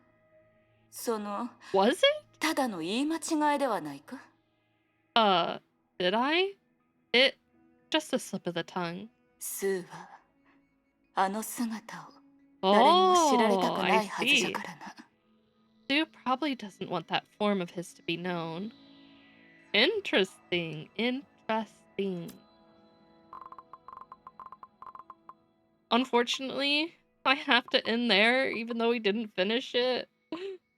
F: その、
A: Was it?
F: ただの言い間違いではないか？
A: Did I? It just a slip of the tongue.
F: スーは、あの姿を誰にも知られた
A: Oh,
F: くな
A: I
F: いはずじゃ
A: see.
F: からな。
A: Sue probably doesn't want that form of his to be known. Interesting. Interesting. Unfortunately, I have to end there, even though we didn't finish it.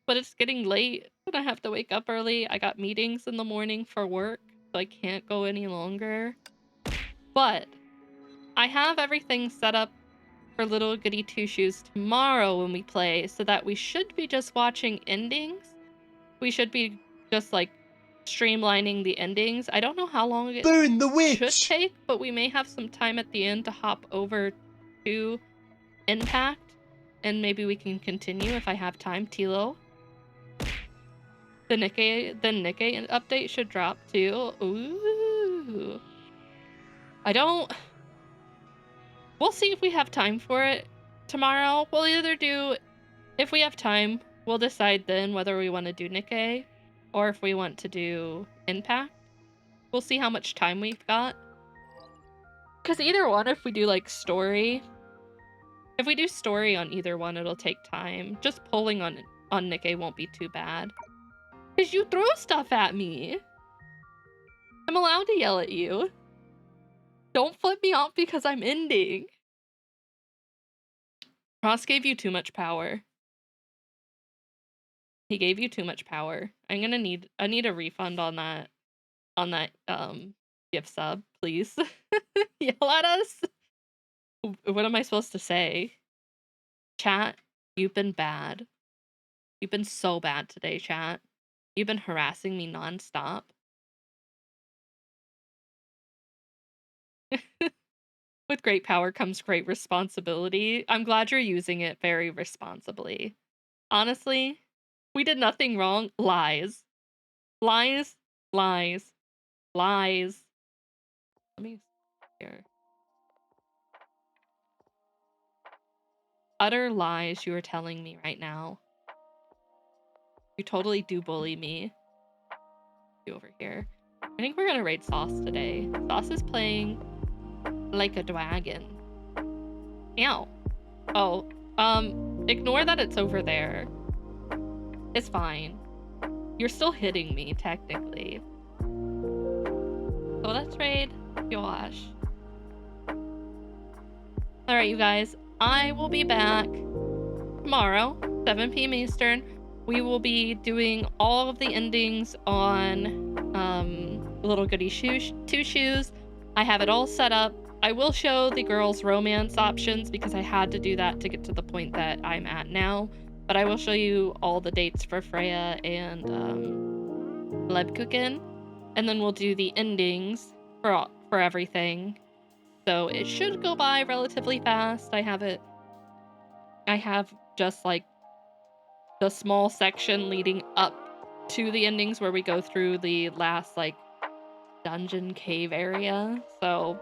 A: But it's getting late, and I have to wake up early. I got meetings in the morning for work, so I can't go any longer. But I have everything set up for Little Goody Two Shoes tomorrow when we play, so that we should be just watching endings. We should be just like streamlining the endings. I don't know how long it
J: Burn the
A: should
J: witch!
A: take, but we may have some time at the end to hop over to Impact, and maybe we can continue if I have time. Tilo. The Nikkei update should drop too. Ooh. We'll see if we have time for it tomorrow. We'll either do, if we have time, we'll decide then whether we want to do Nikkei or if we want to do Impact. We'll see how much time we've got. Because either one, if we do like story, if we do story on either one, it'll take time. Just pulling on Nikke won't be too bad. Because you throw stuff at me. I'm allowed to yell at you. Don't flip me off because I'm ending. Ross gave you too much power. He gave you too much power. I need a refund on that gift sub, please. Yell at us. What am I supposed to say? Chat, you've been bad. You've been so bad today, chat. You've been harassing me nonstop. With great power comes great responsibility. I'm glad you're using it very responsibly. Honestly, we did nothing wrong. Lies. Lies. Lies. Lies. Let me here. Utter lies you are telling me right now. You totally do bully me. You over here. I think we're gonna raid Sauce today. Sauce is playing like a dragon. Meow. Oh, ignore that it's over there. It's fine. You're still hitting me, technically. So let's raid Josh. Alright, you guys. I will be back tomorrow, 7 p.m. Eastern. We will be doing all of the endings on Little Goody Two Shoes. I have it all set up. I will show the girls' romance options because I had to do that to get to the point that I'm at now. But I will show you all the dates for Freya and Lebkuchen. And then we'll do the endings for everything. So it should go by relatively fast. I have just like the small section leading up to the endings where we go through the last like dungeon cave area. So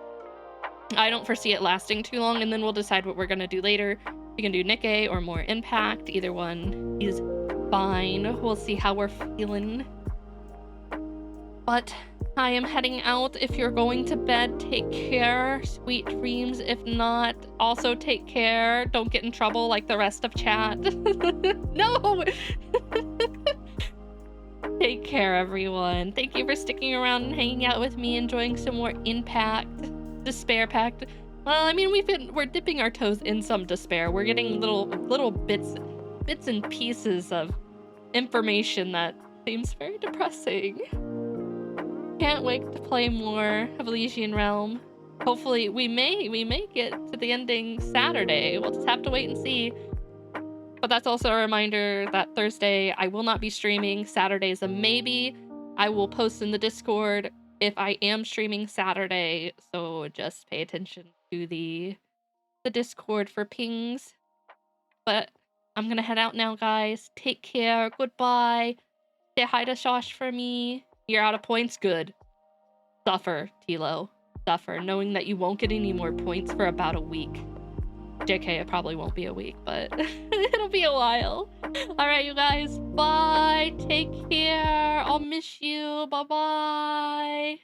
A: I don't foresee it lasting too long, and then we'll decide what we're gonna do later. We can do Nikke or more Impact. Either one is fine. We'll see how we're feeling. But I am heading out. If you're going to bed, take care. Sweet dreams. If not, also take care. Don't get in trouble like the rest of chat. No! Take care, everyone. Thank you for sticking around and hanging out with me, enjoying some more Impact. Despair Pact. Well, I mean, we're dipping our toes in some despair. We're getting little bits and pieces of information that seems very depressing. Can't wait to play more of Elysian Realm. Hopefully, we may get to the ending Saturday. We'll just have to wait and see. But that's also a reminder that Thursday I will not be streaming. Saturday's a maybe. I will post in the Discord if I am streaming Saturday, so just pay attention to the Discord for pings. But I'm gonna head out now, guys. Take care. Goodbye. Say hi to Shosh for me. You're out of points? Good. Suffer, Tilo. Suffer, knowing that you won't get any more points for about a week. JK, it probably won't be a week, but it'll be a while. Alright, you guys. Bye. Take care. I'll miss you. Bye-bye.